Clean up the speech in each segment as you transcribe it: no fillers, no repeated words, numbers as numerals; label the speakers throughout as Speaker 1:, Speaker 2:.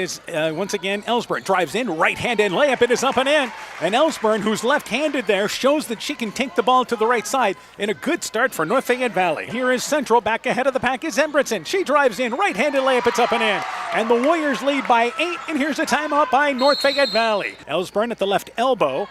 Speaker 1: is once again Ellsburn. Drives in, right-handed layup. It is up and in. And Ellsburn, who's left-handed there, shows that she can take the ball to the right side in a good start for North Fayette Valley. Here is Central. Back ahead of the pack is Embritson. She drives in, right-handed layup. It's up and in. And the Warriors lead by 8. And here's a timeout by North Fayette Valley. Ellsburn at the left elbow.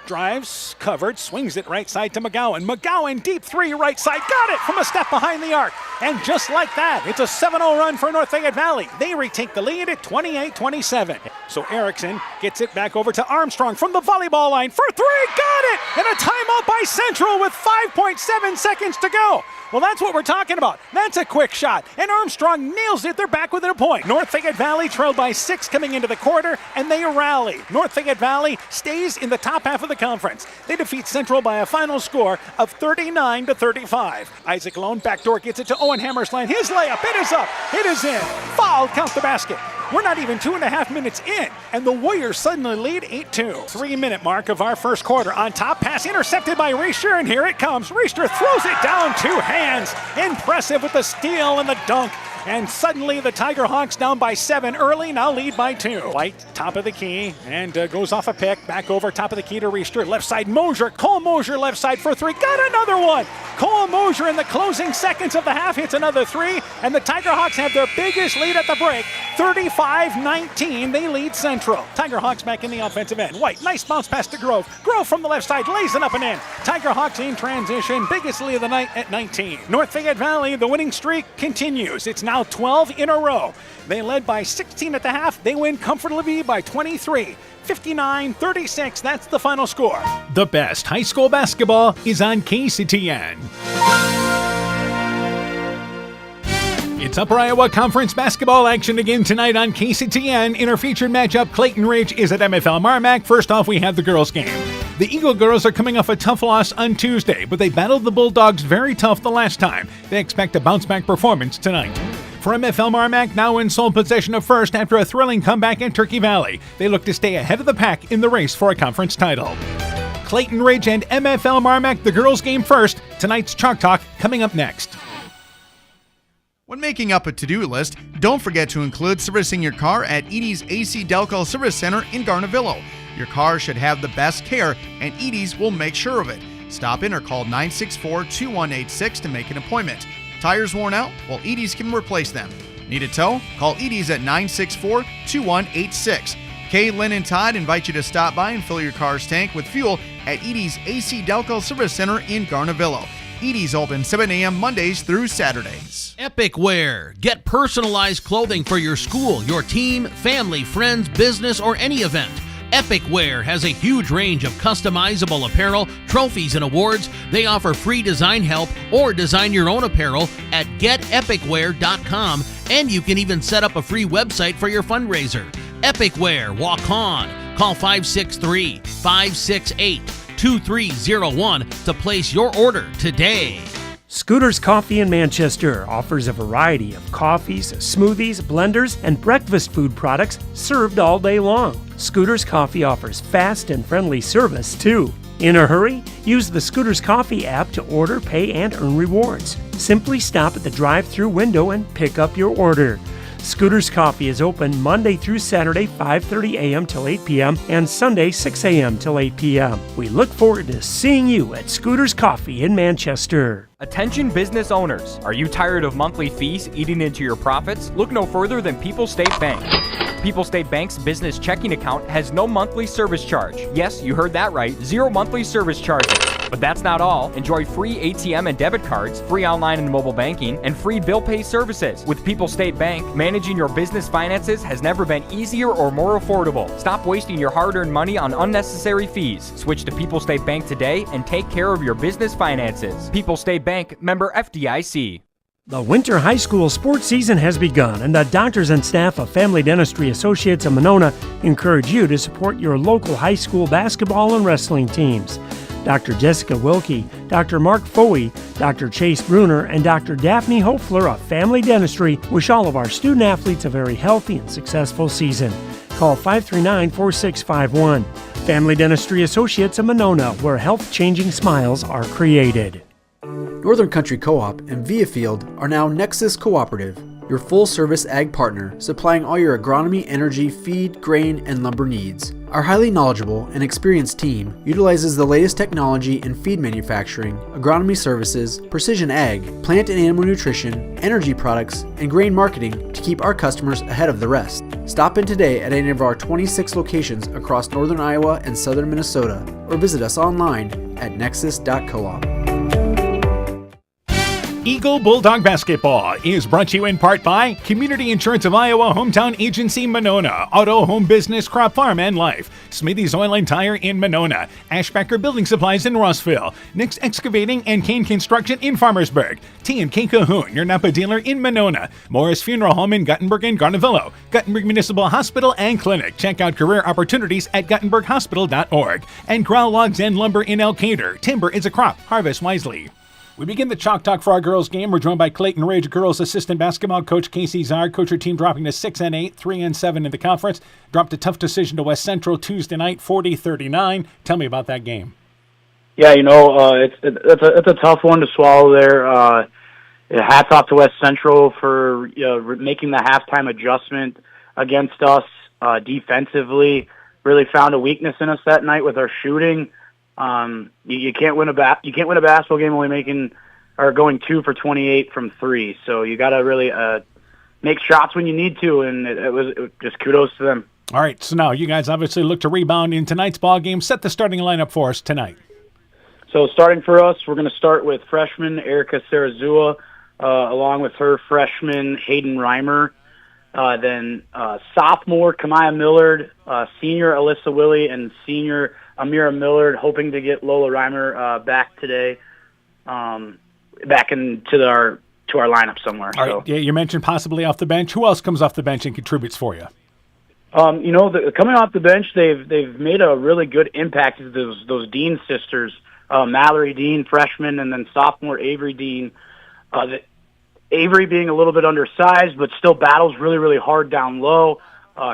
Speaker 1: Drives, covered, swings it right side to McGowan. McGowan, deep three, right side, got it from a step behind the arc. And just like that, it's a 7-0 run for North Fayette Valley. They retake the lead at 28-27. So Erickson gets it back over to Armstrong from the volleyball line for three, got it! And a timeout by Central with 5.7 seconds to go. Well, that's what we're talking about. That's a quick shot. And Armstrong nails it. They're back within a point. North Fayette Valley trailed by 6 coming into the quarter, and they rally. North Fayette Valley stays in the top half of the conference. They defeat Central by a final score of 39-35. Isaac Lone, backdoor, gets it to Owen Hammerstein. His layup, it is up. It is in. Foul, count the basket. We're not even 2.5 minutes in, and the Warriors suddenly lead 8-2. 3-minute mark of our first quarter. On top, pass intercepted by Riester, and here it comes. Riester throws it down 2 hands. Impressive with the steal and the dunk. And suddenly the Tiger Hawks down by 7 early, now lead by 2. White, top of the key, and goes off a pick. Back over top of the key to Riester. Left side, Mosier. Cole Mosier left side for 3. Got another one. Cole Mosier in the closing seconds of the half hits another 3. And the Tiger Hawks have their biggest lead at the break. 35-19, they lead Central. Tiger Hawks back in the offensive end. White, nice bounce pass to Grove. Grove from the left side, lays it up and in. Tiger Hawks in transition, biggest lead of the night at 19. North Fayette Valley, the winning streak continues. It's now 12 in a row. They led by 16 at the half. They win comfortably by 23. 59-36, that's the final score. The best high school basketball is on KCTN. It's Upper Iowa Conference basketball action again tonight on KCTN. In our featured matchup, Clayton Ridge is at MFL MarMac. First off, we have the girls' game. The Eagle girls are coming off a tough loss on Tuesday, but they battled the Bulldogs very tough the last time. They expect a bounce-back performance tonight. For MFL MarMac, now in sole possession of first after a thrilling comeback in Turkey Valley. They look to stay ahead of the pack in the race for a conference title. Clayton Ridge and MFL MarMac, the girls' game first. Tonight's Chalk Talk coming up next.
Speaker 2: When making up a to-do list, don't forget to include servicing your car at Edie's AC Delco Service Center in Garnavillo. Your car should have the best care, and Edie's will make sure of it. Stop in or call 964-2186 to make an appointment. Tires worn out? Well, Edie's can replace them. Need a tow? Call Edie's at 964-2186. Kay, Lynn, and Todd invite you to stop by and fill your car's tank with fuel at Edie's AC Delco Service Center in Garnavillo. Edie's open 7 a.m. Mondays through Saturdays.
Speaker 3: Epic Wear. Get personalized clothing for your school, your team, family, friends, business, or any event. Epic Wear has a huge range of customizable apparel, trophies, and awards. They offer free design help or design your own apparel at getepicwear.com, and you can even set up a free website for your fundraiser. Epic Wear, walk on. Call 563-568-2301 to place your order today.
Speaker 4: Scooter's Coffee in Manchester offers a variety of coffees, smoothies, blenders, and breakfast food products served all day long. Scooter's Coffee offers fast and friendly service, too. In a hurry? Use the Scooter's Coffee app to order, pay, and earn rewards. Simply stop at the drive-thru window and pick up your order. Scooter's Coffee is open Monday through Saturday, 5:30 a.m. till 8 p.m. and Sunday, 6 a.m. till 8 p.m. We look forward to seeing you at Scooter's Coffee in Manchester.
Speaker 5: Attention business owners. Are you tired of monthly fees eating into your profits? Look no further than People State Bank. People State Bank's business checking account has no monthly service charge. Yes, you heard that right, 0 monthly service charges. But that's not all. Enjoy free ATM and debit cards, free online and mobile banking, and free bill pay services. With People State Bank, managing your business finances has never been easier or more affordable. Stop wasting your hard-earned money on unnecessary fees. Switch to People State Bank today and take care of your business finances. People State Bank, member FDIC.
Speaker 4: The winter high school sports season has begun, and the doctors and staff of Family Dentistry Associates of Monona encourage you to support your local high school basketball and wrestling teams. Dr. Jessica Wilkie, Dr. Mark Foey, Dr. Chase Bruner, and Dr. Daphne Hofler of Family Dentistry wish all of our student athletes a very healthy and successful season. Call 539-4651. Family Dentistry Associates of Monona, where health-changing smiles are created.
Speaker 6: Northern Country Co-op and Viafield are now Nexus Cooperative. your full-service ag partner supplying all your agronomy, energy, feed, grain, and lumber needs. Our highly knowledgeable and experienced team utilizes the latest technology in feed manufacturing, agronomy services, precision ag, plant and animal nutrition, energy products, and grain marketing to keep our customers ahead of the rest. Stop in today at any of our 26 locations across northern Iowa and southern Minnesota, or visit us online at nexus.coop.
Speaker 1: Eagle Bulldog Basketball is brought to you in part by Community Insurance of Iowa, Hometown Agency Monona, Auto, Home Business, Crop Farm, and Life, Smithy's Oil and Tire in Monona, Ashbacker Building Supplies in Rossville, Nick's Excavating and Kane Construction in Farmersburg, T&K Cahoon, your Napa dealer in Monona, Morris Funeral Home in Guttenberg and Garnavillo, Guttenberg Municipal Hospital and Clinic. Check out career opportunities at guttenberghospital.org, and Growl Logs and Lumber in Elkader. Timber is a crop. Harvest wisely. We begin the Chalk Talk for our girls' game. We're joined by Clayton Ridge, girls' assistant basketball coach Casey Zar. Coach her team dropping to 6-8, 3-7 in the conference. Dropped a tough decision to West Central Tuesday night, 40-39. Tell me about that game.
Speaker 7: Yeah, it's a tough one to swallow there. Hats off to West Central for making the halftime adjustment against us defensively. Really found a weakness in us that night with our shooting. You can't win a basketball game only going 2 for 28 from 3. So you got to really make shots when you need to, and it was just kudos to them.
Speaker 1: All right, so now you guys obviously look to rebound in tonight's ball game. Set the starting lineup for us tonight.
Speaker 7: So starting for us, we're going to start with freshman Erica Sarazua, along with her freshman Hayden Reimer. Then sophomore Kamaya Millard, senior Alyssa Willie, and senior Amira Millard, hoping to get Lola Reimer back today, back into our lineup somewhere.
Speaker 1: All right, yeah, you mentioned possibly off the bench. Who else comes off the bench and contributes for you?
Speaker 7: Coming off the bench, they've made a really good impact. Those Dean sisters, Mallory Dean, freshman, and then sophomore Avery Dean. Avery being a little bit undersized, but still battles really, really hard down low,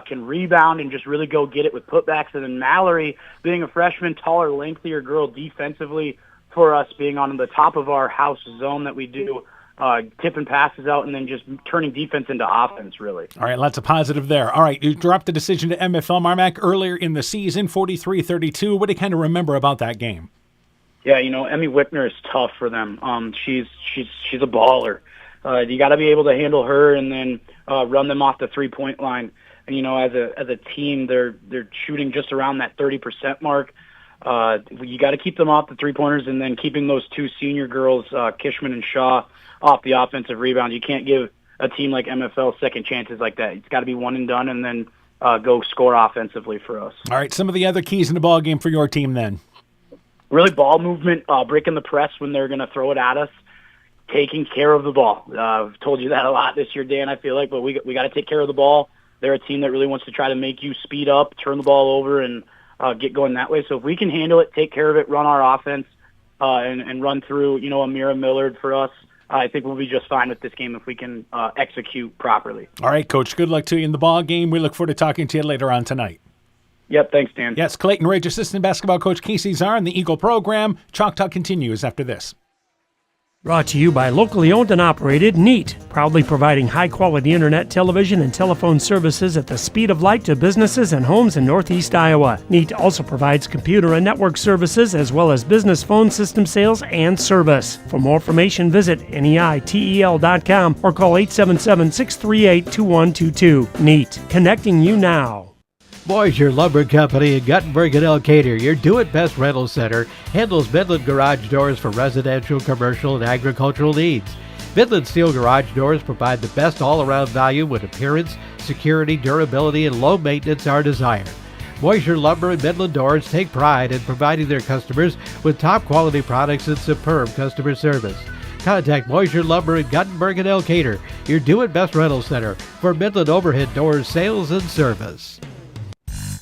Speaker 7: can rebound and just really go get it with putbacks. And then Mallory being a freshman, taller, lengthier girl defensively for us, being on the top of our house zone that we do, tipping passes out and then just turning defense into offense, really. All
Speaker 1: right, lots of positive there. All right, you dropped the decision to MFL MarMac earlier in the season, 43-32. What do you kind of remember about that game?
Speaker 7: Yeah, Emmy Wickner is tough for them. She's a baller. You got to be able to handle her and then run them off the 3-point line. And as a team, they're shooting just around that 30% mark. You got to keep them off the 3-pointers, and then keeping those two senior girls, Kishman and Shaw, off the offensive rebound. You can't give a team like MFL second chances like that. It's got to be one and done, and then go score offensively for us.
Speaker 1: All right, some of the other keys in the ball game for your team then.
Speaker 7: Really ball movement, breaking the press when they're going to throw it at us. Taking care of the ball. I've told you that a lot this year, Dan, I feel like, but we got to take care of the ball. They're a team that really wants to try to make you speed up, turn the ball over, and get going that way. So if we can handle it, take care of it, run our offense, and run through, Amira Millard for us, I think we'll be just fine with this game if we can execute properly.
Speaker 1: All right, Coach. Good luck to you in the ball game. We look forward to talking to you later on tonight.
Speaker 7: Yep, thanks, Dan.
Speaker 1: Yes, Clayton Ridge, assistant basketball coach Casey Zar in the Eagle program. Chalk Talk continues after this.
Speaker 4: Brought to you by locally owned and operated NEAT, proudly providing high-quality internet, television, and telephone services at the speed of light to businesses and homes in Northeast Iowa. NEAT also provides computer and network services as well as business phone system sales and service. For more information, visit NEITEL.com or call 877-638-2122. NEAT, connecting you now.
Speaker 8: Boisier Lumber Company in Guttenberg and Elkader, your do-it-best rental center, handles Midland garage doors for residential, commercial, and agricultural needs. Midland steel garage doors provide the best all-around value when appearance, security, durability, and low maintenance are desired. Boisier Lumber and Midland Doors take pride in providing their customers with top-quality products and superb customer service. Contact Boisier Lumber in Guttenberg and Elkader, your do-it-best rental center, for Midland overhead doors sales and service.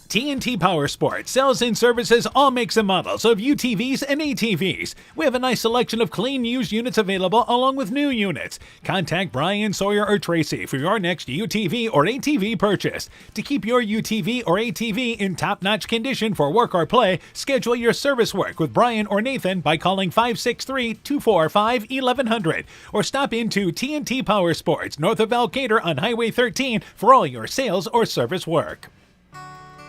Speaker 1: TNT Power Sports sells and services all makes and models of UTVs and ATVs. We have a nice selection of clean used units available along with new units. Contact Brian, Sawyer, or Tracy for your next UTV or ATV purchase. To keep your UTV or ATV in top-notch condition for work or play, schedule your service work with Brian or Nathan by calling 563-245-1100 or stop into TNT Power Sports north of Elkader on Highway 13 for all your sales or service work.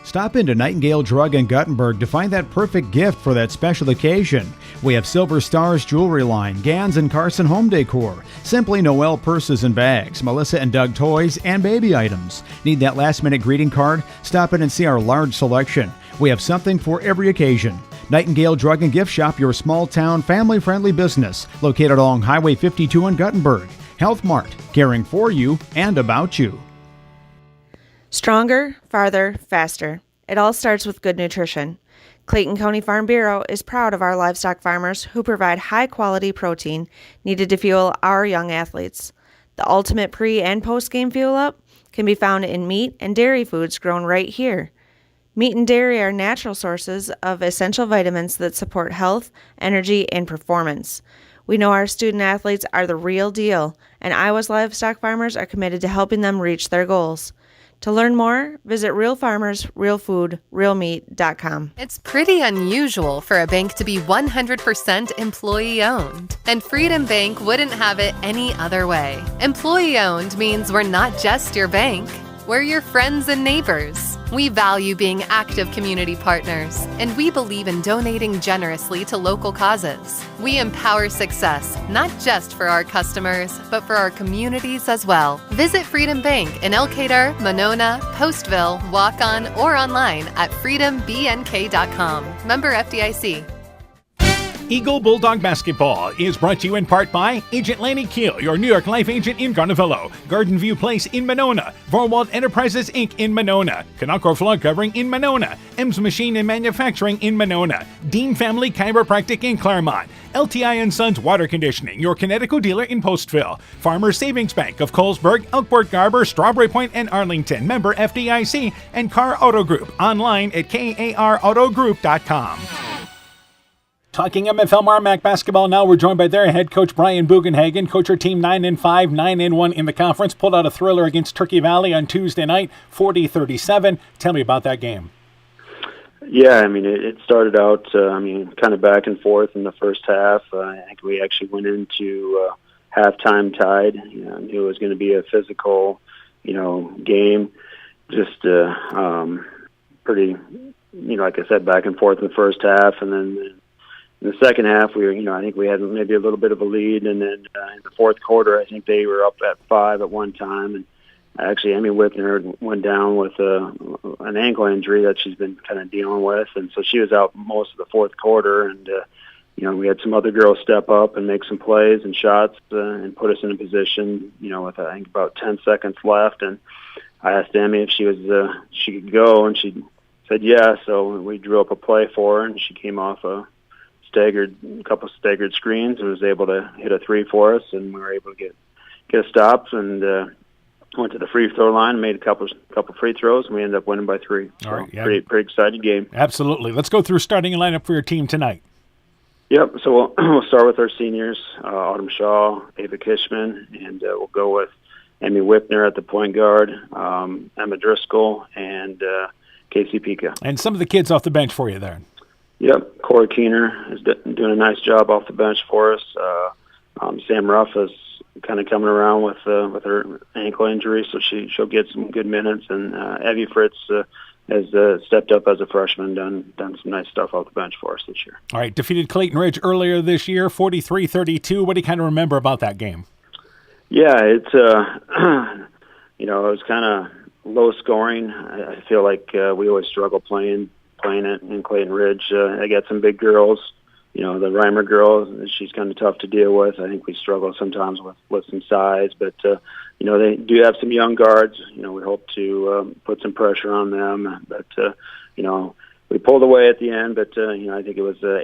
Speaker 9: Stop into Nightingale Drug in Guttenberg to find that perfect gift for that special occasion. We have Silver Stars jewelry line, Gans and Carson home decor, Simply Noel purses and bags, Melissa and Doug toys, and baby items. Need that last-minute greeting card? Stop in and see our large selection. We have something for every occasion. Nightingale Drug and Gift Shop, your small-town, family-friendly business, located along Highway 52 in Guttenberg. Health Mart, caring for you and about you.
Speaker 10: Stronger, farther, faster. It all starts with good nutrition. Clayton County Farm Bureau is proud of our livestock farmers who provide high-quality protein needed to fuel our young athletes. The ultimate pre- and post-game fuel-up can be found in meat and dairy foods grown right here. Meat and dairy are natural sources of essential vitamins that support health, energy, and performance. We know our student athletes are the real deal, and Iowa's livestock farmers are committed to helping them reach their goals. To learn more, visit realfarmersrealfoodrealmeat.com.
Speaker 11: It's pretty unusual for a bank to be 100% employee-owned, and Freedom Bank wouldn't have it any other way. Employee-owned means we're not just your bank, we're your friends and neighbors. We value being active community partners, and we believe in donating generously to local causes. We empower success, not just for our customers, but for our communities as well. Visit Freedom Bank in Elkader, Monona, Postville, Waukon, or online at freedombnk.com. Member FDIC.
Speaker 1: Eagle Bulldog Basketball is brought to you in part by Agent Lanny Keel, your New York Life agent in Garnavillo, Garden View Place in Monona, Vorwald Enterprises Inc. in Monona, Kanako Flood Covering in Monona, Ems Machine and Manufacturing in Monona, Dean Family Chiropractic in Claremont, LTI & Sons Water Conditioning, your Connecticut dealer in Postville, Farmers Savings Bank of Colesburg, Elkport Garber, Strawberry Point, and Arlington, member FDIC, and Car Auto Group, online at karautogroup.com. Talking MFL MarMac basketball now, we're joined by their head coach Brian Bugenhagen. Coach, our team 9-5, 9-1 in the conference. Pulled out a thriller against Turkey Valley on Tuesday night, 40-37. Tell me about that game.
Speaker 12: Yeah, I mean, it started out, kind of back and forth in the first half. I think we actually went into halftime tied. I knew it was going to be a physical, game. Just pretty, like I said, back and forth in the first half, and then in the second half, we were, I think we had maybe a little bit of a lead, and then in the fourth quarter, I think they were up at 5 at one time, and actually Emmy Whitner went down with an ankle injury that she's been kind of dealing with, and so she was out most of the fourth quarter, and we had some other girls step up and make some plays and shots and put us in a position, with I think about 10 seconds left, and I asked Emmy if she could go, and she said yes, so we drew up a play for her, and she came off a couple staggered screens and was able to hit a three for us, and we were able to get a stop and went to the free throw line and made a couple free throws, and we ended up winning by 3. So, all right, yeah. Pretty exciting game.
Speaker 1: Absolutely. Let's go through starting a lineup for your team tonight. Yep.
Speaker 12: So we'll start with our seniors: Autumn Shaw, Ava Kishman, and we'll go with Emmy Whitner at the point guard, Emma Driscoll, and Casey Pika.
Speaker 1: And some of the kids off the bench for you there.
Speaker 12: Yep, Corey Keener is doing a nice job off the bench for us. Sam Ruff is kind of coming around with her ankle injury, so she'll get some good minutes. And Evie Fritz has stepped up as a freshman, done some nice stuff off the bench for us this year.
Speaker 1: All right, defeated Clayton Ridge earlier this year, 43-32. What do you kind of remember about that game?
Speaker 12: Yeah, it's it was kind of low scoring. I feel like we always struggle playing it in Clayton Ridge. I got some big girls, the Reimer girl, she's kind of tough to deal with. I think we struggle sometimes with some size, but, they do have some young guards. We hope to put some pressure on them, but, we pulled away at the end, but, I think it was an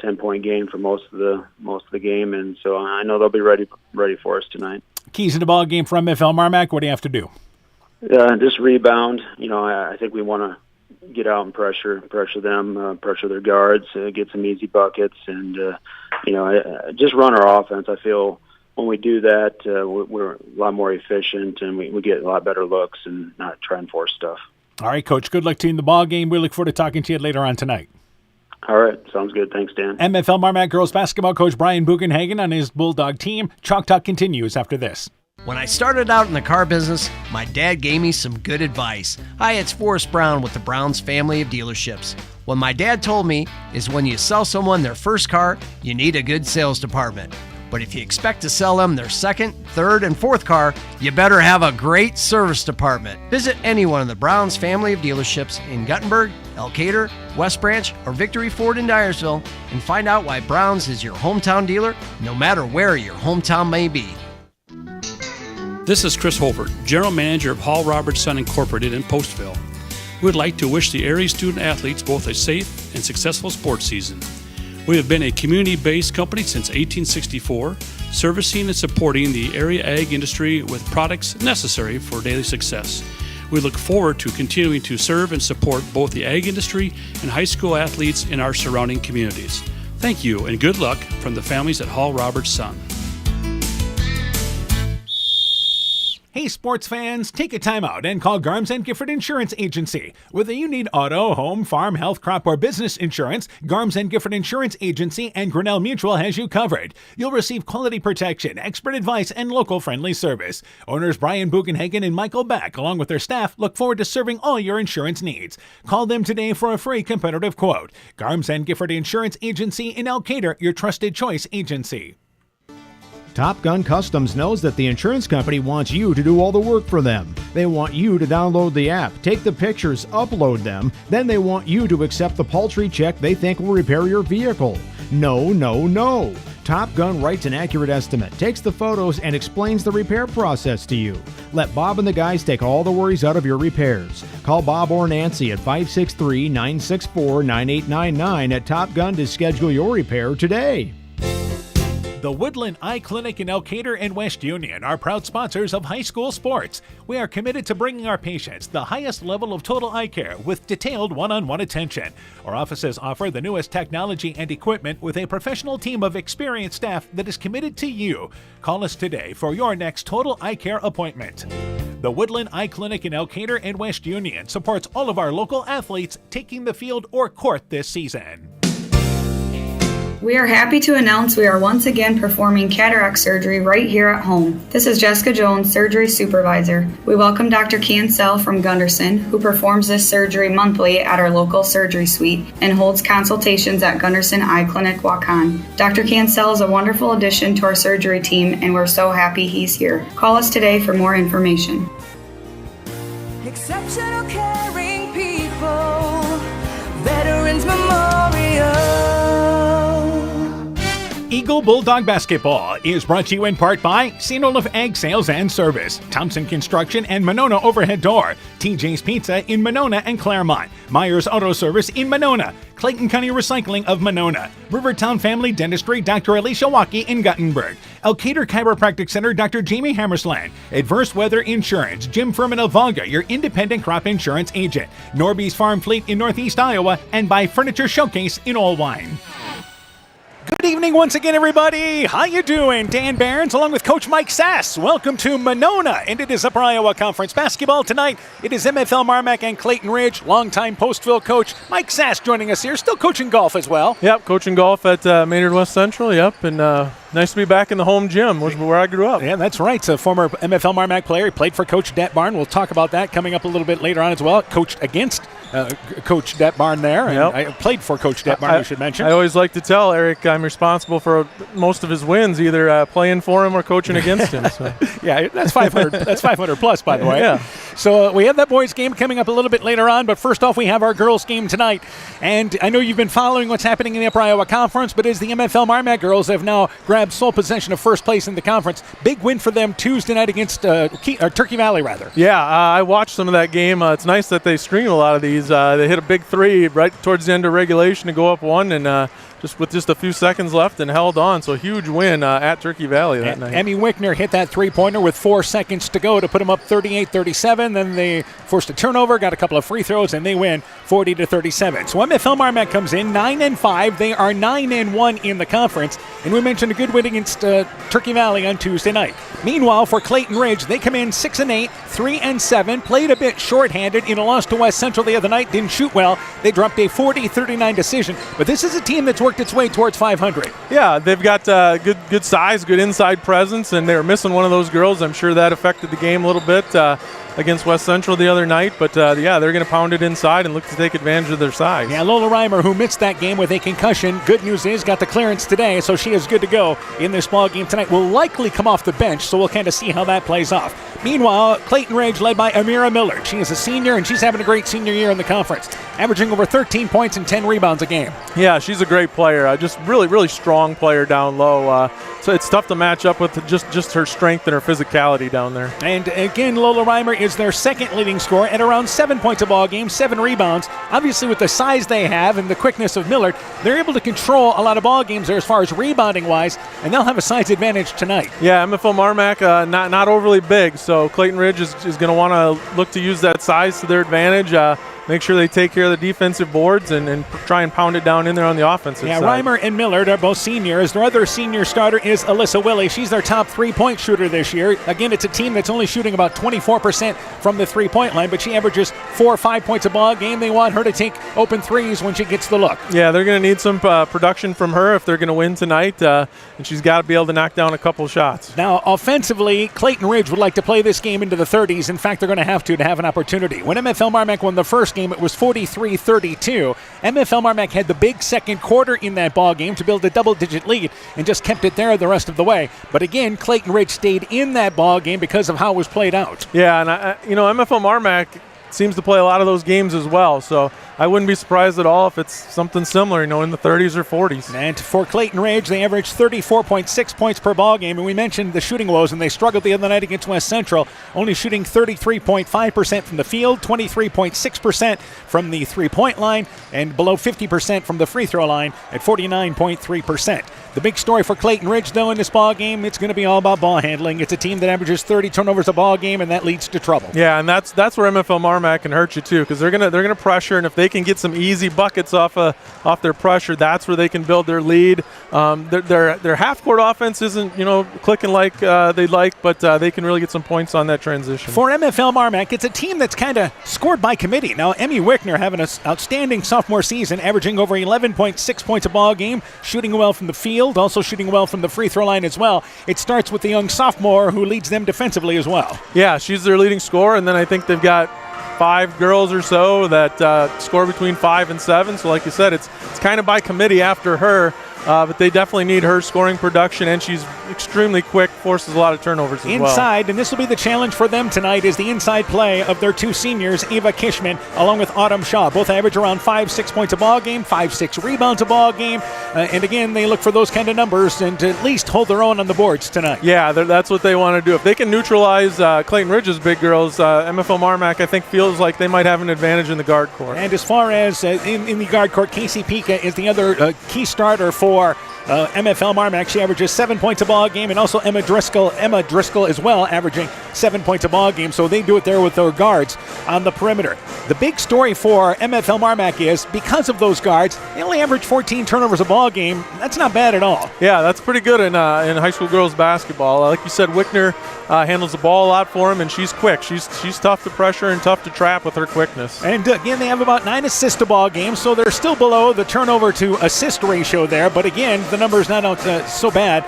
Speaker 12: 8-10-point game for most of the game, and so I know they'll be ready for us tonight.
Speaker 1: Keys in the ball game for MFL MarMac, what do you have to do?
Speaker 12: Just rebound. I think we want to get out and pressure them, pressure their guards, get some easy buckets, and just run our offense. I feel when we do that, we're a lot more efficient, and we get a lot better looks and not try and force stuff.
Speaker 1: All right, Coach. Good luck to you in the ball game. We look forward to talking to you later on tonight.
Speaker 12: All right. Sounds good. Thanks, Dan.
Speaker 1: MFL MarMac girls basketball coach Brian Bugenhagen on his Bulldog team. Chalk Talk continues after this.
Speaker 13: When I started out in the car business, my dad gave me some good advice. Hi, it's Forrest Brown with the Brown's family of dealerships. What my dad told me is when you sell someone their first car, you need a good sales department. But if you expect to sell them their second, third, and fourth car, you better have a great service department. Visit any one of the Brown's family of dealerships in Guttenberg, Elkader, West Branch, or Victory Ford in Dyersville and find out why Brown's is your hometown dealer, no matter where your hometown may be.
Speaker 14: This is Chris Holbert, General Manager of Hall Roberts Son Incorporated in Postville. We would like to wish the area student athletes both a safe and successful sports season. We have been a community-based company since 1864, servicing and supporting the area ag industry with products necessary for daily success. We look forward to continuing to serve and support both the ag industry and high school athletes in our surrounding communities. Thank you and good luck from the families at Hall Roberts Son.
Speaker 1: Hey sports fans, take a time out and call Garms & Gifford Insurance Agency. Whether you need auto, home, farm, health, crop, or business insurance, Garms & Gifford Insurance Agency and Grinnell Mutual has you covered. You'll receive quality protection, expert advice, and local friendly service. Owners Brian Bugenhagen and Michael Beck, along with their staff, look forward to serving all your insurance needs. Call them today for a free competitive quote. Garms & Gifford Insurance Agency in Elkader, your trusted choice agency.
Speaker 9: Top Gun Customs knows that the insurance company wants you to do all the work for them. They want you to download the app, take the pictures, upload them, then they want you to accept the paltry check they think will repair your vehicle. No, no, no. Top Gun writes an accurate estimate, takes the photos, and explains the repair process to you. Let Bob and the guys take all the worries out of your repairs. Call Bob or Nancy at 563-964-9899 at Top Gun to schedule your repair today.
Speaker 1: The Woodland Eye Clinic in Elkader and West Union are proud sponsors of high school sports. We are committed to bringing our patients the highest level of total eye care with detailed one-on-one attention. Our offices offer the newest technology and equipment with a professional team of experienced staff that is committed to you. Call us today for your next total eye care appointment. The Woodland Eye Clinic in Elkader and West Union supports all of our local athletes taking the field or court this season.
Speaker 15: We are happy to announce we are once again performing cataract surgery right here at home. This is Jessica Jones, surgery supervisor. We welcome Dr. Cancel from Gunderson, who performs this surgery monthly at our local surgery suite and holds consultations at Gunderson Eye Clinic, Waukon. Dr. Cancel is a wonderful addition to our surgery team, and we're so happy he's here. Call us today for more information.
Speaker 16: Exceptional caring people, Veterans Memorial.
Speaker 1: Eagle Bulldog Basketball is brought to you in part by St. of Ag Sales and Service, Thompson Construction and Monona Overhead Door, TJ's Pizza in Monona and Claremont, Myers Auto Service in Monona, Clayton County Recycling of Monona, Rivertown Family Dentistry, Dr. Alicia Waukee in Guttenberg, Elkader Chiropractic Center, Dr. Jamie Hammersland, Adverse Weather Insurance, Jim Furman of Volga, your independent crop insurance agent, Norby's Farm Fleet in Northeast Iowa, and by Furniture Showcase in Allwine. Good evening once again, everybody. How you doing? Dan Barons along with Coach Mike Sass. Welcome to Monona, and it is Upper Iowa Conference basketball tonight. It is MFL MarMac and Clayton Ridge, longtime Postville coach Mike Sass joining us here, still coaching golf as well.
Speaker 17: Yep, coaching golf at Maynard West Central, yep, and nice to be back in the home gym, which is where I grew up.
Speaker 1: Yeah, that's right. So former MFL MarMac player. He played for Coach Detbarn. We'll talk about that coming up a little bit later on as well. Coached against Coach Detbarn there, and
Speaker 17: yep.
Speaker 1: I played for Coach Detbarn, you should mention.
Speaker 17: I always like to tell Eric I'm responsible for most of his wins, either playing for him or coaching against him. So.
Speaker 1: Yeah, that's 500. That's 500 plus, by the way.
Speaker 17: Yeah.
Speaker 1: So we have that boys game coming up a little bit later on, but first off, we have our girls game tonight. And I know you've been following what's happening in the Upper Iowa Conference, but as the MFL MarMac girls have now grabbed grab sole possession of first place in the conference. Big win for them Tuesday night against Turkey Valley, rather.
Speaker 17: Yeah, I watched some of that game. It's nice that they stream a lot of these. They hit a big three right towards the end of regulation to go up one, and just a few seconds left and held on. So huge win at Turkey Valley that night.
Speaker 1: Emmy Wickner hit that three-pointer with 4 seconds to go to put them up 38-37. Then they forced a turnover, got a couple of free throws, and they win 40-37. So MFL MarMac comes in 9-5. They are 9-1 in the conference. And we mentioned a good win against Turkey Valley on Tuesday night. Meanwhile, for Clayton Ridge, they come in 6-8, 3-7, played a bit shorthanded in a loss to West Central the other night, didn't shoot well. They dropped a 40-39 decision. But this is a team that's worked its way towards 500.
Speaker 17: Yeah, they've got good size, good inside presence, and they were missing one of those girls. I'm sure that affected the game a little bit against West Central the other night. But, yeah, they're going to pound it inside and look to take advantage of their size.
Speaker 1: Yeah, Lola Reimer, who missed that game with a concussion, good news is got the clearance today, so she is good to go in this ball game tonight. Will likely come off the bench, so we'll kind of see how that plays off. Meanwhile, Clayton Ridge led by Amira Millard. She is a senior, and she's having a great senior year in the conference, averaging over 13 points and 10 rebounds a game.
Speaker 17: Yeah, she's a great player. Just really strong player down low. So it's tough to match up with just her strength and her physicality down there.
Speaker 1: And again, Lola Reimer is their second leading scorer at around 7 points a ball game, 7 rebounds. Obviously, with the size they have and the quickness of Millard, they're able to control a lot of ball games there as far as rebounding-wise, and they'll have a size advantage tonight.
Speaker 17: Yeah, MFL MarMac not overly big, so Clayton Ridge is going to want to look to use that size to their advantage. Make sure they take care of the defensive boards and try and pound it down in there on the offensive side.
Speaker 1: Reimer and Millard are both seniors. Their other senior starter is Alyssa Willie. She's their top three-point shooter this year. Again, it's a team that's only shooting about 24% from the three-point line, but she averages 4 or 5 points a ball game. They want her to take open threes when she gets the look.
Speaker 17: Yeah, they're going to need some production from her if they're going to win tonight, and she's got to be able to knock down a couple shots.
Speaker 1: Now, offensively, Clayton Ridge would like to play this game into the 30s. In fact, they're going to have an opportunity. When MFL MarMac won the first game, it was 43-32. MFL MarMac had the big second quarter in that ball game to build a double-digit lead and just kept it there the rest of the way. But again, Clayton Ridge stayed in that ball game because of how it was played out.
Speaker 17: Yeah, and MFL MarMac seems to play a lot of those games as well, so I wouldn't be surprised at all if it's something similar, in the 30s or 40s.
Speaker 1: And for Clayton Ridge, they averaged 34.6 points per ball game, and we mentioned the shooting woes, and they struggled the other night against West Central, only shooting 33.5% from the field, 23.6% from the three-point line, and below 50% from the free throw line at 49.3%. The big story for Clayton Ridge, though, in this ball game, it's going to be all about ball handling. It's a team that averages 30 turnovers a ball game, and that leads to trouble.
Speaker 17: Yeah, and that's where MFL MarMac can hurt you too, because they're gonna pressure, and if they can get some easy buckets off their pressure, that's where they can build their lead. Their half court offense isn't clicking like they'd like, but they can really get some points on that transition.
Speaker 1: For MFL MarMac, it's a team that's kind of scored by committee. Now, Emmy Wickner having an outstanding sophomore season, averaging over 11.6 points a ball game, shooting well from the field, also shooting well from the free throw line as well. It starts with the young sophomore who leads them defensively as well.
Speaker 17: Yeah, she's their leading scorer, and then I think they've got 5 girls or so that score between 5 and 7. So like you said, it's kind of by committee after her. But they definitely need her scoring production, and she's extremely quick, forces a lot of turnovers as well.
Speaker 1: Inside, and this will be the challenge for them tonight, is the inside play of their 2 seniors, Ava Kishman, along with Autumn Shaw. Both average around 5-6 points a ball game, 5-6 rebounds a ball game. And again, they look for those kind of numbers and to at least hold their own on the boards tonight.
Speaker 17: Yeah, that's what they want to do. If they can neutralize Clayton Ridge's big girls, MFL MarMac, I think, feels like they might have an advantage in the guard court.
Speaker 1: And as far as in the guard court, Casey Pika is the other key starter for MFL MarMac. She averages 7 points a ball game, and also Emma Driscoll as well, averaging 7 points a ball game. So they do it there with their guards on the perimeter. The big story for MFL MarMac is because of those guards, they only average 14 turnovers a ball game. That's not bad at all.
Speaker 17: Yeah, that's pretty good in high school girls basketball. Like you said, Wickner handles the ball a lot for him, and she's quick. She's tough to pressure and tough to trap with her quickness.
Speaker 1: And again, they have about 9 assists a ball game, so they're still below the turnover to assist ratio there. But again, the number's not out so bad.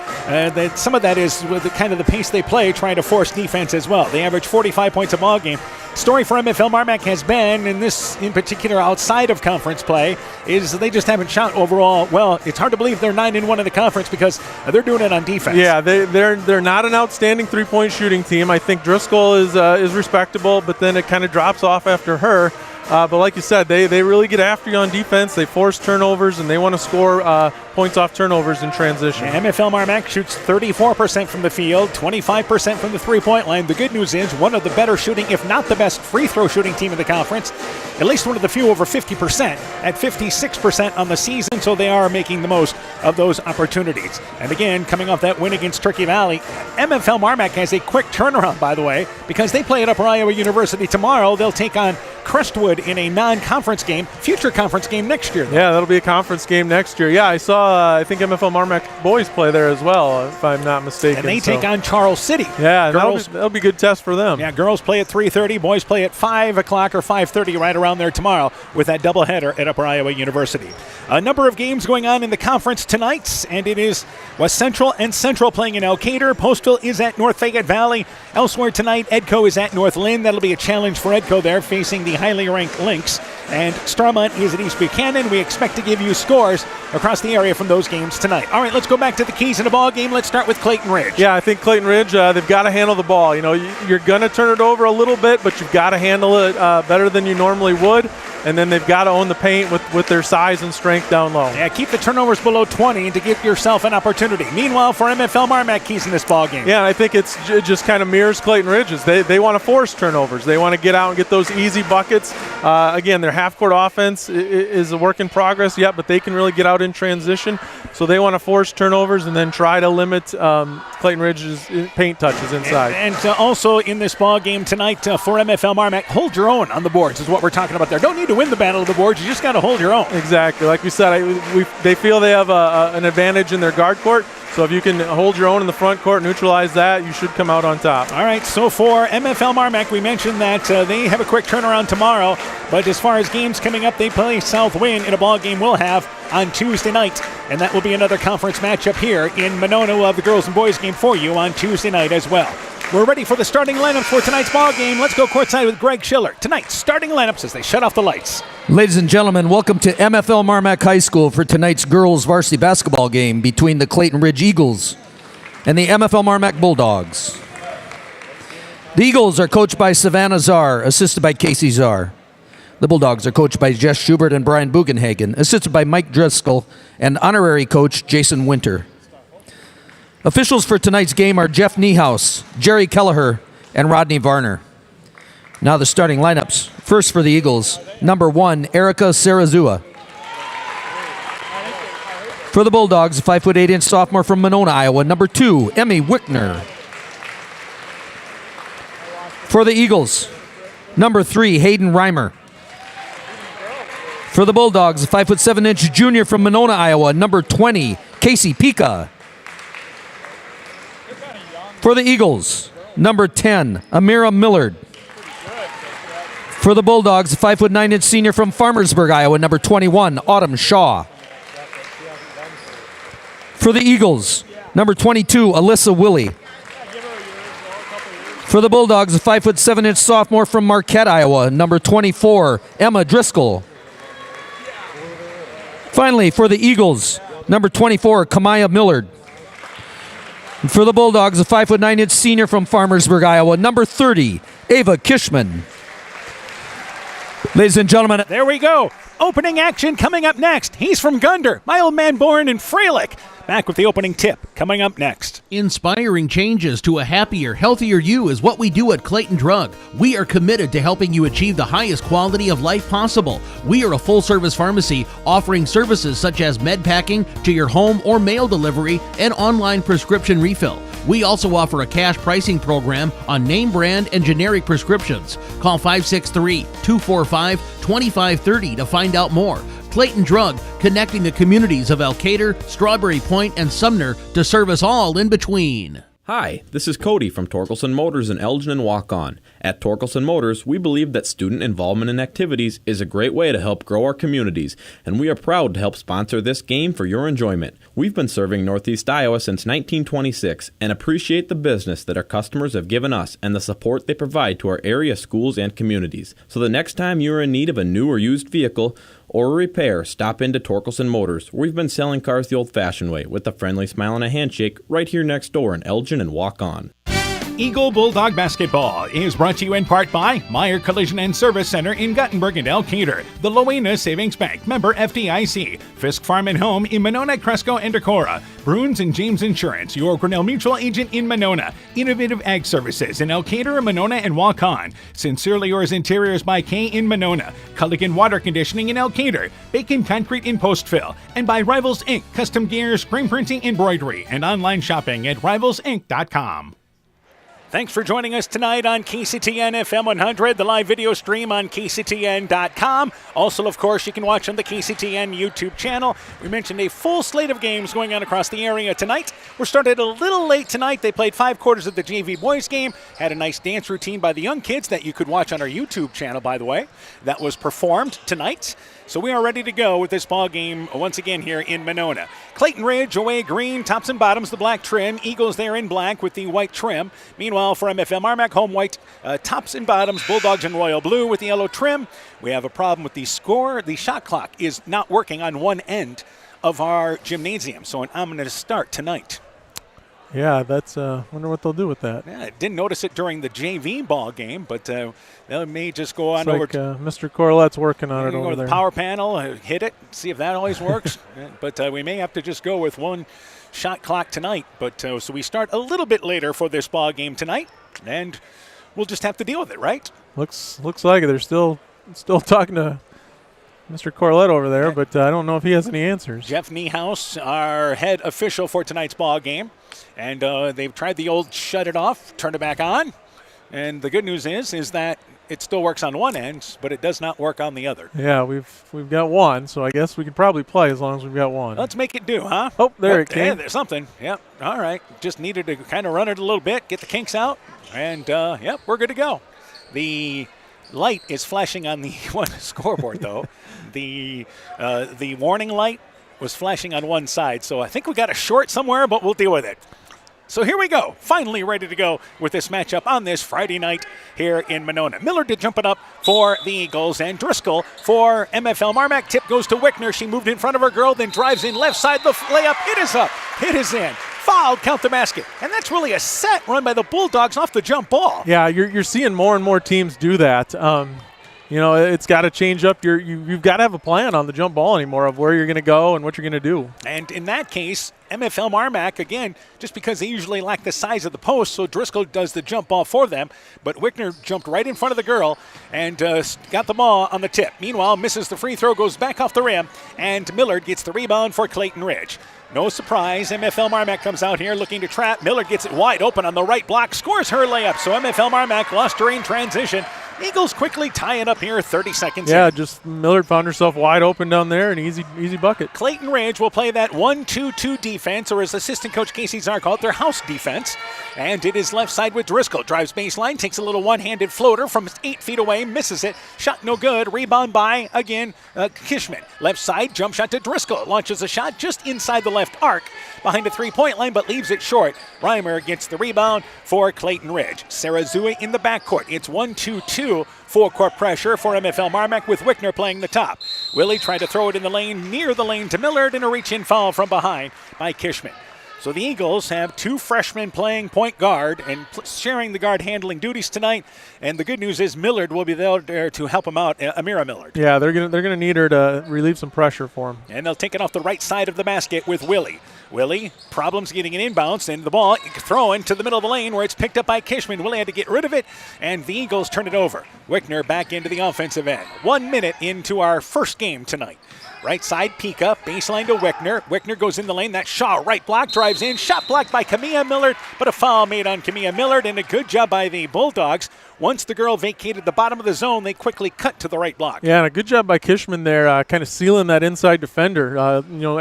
Speaker 1: That some of that is with the pace they play, trying to force defense as well. They average 45 points a ball game. Story for MFL MarMac has been, and this in particular outside of conference play, is they just haven't shot overall well. It's hard to believe they're 9-1 in the conference because they're doing it on defense.
Speaker 17: Yeah, they're not an outstanding three-point shooting team. I think Driscoll is respectable, but then it kind of drops off after her. But like you said, they really get after you on defense. They force turnovers, and they want to score points off turnovers in transition.
Speaker 1: MFL MarMac shoots 34% from the field, 25% from the three-point line. The good news is one of the better shooting, if not the best free throw shooting team in the conference. At least one of the few over 50%, at 56% on the season, so they are making the most of those opportunities. And again, coming off that win against Turkey Valley, MFL MarMac has a quick turnaround, by the way, because they play at Upper Iowa University tomorrow. They'll take on Crestwood in a non-conference game, future conference game next year, though.
Speaker 17: Yeah, that'll be a conference game next year. Yeah, I saw, I think MFL MarMac boys play there as well, if I'm not mistaken.
Speaker 1: And they take on Charles City.
Speaker 17: Yeah, that'll be a good test for them.
Speaker 1: Yeah, girls play at 3:30, boys play at 5 o'clock or 5:30, right around there tomorrow with that doubleheader at Upper Iowa University. A number of games going on in the conference tonight, and it is West Central and Central playing in Elkader. Postal is at North Fayette Valley. Elsewhere tonight, Edco is at North Lynn. That'll be a challenge for Edco there, facing the highly ranked Lynx. And Starmont is at East Buchanan. We expect to give you scores across the area from those games tonight. All right, let's go back to the keys in the ball game. Let's start with Clayton Ridge.
Speaker 17: Yeah, I think Clayton Ridge, they've got to handle the ball. You know, you're going to turn it over a little bit, but you've got to handle it better than you normally would. And then they've got to own the paint with their size and strength down low.
Speaker 1: Yeah, keep the turnovers below 20 to give yourself an opportunity. Meanwhile, for MFL MarMac, keys in this ball game.
Speaker 17: Yeah, I think it just kind of mirrors Clayton Ridge's. They want to force turnovers. They want to get out and get those easy buckets. Again, their half-court offense is a work in progress, but they can really get out in transition. So they want to force turnovers and then try to limit Clayton Ridge's paint touches inside.
Speaker 1: And also in this ball game tonight for MFL MarMac, hold your own on the boards is what we're talking about there. Don't need to win the battle of the boards. You just got to hold your own.
Speaker 17: Exactly. Like we said, they feel they have an advantage in their guard court. So if you can hold your own in the front court, neutralize that, you should come out on top.
Speaker 1: All right, so for MFL MarMac, we mentioned that they have a quick turnaround tomorrow. But as far as games coming up, they play South Wind in a ball game we'll have on Tuesday night. And that will be another conference matchup here in Monona. We'll have the girls and boys game for you on Tuesday night as well. We're ready for the starting lineup for tonight's ball game. Let's go courtside with Greg Schiller. Tonight's starting lineups as they shut off the lights.
Speaker 18: Ladies and gentlemen, welcome to MFL MarMac High School for tonight's girls varsity basketball game between the Clayton Ridge Eagles and the MFL MarMac Bulldogs. The Eagles are coached by Savannah Zar, assisted by Casey Zar. The Bulldogs are coached by Jess Schubert and Brian Bugenhagen, assisted by Mike Driscoll and honorary coach Jason Winter. Officials for tonight's game are Jeff Niehaus, Jerry Kelleher, and Rodney Varner. Now the starting lineups. First for the Eagles, number 1, Erica Sarazua. For the Bulldogs, 5'8" sophomore from Monona, Iowa, number 2, Emmy Wickner. For the Eagles, number 3, Hayden Reimer. For the Bulldogs, 5'7" junior from Monona, Iowa, number 20, Casey Pika. For the Eagles, number 10, Amira Millard. For the Bulldogs, 5'9" senior from Farmersburg, Iowa, number 21, Autumn Shaw. For the Eagles, number 22, Alyssa Willie. For the Bulldogs, 5'7" sophomore from Marquette, Iowa, number 24, Emma Driscoll. Finally, for the Eagles, number 24, Kamaya Millard. For the Bulldogs, a 5'9" senior from Farmersburg, Iowa, number 30, Ava Kishman. Ladies and gentlemen,
Speaker 1: there we go. Opening action coming up next. He's from Gunder, my old man born in Freilich. Back with the opening tip coming up next.
Speaker 3: Inspiring changes to a happier, healthier you is what we do at Clayton Drug. We are committed to helping you achieve the highest quality of life possible. We are a full-service pharmacy offering services such as med packing to your home or mail delivery and online prescription refill. We also offer a cash pricing program on name brand and generic prescriptions. Call 563-245-2530 to find out more. Clayton Drug, connecting the communities of Elkader, Strawberry Point, and Sumner to serve us all in between.
Speaker 19: Hi, this is Cody from Torkelson Motors in Elgin and Waukon. At Torkelson Motors, we believe that student involvement in activities is a great way to help grow our communities, and we are proud to help sponsor this game for your enjoyment. We've been serving Northeast Iowa since 1926 and appreciate the business that our customers have given us and the support they provide to our area schools and communities. So the next time you are in need of a new or used vehicle or a repair, stop into Torkelson Motors. We've been selling cars the old-fashioned way with a friendly smile and a handshake right here next door in Elgin and Walk On.
Speaker 1: Eagle Bulldog Basketball is brought to you in part by Meyer Collision and Service Center in Guttenberg and Elkader, the Loena Savings Bank, member FDIC, Fisk Farm and Home in Monona, Cresco, and Decorah, Bruins and James Insurance, your Grinnell Mutual agent in Monona, Innovative Ag Services in Elkader, Monona, and Waukon, Sincerely Yours Interiors by K in Monona, Culligan Water Conditioning in Elkader, Bacon Concrete in Postville, and by Rivals Inc., custom gear, screen printing, embroidery, and online shopping at rivalsinc.com. Thanks for joining us tonight on KCTN FM 100, the live video stream on KCTN.com. Also, of course, you can watch on the KCTN YouTube channel. We mentioned a full slate of games going on across the area tonight. We're started a little late tonight. They played 5 quarters of the JV boys game, had a nice dance routine by the young kids that you could watch on our YouTube channel, by the way, that was performed tonight. So we are ready to go with this ball game once again here in Monona. Clayton Ridge away green, tops and bottoms, the black trim. Eagles there in black with the white trim. Meanwhile, for MFL MarMac, home white, tops and bottoms, Bulldogs in royal blue with the yellow trim. We have a problem with the score. The shot clock is not working on one end of our gymnasium, so an ominous start tonight.
Speaker 17: Yeah, that's wonder what they'll do with that.
Speaker 1: Yeah, I didn't notice it during the JV ball game, but they may just go on
Speaker 17: it's
Speaker 1: over
Speaker 17: like, Mr. Corlette's working on it over
Speaker 1: go to
Speaker 17: there.
Speaker 1: the power panel, hit it, see if that always works. But we may have to just go with one shot clock tonight. But so we start a little bit later for this ball game tonight, and we'll just have to deal with it, right?
Speaker 17: Looks like it. They're still talking to Mr. Corlett over there, but I don't know if he has any answers.
Speaker 1: Jeff Niehaus, our head official for tonight's ball game. And they've tried the old shut it off, turn it back on. And the good news is that it still works on one end, but it does not work on the other.
Speaker 17: Yeah, we've got one, so I guess we could probably play as long as we've got one.
Speaker 1: Let's make it do, huh?
Speaker 17: Oh, there it came.
Speaker 1: Yeah, there's something. Yep. All right. Just needed to kind of run it a little bit, get the kinks out, and yep, we're good to go. The light is flashing on the one scoreboard, though. The warning light was flashing on one side, so I think we got a short somewhere, but we'll deal with it. So here we go, finally ready to go with this matchup on this Friday night here in Monona. Miller to jump it up for the Eagles, and Driscoll for MFL MarMac. Tip goes to Wickner. She moved in front of her girl, then drives in left side. The layup, it is up, it is in. Foul, count the basket. And that's really a set run by the Bulldogs off the jump ball.
Speaker 17: Yeah, you're seeing more and more teams do that. You know, it's got to change up. You've got to have a plan on the jump ball anymore of where you're going to go and what you're going to do.
Speaker 1: And in that case, MFL MarMac, again, just because they usually lack the size of the post, so Driscoll does the jump ball for them. But Wickner jumped right in front of the girl and got the ball on the tip. Meanwhile, misses the free throw, goes back off the rim, and Millard gets the rebound for Clayton Ridge. No surprise, MFL MarMac comes out here looking to trap. Millard gets it wide open on the right block, scores her layup. So MFL MarMac lost her in transition. Eagles quickly tie it up here, 30 seconds
Speaker 17: Yeah,
Speaker 1: in.
Speaker 17: just Millard found herself wide open down there, an easy bucket.
Speaker 1: Clayton Ridge will play that 1-2-2 defense, or as assistant coach Casey Zar called it, their house defense. And it is left side with Driscoll. Drives baseline, takes a little one-handed floater from 8 feet away, misses it. Shot no good. Rebound by, again, Kishman. Left side, jump shot to Driscoll. Launches a shot just inside the left arc behind the three-point line, but leaves it short. Reimer gets the rebound for Clayton Ridge. Sarah Zui in the backcourt. It's 1-2-2. Full-court pressure for MFL MarMac with Wickner playing the top. Willie tried to throw it in the lane, near the lane to Millard, and a reach-in foul from behind by Kishman. So the Eagles have 2 freshmen playing point guard and sharing the guard handling duties tonight. And the good news is Millard will be there to help him out, Amira Millard.
Speaker 17: Yeah, they're gonna need her to relieve some pressure for him.
Speaker 1: And they'll take it off the right side of the basket with Willie. Willie, problems getting an inbounds, and the ball thrown to the middle of the lane where it's picked up by Kishman. Willie had to get rid of it, and the Eagles turn it over. Wickner back into the offensive end. 1 minute into our first game tonight. Right side, Pika, baseline to Wickner. Wickner goes in the lane. That's Shaw, right block, drives in. Shot blocked by Camilla Millard, but a foul made on Camilla Millard, and a good job by the Bulldogs. Once the girl vacated the bottom of the zone, they quickly cut to the right block.
Speaker 17: Yeah, and a good job by Kishman there, kind of sealing that inside defender.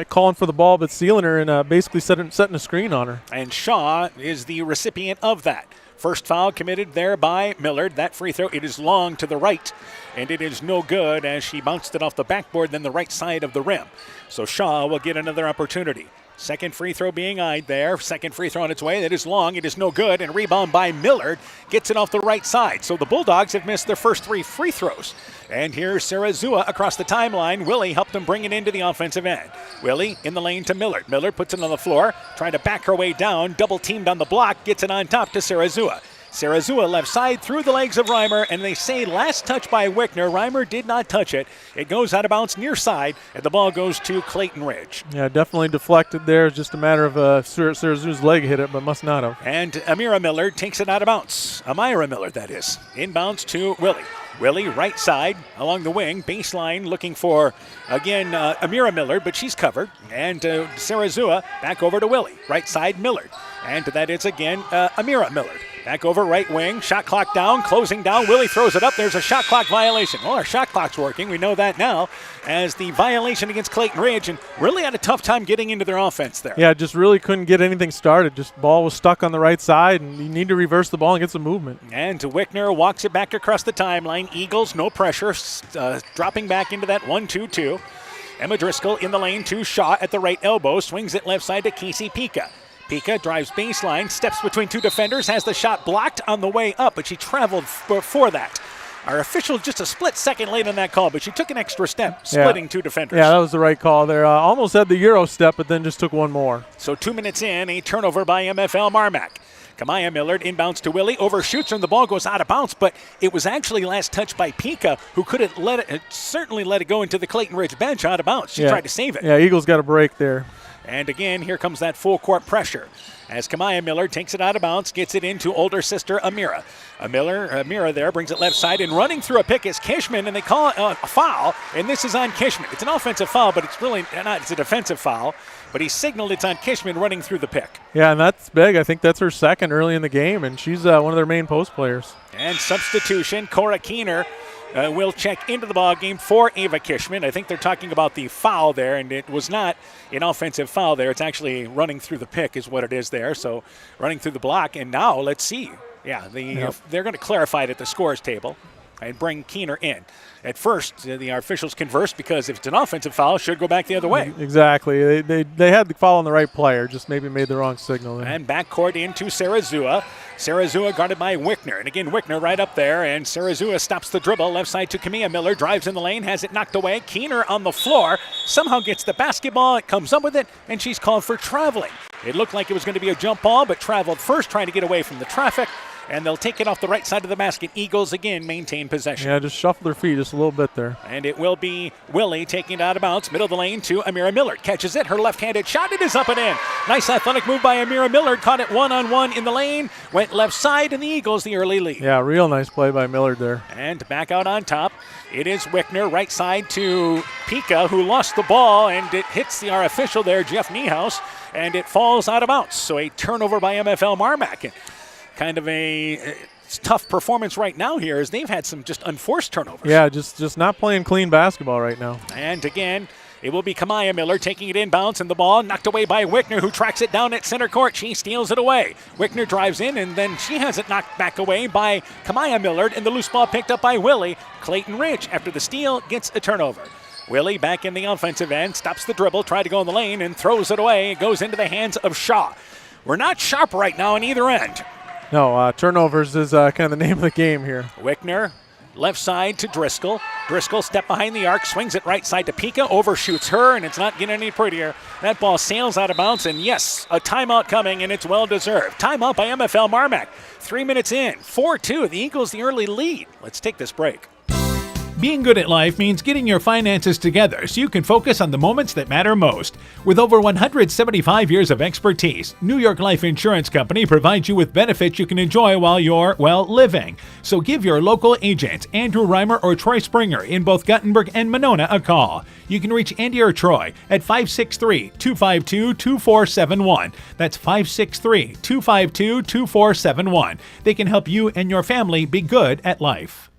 Speaker 17: Calling for the ball, but sealing her and basically setting a screen on her.
Speaker 1: And Shaw is the recipient of that. First foul committed there by Millard. That free throw, it is long to the right, and it is no good as she bounced it off the backboard, then the right side of the rim. So Shaw will get another opportunity. Second free throw being eyed there. Second free throw on its way. That is long. It is no good. And rebound by Millard. Gets it off the right side. So the Bulldogs have missed their first 3 free throws. And here's Sarazua across the timeline. Willie helped them bring it into the offensive end. Willie in the lane to Millard. Millard puts it on the floor, trying to back her way down. Double teamed on the block. Gets it on top to Sarazua. Sarazua left side through the legs of Reimer, and they say last touch by Wickner. Reimer did not touch it. It goes out of bounds near side, and the ball goes to Clayton Ridge.
Speaker 17: Yeah, definitely deflected there. It's just a matter of Sarazua's leg hit it, but must not have.
Speaker 1: And Amira Millard takes it out of bounds. Amira Millard, that is. Inbounds to Willie. Willie, right side, along the wing, baseline, looking for, again, Amira Millard, but she's covered. And Sarazua back over to Willie. Right side, Millard. And that is, again, Amira Millard. Back over right wing, shot clock down, closing down. Willie throws it up. There's a shot clock violation. Well, our shot clock's working. We know that now as the violation against Clayton Ridge, and really had a tough time getting into their offense there.
Speaker 17: Yeah, just really couldn't get anything started. Just ball was stuck on the right side, and you need to reverse the ball and get some movement.
Speaker 1: And Wickner walks it back across the timeline. Eagles, no pressure, dropping back into that 1-2-2. Emma Driscoll in the lane to Shaw at the right elbow. Swings it left side to Casey Pika. Pika drives baseline, steps between 2 defenders, has the shot blocked on the way up, but she traveled before that. Our official just a split second late on that call, but she took an extra step, splitting 2 defenders.
Speaker 17: Yeah, that was the right call there. Almost had the Euro step, but then just took one more.
Speaker 1: So 2 minutes in, a turnover by MFL MarMac. Kamaya Millard inbounds to Willie, overshoots, and the ball goes out of bounds, but it was actually last touched by Pika, who couldn't certainly let it go into the Clayton Ridge bench out of bounds. She tried to save it.
Speaker 17: Yeah, Eagles got a break there.
Speaker 1: And again, here comes that full court pressure as Kamaya Millard takes it out of bounds, gets it into older sister Amira. Amira there brings it left side, and running through a pick is Kishman, and they call it a foul, and this is on Kishman. It's an offensive foul, but it's really not. It's a defensive foul, but he signaled it's on Kishman running through the pick.
Speaker 17: Yeah, and that's big. I think that's her second early in the game, and she's one of their main post players.
Speaker 1: And substitution, Cora Keener will check into the ball game for Ava Kishman. I think they're talking about the foul there, and it was not an offensive foul there. It's actually running through the pick is what it is there. So running through the block, and now let's see. Yeah, they're going to clarify it at the scores table and bring Keener in. At first, the officials conversed because if it's an offensive foul, it should go back the other way.
Speaker 17: Exactly. They had the foul on the right player, just maybe made the wrong signal there.
Speaker 1: And backcourt into Sarazua. Sarazua guarded by Wickner. And again, Wickner right up there. And Sarazua stops the dribble. Left side to Kamia Miller. Drives in the lane. Has it knocked away. Keener on the floor. Somehow gets the basketball. It comes up with it. And she's called for traveling. It looked like it was going to be a jump ball, but traveled first, trying to get away from the traffic. And they'll take it off the right side of the basket. Eagles again maintain possession.
Speaker 17: Yeah, just shuffle their feet just a little bit there.
Speaker 1: And it will be Willie taking it out of bounds. Middle of the lane to Amira Millard. Catches it. Her left-handed shot. It is up and in. Nice athletic move by Amira Millard. Caught it one-on-one in the lane. Went left side, and the Eagles the early lead.
Speaker 17: Yeah, real nice play by Millard there.
Speaker 1: And back out on top. It is Wickner. Right side to Pika, who lost the ball, and it hits our official there, Jeff Niehaus, and it falls out of bounds. So a turnover by MFL MarMac. And kind of a tough performance right now here as they've had some just unforced turnovers.
Speaker 17: Yeah, just not playing clean basketball right now.
Speaker 1: And again, it will be Kamaya Miller taking it inbounds, and the ball knocked away by Wickner, who tracks it down at center court. She steals it away. Wickner drives in, and then she has it knocked back away by Kamaya Millard, and the loose ball picked up by Willie. Clayton Ridge, after the steal, gets a turnover. Willie back in the offensive end, stops the dribble, tried to go in the lane, and throws it away. It goes into the hands of Shaw. We're not sharp right now on either end.
Speaker 17: No, turnovers is kind of the name of the game here.
Speaker 1: Wickner, left side to Driscoll. Driscoll step behind the arc, swings it right side to Pika, overshoots her, and it's not getting any prettier. That ball sails out of bounds, and yes, a timeout coming, and it's well-deserved. Timeout by MFL MarMac. 3 minutes in, 4-2. The Eagles the early lead. Let's take this break. Being good at life means getting your finances together so you can focus on the moments that matter most. With over 175 years of expertise, New York Life Insurance Company provides you with benefits you can enjoy while you're, living. So give your local agents, Andrew Reimer or Troy Springer in both Guttenberg and Monona, a call. You can reach Andy or Troy at 563-252-2471. That's 563-252-2471. They can help you and your family be good at life.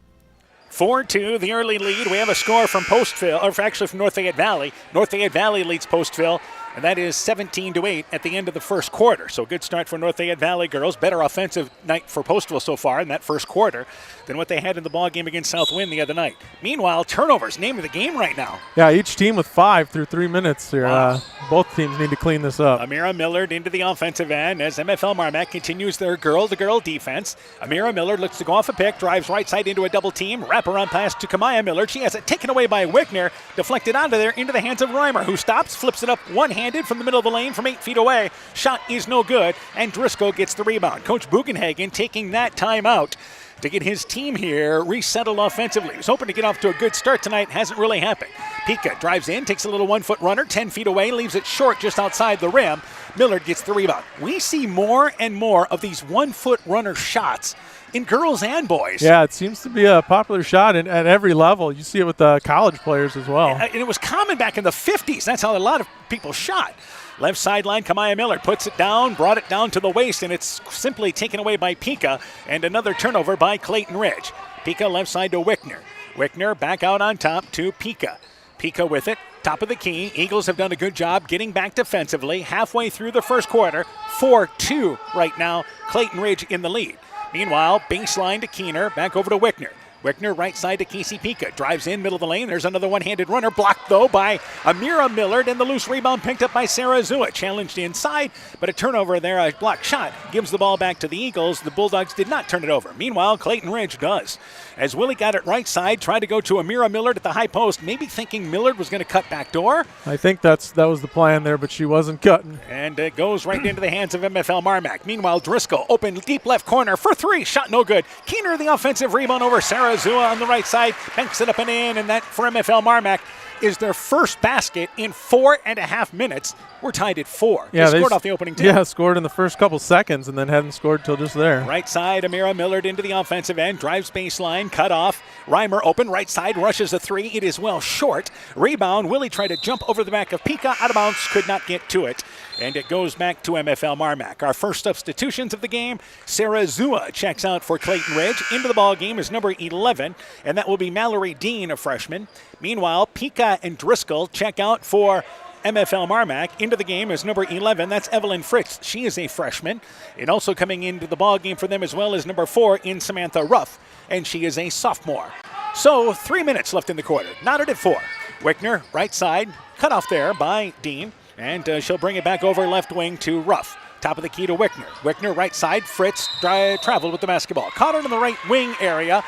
Speaker 1: 4-2, the early lead. We have a score from Postville, or actually from North Fayette Valley. North Fayette Valley leads Postville And that is 17-8 at the end of the first quarter. So good start for North Fayette Valley girls. Better offensive night for Postville so far in that first quarter than what they had in the ball game against Southwind the other night. Meanwhile, turnovers, name of the game right now.
Speaker 17: Yeah, each team with 5 through 3 minutes here.
Speaker 1: Wow.
Speaker 17: Both teams need to clean this up.
Speaker 1: Amira Millard into the offensive end as MFL MarMac continues their girl-to-girl defense. Amira Millard looks to go off a pick, drives right side into a double team, wraparound pass to Kamaya Millard. She has it taken away by Wickner, deflected out of there into the hands of Reimer, who stops, flips it up one-handed from the middle of the lane from 8 feet away. Shot is no good, and Driscoll gets the rebound. Coach Bugenhagen taking that timeout to get his team here resettled offensively. He was hoping to get off to a good start tonight. Hasn't really happened. Pika drives in, takes a little 1-foot runner, 10 feet away, leaves it short just outside the rim. Millard gets the rebound. We see more and more of these 1-foot runner shots in girls and boys.
Speaker 17: Yeah, it seems to be a popular shot at every level. You see it with the college players as well.
Speaker 1: And it was common back in the 50s. That's how a lot of people shot. Left sideline, Kamaya Millard puts it down, brought it down to the waist, and it's simply taken away by Pika, and another turnover by Clayton Ridge. Pika left side to Wickner. Wickner back out on top to Pika. Pika with it, top of the key. Eagles have done a good job getting back defensively. Halfway through the first quarter, 4-2 right now, Clayton Ridge in the lead. Meanwhile, baseline to Keener, back over to Wickner. Wickner right side to Casey Pika. Drives in, middle of the lane. There's another one-handed runner. Blocked, though, by Amira Millard. And the loose rebound picked up by Sarah Zua. Challenged inside, but a turnover there. A blocked shot gives the ball back to the Eagles. The Bulldogs did not turn it over. Meanwhile, Clayton Ridge does. As Willie got it right side, tried to go to Amira Millard at the high post, maybe thinking Millard was going to cut back door.
Speaker 17: I think that was the plan there, but she wasn't cutting.
Speaker 1: And it goes right into the hands of MFL MarMac. Meanwhile, Driscoll open deep left corner for 3. Shot no good. Keener the offensive rebound over Sarah Zua on the right side. Banks it up and in, and that for MFL MarMac is their first basket in 4.5 minutes. We're tied at 4.
Speaker 17: Yeah,
Speaker 1: they scored off the opening 10.
Speaker 17: Yeah, scored in the first couple seconds and then hadn't scored till just there.
Speaker 1: Right side, Amira Millard into the offensive end. Drives baseline, cut off. Reimer open, right side, rushes a 3. It is well short. Rebound, Willie tried to jump over the back of Pika. Out of bounds, could not get to it. And it goes back to MFL MarMac. Our first substitutions of the game, Sarah Zua checks out for Clayton Ridge. Into the ball game is number 11, and that will be Mallory Dean, a freshman. Meanwhile, Pika and Driscoll check out for MFL MarMac. Into the game is number 11. That's Evelyn Fritz. She is a freshman. And also coming into the ball game for them as well is number 4 in Samantha Ruff, and she is a sophomore. So 3 minutes left in the quarter. Knotted at 4. Wickner, right side, cut off there by Dean, and she'll bring it back over left wing to Ruff. Top of the key to Wickner. Wickner, right side, Fritz traveled with the basketball. Caught it in the right wing area.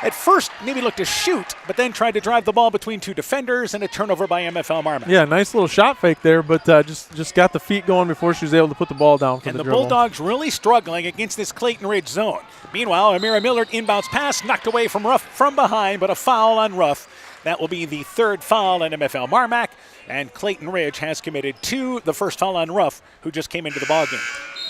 Speaker 1: At first, maybe looked to shoot, but then tried to drive the ball between 2 defenders, and a turnover by MFL MarMac.
Speaker 17: Yeah, nice little shot fake there, but just got the feet going before she was able to put the ball down for
Speaker 1: and
Speaker 17: the
Speaker 1: the
Speaker 17: dribble.
Speaker 1: Bulldogs really struggling against this Clayton Ridge zone. Meanwhile, Amira Millard inbounds pass, knocked away from Ruff from behind, but a foul on Ruff. That will be the 3rd foul on MFL MarMac, and Clayton Ridge has committed 2, the first foul on Ruff, who just came into the ballgame.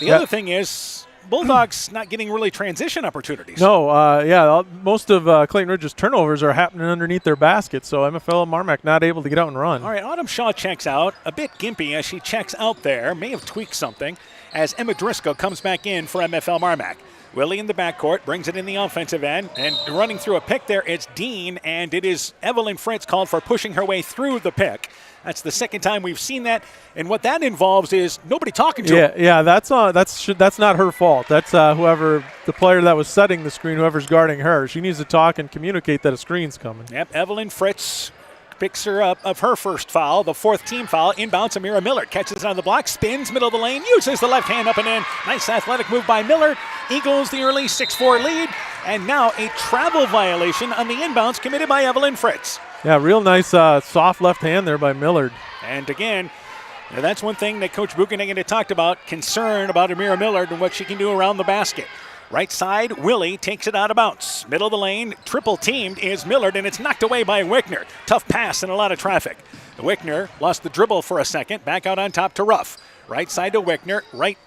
Speaker 1: The other thing is, Bulldogs not getting really transition opportunities.
Speaker 17: No, most of Clayton Ridge's turnovers are happening underneath their basket, so MFL MarMac not able to get out and run.
Speaker 1: All right, Autumn Shaw checks out, a bit gimpy as she checks out there, may have tweaked something, as Emma Driscoll comes back in for MFL MarMac. Willie in the backcourt, brings it in the offensive end, and running through a pick there, it's Dean, and it is Evelyn Fritz called for pushing her way through the pick. That's the second time we've seen that, and what that involves is nobody talking to her.
Speaker 17: Yeah, that's not her fault. That's whoever, the player that was setting the screen, whoever's guarding her. She needs to talk and communicate that a screen's coming.
Speaker 1: Yep, Evelyn Fritz picks her up of her first foul, the 4th team foul. Inbounds, Amira Millard catches it on the block, spins, middle of the lane, uses the left hand up and in. Nice athletic move by Millard. Eagles the early 6-4 lead, and now a travel violation on the inbounds committed by Evelyn Fritz.
Speaker 17: Yeah, real nice soft left hand there by Millard.
Speaker 1: And again, that's one thing that Coach Bugenhagen had talked about, concern about Amira Millard and what she can do around the basket. Right side, Willie takes it out of bounds. Middle of the lane, triple teamed is Millard, and it's knocked away by Wickner. Tough pass and a lot of traffic. Wickner lost the dribble for a second, back out on top to Ruff. Right side to Wickner, right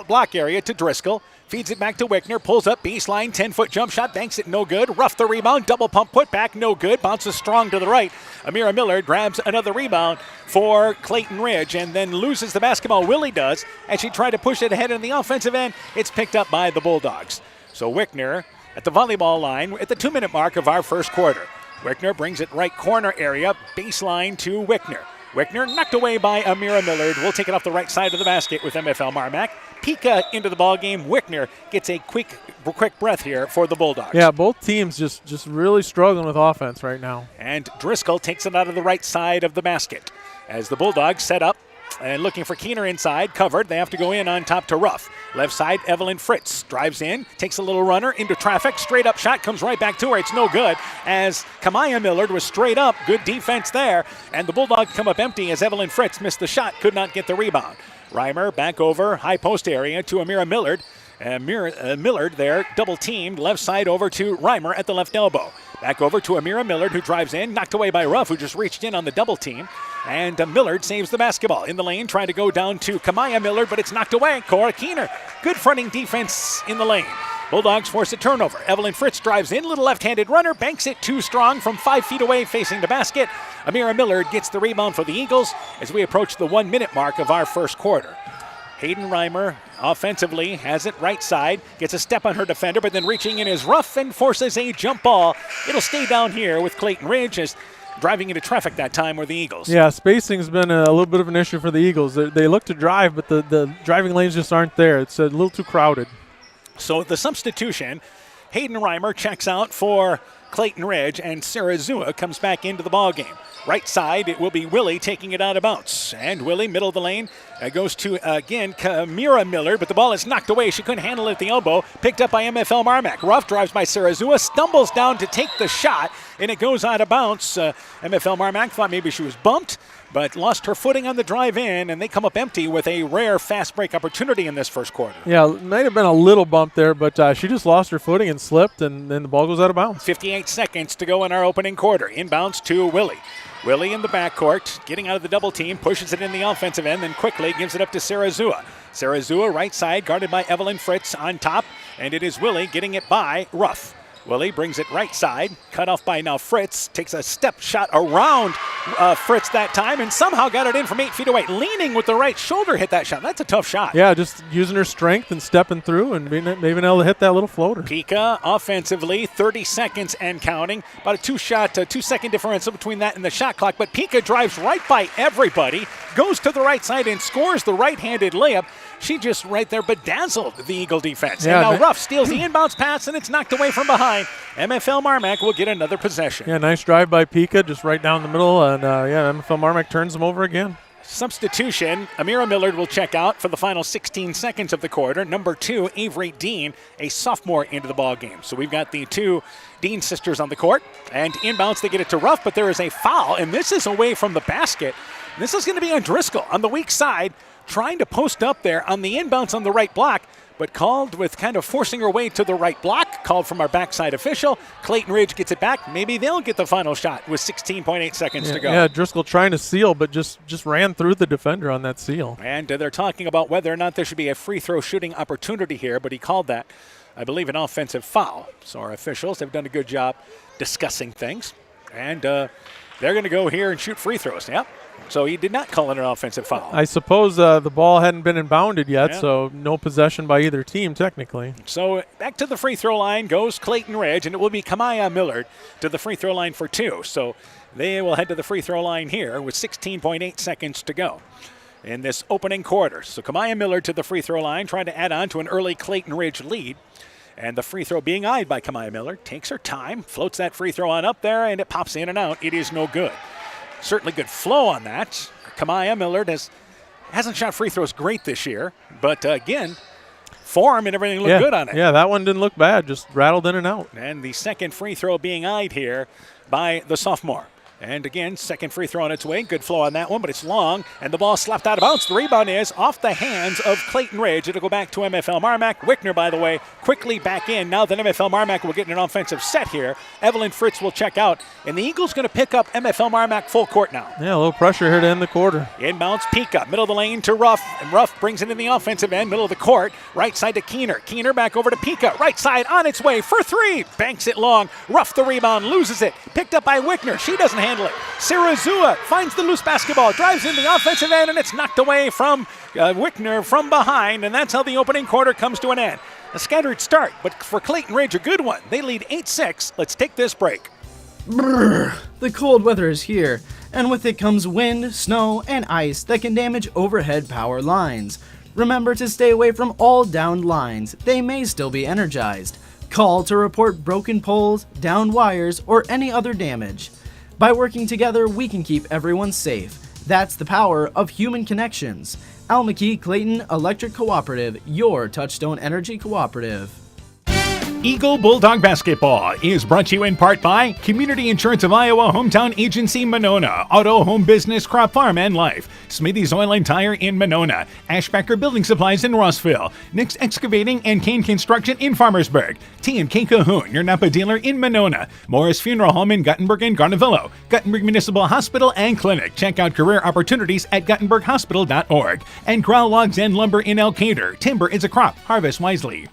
Speaker 1: block area to Driscoll. Feeds it back to Wickner, pulls up, baseline, 10-foot jump shot, banks it, no good. Ruff the rebound, double pump, put back, no good. Bounces strong to the right. Amira Millard grabs another rebound for Clayton Ridge and then loses the basketball. Willie does, as she tried to push it ahead in the offensive end. It's picked up by the Bulldogs. So Wickner at the volleyball line at the 2-minute mark of our first quarter. Wickner brings it right corner area, baseline to Wickner. Wickner knocked away by Amira Millard. We'll take it off the right side of the basket with MFL MarMac. Pika into the ball game. Wickner gets a quick breath here for the Bulldogs.
Speaker 17: Yeah, both teams just really struggling with offense right now.
Speaker 1: And Driscoll takes it out of the right side of the basket. As the Bulldogs set up and looking for Keener inside, covered. They have to go in on top to Ruff. Left side, Evelyn Fritz drives in, takes a little runner into traffic. Straight up shot comes right back to her. It's no good as Kamaya Millard was straight up. Good defense there. And the Bulldogs come up empty as Evelyn Fritz missed the shot, could not get the rebound. Reimer back over, high post area to Amira Millard. Millard there, double teamed, left side over to Reimer at the left elbow. Back over to Amira Millard, who drives in, knocked away by Ruff, who just reached in on the double team. And Millard saves the basketball in the lane, trying to go down to Kamaya Millard, but it's knocked away. Cora Keener, good fronting defense in the lane. Bulldogs force a turnover. Evelyn Fritz drives in, little left-handed runner, banks it too strong from 5 feet away facing the basket. Amira Millard gets the rebound for the Eagles as we approach the 1 minute mark of our first quarter. Hayden Reimer offensively has it right side, gets a step on her defender, but then reaching in is Ruff and forces a jump ball. It'll stay down here with Clayton Ridge as driving into traffic that time were the Eagles.
Speaker 17: Yeah, spacing's been a little bit of an issue for the Eagles. They look to drive, but the driving lanes just aren't there. It's a little too crowded.
Speaker 1: So the substitution, Hayden Reimer checks out for Clayton Ridge, and Sarah Zua comes back into the ballgame. Right side, it will be Willie taking it out of bounds. And Willie, middle of the lane, goes to, again, Kamira Millard, but the ball is knocked away. She couldn't handle it at the elbow. Picked up by MFL MarMac. Ruff drives by Sarah Zua, stumbles down to take the shot, and it goes out of bounds. MFL MarMac thought maybe she was bumped, but lost her footing on the drive in, and they come up empty with a rare fast break opportunity in this first quarter.
Speaker 17: Yeah, it might have been a little bump there, but she just lost her footing and slipped, and then the ball goes out of bounds.
Speaker 1: 58 seconds to go in our opening quarter. Inbounds to Willie. Willie in the backcourt, getting out of the double team, pushes it in the offensive end, then quickly gives it up to Sarah Zua. Sarah Zua, right side, guarded by Evelyn Fritz on top, and it is Willie getting it by Ruff. Willie brings it right side, cut off by now Fritz, takes a step shot around Fritz that time and somehow got it in from 8 feet away. Leaning with the right shoulder, hit that shot. That's a tough shot.
Speaker 17: Yeah, just using her strength and stepping through and maybe able to hit that little floater.
Speaker 1: Pika offensively, 30 seconds and counting. About a 2-second differential between that and the shot clock, but Pika drives right by everybody, goes to the right side and scores the right-handed layup. She just right there bedazzled the Eagle defense.
Speaker 17: Yeah,
Speaker 1: and now Ruff steals the inbounds pass, and it's knocked away from behind. MFL MarMac will get another possession.
Speaker 17: Yeah, nice drive by Pika, just right down the middle, and MFL MarMac turns them over again.
Speaker 1: Substitution, Amira Millard will check out for the final 16 seconds of the quarter. Number 2, Avery Dean, a sophomore, into the ball game. So we've got the two Dean sisters on the court, and inbounds, they get it to Ruff, but there is a foul, and this is away from the basket. This is going to be on Driscoll on the weak side, trying to post up there on the inbounds on the right block, but called with kind of forcing her way to the right block, called from our backside official. Clayton Ridge gets it back. Maybe they'll get the final shot with 16.8 seconds to go.
Speaker 17: Yeah, Driscoll trying to seal, but just ran through the defender on that seal.
Speaker 1: And they're talking about whether or not there should be a free throw shooting opportunity here, but he called that, I believe, an offensive foul. So our officials have done a good job discussing things. And they're going to go here and shoot free throws. Yep. So he did not call it an offensive foul.
Speaker 17: I suppose the ball hadn't been inbounded yet, so no possession by either team technically.
Speaker 1: So back to the free throw line goes Clayton Ridge, and it will be Kamaya Millard to the free throw line for 2. So they will head to the free throw line here with 16.8 seconds to go in this opening quarter. So Kamaya Millard to the free throw line, trying to add on to an early Clayton Ridge lead. And the free throw being eyed by Kamaya Millard. Takes her time, floats that free throw on up there, and it pops in and out. It is no good. Certainly good flow on that. Kamaya Millard hasn't shot free throws great this year, but again, form and everything looked good on it.
Speaker 17: Yeah, that one didn't look bad, just rattled in and out.
Speaker 1: And the second free throw being eyed here by the sophomore. And again, second free throw on its way. Good flow on that one, but it's long, and the ball slapped out of bounds. The rebound is off the hands of Clayton Ridge. It'll go back to MFL MarMac. Wickner, by the way, quickly back in. Now that MFL MarMac will get an offensive set here. Evelyn Fritz will check out, and the Eagles going to pick up MFL MarMac full court now.
Speaker 17: Yeah, a little pressure here to end the quarter.
Speaker 1: Inbounds Pika, middle of the lane to Ruff, and Ruff brings it in the offensive end, middle of the court, right side to Keener. Keener back over to Pika, right side on its way for 3. Banks it long. Ruff the rebound, loses it. Picked up by Wickner. She doesn't handle it. Sarah Zua finds the loose basketball, drives in the offensive end, and it's knocked away from Wickner from behind, and that's how the opening quarter comes to an end. A scattered start, but for Clayton Ridge, a good one. They lead 8-6. Let's take this break.
Speaker 20: Brrr, the cold weather is here, and with it comes wind, snow, and ice that can damage overhead power lines. Remember to stay away from all downed lines. They may still be energized. Call to report broken poles, downed wires, or any other damage. By working together, we can keep everyone safe. That's the power of human connections. Al McKee Clayton Electric Cooperative, your Touchstone Energy Cooperative.
Speaker 1: Eagle Bulldog Basketball is brought to you in part by Community Insurance of Iowa, Hometown Agency Monona, Auto, Home Business, Crop Farm, and Life, Smithy's Oil and Tire in Monona, Ashbacker Building Supplies in Rossville, Nick's Excavating and Kane Construction in Farmersburg, T&K Cahoon, your Napa dealer in Monona, Morris Funeral Home in Guttenberg and Garnavillo, Guttenberg Municipal Hospital and Clinic. Check out career opportunities at guttenberghospital.org, and Growl Logs and Lumber in Elkader. Timber is a crop. Harvest wisely.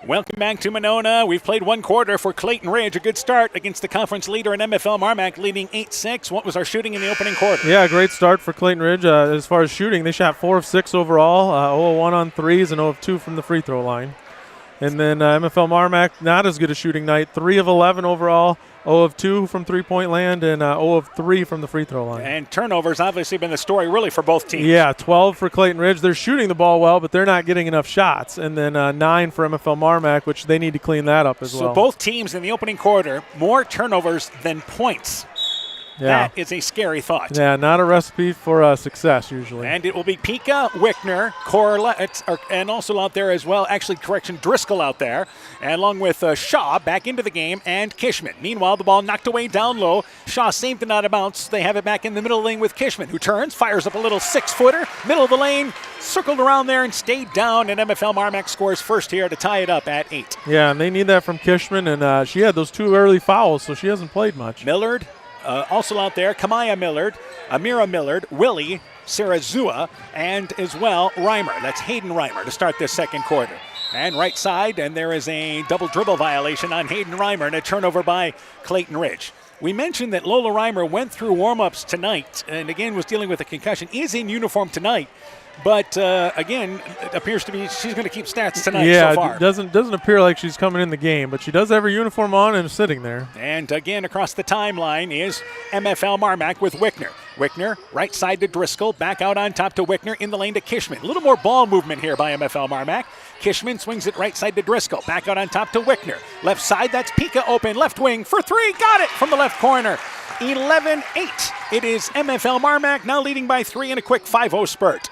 Speaker 1: Welcome back to Monona. We've played one quarter for Clayton Ridge. A good start against the conference leader in MFL MarMac, leading 8-6. What was our shooting in the opening quarter?
Speaker 17: Yeah, great start for Clayton Ridge. As far as shooting, they shot 4 of 6 overall, 0 of 1 on threes, and 0 of 2 from the free throw line. And then MFL MarMac, not as good a shooting night, 3 of 11 overall, 0 of 2 from three-point land, and 0 of 3 from the free throw line.
Speaker 1: And turnovers obviously been the story really for both teams.
Speaker 17: Yeah, 12 for Clayton Ridge. They're shooting the ball well, but they're not getting enough shots. And then 9 for MFL MarMac, which they need to clean that up as well.
Speaker 1: So both teams in the opening quarter, more turnovers than points.
Speaker 17: Yeah.
Speaker 1: That is a scary thought.
Speaker 17: Yeah, not a recipe for success usually.
Speaker 1: And it will be Pika, Wickner, Corlett, and also out there as well, Driscoll out there, and along with Shaw back into the game, and Kishman. Meanwhile, the ball knocked away down low. Shaw saved it out of bounds. They have it back in the middle of the lane with Kishman, who turns, fires up a little 6-footer, middle of the lane, circled around there and stayed down, and MFL MarMac scores first here to tie it up at 8.
Speaker 17: Yeah, and they need that from Kishman, and she had those 2 early fouls, so she hasn't played much.
Speaker 1: Millard. Also out there, Kamaya Millard, Amira Millard, Willie, Sarah Zua, and as well Reimer. That's Hayden Reimer to start this second quarter. And right side, and there is a double dribble violation on Hayden Reimer and a turnover by Clayton Ridge. We mentioned that Lola Reimer went through warm-ups tonight and again was dealing with a concussion, is in uniform tonight. But again, it appears to be she's going to keep stats tonight so far.
Speaker 17: Yeah, it doesn't appear like she's coming in the game, but she does have her uniform on and is sitting there.
Speaker 1: And again, across the timeline is MFL MarMac with Wickner. Wickner, right side to Driscoll, back out on top to Wickner, in the lane to Kishman. A little more ball movement here by MFL MarMac. Kishman swings it right side to Driscoll, back out on top to Wickner. Left side, that's Pika open, left wing for 3, got it from the left corner. 11-8. It is MFL MarMac now leading by 3 in a quick 5-0 spurt.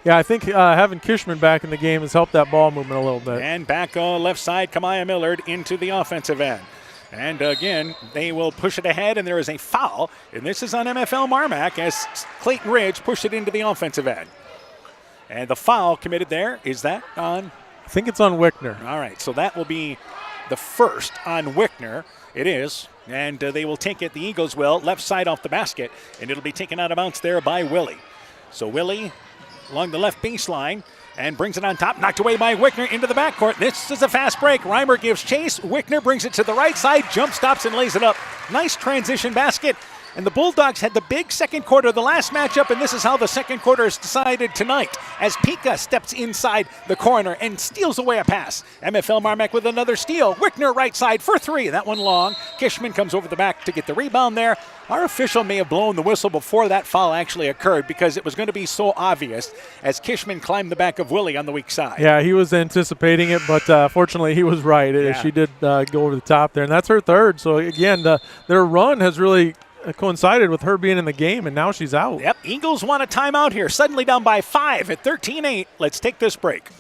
Speaker 17: Yeah, I think having Kishman back in the game has helped that ball movement a little bit.
Speaker 1: And back left side, Kamaya Millard into the offensive end. And again, they will push it ahead, and there is a foul. And this is on MFL MarMac as Clayton Ridge pushed it into the offensive end. And the foul committed there, is that on?
Speaker 17: I think it's on Wickner.
Speaker 1: All right, so that will be the first on Wickner. It is. And they will take it, the Eagles will, left side off the basket. And it'll be taken out of bounds there by Willie. So Willie along the left baseline and brings it on top, knocked away by Wickner into the backcourt. This is a fast break. Reimer gives chase. Wickner brings it to the right side, jump stops and lays it up. Nice transition basket. And the Bulldogs had the big second quarter of the last matchup, and this is how the second quarter is decided tonight as Pika steps inside the corner and steals away a pass. MFL MarMac with another steal. Wickner right side for 3. That one long. Kishman comes over the back to get the rebound there. Our official may have blown the whistle before that foul actually occurred because it was going to be so obvious as Kishman climbed the back of Willie on the weak side.
Speaker 17: Yeah, he was anticipating it, but fortunately he was right.
Speaker 1: Yeah.
Speaker 17: She did go over the top there, and that's her third. So, again, their run has really coincided with her being in the game, and now she's out.
Speaker 1: Yep, Eagles want a timeout here. Suddenly down by 5 at 13-8. Let's take this break.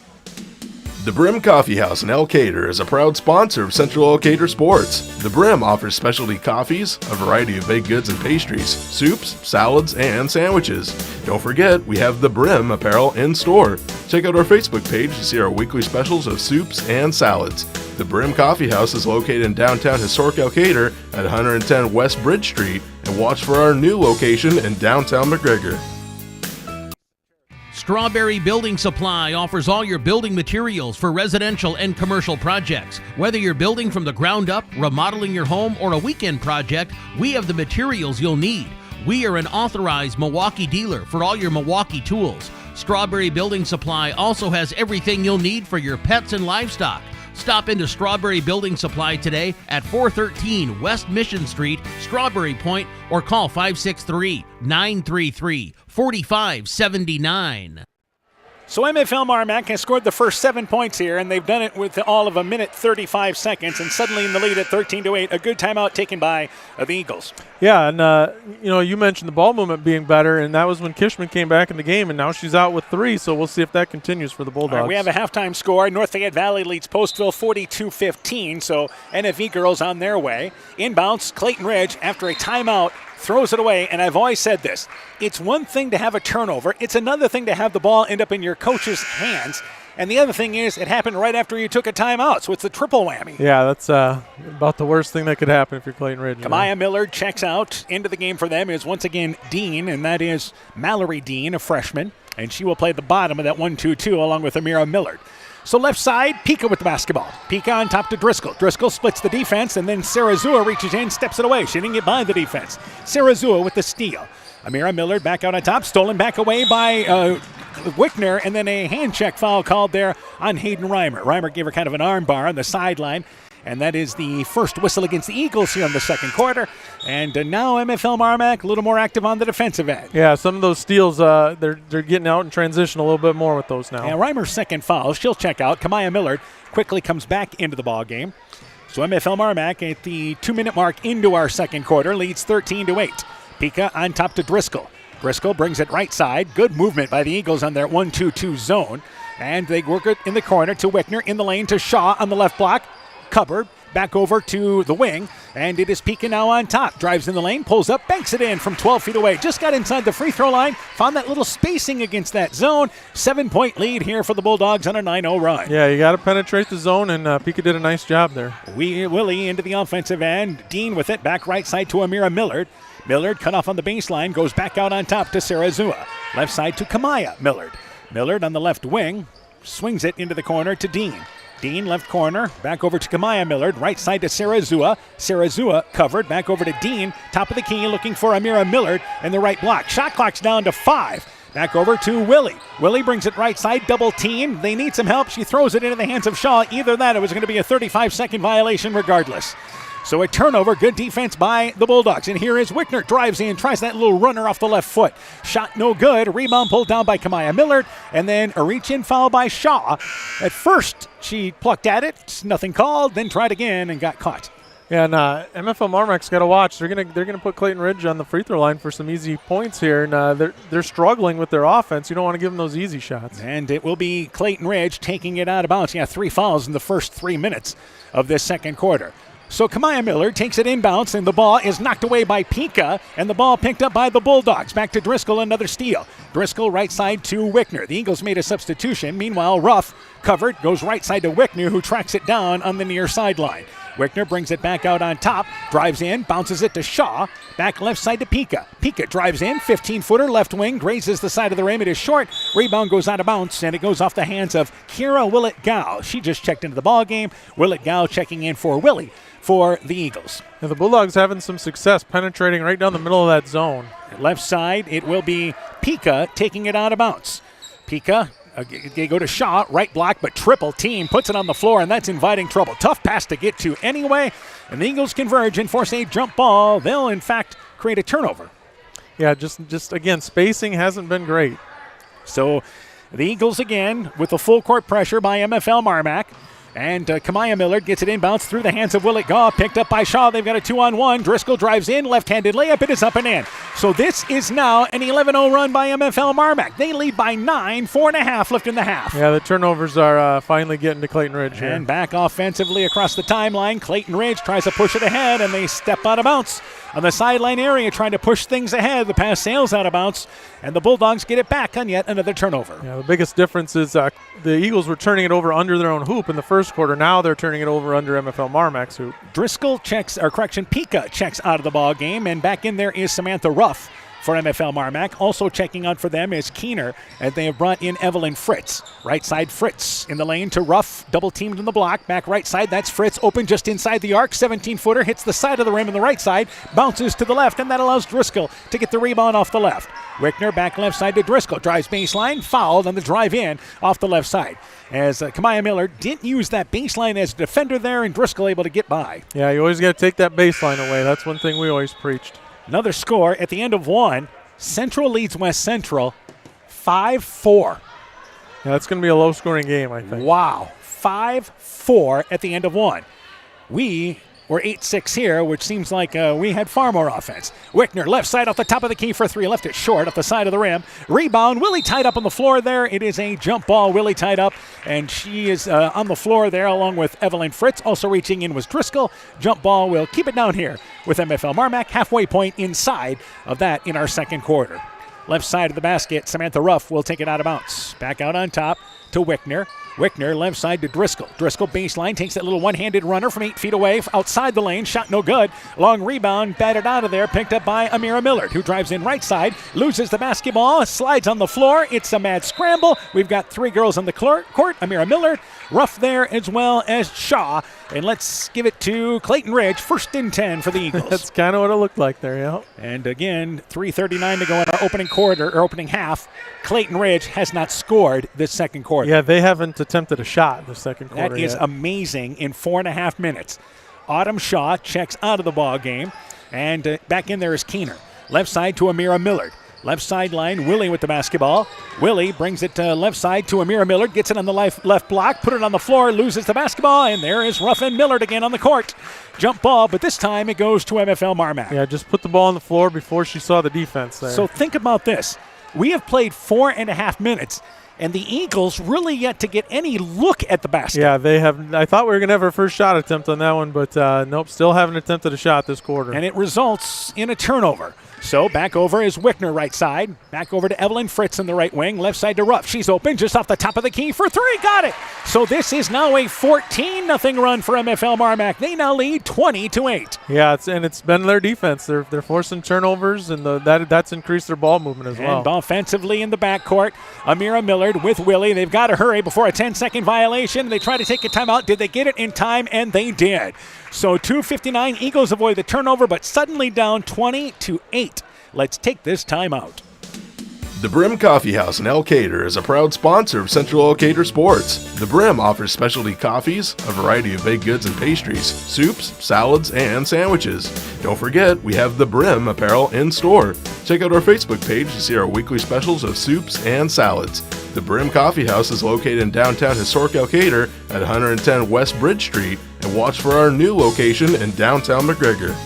Speaker 21: The Brim Coffee House in Elkader is a proud sponsor of Central Elkader Sports. The Brim offers specialty coffees, a variety of baked goods and pastries, soups, salads, and sandwiches. Don't forget, we have the Brim apparel in store. Check out our Facebook page to see our weekly specials of soups and salads. The Brim Coffee House is located in downtown historic Elkader at 110 West Bridge Street, and watch for our new location in downtown McGregor.
Speaker 3: Strawberry Building Supply offers all your building materials for residential and commercial projects. Whether you're building from the ground up, remodeling your home, or a weekend project, we have the materials you'll need. We are an authorized Milwaukee dealer for all your Milwaukee tools. Strawberry Building Supply also has everything you'll need for your pets and livestock. Stop into Strawberry Building Supply today at 413 West Mission Street, Strawberry Point, or call 563-933-4579.
Speaker 1: So MFL MarMac has scored the first 7 points here, and they've done it with all of a minute 35 seconds, and suddenly in the lead at 13-8. A good timeout taken by the Eagles.
Speaker 17: Yeah, and you mentioned the ball movement being better, and that was when Kishman came back in the game, and now she's out with 3, so we'll see if that continues for the Bulldogs.
Speaker 1: Right, we have a halftime score. North Fayette Valley leads Postville 42-15, so NFV girls on their way. Inbounds, Clayton Ridge, after a timeout, throws it away, and I've always said this. It's one thing to have a turnover. It's another thing to have the ball end up in your coach's hands. And the other thing is it happened right after you took a timeout, so it's the triple whammy.
Speaker 17: Yeah, that's about the worst thing that could happen if you're Clayton Ridge.
Speaker 1: Kamaya Millard checks out. Into the game for them is once again Dean, and that is Mallory Dean, a freshman. And she will play the bottom of that 1-2-2 along with Amira Millard. So left side, Pika with the basketball. Pika on top to Driscoll. Driscoll splits the defense, and then Sarah Zua reaches in, steps it away. She didn't get by the defense. Sarah Zua with the steal. Amira Millard back out on top, stolen back away by Wickner, and then a hand check foul called there on Hayden Reimer. Reimer gave her kind of an arm bar on the sideline, and that is the first whistle against the Eagles here in the second quarter. And now MFL MarMac a little more active on the defensive end.
Speaker 17: Yeah, some of those steals, they're getting out in transition a little bit more with those now.
Speaker 1: Yeah, Reimer's second foul. She'll check out. Kamaya Millard quickly comes back into the ball game. So MFL MarMac at the 2-minute mark into our second quarter leads 13-8. Pika on top to Driscoll. Driscoll brings it right side. Good movement by the Eagles on their 1-2-2 zone. And they work it in the corner to Wickner, in the lane to Shaw on the left block. Cupboard back over to the wing, and it is Pika now on top. Drives in the lane, pulls up, banks it in from 12 feet away. Just got inside the free throw line, found that little spacing against that zone. 7-point lead here for the Bulldogs on a 9-0 run.
Speaker 17: Yeah, you got to penetrate the zone, and Pika did a nice job there.
Speaker 1: Willie into the offensive end. Dean with it, back right side to Amira Millard. Millard cut off on the baseline, goes back out on top to Sarah Zua. Left side to Kamaya Millard. Millard on the left wing, swings it into the corner to Dean. Dean, left corner, back over to Kamaya Millard, right side to Sarah Zua. Sarah Zua covered, back over to Dean, top of the key, looking for Amira Millard in the right block. Shot clock's down to 5. Back over to Willie. Willie brings it right side, double team. They need some help. She throws it into the hands of Shaw. Either that, it was going to be a 35-second violation regardless. So a turnover, good defense by the Bulldogs. And here is Wickner, drives in, tries that little runner off the left foot. Shot no good. Rebound pulled down by Kamaya Millard. And then a reach-in foul by Shaw. At first, she plucked at it, nothing called, then tried again and got caught.
Speaker 17: Yeah, and MFL MarMac's got to watch. They're gonna put Clayton Ridge on the free throw line for some easy points here, and they're struggling with their offense. You don't want to give them those easy shots.
Speaker 1: And it will be Clayton Ridge taking it out of bounds. Yeah, 3 fouls in the first 3 minutes of this second quarter. So Kamaya Millard takes it inbounds, and the ball is knocked away by Pika, and the ball picked up by the Bulldogs. Back to Driscoll, another steal. Driscoll right side to Wickner. The Eagles made a substitution. Meanwhile, Ruff covered, goes right side to Wickner, who tracks it down on the near sideline. Wickner brings it back out on top, drives in, bounces it to Shaw, back left side to Pika. Pika drives in, 15-footer, left wing, grazes the side of the rim. It is short. Rebound goes out of bounds, and it goes off the hands of Kira Willett-Gow. She just checked into the ball game. Willett-Gow checking in for Willie for the Eagles.
Speaker 17: Now the Bulldogs having some success penetrating right down the middle of that zone.
Speaker 1: Left side, it will be Pika taking it out of bounds. Pika, they go to Shaw, right block, but triple team, puts it on the floor, and that's inviting trouble. Tough pass to get to anyway, and the Eagles converge and force a jump ball. They'll, in fact, create a turnover.
Speaker 17: Yeah, just again, spacing hasn't been great.
Speaker 1: So the Eagles again with the full court pressure by MFL MarMac. And Kamaya Millard gets it inbounds through the hands of Willett-Gow, picked up by Shaw. They've got a 2-on-1. Driscoll drives in, left-handed layup. It is up and in. So this is now an 11-0 run by MFL MarMac. They lead by 9, 4.5 left in the half.
Speaker 17: Yeah, the turnovers are finally getting to Clayton Ridge here.
Speaker 1: And back offensively across the timeline. Clayton Ridge tries to push it ahead, and they step out of bounds on the sideline area, trying to push things ahead. The pass sails out of bounds, and the Bulldogs get it back on yet another turnover.
Speaker 17: Yeah, the biggest difference is the Eagles were turning it over under their own hoop in the first quarter. Now they're turning it over under MFL MarMac's hoop.
Speaker 1: Pika checks out of the ball game, and back in there is Samantha Ruff for MFL MarMac. Also checking out for them is Keener, as they have brought in Evelyn Fritz. Right side Fritz in the lane to Ruff, double teamed in the block. Back right side, that's Fritz, open just inside the arc. 17-footer, hits the side of the rim on the right side, bounces to the left, and that allows Driscoll to get the rebound off the left. Wickner back left side to Driscoll, drives baseline, fouled on the drive in off the left side. As Kamaya Miller didn't use that baseline as a defender there, and Driscoll able to get by.
Speaker 17: Yeah, you always got to take that baseline away. That's one thing we always preached.
Speaker 1: Another score at the end of one. Central leads West Central 5-4.
Speaker 17: Yeah, that's going to be a low-scoring game, I think.
Speaker 1: Wow, 5-4 at the end of one. We were 8-6 here, which seems like we had far more offense. Wickner, left side off the top of the key for three. Left it short off the side of the rim. Rebound, Willie tied up on the floor there. It is a jump ball. Willie tied up, and she is on the floor there along with Evelyn Fritz. Also reaching in was Driscoll. Jump ball will keep it down here with MFL MarMac. Halfway point inside of that in our second quarter. Left side of the basket, Samantha Ruff will take it out of bounds. Back out on top to Wickner. Wickner left side to Driscoll. Driscoll baseline, takes that little one-handed runner from 8 feet away outside the lane. Shot no good. Long rebound, batted out of there, picked up by Amira Millard, who drives in right side, loses the basketball, slides on the floor. It's a mad scramble. We've got three girls on the court. Amira Millard, Ruff there as well as Shaw. And let's give it to Clayton Ridge, 1st and 10 for the Eagles.
Speaker 17: That's kind of what it looked like there, yeah.
Speaker 1: And again, 3:39 to go in our opening quarter, or opening half. Clayton Ridge has not scored this second quarter.
Speaker 17: Yeah, they haven't attempted a shot in the second quarter
Speaker 1: That is
Speaker 17: yet.
Speaker 1: amazing in 4.5 minutes. Autumn Shaw checks out of the ball game, and back in there is Keener. Left side to Amira Millard. Left sideline, Willie with the basketball. Willie brings it left side to Amira Millard, gets it on the left block, put it on the floor, loses the basketball, and there is Ruff and Millard again on the court. Jump ball, but this time it goes to MFL MarMac.
Speaker 17: Yeah, just put the ball on the floor before she saw the defense there.
Speaker 1: So think about this. We have played 4.5 minutes, and the Eagles really yet to get any look at the basket.
Speaker 17: Yeah, they have. I thought we were going to have our first shot attempt on that one, but nope, still haven't attempted a shot this quarter.
Speaker 1: And it results in a turnover. So back over is Wickner right side. Back over to Evelyn Fritz in the right wing. Left side to Ruff. She's open just off the top of the key for three. Got it. So this is now a 14-0 run for MFL MarMac. They now lead 20-8.
Speaker 17: Yeah, it's been their defense. They're forcing turnovers, and that's increased their ball movement as well.
Speaker 1: And offensively in the backcourt, Amira Millard with Willie. They've got to hurry before a 10-second violation. They try to take a timeout. Did they get it in time? And they did. So 2:59. Eagles avoid the turnover, but suddenly down 20-8. Let's take this timeout.
Speaker 21: The Brim Coffee House in Elkader is a proud sponsor of Central Elkader Sports. The Brim offers specialty coffees, a variety of baked goods and pastries, soups, salads, and sandwiches. Don't forget, we have the Brim apparel in store. Check out our Facebook page to see our weekly specials of soups and salads. The Brim Coffee House is located in downtown historic Elkader at 110 West Bridge Street, and watch for our new location in downtown McGregor.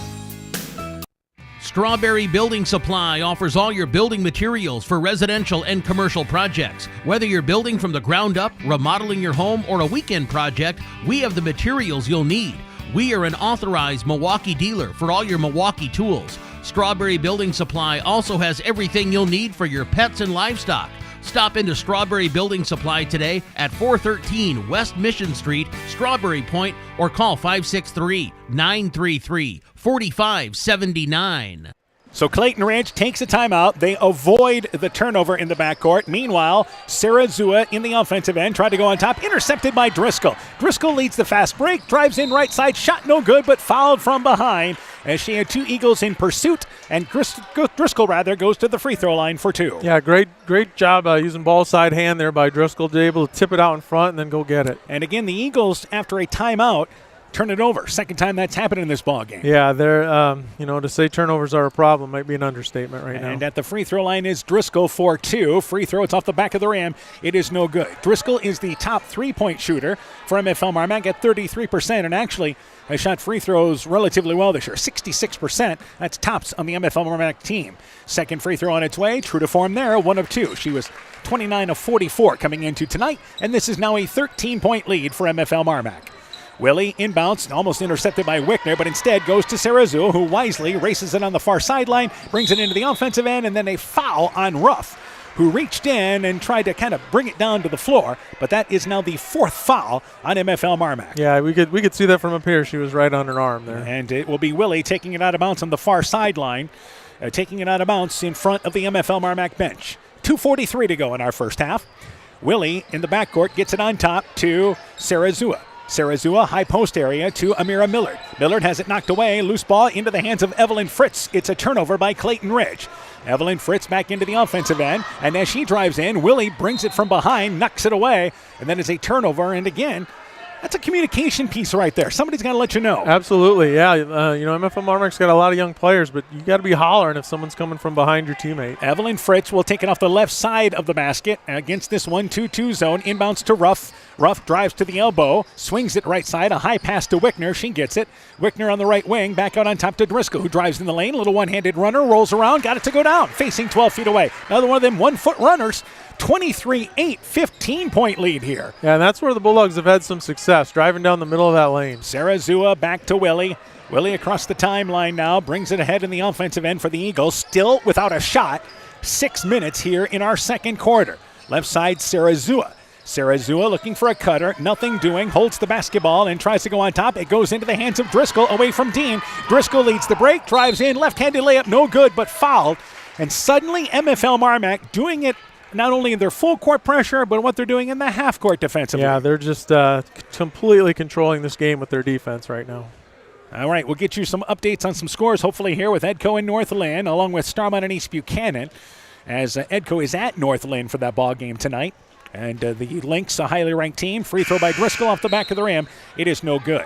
Speaker 3: Strawberry Building Supply offers all your building materials for residential and commercial projects. Whether you're building from the ground up, remodeling your home, or a weekend project, we have the materials you'll need. We are an authorized Milwaukee dealer for all your Milwaukee tools. Strawberry Building Supply also has everything you'll need for your pets and livestock. Stop into Strawberry Building Supply today at 413 West Mission Street, Strawberry Point, or call 563-933-4579.
Speaker 1: So Clayton Ridge takes a timeout. They avoid the turnover in the backcourt. Meanwhile, Sarah Zua in the offensive end tried to go on top, intercepted by Driscoll. Driscoll leads the fast break, drives in right side, shot no good, but fouled from behind as she had two Eagles in pursuit, and Driscoll goes to the free throw line for two.
Speaker 17: Yeah, great job using ball side hand there by Driscoll, to be able to tip it out in front and then go get it.
Speaker 1: And again, the Eagles, after a timeout, turn it over. Second time that's happened in this ball game.
Speaker 17: Yeah, they're to say turnovers are a problem might be an understatement right now.
Speaker 1: And at the free throw line is Driscoll for two. Free throw, it's off the back of the rim. It is no good. Driscoll is the top three-point shooter for MFL MarMac at 33%, and actually has shot free throws relatively well this year, 66%. That's tops on the MFL MarMac team. Second free throw on its way, true to form there, 1 of 2. She was 29 of 44 coming into tonight, and this is now a 13-point lead for MFL MarMac. Willie inbounds, almost intercepted by Wickner, but instead goes to Sarazu, who wisely races it on the far sideline, brings it into the offensive end, and then a foul on Ruff, who reached in and tried to kind of bring it down to the floor, but that is now the fourth foul on MFL MarMac.
Speaker 17: Yeah, we could see that from up here. She was right on her arm there.
Speaker 1: And it will be Willie taking it out of bounds on the far sideline. taking it out of bounds in front of the MFL MarMac bench. 2:43 to go in our first half. Willie in the backcourt gets it on top to Sarazua. Sarazua, high post area to Amira Millard. Millard has it knocked away. Loose ball into the hands of Evelyn Fritz. It's a turnover by Clayton Ridge. Evelyn Fritz back into the offensive end. And as she drives in, Willie brings it from behind, knocks it away. And then it's a turnover. And again, that's a communication piece right there. Somebody's got to let you know.
Speaker 17: Absolutely, yeah. MFL MarMac's got a lot of young players, but you got to be hollering if someone's coming from behind your teammate.
Speaker 1: Evelyn Fritz will take it off the left side of the basket against this 1-2-2 zone. Inbounds to Ruff. Ruff drives to the elbow, swings it right side. A high pass to Wickner. She gets it. Wickner on the right wing, back out on top to Driscoll, who drives in the lane. A little one-handed runner, rolls around, got it to go down, facing 12 feet away. Another one of them one-foot runners. 23-8, 15-point lead here.
Speaker 17: Yeah, and that's where the Bulldogs have had some success, driving down the middle of that lane.
Speaker 1: Sarazua back to Willie. Willie across the timeline now, brings it ahead in the offensive end for the Eagles, still without a shot. 6 minutes here in our second quarter. Left side, Sarazua. Sarazua looking for a cutter, nothing doing, holds the basketball and tries to go on top. It goes into the hands of Driscoll, away from Dean. Driscoll leads the break, drives in, left-handed layup, no good, but fouled. And suddenly MFL MarMac doing it not only in their full court pressure, but what they're doing in the half court defensively.
Speaker 17: Yeah, they're just completely controlling this game with their defense right now.
Speaker 1: All right, we'll get you some updates on some scores, hopefully here with Edco and Northland, along with Starmont and East Buchanan, as Edco is at Northland for that ball game tonight. And the Lynx, a highly ranked team. Free throw by Driscoll off the back of the rim. It is no good.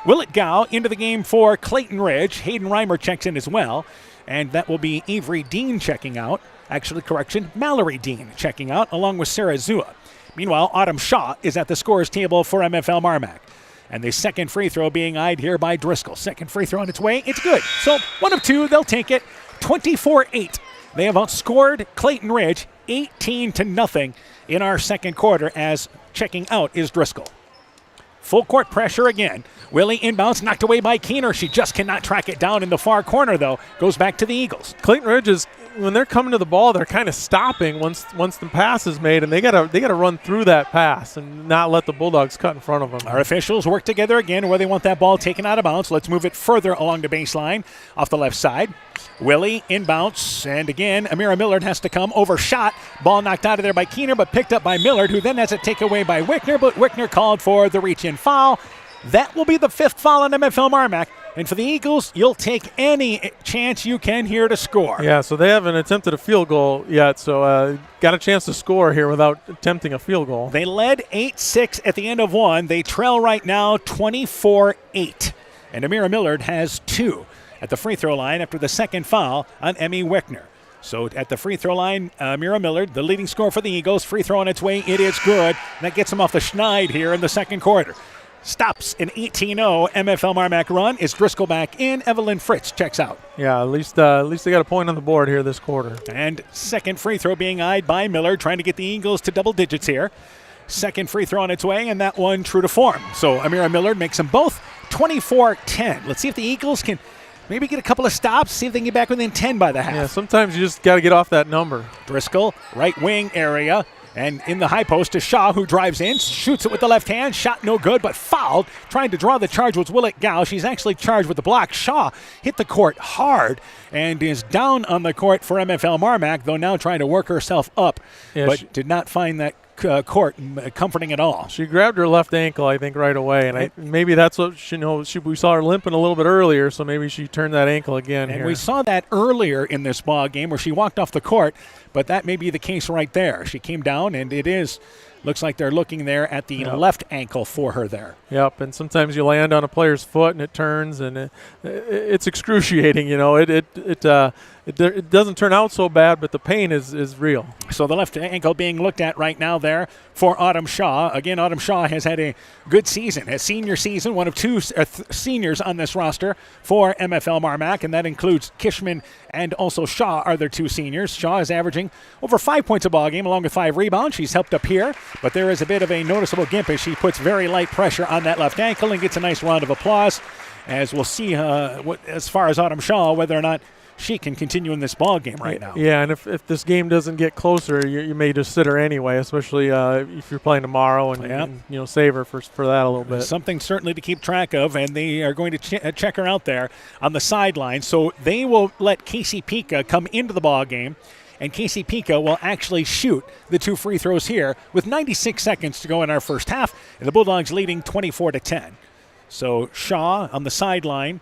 Speaker 1: Willett Gow into the game for Clayton Ridge. Hayden Reimer checks in as well. And that will be Avery Dean checking out. Actually, correction, Mallory Dean checking out, along with Sarah Zua. Meanwhile, Autumn Shaw is at the scorer's table for MFL MarMac. And the second free throw being eyed here by Driscoll. Second free throw on its way. It's good. So 1 of 2, they'll take it. 24-8. They have outscored Clayton Ridge 18-0 in our second quarter, as checking out is Driscoll. Full court pressure again. Willie inbounds, knocked away by Keener. She just cannot track it down in the far corner, though. Goes back to the Eagles.
Speaker 17: Clayton Ridge is, when they're coming to the ball, they're kind of stopping once the pass is made, and they gotta run through that pass and not let the Bulldogs cut in front of them.
Speaker 1: Our officials work together again where they want that ball taken out of bounds. Let's move it further along the baseline off the left side. Willie inbounds, and again, Amira Millard has to come, overshot. Ball knocked out of there by Keener, but picked up by Millard, who then has it taken away by Wickner, but Wickner called for the reach-in foul. That will be the 5th foul on MFL MarMac. And for the Eagles, you'll take any chance you can here to score.
Speaker 17: Yeah, so they haven't attempted a field goal yet, so got a chance to score here without attempting a field goal.
Speaker 1: They led 8-6 at the end of one. They trail right now 24-8. And Amira Millard has 2 at the free throw line after the second foul on Emmy Wickner. So at the free throw line, Amira Millard, the leading scorer for the Eagles. Free throw on its way. It is good. And that gets them off the schneid here in the second quarter. Stops an 18-0 MFL MarMac run. Is Driscoll back in? Evelyn Fritz checks out.
Speaker 17: Yeah, at least they got a point on the board here this quarter.
Speaker 1: And second free throw being eyed by Millard, trying to get the Eagles to double digits here. Second free throw on its way, and that one true to form. So Amira Millard makes them both 24-10. Let's see if the Eagles can maybe get a couple of stops, see if they can get back within 10 by the half.
Speaker 17: Yeah, sometimes you just got to get off that number.
Speaker 1: Driscoll, right wing area. And in the high post to Shaw, who drives in, shoots it with the left hand. Shot no good, but fouled. Trying to draw the charge was Willett Gow. She's actually charged with the block. Shaw hit the court hard and is down on the court for MFL MarMac, though now trying to work herself up, but did not find that court comforting at all.
Speaker 17: She grabbed her left ankle, I think, right away, and maybe that's what we saw her limping a little bit earlier, so maybe she turned that ankle again.
Speaker 1: And
Speaker 17: here.
Speaker 1: We saw that earlier in this ball game where she walked off the court, but that may be the case right there. She came down, and it is. Looks like they're looking there at the left ankle for her there.
Speaker 17: Yep, and sometimes you land on a player's foot and it turns, and it's excruciating. It doesn't turn out so bad, but the pain is real.
Speaker 1: So the left ankle being looked at right now there for Autumn Shaw. Again, Autumn Shaw has had a good season, a senior season, one of 2 seniors on this roster for MFL MarMac, and that includes Kishman and also Shaw are their 2 seniors. Shaw is averaging over 5 points a ball game along with 5 rebounds. She's helped up here, but there is a bit of a noticeable gimp as she puts very light pressure on that left ankle and gets a nice round of applause, as we'll see as far as Autumn Shaw, whether or not she can continue in this ball game right now.
Speaker 17: Yeah, and if this game doesn't get closer, you may just sit her anyway, especially if you're playing tomorrow and save her for that a little bit.
Speaker 1: Something certainly to keep track of, and they are going to check her out there on the sideline. So they will let Casey Pika come into the ball game, and Casey Pika will actually shoot the 2 free throws here with 96 seconds to go in our first half, and the Bulldogs leading 24-10. So Shaw on the sideline,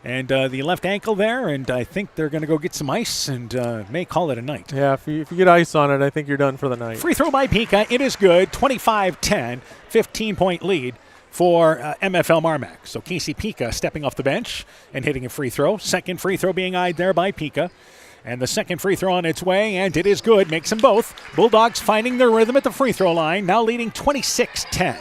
Speaker 1: and the left ankle there, and I think they're going to go get some ice and may call it a night.
Speaker 17: Yeah, if you get ice on it, I think you're done for the night.
Speaker 1: Free throw by Pika. It is good. 25-10, 15-point lead for MFL MarMac. So Casey Pika stepping off the bench and hitting a free throw. Second free throw being eyed there by Pika. And the second free throw on its way, and it is good. Makes them both. Bulldogs finding their rhythm at the free throw line, now leading 26-10.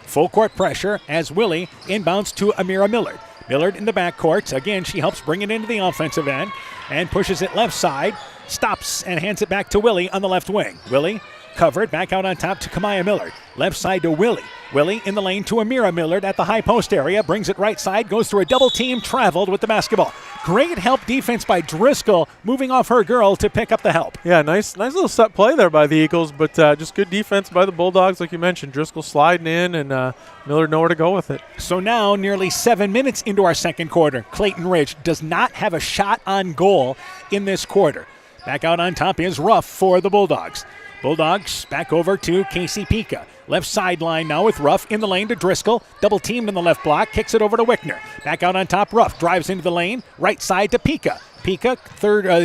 Speaker 1: Full court pressure as Willie inbounds to Amira Millard. Millard in the backcourt. Again, she helps bring it into the offensive end and pushes it left side. Stops and hands it back to Willie on the left wing. Willie covered, back out on top to Kamaya Millard. Left side to Willie. Willie in the lane to Amira Millard at the high post area. Brings it right side, goes through a double team, traveled with the basketball. Great help defense by Driscoll, moving off her girl to pick up the help.
Speaker 17: Yeah, nice little set play there by the Eagles, but just good defense by the Bulldogs, like you mentioned. Driscoll sliding in, and Millard nowhere to go with it.
Speaker 1: So now, nearly 7 minutes into our second quarter, Clayton Ridge does not have a shot on goal in this quarter. Back out on top is Ruff for the Bulldogs. Bulldogs back over to Casey Pika. Left sideline now with Ruff in the lane to Driscoll. Double teamed in the left block. Kicks it over to Wickner. Back out on top, Ruff drives into the lane. Right side to Pika. Pika,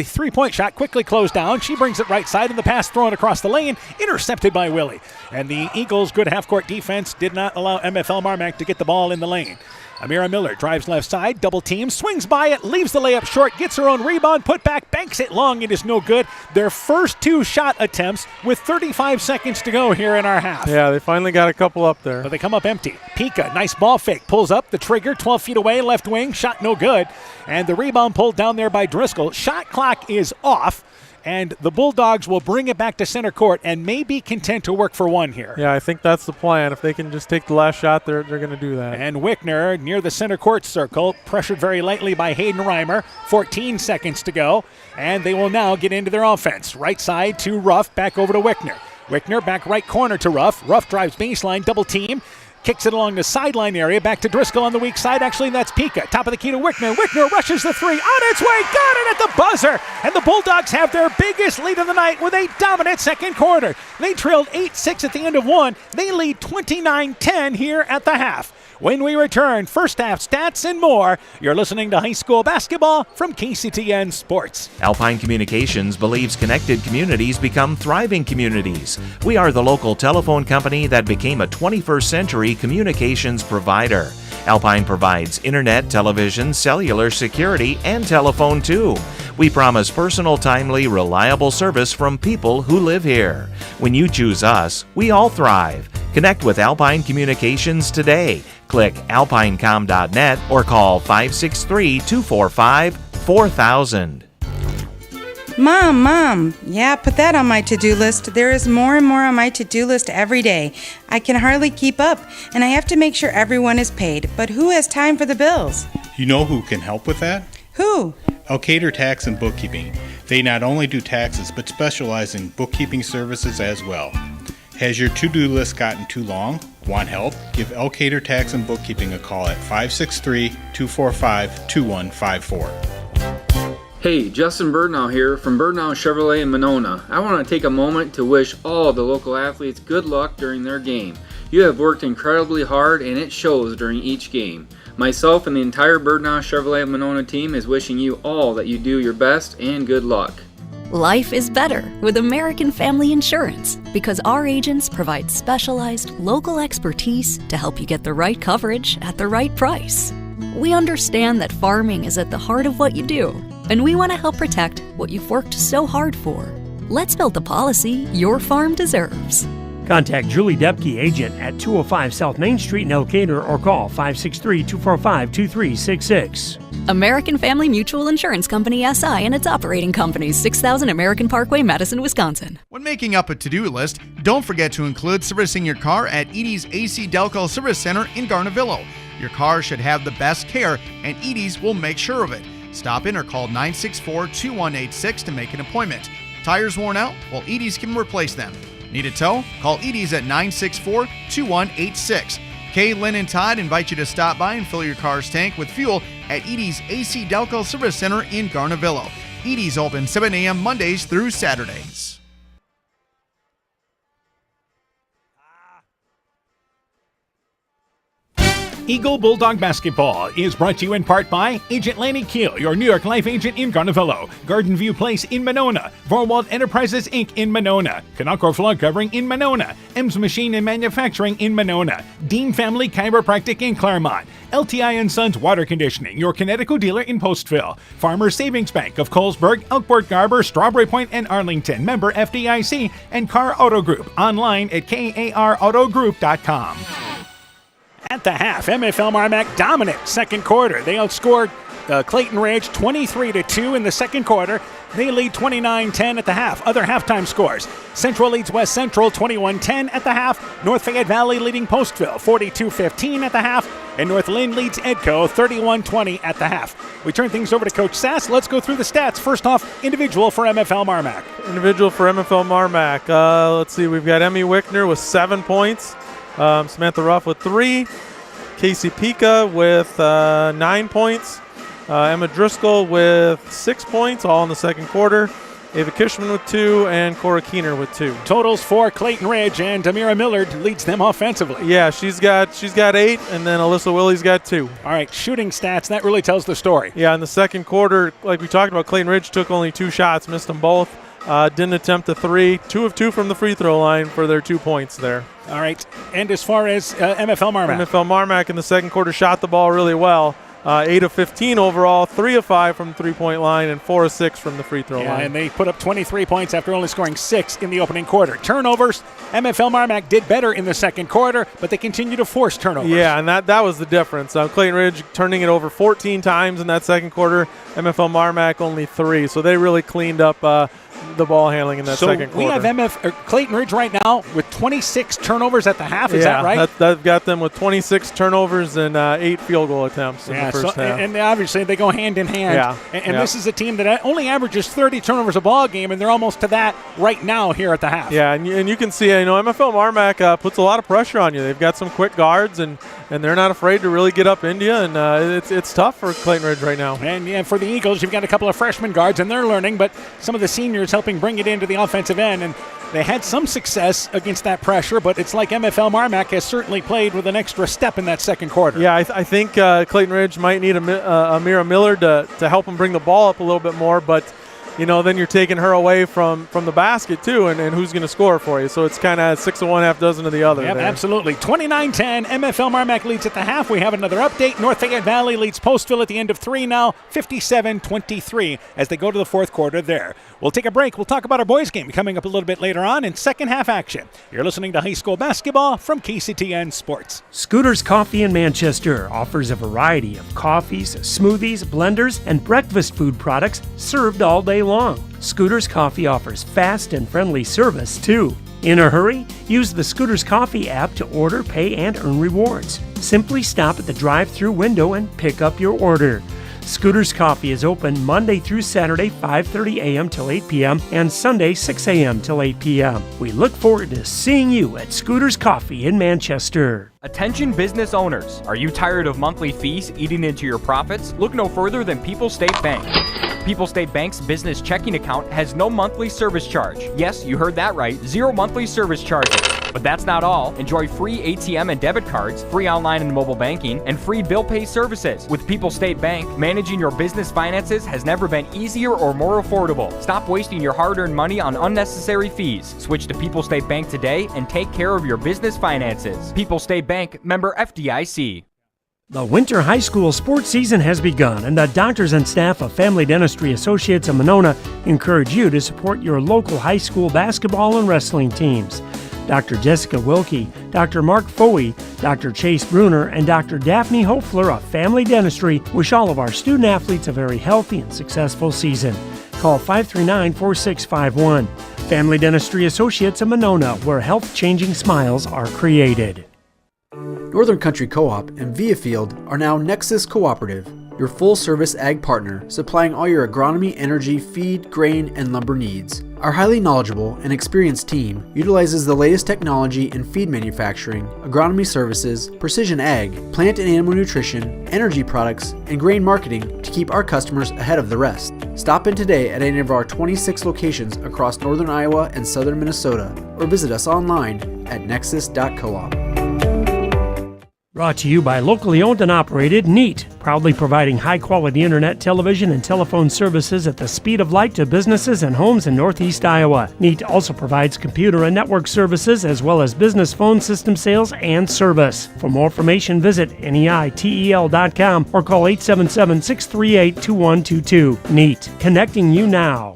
Speaker 1: three-point shot quickly closed down. She brings it right side, and the pass thrown across the lane, intercepted by Willie. And the Eagles' good half-court defense did not allow MFL MarMac to get the ball in the lane. Amira Miller drives left side, double team, swings by it, leaves the layup short, gets her own rebound, put back, banks it long. It is no good. Their first 2 shot attempts with 35 seconds to go here in our half.
Speaker 17: Yeah, they finally got a couple up there.
Speaker 1: But they come up empty. Pika, nice ball fake, pulls up the trigger, 12 feet away, left wing, shot no good. And the rebound pulled down there by Driscoll. Shot clock is off. And the Bulldogs will bring it back to center court and may be content to work for one here.
Speaker 17: Yeah, I think that's the plan. If they can just take the last shot, they're going to do that.
Speaker 1: And Wickner near the center court circle, pressured very lightly by Hayden Reimer. 14 seconds to go, and they will now get into their offense. Right side to Ruff, back over to Wickner. Wickner back right corner to Ruff. Ruff drives baseline, double team. Kicks it along the sideline area, back to Driscoll on the weak side. Actually, that's Pika. Top of the key to Wickner. Wickner rushes the three. On its way. Got it at the buzzer. And the Bulldogs have their biggest lead of the night with a dominant second quarter. They trailed 8-6 at the end of one. They lead 29-10 here at the half. When we return, first half stats and more. You're listening to high school basketball from KCTN Sports.
Speaker 2: Alpine Communications believes connected communities become thriving communities. We are the local telephone company that became a 21st century communications provider. Alpine provides internet, television, cellular security, and telephone too. We promise personal, timely, reliable service from people who live here. When you choose us, we all thrive. Connect with Alpine Communications today. Click alpinecom.net or call 563-245-4000.
Speaker 22: Mom, yeah, put that on my to-do list. There is more and more on my to-do list every day. I can hardly keep up, and I have to make sure everyone is paid. But who has time for the bills?
Speaker 23: You know who can help with that?
Speaker 22: Who?
Speaker 23: Elkader Tax and Bookkeeping. They not only do taxes, but specialize in bookkeeping services as well. Has your to-do list gotten too long? Want help? Give Elkader Tax and Bookkeeping a call at 563-245-2154.
Speaker 24: Hey, Justin Birdnow here from Birdnow Chevrolet in Monona. I want to take a moment to wish all the local athletes good luck during their game. You have worked incredibly hard and it shows during each game. Myself and the entire Birdnow Chevrolet Monona team is wishing you all that you do your best and good luck.
Speaker 25: Life is better with American Family Insurance because our agents provide specialized local expertise to help you get the right coverage at the right price. We understand that farming is at the heart of what you do, and we want to help protect what you've worked so hard for. Let's build the policy your farm deserves.
Speaker 4: Contact Julie Depke, agent at 205 South Main Street in Elkader, or call 563-245-2366.
Speaker 25: American Family Mutual Insurance Company, SI, and its operating companies, 6000 American Parkway, Madison, Wisconsin.
Speaker 26: When making up a to-do list, don't forget to include servicing your car at Edie's AC Delco Service Center in Garnavillo. Your car should have the best care, and Edie's will make sure of it. Stop in or call 964-2186 to make an appointment. Tires worn out? Well, Edie's can replace them. Need a tow? Call Edie's at 964-2186. Kay, Lynn, and Todd invite you to stop by and fill your car's tank with fuel at Edie's AC Delco Service Center in Garnavillo. Edie's open 7 a.m. Mondays through Saturdays.
Speaker 1: Eagle Bulldog Basketball is brought to you in part by Agent Lanny Keel, your New York Life agent in Garnavillo, Garden View Place in Monona, Vorwald Enterprises Inc. in Monona, Kanako Flood Covering in Monona, Ems Machine and Manufacturing in Monona, Dean Family Chiropractic in Claremont, LTI & Sons Water Conditioning, your Connecticut dealer in Postville, Farmers Savings Bank of Colesburg, Elkport Garber, Strawberry Point, and Arlington, member FDIC, and Car Auto Group, online at karautogroup.com. At the half, MFL MarMac dominant second quarter. They outscored Clayton Ridge 23-2 in the second quarter. They lead 29-10 at the half. Other halftime scores. Central leads West Central 21-10 at the half. North Fayette Valley leading Postville 42-15 at the half. And North Lynn leads Edco 31-20 at the half. We turn things over to Coach Sass. Let's go through the stats. First off, individual for MFL MarMac.
Speaker 17: Individual for MFL MarMac. Let's see. We've got Emmy Wickner with 7 points. Samantha Ruff with 3. Casey Pika with 9 points. Emma Driscoll with 6 points, all in the second quarter. Ava Kishman with 2, and Cora Keener with 2.
Speaker 1: Totals for Clayton Ridge, and Damira Millard leads them offensively.
Speaker 17: Yeah, she's got 8, and then Alyssa Willie's got 2.
Speaker 1: All right, shooting stats, that really tells the story.
Speaker 17: Yeah, in the second quarter, like we talked about, Clayton Ridge took only 2 shots, missed them both. Didn't attempt a 3. 2 of 2 from the free throw line for their 2 points there.
Speaker 1: All right, and as far as MFL MarMac.
Speaker 17: MFL MarMac in the second quarter shot the ball really well. 8 of 15 overall, 3 of 5 from the three-point line, and 4 of 6 from the free throw line.
Speaker 1: And they put up 23 points after only scoring 6 in the opening quarter. Turnovers, MFL MarMac did better in the second quarter, but they continue to force turnovers.
Speaker 17: Yeah, and that was the difference. Clayton Ridge turning it over 14 times in that second quarter. MFL MarMac only 3, so they really cleaned up the ball handling in that second quarter.
Speaker 1: So we have Clayton Ridge right now with 26 turnovers at the half. Is that right?
Speaker 17: That got them with 26 turnovers and 8 field goal attempts in the first half.
Speaker 1: And obviously they go hand in hand.
Speaker 17: Yeah.
Speaker 1: And this is a team that only averages 30 turnovers a ball game, and they're almost to that right now here at the half.
Speaker 17: Yeah, and you can see, MFL MarMac puts a lot of pressure on you. They've got some quick guards, and they're not afraid to really get up into you, and it's tough for Clayton Ridge right now.
Speaker 1: And for the Eagles, you've got a couple of freshman guards, and they're learning, but some of the seniors helping bring it into the offensive end, and they had some success against that pressure, but it's like MFL MarMac has certainly played with an extra step in that second quarter.
Speaker 17: Yeah, I think Clayton Ridge might need Amira Miller to help him bring the ball up a little bit more, but then you're taking her away from the basket too, and who's going to score for you. So it's kind of 6 of one, half dozen of the other.
Speaker 1: Yep,
Speaker 17: there.
Speaker 1: absolutely. 29-10, MFL MarMac leads at the half. We have another update. North Fayette Valley leads Postville at the end of 3 now, 57-23 as they go to the fourth quarter there. We'll take a break. We'll talk about our boys game coming up a little bit later on in second half action. You're listening to high school basketball from KCTN Sports.
Speaker 4: Scooters Coffee in Manchester offers a variety of coffees, smoothies, blenders, and breakfast food products served all day long. Scooters Coffee offers fast and friendly service, too. In a hurry? Use the Scooters Coffee app to order, pay, and earn rewards. Simply stop at the drive-thru window and pick up your order. Scooters Coffee is open Monday through Saturday, 5:30 a.m. till 8 p.m. and Sunday, 6 a.m. till 8 p.m. We look forward to seeing you at Scooters Coffee in Manchester.
Speaker 5: Attention business owners. Are you tired of monthly fees eating into your profits? Look no further than People State Bank. People State Bank's business checking account has no monthly service charge. Yes, you heard that right, 0 monthly service charges. But that's not all. Enjoy free ATM and debit cards, free online and mobile banking, and free bill pay services. With People State Bank, managing your business finances has never been easier or more affordable. Stop wasting your hard-earned money on unnecessary fees. Switch to People State Bank today and take care of your business finances. People State Bank, member FDIC.
Speaker 4: The winter high school sports season has begun, and the doctors and staff of Family Dentistry Associates of Monona encourage you to support your local high school basketball and wrestling teams. Dr. Jessica Wilkie, Dr. Mark Foey, Dr. Chase Bruner, and Dr. Daphne Hofler of Family Dentistry wish all of our student athletes a very healthy and successful season. Call 539-4651. Family Dentistry Associates of Monona, where health-changing smiles are created.
Speaker 6: Northern Country Co-op and Viafield are now Nexus Cooperative.
Speaker 20: your full-service ag partner supplying all your agronomy, energy, feed, grain, and lumber needs. Our highly knowledgeable and experienced team utilizes the latest technology in feed manufacturing, agronomy services, precision ag, plant and animal nutrition, energy products, and grain marketing to keep our customers ahead of the rest. Stop in today at any of our 26 locations across northern Iowa and southern Minnesota, or visit us online at nexus.coop.
Speaker 4: Brought to you by locally owned and operated Neat, proudly providing high-quality internet, television, and telephone services at the speed of light to businesses and homes in Northeast Iowa. Neat also provides computer and network services as well as business phone system sales and service. For more information, visit NEITEL.com or call 877-638-2122. Neat, connecting you now.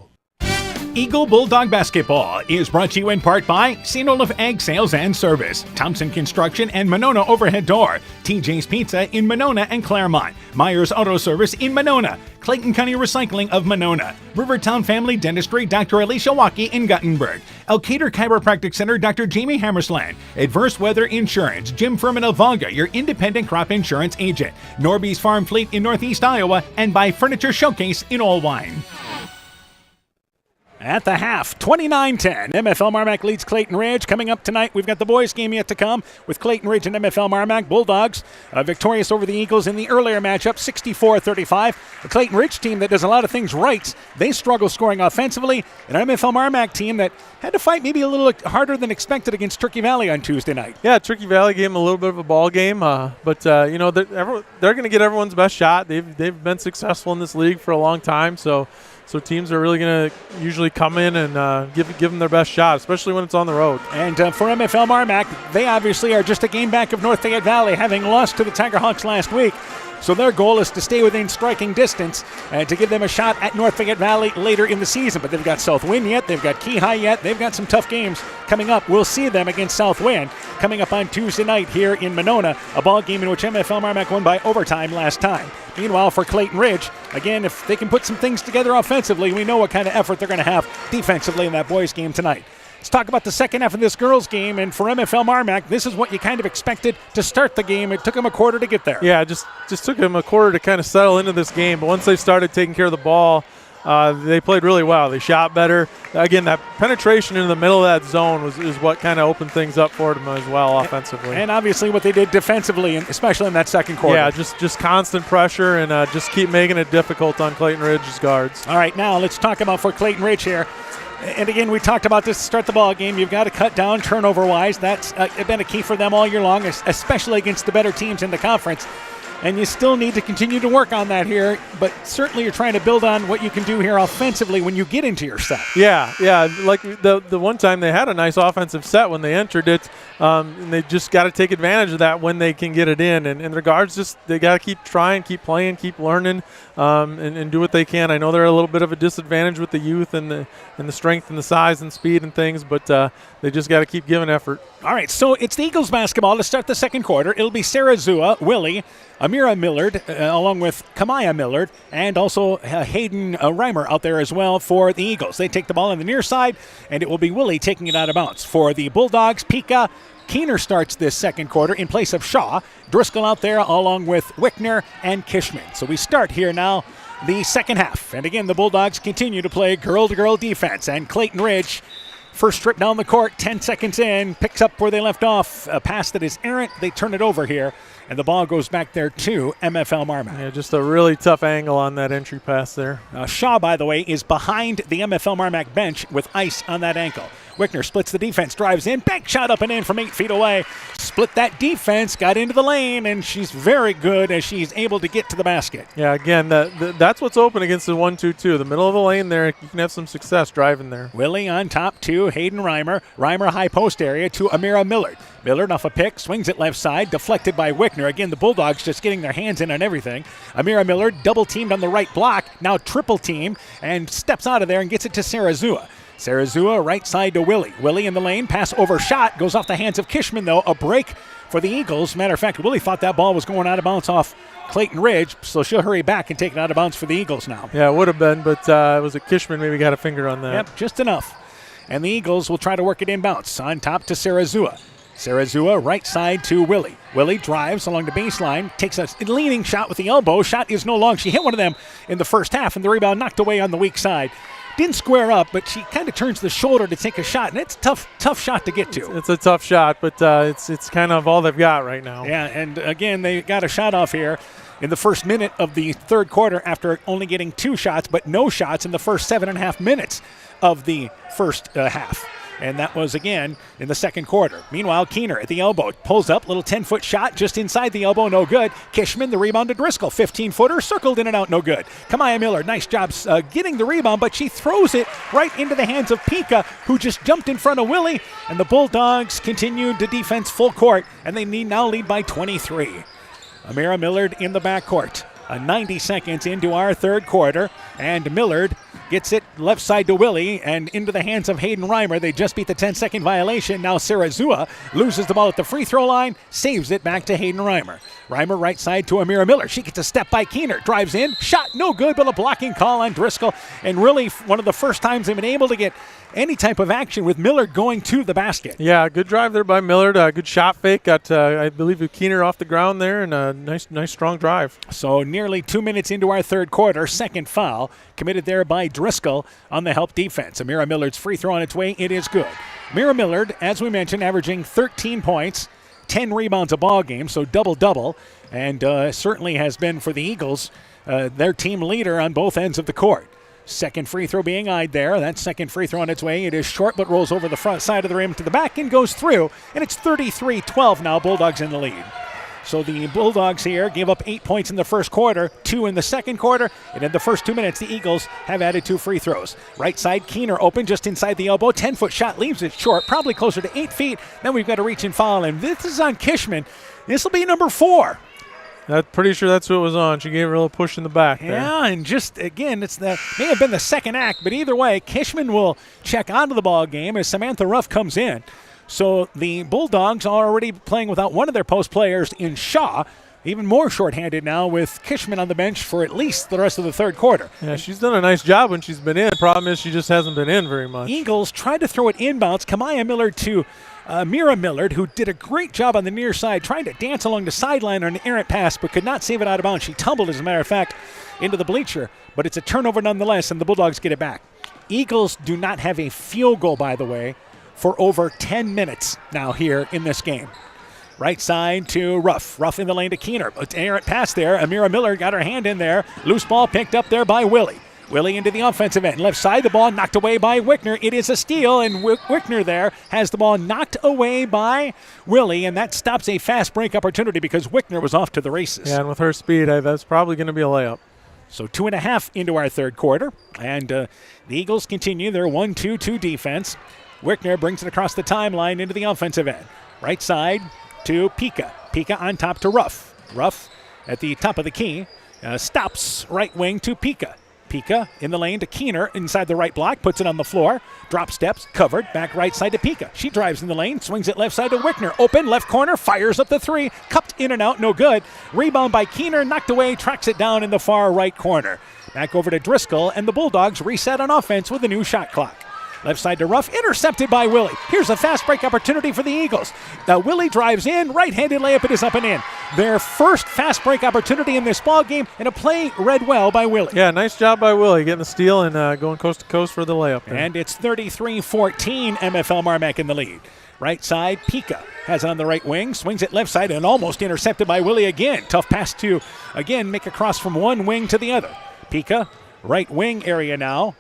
Speaker 1: Eagle Bulldog Basketball is brought to you in part by Sinolf Ag Sales and Service, Thompson Construction and Monona Overhead Door, TJ's Pizza in Monona and Claremont, Myers Auto Service in Monona, Clayton County Recycling of Monona, Rivertown Family Dentistry, Dr. Alicia Waukee in Guttenberg, Elkader Chiropractic Center, Dr. Jamie Hammersland, Adverse Weather Insurance, Jim Furman of Volga, your independent crop insurance agent, Norby's Farm Fleet in Northeast Iowa, and by Furniture Showcase in Allwine. At the half, 29-10, MFL MarMac leads Clayton Ridge. Coming up tonight, we've got the boys' game yet to come with Clayton Ridge and MFL MarMac. Bulldogs victorious over the Eagles in the earlier matchup, 64-35. The Clayton Ridge team that does a lot of things right, they struggle scoring offensively. An MFL MarMac team that had to fight maybe a little harder than expected against Turkey Valley on Tuesday night.
Speaker 17: Yeah, Turkey Valley gave them a little bit of a ball game, but they're going to get everyone's best shot. They've been successful in this league for a long time, so teams are really going to usually come in and give them their best shot, especially when it's on the road.
Speaker 1: And for MFL MarMac, they obviously are just a game back of North Fayette Valley, having lost to the Tigerhawks last week. So their goal is to stay within striking distance and to give them a shot at North Fayette Valley later in the season. But they've got Southwind yet. They've got Keyhigh yet. They've got some tough games coming up. We'll see them against Southwind coming up on Tuesday night here in Monona, a ball game in which MFL MarMac won by overtime last time. Meanwhile, for Clayton Ridge, again, if they can put some things together offensively, we know what kind of effort they're going to have defensively in that boys' game tonight. Let's talk about the second half of this girls' game, and for MFL MarMac, this is what you kind of expected to start the game. It took them a quarter to get there.
Speaker 17: Yeah, just took them a quarter to kind of settle into this game, but once they started taking care of the ball, they played really well. They shot better. Again, that penetration into the middle of that zone is what kind of opened things up for them as well offensively.
Speaker 1: And obviously what they did defensively, especially in that second quarter.
Speaker 17: Yeah, just constant pressure and just keep making it difficult on Clayton Ridge's guards.
Speaker 1: All right, now let's talk about for Clayton Ridge here. And again, we talked about this to start the ball game. You've got to cut down turnover-wise. That's been a key for them all year long, especially against the better teams in the conference. And you still need to continue to work on that here, but certainly you're trying to build on what you can do here offensively when you get into your set.
Speaker 17: Yeah, like the one time they had a nice offensive set when they entered it, and they just got to take advantage of that when they can get it in. And the guards they got to keep trying, keep playing, keep learning, and do what they can. I know they're a little bit of a disadvantage with the youth and the strength and the size and speed and things, but they just got to keep giving effort.
Speaker 1: All right, so it's the Eagles basketball to start the second quarter. It'll be Sarah Zua, Willie, Amira Millard, along with Kamaya Millard, and also Hayden Reimer out there as well for the Eagles. They take the ball on the near side, and it will be Willie taking it out of bounds. For the Bulldogs, Pika Keener starts this second quarter in place of Shaw. Driscoll out there along with Wickner and Kishman. So we start here now the second half. And again, the Bulldogs continue to play girl-to-girl defense, and Clayton Ridge, first trip down the court, 10 seconds in, picks up where they left off. A pass that is errant. They turn it over here, and the ball goes back there to MFL MarMac.
Speaker 17: Yeah, just a really tough angle on that entry pass there.
Speaker 1: Shaw, by the way, is behind the MFL MarMac bench with ice on that ankle. Wickner splits the defense, drives in, bank shot up and in from 8 feet away. Split that defense, got into the lane, and she's very good as she's able to get to the basket.
Speaker 17: Yeah, again, that's what's open against the 1-2-2. The middle of the lane there, you can have some success driving there.
Speaker 1: Willie on top to Hayden Reimer. Reimer high post area to Amira Millard. Millard off a pick, swings it left side, deflected by Wickner. Again, the Bulldogs just getting their hands in on everything. Amira Millard double teamed on the right block, now triple team, and steps out of there and gets it to Sarah Zua. Sarah Zua right side to Willie. Willie in the lane, pass over shot, goes off the hands of Kishman though. A break for the Eagles. Matter of fact, Willie thought that ball was going out of bounds off Clayton Ridge, so she'll hurry back and take it out of bounds for the Eagles now.
Speaker 17: Yeah, it would have been, but was it Kishman maybe got a finger on that?
Speaker 1: Yep, just enough. And the Eagles will try to work it inbounds. On top to Sarah Zua. Sarazua right side to Willie. Willie drives along the baseline, takes a leaning shot with the elbow. Shot is no long. She hit one of them in the first half, and the rebound knocked away on the weak side. Didn't square up, but she kind of turns the shoulder to take a shot, and it's a tough shot to get to.
Speaker 17: It's a tough shot, but it's kind of all they've got right now.
Speaker 1: Yeah, and again, they got a shot off here in the first minute of the third quarter after only getting 2 shots, but no shots in the first 7.5 minutes of the first half. And that was, again, in the second quarter. Meanwhile, Keener at the elbow. Pulls up, little 10-foot shot just inside the elbow, no good. Kishman, the rebound to Driscoll. 15-footer, circled in and out, no good. Kamaya Miller, nice job getting the rebound, but she throws it right into the hands of Pika, who just jumped in front of Willie. And the Bulldogs continued to defense full court, and they now lead by 23. Amira Millard in the backcourt. 90 seconds into our third quarter, and Millard gets it left side to Willie and into the hands of Hayden Reimer. They just beat the 10-second violation. Now Sarazua loses the ball at the free throw line, saves it back to Hayden Reimer. Reimer right side to Amira Miller. She gets a step by Keener, drives in, shot no good, but a blocking call on Driscoll. And really one of the first times they've been able to get any type of action with Millard going to the basket.
Speaker 17: Yeah, good drive there by Millard. Good shot fake. Got, I believe, Keener off the ground there, and a nice strong drive.
Speaker 1: So nearly 2 minutes into our third quarter, second foul committed there by Driscoll on the help defense. Amira Millard's free throw on its way. It is good. Amira Millard, as we mentioned, averaging 13 points, 10 rebounds a ball game, so double-double, and certainly has been for the Eagles their team leader on both ends of the court. Second free throw being eyed there. That second free throw on its way. It is short, but rolls over the front side of the rim to the back and goes through. And it's 33-12 now. Bulldogs in the lead. So the Bulldogs here gave up 8 points in the first quarter, 2 in the second quarter, and in the first 2 minutes, the Eagles have added 2 free throws. Right side, Keener open just inside the elbow. 10-foot shot leaves it short, probably closer to 8 feet. Then we've got to reach and foul, and this is on Kishman. This will be number 4.
Speaker 17: I'm pretty sure that's what it was on. She gave her a little push in the back there.
Speaker 1: Yeah, and just, again, may have been the second act, but either way, Kishman will check onto the ball game as Samantha Ruff comes in. So the Bulldogs are already playing without one of their post players in Shaw. Even more shorthanded now with Kishman on the bench for at least the rest of the third quarter.
Speaker 17: Yeah, she's done a nice job when she's been in. Problem is she just hasn't been in very much.
Speaker 1: Eagles tried to throw it inbounds. Kamaya Millard to Mira Millard, who did a great job on the near side, trying to dance along the sideline on an errant pass, but could not save it out of bounds. She tumbled, as a matter of fact, into the bleacher, but it's a turnover nonetheless, and the Bulldogs get it back. Eagles do not have a field goal, by the way, for over 10 minutes now here in this game. Right side to Ruff. Ruff in the lane to Keener. It's errant pass there. Amira Miller got her hand in there. Loose ball picked up there by Willie. Willie into the offensive end. Left side, the ball knocked away by Wickner. It is a steal, and Wickner there has the ball knocked away by Willie, and that stops a fast break opportunity because Wickner was off to the races.
Speaker 17: Yeah, and with her speed, that's probably going to be a layup.
Speaker 1: So 2.5 into our third quarter, and the Eagles continue their 1-2-2 defense. Wickner brings it across the timeline into the offensive end. Right side to Pika. Pika on top to Ruff. Ruff at the top of the key. Stops right wing to Pika. Pika in the lane to Keener inside the right block, puts it on the floor, drop steps, covered, back right side to Pika. She drives in the lane, swings it left side to Wickner. Open, left corner, fires up the three, cupped in and out, no good. Rebound by Keener, knocked away, tracks it down in the far right corner. Back over to Driscoll, and the Bulldogs reset on offense with a new shot clock. Left side to Ruff, intercepted by Willie. Here's a fast break opportunity for the Eagles. Now Willie drives in, right-handed layup, it is up and in. Their first fast break opportunity in this ball game, and a play read well by Willie.
Speaker 17: Yeah, nice job by Willie, getting the steal and going coast to coast for the layup there.
Speaker 1: And it's 33-14, MFL MarMac in the lead. Right side, Pika has it on the right wing, swings it left side, and almost intercepted by Willie again. Tough pass to, again, make a cross from one wing to the other. Pika, right wing area now.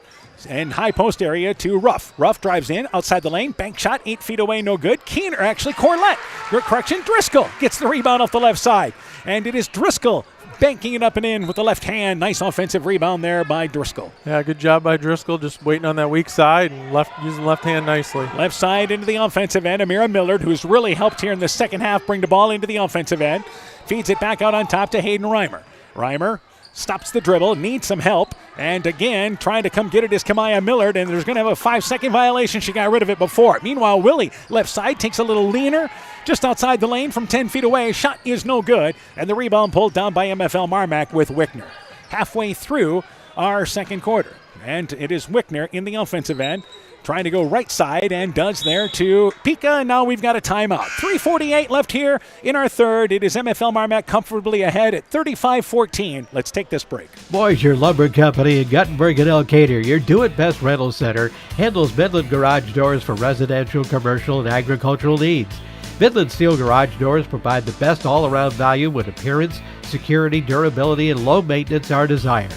Speaker 1: And high post area to Ruff. Ruff drives in, outside the lane, bank shot, 8 feet away, no good. Keener, actually, Corlett. Your correction, Driscoll gets the rebound off the left side. And it is Driscoll banking it up and in with the left hand. Nice offensive rebound there by Driscoll.
Speaker 17: Yeah, good job by Driscoll, just waiting on that weak side and using left hand nicely.
Speaker 1: Left side into the offensive end. Amira Millard, who's really helped here in the second half, bring the ball into the offensive end. Feeds it back out on top to Hayden Reimer. Reimer stops the dribble, needs some help, and again, trying to come get it is Kamaya Millard, and there's going to have a 5-second violation. She got rid of it before. Meanwhile, Willie, left side, takes a little leaner, just outside the lane from 10 feet away. Shot is no good, and the rebound pulled down by MFL MarMac with Wickner. Halfway through our second quarter, and it is Wickner in the offensive end. trying to go right side and does there to Pika, and now we've got a timeout. 3:48 left here in our third. It is MFL MarMac comfortably ahead at 35-14. Let's take this break.
Speaker 6: Boisier Lumber Company in Guttenberg and Elkader, your do-it-best rental center, handles Midland garage doors for residential, commercial, and agricultural needs. Midland Steel garage doors provide the best all-around value when appearance, security, durability, and low maintenance are desired.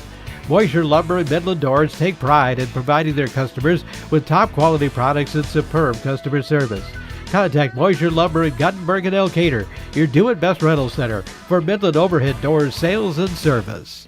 Speaker 6: Boisier Lumber and Midland Doors take pride in providing their customers with top-quality products and superb customer service. Contact Boisier Lumber in Guttenberg and Elkader, your do-it-best rental center, for Midland overhead doors sales and service.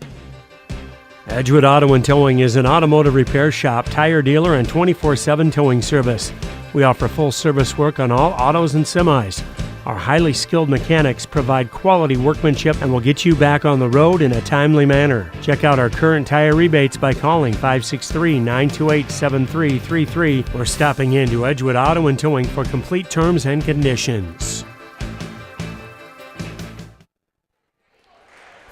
Speaker 4: Edgewood Auto and Towing is an automotive repair shop, tire dealer, and 24/7 towing service. We offer full service work on all autos and semis. Our highly skilled mechanics provide quality workmanship and will get you back on the road in a timely manner. Check out our current tire rebates by calling 563-928-7333 or stopping into Edgewood Auto and Towing for complete terms and conditions.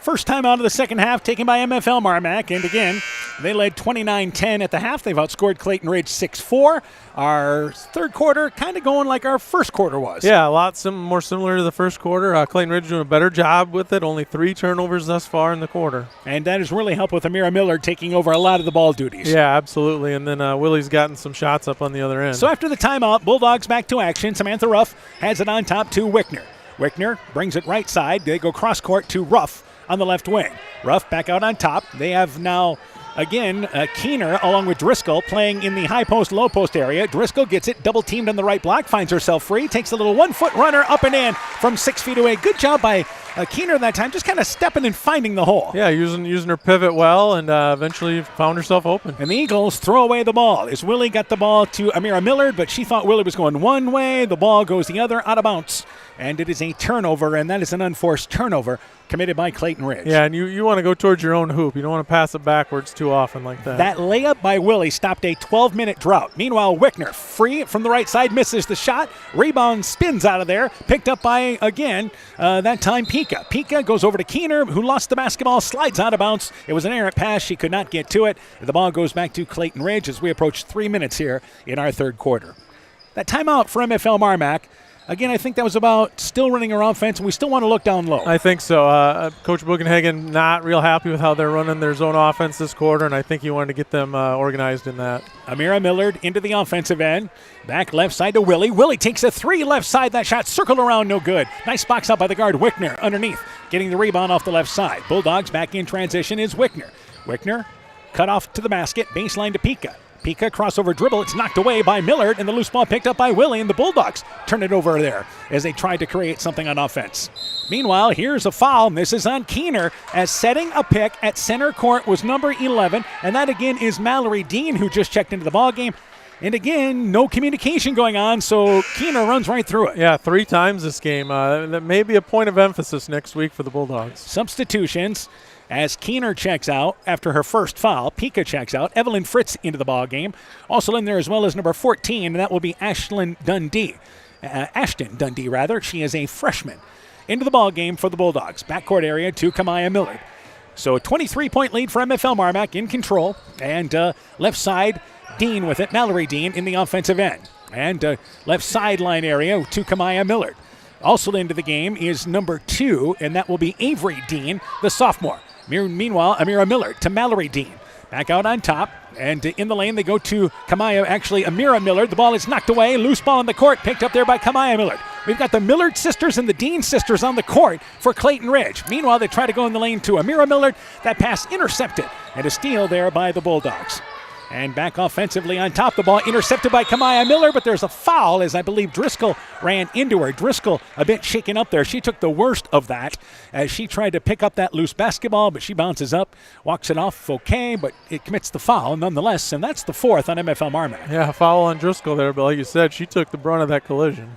Speaker 1: First time out of the second half taken by MFL MarMac, and again, they led 29-10 at the half. They've outscored Clayton Ridge 6-4. Our third quarter kind of going like our first quarter was.
Speaker 17: Yeah, a lot more similar to the first quarter. Clayton Ridge doing a better job with it. Only 3 turnovers thus far in the quarter.
Speaker 1: And that has really helped with Amira Miller taking over a lot of the ball duties.
Speaker 17: Yeah, absolutely. And then Willie's gotten some shots up on the other end.
Speaker 1: So after the timeout, Bulldogs back to action. Samantha Ruff has it on top to Wickner. Wickner brings it right side. They go cross court to Ruff on the left wing. Ruff back out on top. They have now, again, Keener along with Driscoll playing in the high post, low post area. Driscoll gets it, double teamed on the right block, finds herself free, takes a little 1-foot runner up and in from 6 feet away. Good job by Keener that time, just kind of stepping and finding the hole.
Speaker 17: Yeah, using her pivot well, and eventually found herself open.
Speaker 1: And the Eagles throw away the ball. As Willie got the ball to Amira Millard, but she thought Willie was going one way. The ball goes the other, out of bounds. And it is a turnover, and that is an unforced turnover committed by Clayton Ridge.
Speaker 17: Yeah, and you want to go towards your own hoop. You don't want to pass it backwards too often like that.
Speaker 1: That layup by Willie stopped a 12-minute drought. Meanwhile, Wickner, free from the right side, misses the shot. Rebound spins out of there, picked up by, again, that time Pika. Pika goes over to Keener, who lost the basketball, slides out of bounds. It was an errant pass. She could not get to it. The ball goes back to Clayton Ridge as we approach 3 minutes here in our third quarter. That timeout for MFL MarMac. Again, I think that was about still running our offense, and we still want to look down low.
Speaker 17: I think so. Coach Bugenhagen not real happy with how they're running their zone offense this quarter, and I think he wanted to get them organized in that.
Speaker 1: Amira Millard into the offensive end. Back left side to Willie. Willie takes a 3 left side. That shot circled around, no good. Nice box out by the guard, Wickner, underneath, getting the rebound off the left side. Bulldogs back in transition is Wickner. Wickner cut off to the basket, baseline to Pika. Pika crossover dribble. It's knocked away by Millard, and the loose ball picked up by Willie, and the Bulldogs turn it over there as they tried to create something on offense. Meanwhile, here's a foul, and this is on Keener, as setting a pick at center court was number 11, and that again is Mallory Dean, who just checked into the ball game. And again, no communication going on, so Keener runs right through it.
Speaker 17: Yeah, 3 times this game. That may be a point of emphasis next week for the Bulldogs.
Speaker 1: Substitutions. As Keener checks out after her first foul, Pika checks out. Evelyn Fritz into the ball game. Also in there as well as number 14, and that will be Ashton Dundee. She is a freshman. Into the ball game for the Bulldogs. Backcourt area to Kamaya Millard. So a 23-point lead for MFL MarMac in control. And left side, Dean with it. Mallory Dean in the offensive end. And left sideline area to Kamaya Millard. Also into the game is number 2, and that will be Avery Dean, the sophomore. Meanwhile, Amira Millard to Mallory Dean. Back out on top, and in the lane they go to Amira Millard. The ball is knocked away. Loose ball in the court, picked up there by Kamaya Millard. We've got the Millard sisters and the Dean sisters on the court for Clayton Ridge. Meanwhile, they try to go in the lane to Amira Millard. That pass intercepted, and a steal there by the Bulldogs. And back offensively on top, the ball intercepted by Kamaya Miller, but there's a foul as I believe Driscoll ran into her. Driscoll a bit shaken up there. She took the worst of that as she tried to pick up that loose basketball, but she bounces up, walks it off okay, but it commits the foul nonetheless, and that's the 4th on MFL MarMac.
Speaker 17: Yeah, foul on Driscoll there, but like you said, she took the brunt of that collision.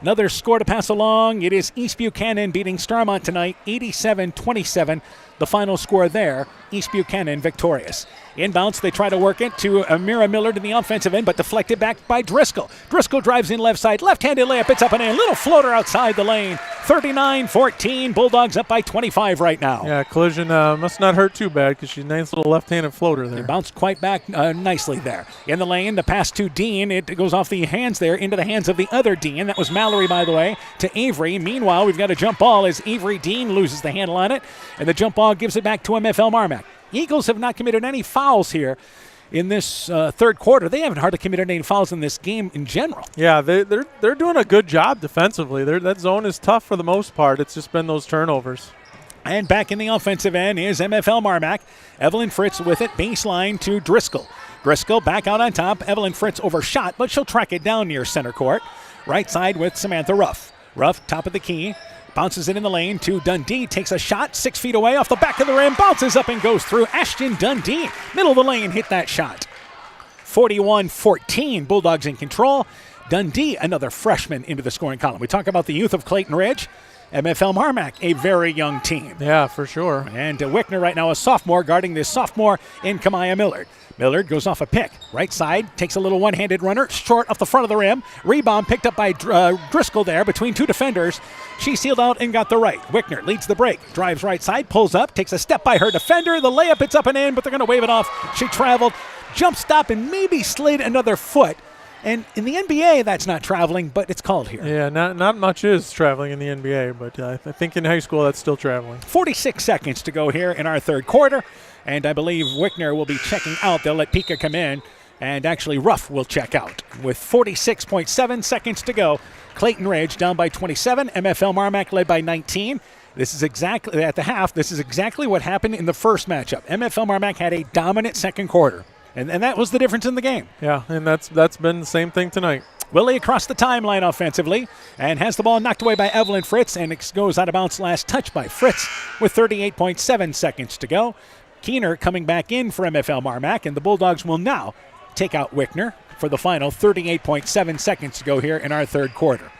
Speaker 1: Another score to pass along. It is East Buchanan beating Starmont tonight, 87-27. The final score there, East Buchanan victorious. Inbounds, they try to work it to Amira Millard in the offensive end, but deflected back by Driscoll. Driscoll drives in left side, left-handed layup, it's up and in. Little floater outside the lane. 39-14, Bulldogs up by 25 right now.
Speaker 17: Yeah, collision must not hurt too bad because she's a nice little left-handed floater there.
Speaker 1: It bounced quite back nicely there. In the lane, the pass to Dean. It goes off the hands there into the hands of the other Dean. That was Mallory, by the way, to Avery. Meanwhile, we've got a jump ball as Avery Dean loses the handle on it, and the jump ball gives it back to MFL MarMac. Eagles have not committed any fouls here in this third quarter. They haven't hardly committed any fouls in this game in general.
Speaker 17: Yeah, they're doing a good job defensively. That zone is tough for the most part. It's just been those turnovers.
Speaker 1: And back in the offensive end is MFL MarMac. Evelyn Fritz with it, baseline to Driscoll. Driscoll back out on top. Evelyn Fritz overshot, but she'll track it down near center court. Right side with Samantha Ruff. Ruff, top of the key. Bounces it in the lane to Dundee. Takes a shot 6 feet away off the back of the rim. Bounces up and goes through. Ashton Dundee, middle of the lane, hit that shot. 41-14, Bulldogs in control. Dundee, another freshman into the scoring column. We talk about the youth of Clayton Ridge. MFL MarMac, a very young team.
Speaker 17: Yeah, for sure.
Speaker 1: And Wickner right now a sophomore guarding this sophomore in Kamaya Millard. Millard goes off a pick. Right side, takes a little one-handed runner, short off the front of the rim. Rebound picked up by Driscoll there between two defenders. She sealed out and got the right. Wickner leads the break. Drives right side, pulls up, takes a step by her defender. The layup, it's up and in, but they're going to wave it off. She traveled, jump stop, and maybe slid another foot. And in the NBA, that's not traveling, but it's called here.
Speaker 17: Yeah, not much is traveling in the NBA, but I think in high school that's still traveling.
Speaker 1: 46 seconds to go here in our third quarter, and I believe Wickner will be checking out. They'll let Pika come in, and actually Ruff will check out. With 46.7 seconds to go, Clayton Ridge down by 27, MFL MarMac led by 19. This is exactly, at the half, this is exactly what happened in the first matchup. MFL MarMac had a dominant second quarter. And that was the difference in the game.
Speaker 17: Yeah, and that's been the same thing tonight.
Speaker 1: Willie across the timeline offensively and has the ball knocked away by Evelyn Fritz, and it goes out of bounds last touch by Fritz with 38.7 seconds to go. Keener coming back in for MFL MarMac, and the Bulldogs will now take out Wickner for the final 38.7 seconds to go here in our third quarter.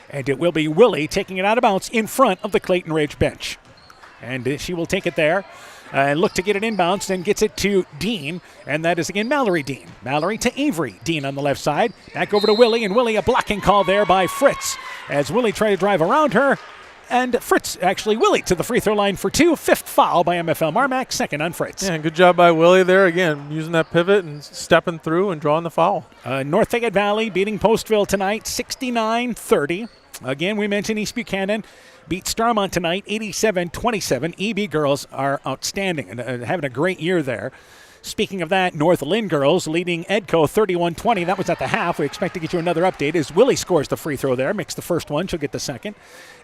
Speaker 1: And it will be Willie taking it out of bounds in front of the Clayton Ridge bench. And she will take it there. And look to get it inbounds, then gets it to Dean, and that is again Mallory Dean. Mallory to Avery. Dean on the left side. Back over to Willie, and Willie a blocking call there by Fritz. As Willie tried to drive around her, and Willie to the free throw line for two. Fifth foul by MFL MarMac, second on Fritz.
Speaker 17: Yeah, good job by Willie there, again, using that pivot and stepping through and drawing the foul.
Speaker 1: North Fayette Valley beating Postville tonight, 69-30. Again, we mentioned East Buchanan beat Starmont tonight, 87-27. EB girls are outstanding and having a great year there. Speaking of that, North Lynn girls leading Edco 31-20. That was at the half. We expect to get you another update as Willie scores the free throw there. Makes the first one. She'll get the second.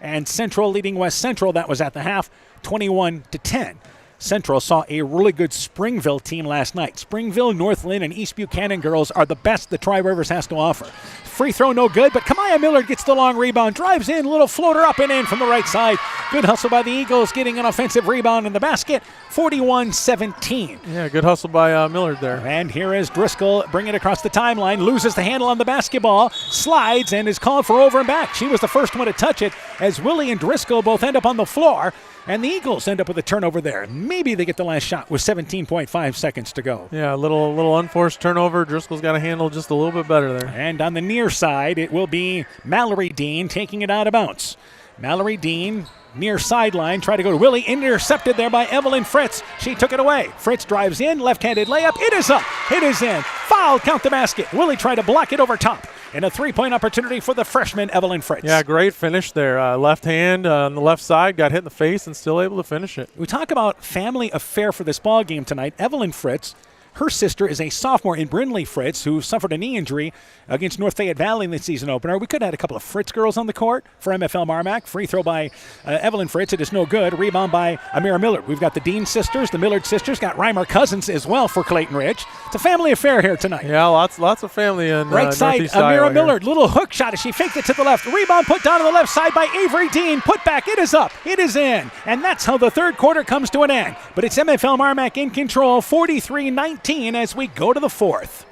Speaker 1: And Central leading West Central. That was at the half, 21-10. Central saw a really good Springville team last night. Springville, North Lynn, and East Buchanan girls are the best the Tri-Rivers has to offer. Free throw no good, but Kamaya Millard gets the long rebound, drives in, little floater up and in from the right side. Good hustle by the Eagles, getting an offensive rebound in the basket, 41-17.
Speaker 17: Yeah, good hustle by Millard there.
Speaker 1: And here is Driscoll bringing it across the timeline, loses the handle on the basketball, slides, and is called for over and back. She was the first one to touch it as Willie and Driscoll both end up on the floor. And the Eagles end up with a turnover there. Maybe they get the last shot with 17.5 seconds to go.
Speaker 17: Yeah, a little unforced turnover. Driscoll's got to handle just a little bit better there.
Speaker 1: And on the near side, it will be Mallory Dean taking it out of bounds. Mallory Dean, near sideline, try to go to Willie. Intercepted there by Evelyn Fritz. She took it away. Fritz drives in, left-handed layup. It is up. It is in. Foul, count the basket. Willie tried to block it over top. And a three-point opportunity for the freshman, Evelyn Fritz.
Speaker 17: Yeah, great finish there. Left hand on the left side, got hit in the face and still able to finish it.
Speaker 1: We talk about family affair for this ball game tonight. Evelyn Fritz, her sister is a sophomore in Brindley Fritz who suffered a knee injury against North Fayette Valley in the season opener. We could have had a couple of Fritz girls on the court for MFL MarMac. Free throw by Evelyn Fritz. It is no good. Rebound by Amira Millard. We've got the Dean sisters, the Millard sisters, got Reimer cousins as well for Clayton Ridge. It's a family affair here tonight.
Speaker 17: Yeah, lots of family in
Speaker 1: right side,
Speaker 17: Northeast
Speaker 1: Amira Millard,
Speaker 17: here.
Speaker 1: little hook shot as she faked it to the left. Rebound put down on the left side by Avery Dean. Put back. It is up. It is in. And that's how the third quarter comes to an end. But it's MFL MarMac in control, 43-19 as we go to the fourth.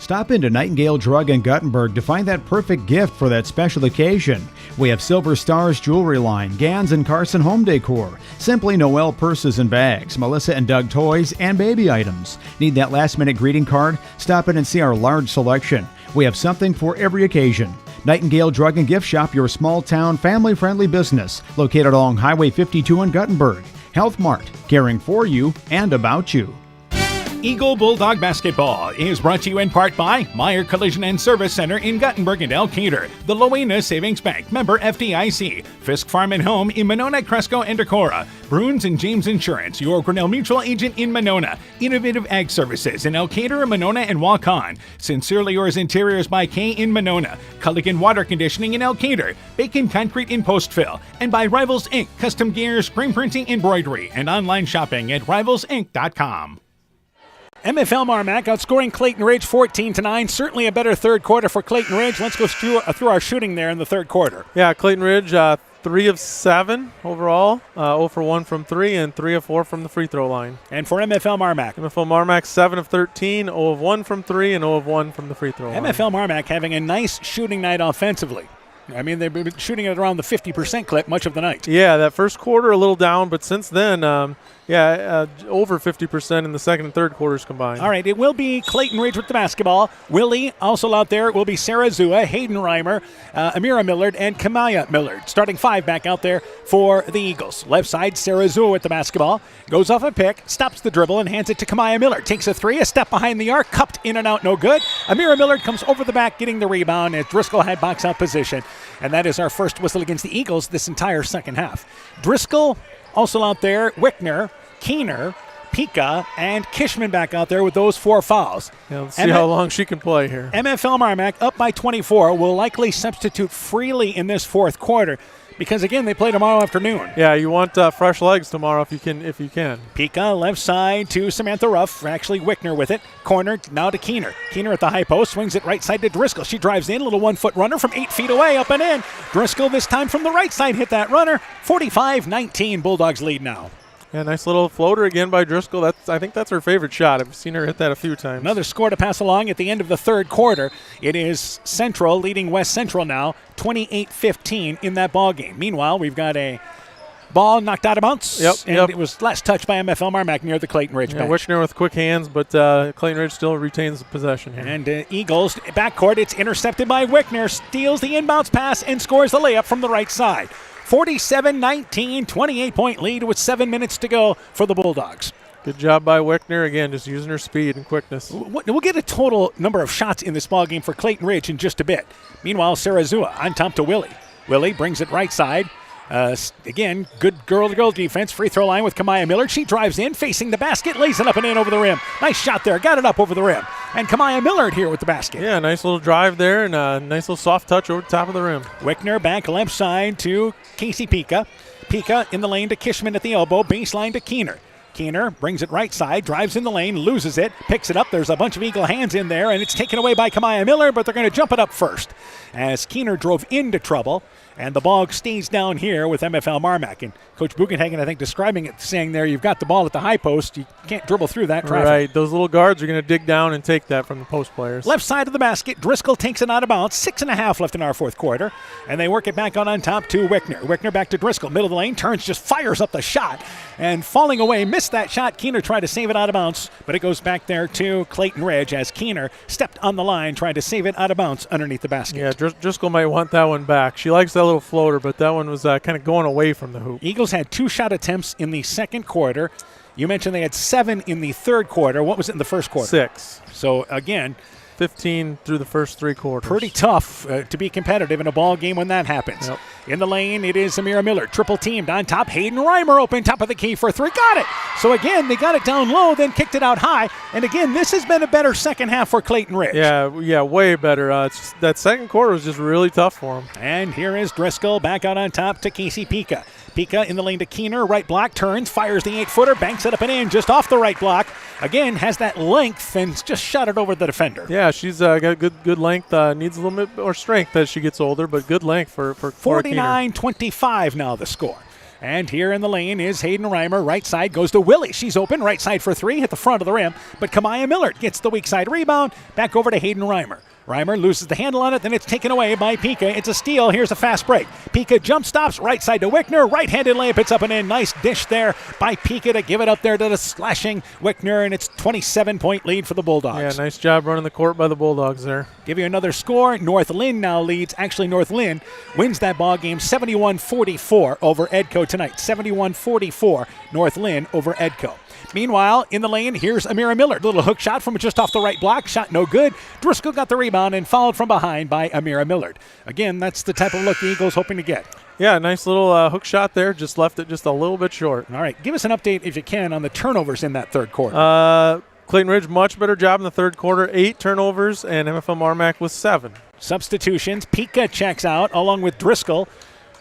Speaker 9: Stop into Nightingale Drug in Guttenberg to find that perfect gift for that special occasion. We have Silver Stars jewelry line, Gans and Carson home decor, Simply Noel purses and bags, Melissa and Doug toys, and baby items. Need that last-minute greeting card? Stop in and see our large selection. We have something for every occasion. Nightingale Drug and Gift Shop, your small-town, family-friendly business, located along Highway 52 in Guttenberg. Health Mart, caring for you and about you.
Speaker 1: Eagle Bulldog Basketball is brought to you in part by Meyer Collision and Service Center in Guttenberg and Elkader, the Loena Savings Bank, member FDIC, Fisk Farm and Home in Monona, Cresco, and Decorah, Bruins and James Insurance, your Grinnell Mutual agent in Monona, Innovative Ag Services in Elkader, Monona, and Waukon, Sincerely Yours Interiors by K in Monona, Culligan Water Conditioning in Elkader, Bacon Concrete in Postville, and by Rivals Inc., custom gear, screen printing, embroidery, and online shopping at rivalsinc.com. MFL MarMac outscoring Clayton Ridge 14-9. Certainly a better third quarter for Clayton Ridge. Let's go through our shooting there in the third quarter.
Speaker 17: Yeah, Clayton Ridge, 3 of 7 overall, 0 for 1 from 3, and 3 of 4 from the free throw line.
Speaker 1: And for MFL MarMac?
Speaker 17: MFL MarMac, 7 of 13, 0 of 1 from 3, and 0 of 1 from the free throw line.
Speaker 1: MFL MarMac having a nice shooting night offensively. I mean, they've been shooting at around the 50% clip much of the night.
Speaker 17: Yeah, that first quarter a little down, but since then, over 50% in the second and third quarters combined.
Speaker 1: All right, it will be Clayton Ridge with the basketball. Willie, also out there, will be Sarah Zua, Hayden Reimer, Amira Millard, and Kamaya Millard. Starting 5 back out there for the Eagles. Left side, Sarah Zua with the basketball. Goes off a pick, stops the dribble, and hands it to Kamaya Millard. Takes a 3, a step behind the arc, cupped in and out, no good. Amira Millard comes over the back, getting the rebound, as Driscoll had box out position. And that is our first whistle against the Eagles this entire second half. Driscoll also out there, Wickner, Keener, Pika, and Kishman back out there with those 4 fouls.
Speaker 17: Yeah, let's see how long she can play here.
Speaker 1: MFL MarMac up by 24 will likely substitute freely in this fourth quarter because, again, they play tomorrow afternoon.
Speaker 17: Yeah, you want fresh legs tomorrow if you can.
Speaker 1: Pika left side to Samantha Ruff. Actually, Wickner with it. Corner now to Keener. Keener at the high post swings it right side to Driscoll. She drives in, little 1-foot runner from 8 feet away, up and in. Driscoll this time from the right side hit that runner. 45-19, Bulldogs lead now.
Speaker 17: Yeah, nice little floater again by Driscoll. I think that's her favorite shot. I've seen her hit that a few times.
Speaker 1: Another score to pass along at the end of the third quarter. It is Central leading West Central now, 28-15 in that ball game. Meanwhile, we've got a ball knocked out of bounds.
Speaker 17: Yep.
Speaker 1: It was last touched by MFL MarMac near the Clayton Ridge bench.
Speaker 17: Wichner with quick hands, but Clayton Ridge still retains the possession here.
Speaker 1: And Eagles backcourt. It's intercepted by Wickner. Steals the inbounds pass and scores the layup from the right side. 47-19, 28-point lead with 7 minutes to go for the Bulldogs.
Speaker 17: Good job by Wickner, again, just using her speed and quickness.
Speaker 1: We'll get a total number of shots in this ball game for Clayton Ridge in just a bit. Meanwhile, Sarah Zua on top to Willie. Willie brings it right side. Again, good girl-to-girl defense. Free throw line with Kamaya Millard. She drives in, facing the basket, lays it up and in over the rim. Nice shot there. Got it up over the rim. And Kamaya Millard here with the basket.
Speaker 17: Yeah, nice little drive there and a nice little soft touch over the top of the rim.
Speaker 1: Wickner back left side to Casey Pika. Pika in the lane to Kishman at the elbow. Baseline to Keener. Keener brings it right side, drives in the lane, loses it, picks it up. There's a bunch of Eagle hands in there, and it's taken away by Kamaya Miller, but they're going to jump it up first as Keener drove into trouble, and the ball stays down here with MFL MarMac. And Coach Bugenhagen, I think, describing it, saying there, you've got the ball at the high post. You can't dribble through that traffic.
Speaker 17: Right. Those little guards are going to dig down and take that from the post players.
Speaker 1: Left side of the basket. Driscoll takes it out of bounds. 6.5 left in our fourth quarter. And they work it back on top to Wickner. Wickner back to Driscoll. Middle of the lane. Turns, just fires up the shot. And falling away, missed that shot. Keener tried to save it out of bounds, but it goes back there to Clayton Ridge as Keener stepped on the line, trying to save it out of bounds underneath the basket.
Speaker 17: Yeah, Driscoll might want that one back. She likes that little floater, but that one was kind of going away from the hoop.
Speaker 1: Eagles had 2 shot attempts in the second quarter. You mentioned they had 7 in the third quarter. What was it in the first quarter?
Speaker 17: 6.
Speaker 1: So, again,
Speaker 17: 15 through the first 3 quarters.
Speaker 1: Pretty tough to be competitive in a ball game when that happens.
Speaker 17: Yep.
Speaker 1: In the lane, it is Amira Miller. Triple teamed on top. Hayden Reimer open, top of the key for 3. Got it! So again, they got it down low, then kicked it out high. And again, this has been a better second half for Clayton Ridge.
Speaker 17: Yeah, way better. That second quarter was just really tough for him.
Speaker 1: And here is Driscoll back out on top to Casey Pika. Pika in the lane to Keener, right block, turns, fires the 8-footer, banks it up and in, just off the right block. Again, has that length and just shot it over the defender.
Speaker 17: Yeah, she's got good length. Needs a little bit more strength as she gets older, but good length for
Speaker 1: 49-25 now the score. And here in the lane is Hayden Reimer. Right side goes to Willie. She's open. Right side for three. Hit the front of the rim. But Kamaya Millard gets the weak side rebound. Back over to Hayden Reimer. Reimer loses the handle on it. Then it's taken away by Pika. It's a steal. Here's a fast break. Pika jump stops. Right side to Wickner. Right-handed layup. It's up and in. Nice dish there by Pika to give it up there to the slashing Wickner. And it's 27-point lead for the Bulldogs.
Speaker 17: Yeah, nice job running the court by the Bulldogs there.
Speaker 1: Give you another score. North Lynn now leads. Actually, North Lynn wins that ball game 71-44 over Edco tonight. 71-44 North Lynn over Edco. Meanwhile, in the lane, here's Amira Millard. Little hook shot from just off the right block. Shot no good. Driscoll got the rebound and fouled from behind by Amira Millard. Again, that's the type of look the Eagles hoping to get.
Speaker 17: Yeah, nice little hook shot there. Just left it just a little bit short.
Speaker 1: All right, give us an update, if you can, on the turnovers in that third quarter.
Speaker 17: Clayton Ridge, much better job in the third quarter. 8 turnovers, and MFL MarMac with 7.
Speaker 1: Substitutions. Pika checks out along with Driscoll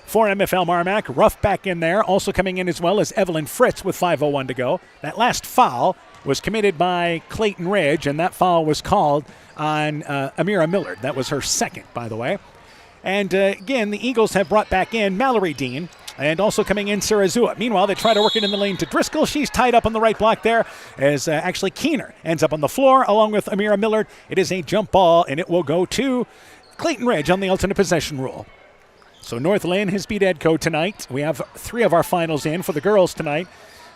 Speaker 1: for MFL MarMac. Ruff back in there. Also coming in as well as Evelyn Fritz with 5:01 to go. That last foul was committed by Clayton Ridge, and that foul was called on Amira Millard. That was her second, by the way. And again, the Eagles have brought back in Mallory Dean, and also coming in Sarah Zua. Meanwhile, they try to work it in the lane to Driscoll. She's tied up on the right block there as actually Keener ends up on the floor along with Amira Millard. It is a jump ball, and it will go to Clayton Ridge on the alternate possession rule. So North Lynn has beat Edco tonight. We have 3 of our finals in for the girls tonight,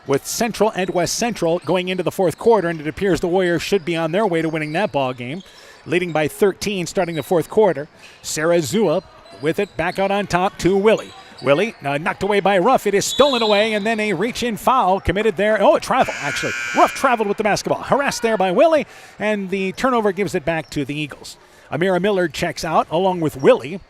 Speaker 1: with Central and West Central going into the fourth quarter, and it appears the Warriors should be on their way to winning that ball game, leading by 13 starting the fourth quarter. Sarah Zua with it back out on top to Willie. Willie knocked away by Ruff. It is stolen away, and then a reach-in foul committed there. Oh, it traveled, actually. Ruff traveled with the basketball. Harassed there by Willie, and the turnover gives it back to the Eagles. Amira Millard checks out along with Willie,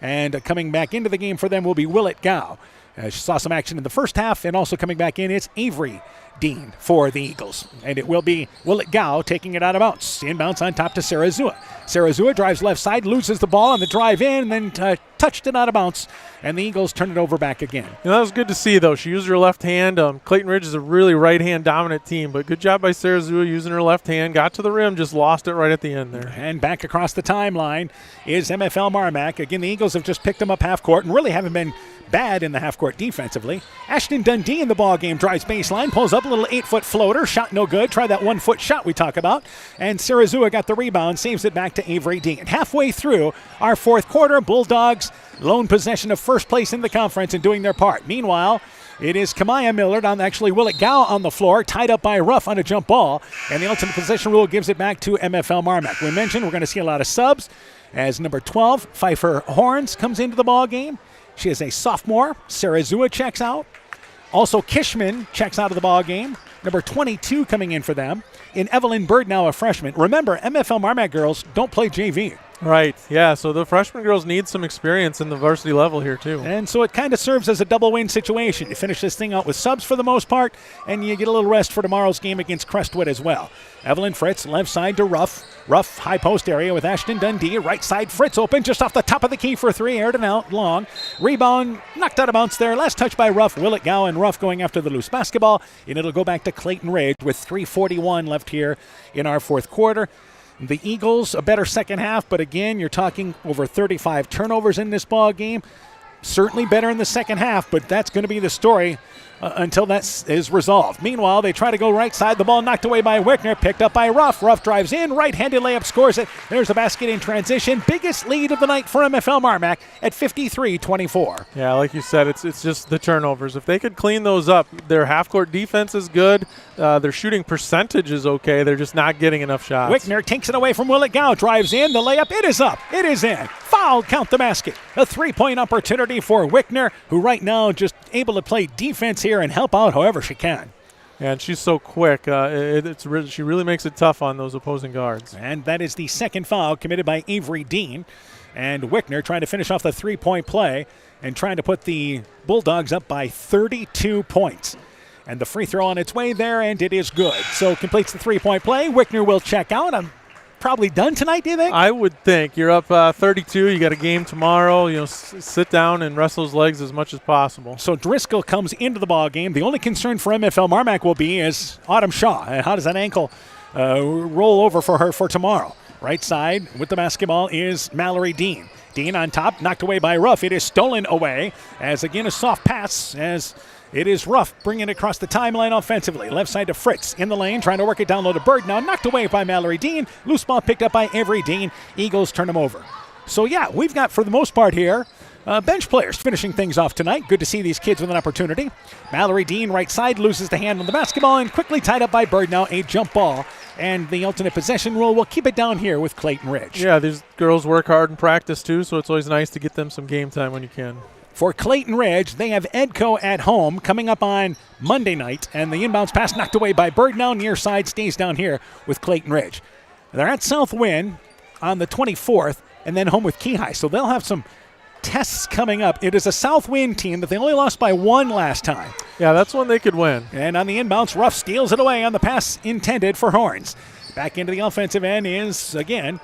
Speaker 1: and coming back into the game for them will be Willett Gow. She saw some action in the first half, and also coming back in, it's Avery Dean for the Eagles. And it will be Willett Gow taking it out of bounds. Inbounds on top to Sarah Zua. Sarah Zua drives left side, loses the ball on the drive in, and then touched it out of bounds. And the Eagles turn it over back again.
Speaker 17: That was good to see, though. She used her left hand. Clayton Ridge is a really right-hand dominant team, but good job by Sarah Zua using her left hand. Got to the rim, just lost it right at the end there.
Speaker 1: And back across the timeline is MFL MarMac. Again, the Eagles have just picked them up half court and really haven't been bad in the half court defensively. Ashton Dundee in the ball game drives baseline, pulls up a little 8-foot floater, shot no good. Try that 1-foot shot we talk about. And Sarah Zua got the rebound, saves it back to Avery Dean. Halfway through our fourth quarter, Bulldogs lone possession of first place in the conference and doing their part. Meanwhile, it is Kamaya Millard on actually Willett Gow on the floor, tied up by Ruff on a jump ball, and the ultimate possession rule gives it back to MFL MarMac. We mentioned we're going to see a lot of subs as number 12, Pfeiffer Horns, comes into the ball game. She is a sophomore. Sarah Zua checks out. Also, Kishman checks out of the ball game. Number 22 coming in for them. In Evelyn Bird, now a freshman. Remember, MFL MarMac girls don't play JV.
Speaker 17: Right, yeah, so the freshman girls need some experience in the varsity level here, too.
Speaker 1: And so it kind of serves as a double-win situation. You finish this thing out with subs for the most part, and you get a little rest for tomorrow's game against Crestwood as well. Evelyn Fritz, left side to Ruff. Ruff, high post area with Ashton Dundee. Right side, Fritz open just off the top of the key for 3, aired and out, long. Rebound, knocked out of bounds there. Last touch by Ruff. Willett Gow and Ruff going after the loose basketball, and it'll go back to Clayton Ridge with 3:41 left here in our fourth quarter. The Eagles, a better second half, but again, you're talking over 35 turnovers in this ball game. Certainly better in the second half, but that's going to be the story until that is resolved. Meanwhile, they try to go right side. The ball knocked away by Wickner, picked up by Ruff. Ruff drives in, right-handed layup, scores it. There's a basket in transition. Biggest lead of the night for MFL MarMac at 53-24.
Speaker 17: Yeah, like you said, it's just the turnovers. If they could clean those up, their half-court defense is good. Their shooting percentage is okay. They're just not getting enough shots.
Speaker 1: Wickner takes it away from Willett Gow, drives in. The layup, it is up. It is in. Foul, count the basket. A 3-point opportunity for Wickner, who right now just able to play defense here and help out however she can.
Speaker 17: And she's so quick. She really makes it tough on those opposing guards.
Speaker 1: And that is the second foul committed by Avery Dean. And Wickner trying to finish off the 3-point play and trying to put the Bulldogs up by 32 points. And the free throw on its way there, and it is good. So completes the 3-point play. Wickner will check out. I'm probably done tonight, do you think?
Speaker 17: I would think. You're up 32. You got a game tomorrow. Sit down and rest those legs as much as possible.
Speaker 1: So Driscoll comes into the ball game. The only concern for MFL MarMac will be is Autumn Shaw. How does that ankle roll over for her for tomorrow? Right side with the basketball is Mallory Dean. Dean on top, knocked away by Ruff. It is stolen away as again a soft pass as it is Ruff bringing it across the timeline offensively. Left side to Fritz in the lane, trying to work it down low to Bird. Now knocked away by Mallory Dean. Loose ball picked up by Avery Dean. Eagles turn him over. So yeah, we've got for the most part here bench players finishing things off tonight. Good to see these kids with an opportunity. Mallory Dean right side loses the hand on the basketball and quickly tied up by Bird. Now a jump ball. And the alternate possession rule will keep it down here with Clayton Ridge.
Speaker 17: Yeah, these girls work hard in practice too, so it's always nice to get them some game time when you can.
Speaker 1: For Clayton Ridge, they have Edco at home coming up on Monday night, and the inbounds pass knocked away by Bird. Now near side stays down here with Clayton Ridge. They're at Southwind on the 24th, and then home with Keyhigh, so they'll have some tests coming up. It is a Southwind team that they only lost by 1 last time.
Speaker 17: Yeah, that's one they could win.
Speaker 1: And on the inbounds, Ruff steals it away on the pass intended for Horns. Back into the offensive end is, again,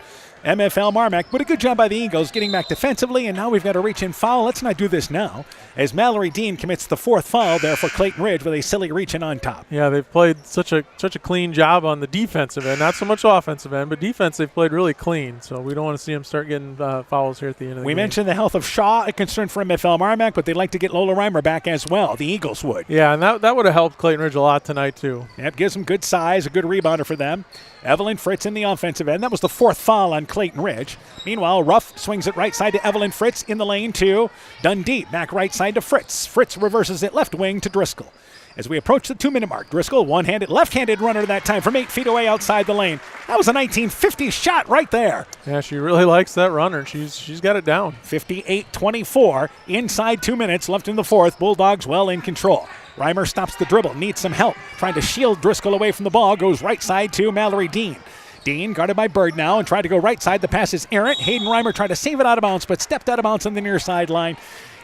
Speaker 1: MFL MarMac, but a good job by the Eagles getting back defensively, and now we've got a reach-in foul. Let's not do this now, as Mallory Dean commits the 4th foul there for Clayton Ridge with a silly reach-in on top.
Speaker 17: Yeah, they've played such a clean job on the defensive end, not so much offensive end, but defense they've played really clean, so we don't want to see them start getting fouls here at the end of the game.
Speaker 1: We mentioned the health of Shaw, a concern for MFL MarMac, but they'd like to get Lola Reimer back as well. The Eagles would.
Speaker 17: Yeah, and that would have helped Clayton Ridge a lot tonight too.
Speaker 1: Yep, gives them good size, a good rebounder for them. Evelyn Fritz in the offensive end. That was the 4th foul on Clayton Ridge. Meanwhile, Ruff swings it right side to Evelyn Fritz in the lane to Dundee. Back right side to Fritz. Fritz reverses it left wing to Driscoll. As we approach the 2-minute mark, Driscoll, left-handed runner that time from 8 feet away outside the lane. That was a 1950 shot right there.
Speaker 17: Yeah, she really likes that runner. She's got it down.
Speaker 1: 58-24, inside 2 minutes left in the 4th. Bulldogs well in control. Reimer stops the dribble, needs some help. Trying to shield Driscoll away from the ball, goes right side to Mallory Dean. Dean guarded by Bird now and tried to go right side. The pass is errant. Hayden Reimer tried to save it out of bounds, but stepped out of bounds on the near sideline.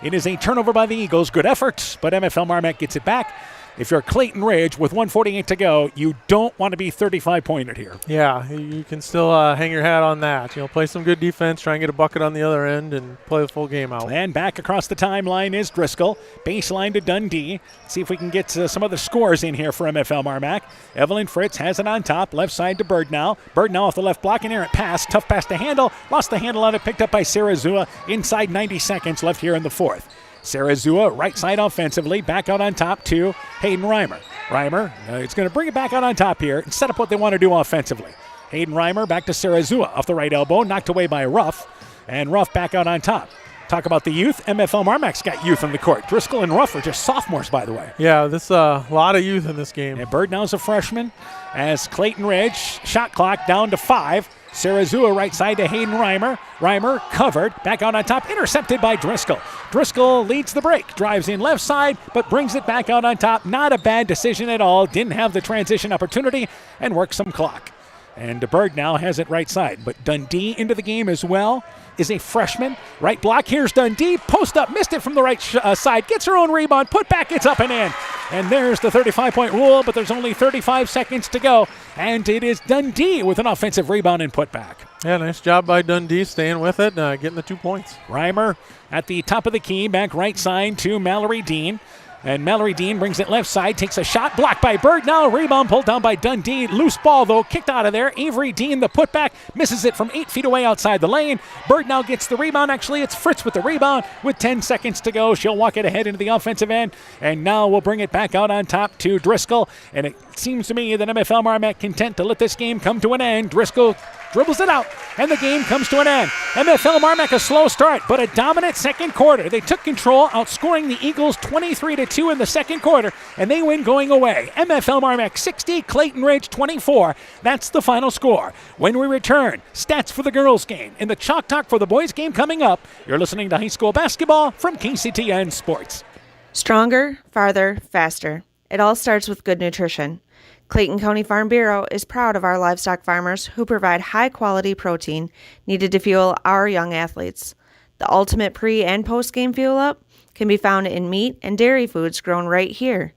Speaker 1: It is a turnover by the Eagles. Good effort, but MFL MarMac gets it back. If you're Clayton Ridge with 1:48 to go, you don't want to be 35-pointed here.
Speaker 17: Yeah, you can still hang your hat on that. Play some good defense, try and get a bucket on the other end, and play the full game out.
Speaker 1: And back across the timeline is Driscoll. Baseline to Dundee. See if we can get some other scores in here for MFL MarMac. Evelyn Fritz has it on top. Left side to Bird now. Bird now off the left block. An errant pass. Tough pass to handle. Lost the handle on it. Picked up by Sarah Zua. Inside 90 seconds left here in the 4th. Sarah Zua, right side offensively, back out on top to Hayden Reimer. Reimer is going to bring it back out on top here and set up what they want to do offensively. Hayden Reimer back to Sarah Zua off the right elbow, knocked away by Ruff, and Ruff back out on top. Talk about the youth. MFL MarMac's got youth on the court. Driscoll and Ruff are just sophomores, by the way.
Speaker 17: Yeah, this a lot of youth in this game.
Speaker 1: And Bird now's a freshman as Clayton Ridge, shot clock down to 5. Sarah Zua right side to Hayden Reimer. Reimer covered, back out on top, intercepted by Driscoll. Driscoll leads the break, drives in left side, but brings it back out on top. Not a bad decision at all. Didn't have the transition opportunity and worked some clock. And Bird now has it right side. But Dundee into the game as well. Is a freshman. Right block, here's Dundee. Post up, missed it from the right side. Gets her own rebound, put back, it's up and in. And there's the 35-point rule, but there's only 35 seconds to go. And it is Dundee with an offensive rebound and put back.
Speaker 17: Yeah, nice job by Dundee staying with it, getting the 2 points.
Speaker 1: Reimer at the top of the key, back right side to Mallory Dean. And Mallory Dean brings it left side, takes a shot, blocked by Bird. Now rebound pulled down by Dundee. Loose ball, though, kicked out of there. Avery Dean, the putback, misses it from 8 feet away outside the lane. Bird now gets the rebound. Actually, it's Fritz with the rebound with 10 seconds to go. She'll walk it ahead into the offensive end. And now we'll bring it back out on top to Driscoll. And it seems to me that MFL MarMac content to let this game come to an end. Driscoll dribbles it out, and the game comes to an end. MFL MarMac a slow start, but a dominant second quarter. They took control, outscoring the Eagles 23-2 in the second quarter, and they win going away. MFL MarMac 60, Clayton Ridge 24. That's the final score. When we return, stats for the girls' game and the Chalk Talk for the boys' game coming up. You're listening to high school basketball from KCTN Sports.
Speaker 7: Stronger, farther, faster. It all starts with good nutrition. Clayton County Farm Bureau is proud of our livestock farmers who provide high-quality protein needed to fuel our young athletes. The ultimate pre- and post-game fuel-up can be found in meat and dairy foods grown right here.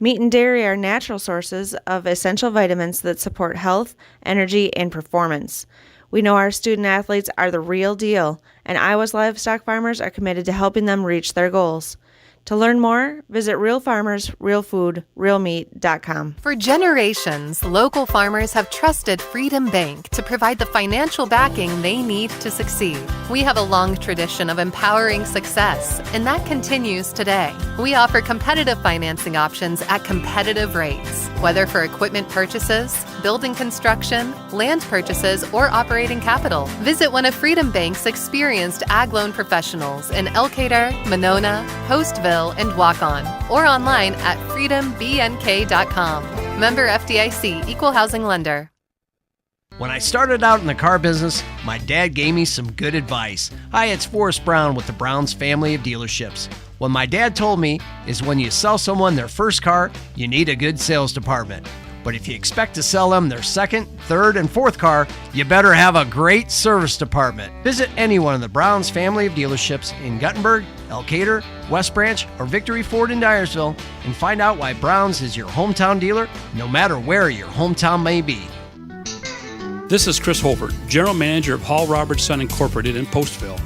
Speaker 7: Meat and dairy are natural sources of essential vitamins that support health, energy, and performance. We know our student athletes are the real deal, and Iowa's livestock farmers are committed to helping them reach their goals. To learn more, visit realfarmersrealfoodrealmeat.com.
Speaker 8: For generations, local farmers have trusted Freedom Bank to provide the financial backing they need to succeed. We have a long tradition of empowering success, and that continues today. We offer competitive financing options at competitive rates, whether for equipment purchases, building construction, land purchases, or operating capital. Visit one of Freedom Bank's experienced ag loan professionals in Elkader, Monona, Postville, and Waukon, or online at freedombnk.com. Member FDIC, Equal Housing Lender.
Speaker 10: When I started out in the car business, my dad gave me some good advice. Hi, it's Forrest Brown with the Browns family of dealerships. What my dad told me is when you sell someone their first car, you need a good sales department. But if you expect to sell them their second, third, and fourth car, you better have a great service department. Visit any one of the Browns family of dealerships in Guttenberg, Elkader, West Branch, or Victory Ford in Dyersville and find out why Browns is your hometown dealer, no matter where your hometown may be.
Speaker 11: This is Chris Holbert, General Manager of Hall Robertson Incorporated in Postville.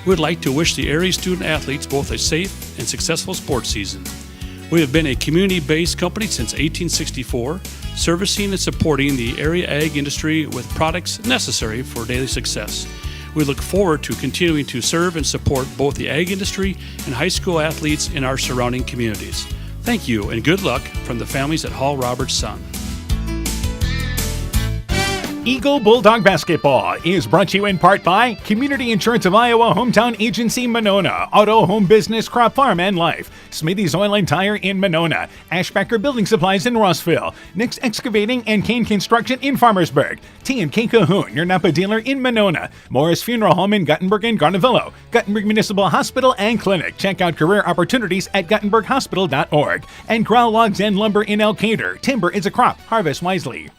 Speaker 11: We would like to wish the area student athletes both a safe and successful sports season. We have been a community-based company since 1864, servicing and supporting the area ag industry with products necessary for daily success. We look forward to continuing to serve and support both the ag industry and high school athletes in our surrounding communities. Thank you and good luck from the families at Hall Robertson.
Speaker 1: Eagle Bulldog Basketball is brought to you in part by Community Insurance of Iowa, Hometown Agency Monona, Auto, Home Business, Crop Farm, and Life, Smithy's Oil and Tire in Monona, Ashbacker Building Supplies in Rossville, Nick's Excavating and Kane Construction in Farmersburg, T&K Cahoon, your Napa dealer in Monona, Morris Funeral Home in Guttenberg and Garnavillo, Guttenberg Municipal Hospital and Clinic. Check out career opportunities at guttenberghospital.org, and Growl Logs and Lumber in Elkader. Timber is a crop. Harvest wisely.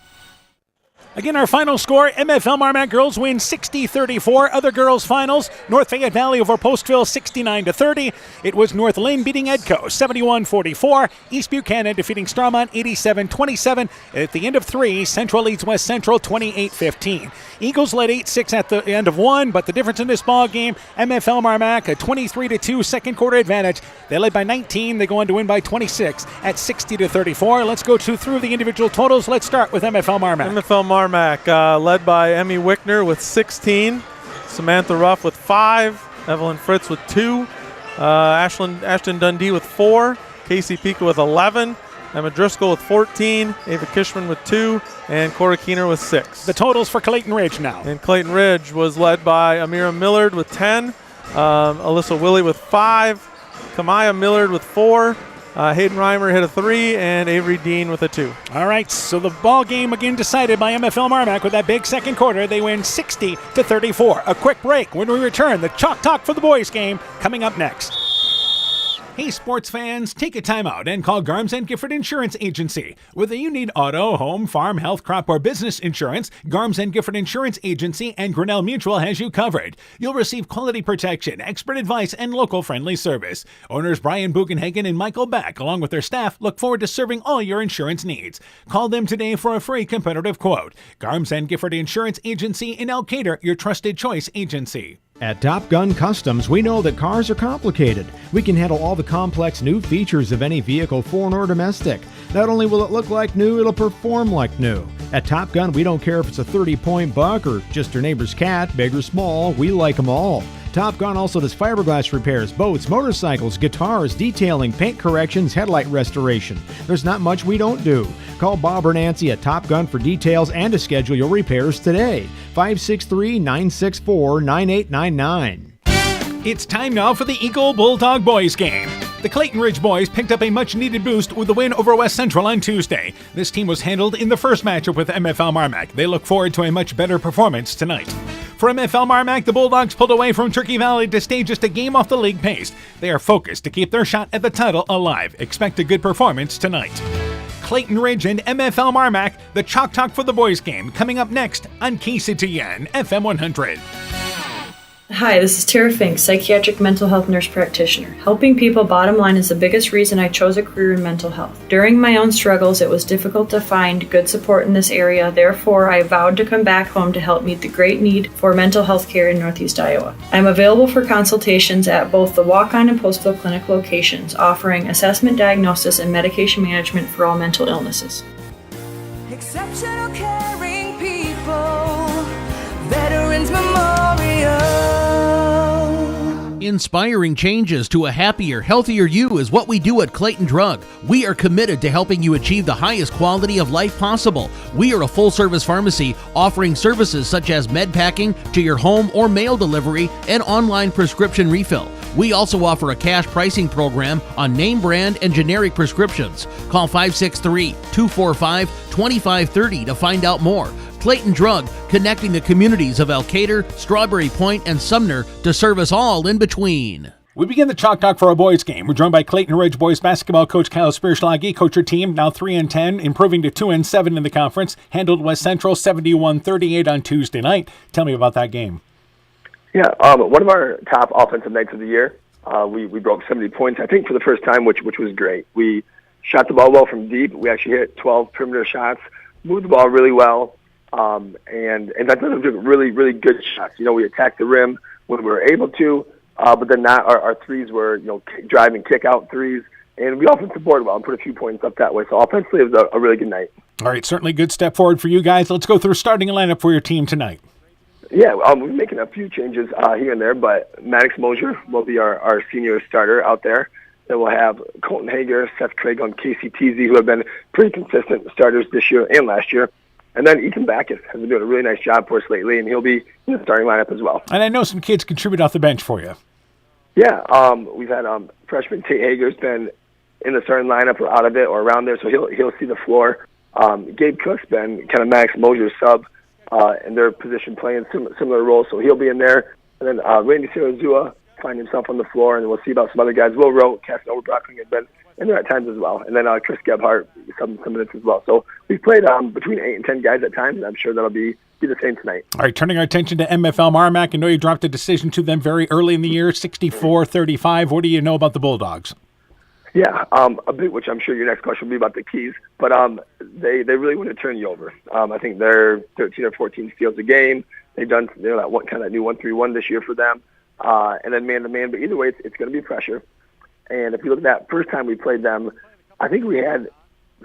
Speaker 1: Again, our final score, MFL MarMac girls win 60-34. Other girls finals, North Fayette Valley over Postville 69-30. It was North Lynn beating Edco 71-44. East Buchanan defeating Starmont 87-27. At the end of 3, Central leads West Central 28-15. Eagles led 8-6 at the end of 1, but the difference in this ball game, MFL MarMac a 23-2 second quarter advantage. They led by 19. They go on to win by 26 at 60-34. Let's go through the individual totals. Let's start with MFL MarMac.
Speaker 17: MFL MarMac led by Emmy Wickner with 16, Samantha Ruff with 5, Evelyn Fritz with 2, Ashton Dundee with 4, Casey Pica with 11, Emma Driscoll with 14, Ava Kishman with 2, and Cora Keener with 6.
Speaker 1: The totals for Clayton Ridge now.
Speaker 17: And Clayton Ridge was led by Amira Millard with 10, Alyssa Willie with 5, Kamaya Millard with 4, Hayden Reimer hit a 3, and Avery Dean with a 2.
Speaker 1: All right, so the ball game again decided by MFL MarMac with that big second quarter. They win 60-34. A quick break. When we return, the Chalk Talk for the boys game coming up next. Hey sports fans, take a time out and call Garms & Gifford Insurance Agency. Whether you need auto, home, farm, health, crop, or business insurance, Garms & Gifford Insurance Agency and Grinnell Mutual has you covered. You'll receive quality protection, expert advice, and local friendly service. Owners Brian Bugenhagen and Michael Beck, along with their staff, look forward to serving all your insurance needs. Call them today for a free competitive quote. Garms & Gifford Insurance Agency in Elkader, your trusted choice agency.
Speaker 9: At Top Gun Customs, we know that cars are complicated. We can handle all the complex new features of any vehicle, foreign or domestic. Not only will it look like new, it'll perform like new. At Top Gun, we don't care if it's a 30-point buck or just your neighbor's cat, big or small, we like them all. Top Gun also does fiberglass repairs, boats, motorcycles, guitars, detailing, paint corrections, headlight restoration. There's not much we don't do. Call Bob or Nancy at Top Gun for details and to schedule your repairs today. 563-964-9899.
Speaker 1: It's time now for the Eagle Bulldog boys game. The Clayton Ridge boys picked up a much-needed boost with the win over West Central on Tuesday. This team was handled in the first matchup with MFL MarMac. They look forward to a much better performance tonight. For MFL MarMac, the Bulldogs pulled away from Turkey Valley to stay just a game off the league pace. They are focused to keep their shot at the title alive. Expect a good performance tonight. Clayton Ridge and MFL MarMac, the Chalk Talk for the boys game, coming up next on KCTN FM 100.
Speaker 12: Hi, this is Tara Fink, psychiatric mental health nurse practitioner. Helping people, bottom line, is the biggest reason I chose a career in mental health. During my own struggles, it was difficult to find good support in this area. Therefore, I vowed to come back home to help meet the great need for mental health care in Northeast Iowa. I'm available for consultations at both the Walk-On and Postville Clinic locations, offering assessment, diagnosis, and medication management for all mental illnesses.
Speaker 13: Exceptional caring people, Veterans Memorial.
Speaker 3: Inspiring changes to a happier, healthier you is what we do at Clayton Drug. We are committed to helping you achieve the highest quality of life possible. We are a full-service pharmacy offering services such as med packing to your home or mail delivery and online prescription refill. We also offer a cash pricing program on name brand and generic prescriptions. Call 563-245-2530 to find out more. Clayton Drug, connecting the communities of Elkader, Strawberry Point, and Sumner to serve us all in between.
Speaker 1: We begin the Chalk Talk for our boys game. We're joined by Clayton Ridge boys basketball coach Kyle Spierschlage. Coach, your team now 3-10, improving to 2-7 in the conference. Handled West Central 71-38 on Tuesday night. Tell me about that game.
Speaker 14: Yeah, one of our top offensive nights of the year. We broke 70 points, I think, for the first time, which was great. We shot the ball well from deep. We actually hit 12 perimeter shots, moved the ball really well. And that doesn't do really, really good shots. You know, we attacked the rim when we were able to, but then not our threes were, drive and kick out threes. And we offensive board well and put a few points up that way. So offensively, it was a really good night. All
Speaker 1: right, certainly good step forward for you guys. Let's go through starting a lineup for your team tonight.
Speaker 14: Yeah, we're making a few changes here and there, but Maddox Mosier will be our senior starter out there. Then we'll have Colton Hager, Seth Craig, and Casey Teasy, who have been pretty consistent starters this year and last year. And then Ethan Backus has been doing a really nice job for us lately, and he'll be in the starting lineup as well.
Speaker 1: And I know some kids contribute off the bench for you.
Speaker 14: Yeah, we've had freshman Tate Hager's been in the starting lineup or out of it or around there, so he'll see the floor. Gabe Cook's been kind of Max Mosier's sub in their position playing similar roles, so he'll be in there. And then Randy Sirazua find himself on the floor, and we'll see about some other guys. Will Rote, Cassie Overbrockling have been in there at times as well. And then Chris Gebhardt, some minutes as well. So we've played between 8 and 10 guys at times, and I'm sure that'll be the same tonight.
Speaker 1: All right, turning our attention to MFL MarMac. I know you dropped a decision to them very early in the year, 64-35. What do you know about the Bulldogs?
Speaker 14: Yeah, a bit, which I'm sure your next question will be about the keys. But they really want to turn you over. I think they're 13 or 14 steals a game. They've done that one kind of new 1-3-1 this year for them, and then man-to-man. But either way, it's going to be pressure. And if you look at that first time we played them, I think we had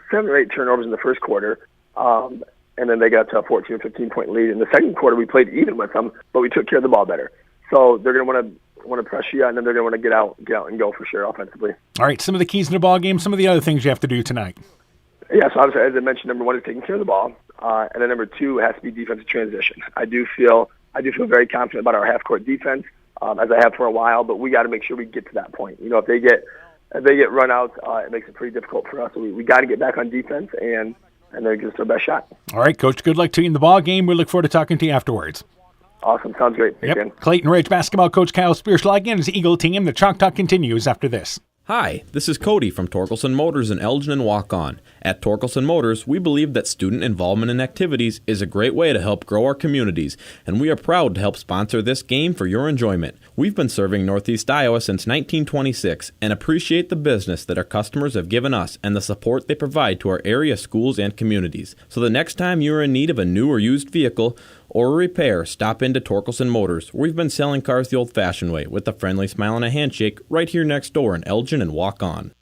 Speaker 14: 7 or 8 turnovers in the first quarter, and then they got to a 14 or 15-point lead. In the second quarter, we played even with them, but we took care of the ball better. So they're going to want to pressure you, and then they're going to want to get out and go for sure offensively.
Speaker 1: All right, some of the keys in the ball game, some of the other things you have to do tonight.
Speaker 14: Yeah, so obviously, as I mentioned, number 1 is taking care of the ball, and then number 2 has to be defensive transition. I do feel very confident about our half-court defense. As I have for a while, but we got to make sure we get to that point. If they get run out, it makes it pretty difficult for us. So we got to get back on defense and then give us our best shot.
Speaker 1: All right, Coach, good luck to you in the ball game. We look forward to talking to you afterwards.
Speaker 14: Awesome. Sounds great.
Speaker 1: Yep. Clayton Ridge basketball coach Kyle Spierschlage and his Eagle team. The Chalk Talk continues after this.
Speaker 19: Hi, this is Cody from Torkelson Motors in Elgin and Walk-On. At Torkelson Motors, we believe that student involvement in activities is a great way to help grow our communities, and we are proud to help sponsor this game for your enjoyment. We've been serving Northeast Iowa since 1926 and appreciate the business that our customers have given us and the support they provide to our area schools and communities. So the next time you are in need of a new or used vehicle or a repair, stop into Torkelson Motors. We've been selling cars the old-fashioned way with a friendly smile and a handshake right here next door in Elgin and Walk-On.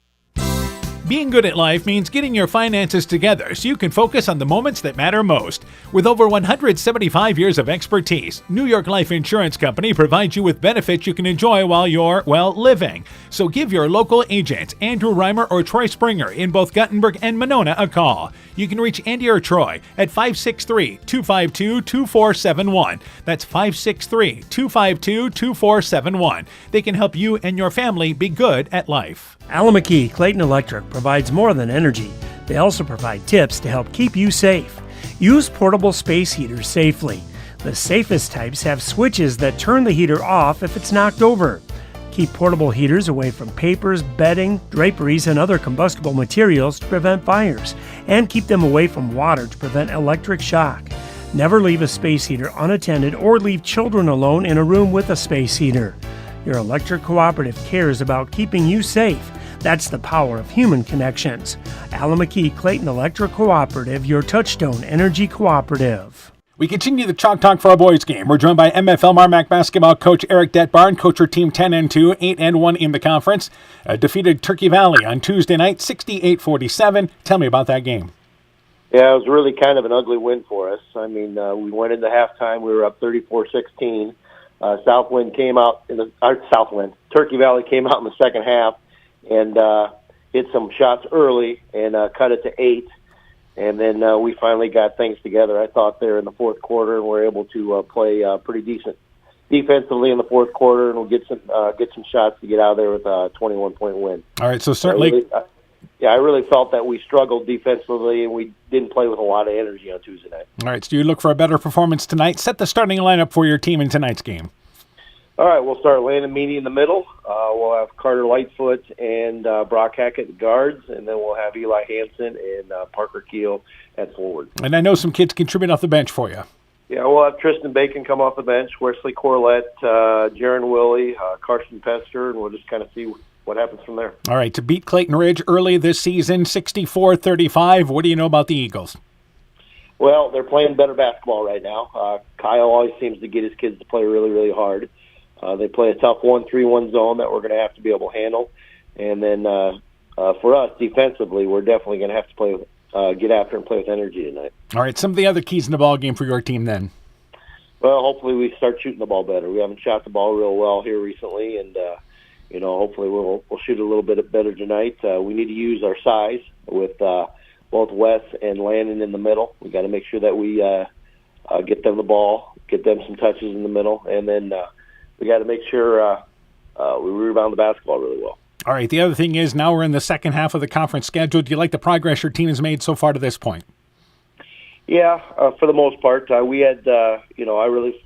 Speaker 1: Being good at life means getting your finances together so you can focus on the moments that matter most. With over 175 years of expertise, New York Life Insurance Company provides you with benefits you can enjoy while you're, living. So give your local agents, Andrew Reimer or Troy Springer in both Guttenberg and Monona, a call. You can reach Andy or Troy at 563-252-2471. That's 563-252-2471. They can help you and your family be good at life.
Speaker 4: Alameda Clayton Electric provides more than energy. They also provide tips to help keep you safe. Use portable space heaters safely. The safest types have switches that turn the heater off if it's knocked over. Keep portable heaters away from papers, bedding, draperies, and other combustible materials to prevent fires, and keep them away from water to prevent electric shock. Never leave a space heater unattended or leave children alone in a room with a space heater. Your electric cooperative cares about keeping you safe. That's the power of human connections. Alameda Clayton Electric Cooperative, your touchstone energy cooperative.
Speaker 1: We continue the Chalk Talk for our boys game. We're joined by MFL MarMac basketball coach Eric Detbarn. Coach her team 10-2, 8-1 in the conference. Defeated Turkey Valley on Tuesday night, 68-47. Tell me about that game.
Speaker 2: Yeah, it was really kind of an ugly win for us. I mean, we went into halftime. We were up 34-16. Turkey Valley came out in the second half and hit some shots early and cut it to 8. And then we finally got things together, I thought, there in the fourth quarter, and were able to play pretty decent defensively in the fourth quarter, and we'll get some shots to get out of there with a 21-point win.
Speaker 1: All right, so certainly...
Speaker 2: I really felt that we struggled defensively, and we didn't play with a lot of energy on Tuesday night.
Speaker 1: All right, so you look for a better performance tonight. Set the starting lineup for your team in tonight's game.
Speaker 2: All right, we'll start Landon Meany in the middle. We'll have Carter Lightfoot and Brock Hackett at guards, and then we'll have Eli Hansen and Parker Keel at forward.
Speaker 1: And I know some kids contribute off the bench for you.
Speaker 2: Yeah, we'll have Tristan Bacon come off the bench, Wesley Corlett, Jaron Willie, Carson Pester, and we'll just kind of see what happens from there.
Speaker 1: All right, to beat Clayton Ridge early this season, 64-35. What do you know about the Eagles?
Speaker 2: Well, they're playing better basketball right now. Kyle always seems to get his kids to play really, really hard. They play a tough 1-3-1 zone that we're going to have to be able to handle. And then for us, defensively, we're definitely going to have to get after and play with energy tonight.
Speaker 1: All right, some of the other keys in the ball game for your team then.
Speaker 2: Well, hopefully we start shooting the ball better. We haven't shot the ball real well here recently, and hopefully we'll shoot a little bit better tonight. We need to use our size with both Wes and Landon in the middle. We got to make sure that we get them the ball, get them some touches in the middle, and then we got to make sure we rebound the basketball really well.
Speaker 1: All right, the other thing is now we're in the second half of the conference schedule. Do you like the progress your team has made so far to this point?
Speaker 2: Yeah, for the most part. We had, I really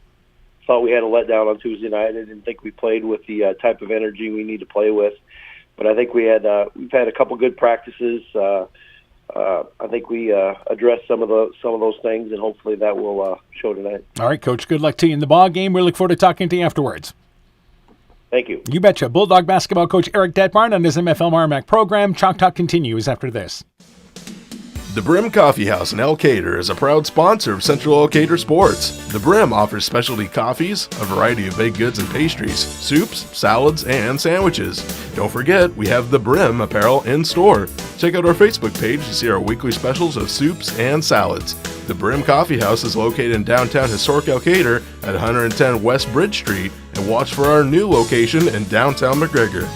Speaker 2: thought we had a letdown on Tuesday night. I didn't think we played with the type of energy we need to play with. But I think we've had a couple good practices. I think we addressed some of those things, and hopefully that will show tonight.
Speaker 1: All right, Coach. Good luck to you in the ball game. We look forward to talking to you afterwards.
Speaker 2: Thank you.
Speaker 1: You betcha. Bulldog basketball coach Eric Detbarn on his MFL MarMac program. Chalk Talk continues after this.
Speaker 15: The Brim Coffee House in Elkader is a proud sponsor of Central Elkader Sports. The Brim offers specialty coffees, a variety of baked goods and pastries, soups, salads, and sandwiches. Don't forget, we have the Brim apparel in store. Check out our Facebook page to see our weekly specials of soups and salads. The Brim Coffee House is located in downtown historic Elkader at 110 West Bridge Street, and watch for our new location in downtown McGregor.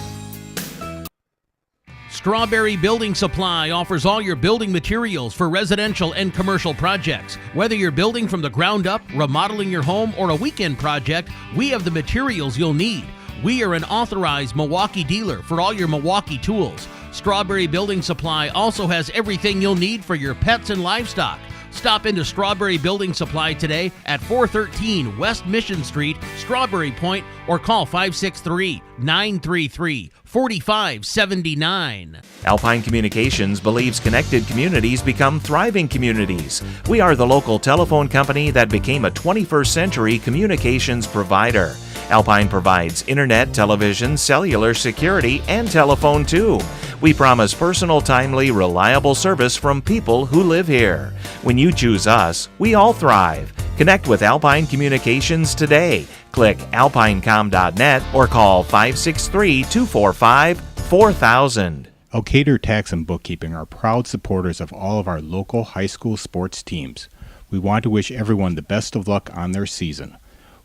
Speaker 3: Strawberry Building Supply offers all your building materials for residential and commercial projects. Whether you're building from the ground up, remodeling your home, or a weekend project, we have the materials you'll need. We are an authorized Milwaukee dealer for all your Milwaukee tools. Strawberry Building Supply also has everything you'll need for your pets and livestock. Stop into Strawberry Building Supply today at 413 West Mission Street, Strawberry Point, or call 563-933-4579.
Speaker 16: Alpine Communications believes connected communities become thriving communities. We are the local telephone company that became a 21st century communications provider. Alpine provides internet, television, cellular, security, and telephone too. We promise personal, timely, reliable service from people who live here. When you choose us, we all thrive. Connect with Alpine Communications today. Click alpinecom.net or call 563-245-4000.
Speaker 23: Elkader Tax and Bookkeeping are proud supporters of all of our local high school sports teams. We want to wish everyone the best of luck on their season.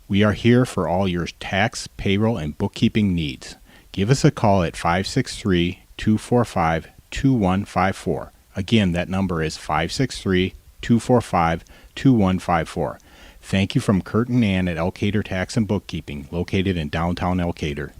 Speaker 23: We are here for all your tax, payroll, and bookkeeping needs. Give us a call at 563-245-2154. Again, that number is 563-245-2154. Thank you from Kurt and Ann at Elkader Tax and Bookkeeping, located in downtown Elkader.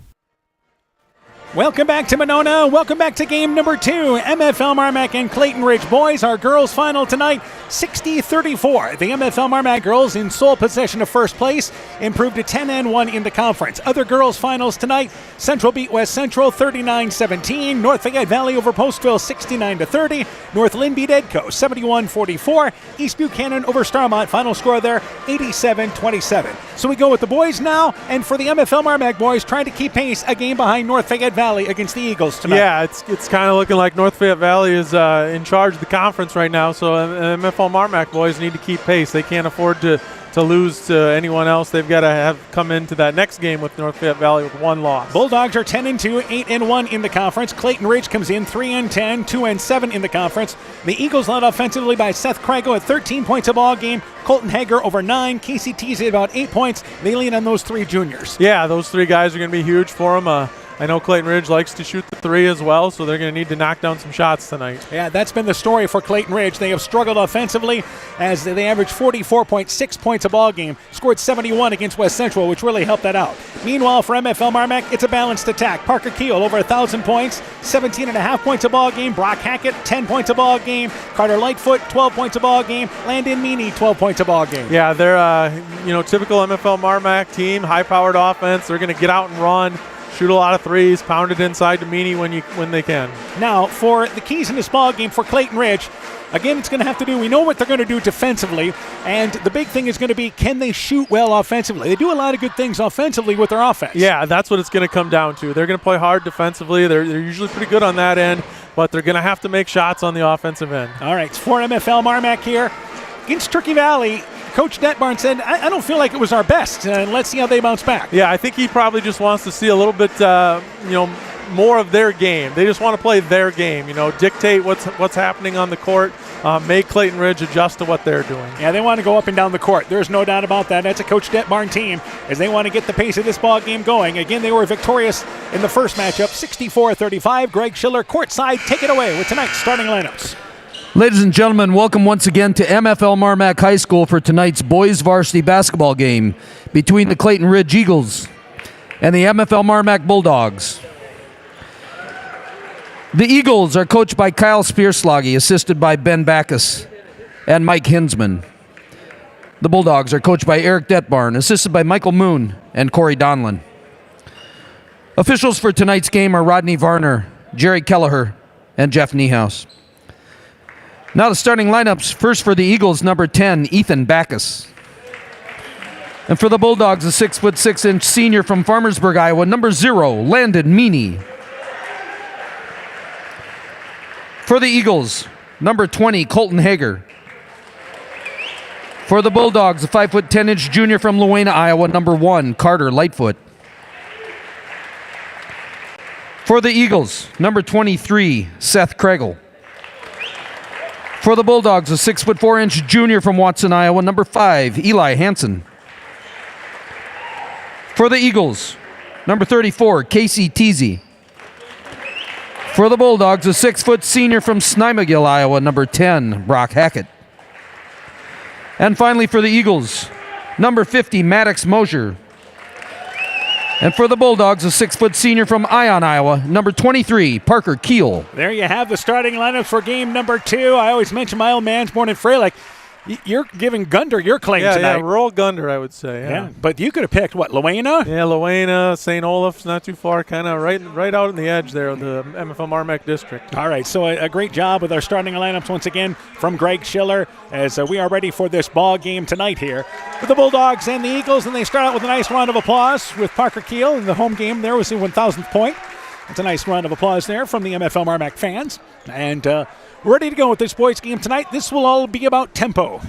Speaker 1: Welcome back to Monona. Welcome back to game number 2. MFL MarMac and Clayton Ridge boys. Our girls final tonight, 60-34. The MFL MarMac girls in sole possession of first place, improved to 10-1 in the conference. Other girls finals tonight, Central beat West Central 39-17. North Fayette Valley over Postville 69-30. North Lynn beat Edco 71-44. East Buchanan over Starmont. Final score there 87-27. So we go with the boys now, and for the MFL MarMac boys, trying to keep pace, a game behind North Fayette Valley against the Eagles tonight.
Speaker 17: Yeah, it's kind of looking like North Fayette Valley is in charge of the conference right now, so MFL MarMac boys need to keep pace. They can't afford to lose to anyone else. They've got to have come into that next game with North Fayette Valley with 1 loss.
Speaker 1: Bulldogs are 10-2, 8-1 in the conference. Clayton Ridge comes in 3-10, 2-7 in the conference. The Eagles led offensively by Seth Krago at 13 points a ball game. Colton Hager over 9. Casey Teasy about 8 points. They lean on those 3 juniors.
Speaker 17: Yeah, those 3 guys are going to be huge for them. I know Clayton Ridge likes to shoot the 3 as well, so they're going to need to knock down some shots tonight.
Speaker 1: Yeah, that's been the story for Clayton Ridge. They have struggled offensively as they averaged 44.6 points a ball game, scored 71 against West Central, which really helped that out. Meanwhile, for MFL MarMac, it's a balanced attack. Parker Keel over 1,000 points, 17.5 points a ball game. Brock Hackett, 10 points a ball game. Carter Lightfoot, 12 points a ball game. Landon Meany, 12 points a ball game.
Speaker 17: Yeah, they're typical MFL MarMac team, high-powered offense. They're going to get out and run, shoot a lot of 3s, pound it inside to Meany when they can.
Speaker 1: Now, for the keys in this ball game for Clayton Ridge, again, it's going to have to do, we know what they're going to do defensively, and the big thing is going to be, can they shoot well offensively? They do a lot of good things offensively with their offense.
Speaker 17: Yeah, that's what it's going to come down to. They're going to play hard defensively. They're usually pretty good on that end, but they're going to have to make shots on the offensive end.
Speaker 1: All right, it's for MFL MarMac here. Against Turkey Valley, Coach Detbarn said, I don't feel like it was our best. Let's see how they bounce back.
Speaker 17: Yeah, I think he probably just wants to see a little bit, more of their game. They just want to play their game, dictate what's happening on the court, make Clayton Ridge adjust to what they're doing.
Speaker 1: Yeah, they want to go up and down the court. There's no doubt about that. That's a Coach Detbarn team as they want to get the pace of this ball game going. Again, they were victorious in the first matchup, 64-35. Greg Schiller courtside. Take it away with tonight's starting lineups.
Speaker 18: Ladies and gentlemen, welcome once again to MFL MarMac High School for tonight's boys varsity basketball game between the Clayton Ridge Eagles and the MFL MarMac Bulldogs. The Eagles are coached by Kyle Spearsloggy, assisted by Ben Backus and Mike Hinsman. The Bulldogs are coached by Eric Detbarn, assisted by Michael Moon and Corey Donlin. Officials for tonight's game are Rodney Varner, Jerry Kelleher, and Jeff Niehaus. Now the starting lineups. First for the Eagles, number 10, Ethan Backus. And for the Bulldogs, a 6'6" senior from Farmersburg, Iowa, number 0, Landon Meany. For the Eagles, number 20, Colton Hager. For the Bulldogs, a 5'10" junior from Luena, Iowa, number 1, Carter Lightfoot. For the Eagles, number 23, Seth Kragle. For the Bulldogs, a 6'4" junior from Watson, Iowa, number 5, Eli Hansen. For the Eagles, number 34, Casey Teasy. For the Bulldogs, a 6' senior from Snymagil, Iowa, number 10, Brock Hackett. And finally for the Eagles, number 50, Maddox Mosier. And for the Bulldogs, a 6' senior from Ion, Iowa, number 23, Parker Keel.
Speaker 1: There you have the starting lineups for game number 2. I always mention my old man's born in Freilich. You're giving Gunder your claim tonight.
Speaker 17: Yeah, rural Gunder, I would say.
Speaker 1: Yeah, but you could have picked, what, Luena?
Speaker 17: Yeah, Luena, St. Olaf's not too far, kind of right out on the edge there of the MFL MarMac district.
Speaker 1: All right, so a great job with our starting lineups once again from Greg Schiller as we are ready for this ball game tonight here with the Bulldogs and the Eagles, and they start out with a nice round of applause with Parker Keel in the home game. There was the 1,000th point. It's a nice round of applause there from the MFL MarMac fans. And we're ready to go with this boys game tonight. This will all be about tempo.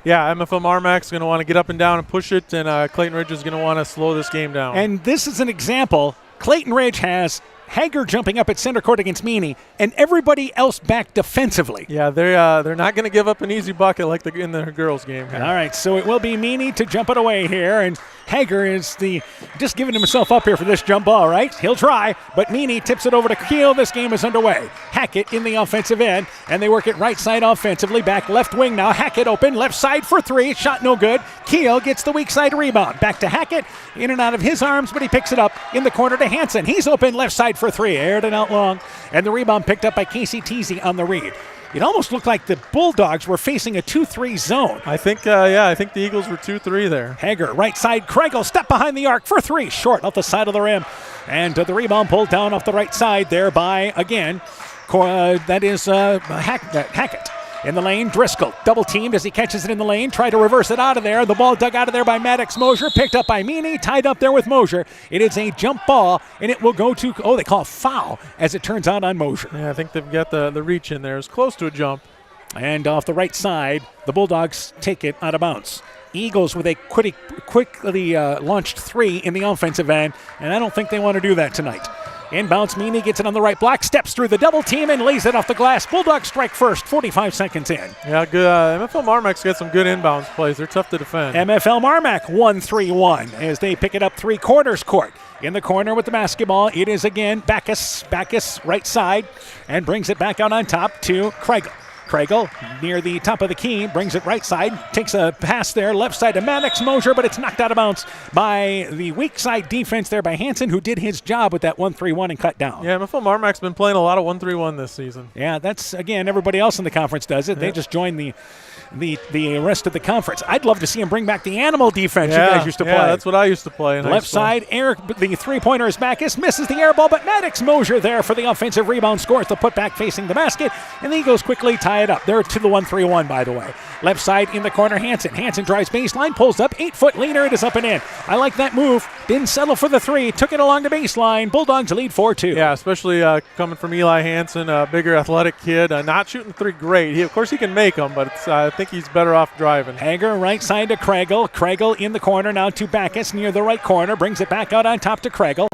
Speaker 17: Yeah, MFL MarMac's going to want to get up and down and push it, and Clayton Ridge is going to want to slow this game down.
Speaker 1: And this is an example. Clayton Ridge has Hager jumping up at center court against Meany, and everybody else back defensively.
Speaker 17: Yeah, they're not going to give up an easy bucket like in the girls' game here.
Speaker 1: All right, so it will be Meany to jump it away here, and Hager is just giving himself up here for this jump ball, right? He'll try, but Meany tips it over to Keel. This game is underway. Hackett in the offensive end, and they work it right side offensively. Back left wing now. Hackett open, left side for three. Shot no good. Keel gets the weak side rebound. Back to Hackett, in and out of his arms, but he picks it up in the corner to Hansen. He's open, left side for three. Aired it out long, and the rebound picked up by Casey Teasy on the read. It almost looked like the Bulldogs were facing a 2-3 zone.
Speaker 17: I think the Eagles were 2-3 there.
Speaker 1: Hager, right side, Kregel, step behind the arc for three. Short off the side of the rim. And the rebound pulled down off the right side there by, again, Hackett. In the lane, Driscoll double teamed as he catches it in the lane. Tried to reverse it out of there. The ball dug out of there by Maddox Mosier. Picked up by Meany. Tied up there with Mosier. It is a jump ball, and it will go to, they call a foul, as it turns out on Mosier.
Speaker 17: Yeah, I think they've got the reach in there. It's close to a jump.
Speaker 1: And off the right side, the Bulldogs take it out of bounds. Eagles with a quickly launched three in the offensive end, and I don't think they want to do that tonight. Inbounds, Meany gets it on the right block, steps through the double team and lays it off the glass. Bulldogs strike first, 45 seconds in.
Speaker 17: Yeah, good. MFL MarMac's got some good inbounds plays. They're tough to defend.
Speaker 1: MFL MarMac 1-3-1 as they pick it up 3/4 court. In the corner with the basketball, it is again Backus right side, and brings it back out on top to Kregel. Kregel near the top of the key, brings it right side, takes a pass there, left side to Maddox Mosier, but it's knocked out of bounds by the weak side defense there by Hansen, who did his job with that 1-3-1 and cut down.
Speaker 17: Yeah, MFL MarMac's been playing a lot of 1-3-1 this season.
Speaker 1: Yeah, that's, again, everybody else in the conference does it. They just joined the rest of the conference. I'd love to see him bring back the animal defense you guys used to play.
Speaker 17: Yeah, that's what I used to play in
Speaker 1: left side, Eric, the three-pointer is Backus, misses the air ball, but Maddox Mosier there for the offensive rebound, scores the putback facing the basket, and the Eagles quickly tie it up. They're to the 1-3-1, by the way. Left side in the corner, Hansen. Hansen drives baseline, pulls up, 8-foot leaner, it is up and in. I like that move. Didn't settle for the three, took it along the baseline. Bulldogs lead 4-2.
Speaker 17: Yeah, especially coming from Eli Hansen, a bigger athletic kid. Not shooting three great. Of course, he can make them, but I think he's better off driving.
Speaker 1: Hager right side to Kregel. Kregel in the corner now to Backus near the right corner. Brings it back out on top to Kregel.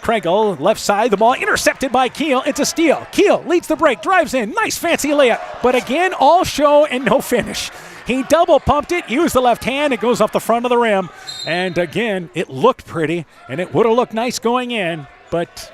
Speaker 1: Kregel left side. The ball intercepted by Keel. It's a steal. Keel leads the break. Drives in. Nice fancy layup. But again, all show and no finish. He double pumped it. Used the left hand. It goes off the front of the rim. And again, it looked pretty. And it would have looked nice going in. But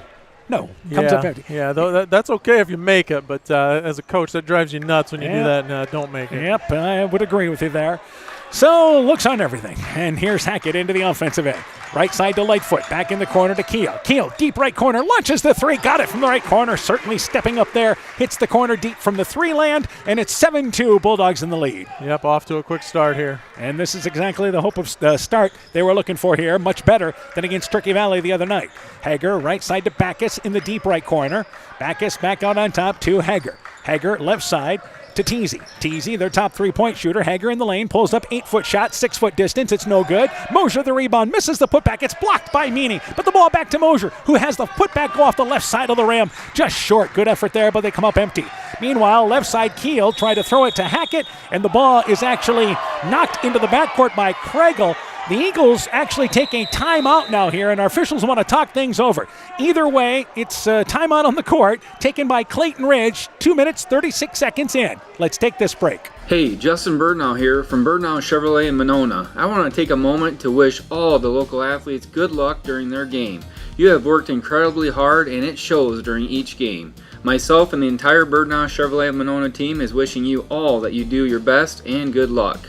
Speaker 1: no, comes up empty.
Speaker 17: Yeah, that's okay if you make it, but as a coach, that drives you nuts when you do that and don't make it.
Speaker 1: Yep, I would agree with you there. So, looks on everything. And here's Hackett into the offensive end. Right side to Lightfoot, back in the corner to Keel. Keel, deep right corner, launches the three, got it from the right corner, certainly stepping up there, hits the corner deep from the three land, and it's 7-2, Bulldogs in the lead.
Speaker 17: Yep, off to a quick start here.
Speaker 1: And this is exactly the hope of start they were looking for here, much better than against Turkey Valley the other night. Hager, right side to Backus in the deep right corner. Backus back out on top to Hager. Hager, left side to Teasy. Teasy, their top three-point shooter. Hager in the lane, pulls up 8-foot shot, 6-foot distance. It's no good. Mosier the rebound, misses the putback. It's blocked by Meany, but the ball back to Mosier, who has the putback go off the left side of the rim. Just short. Good effort there, but they come up empty. Meanwhile, left side Keel tried to throw it to Hackett, and the ball is actually knocked into the backcourt by Kregel. The Eagles actually take a timeout now here, and our officials want to talk things over. Either way, it's a timeout on the court taken by Clayton Ridge, 2 minutes, 36 seconds in. Let's take this break.
Speaker 5: Hey, Justin Birdnow here from Birdnow Chevrolet in Monona. I want to take a moment to wish all the local athletes good luck during their game. You have worked incredibly hard, and it shows during each game. Myself and the entire Birdnow Chevrolet Monona team is wishing you all that you do your best and good luck.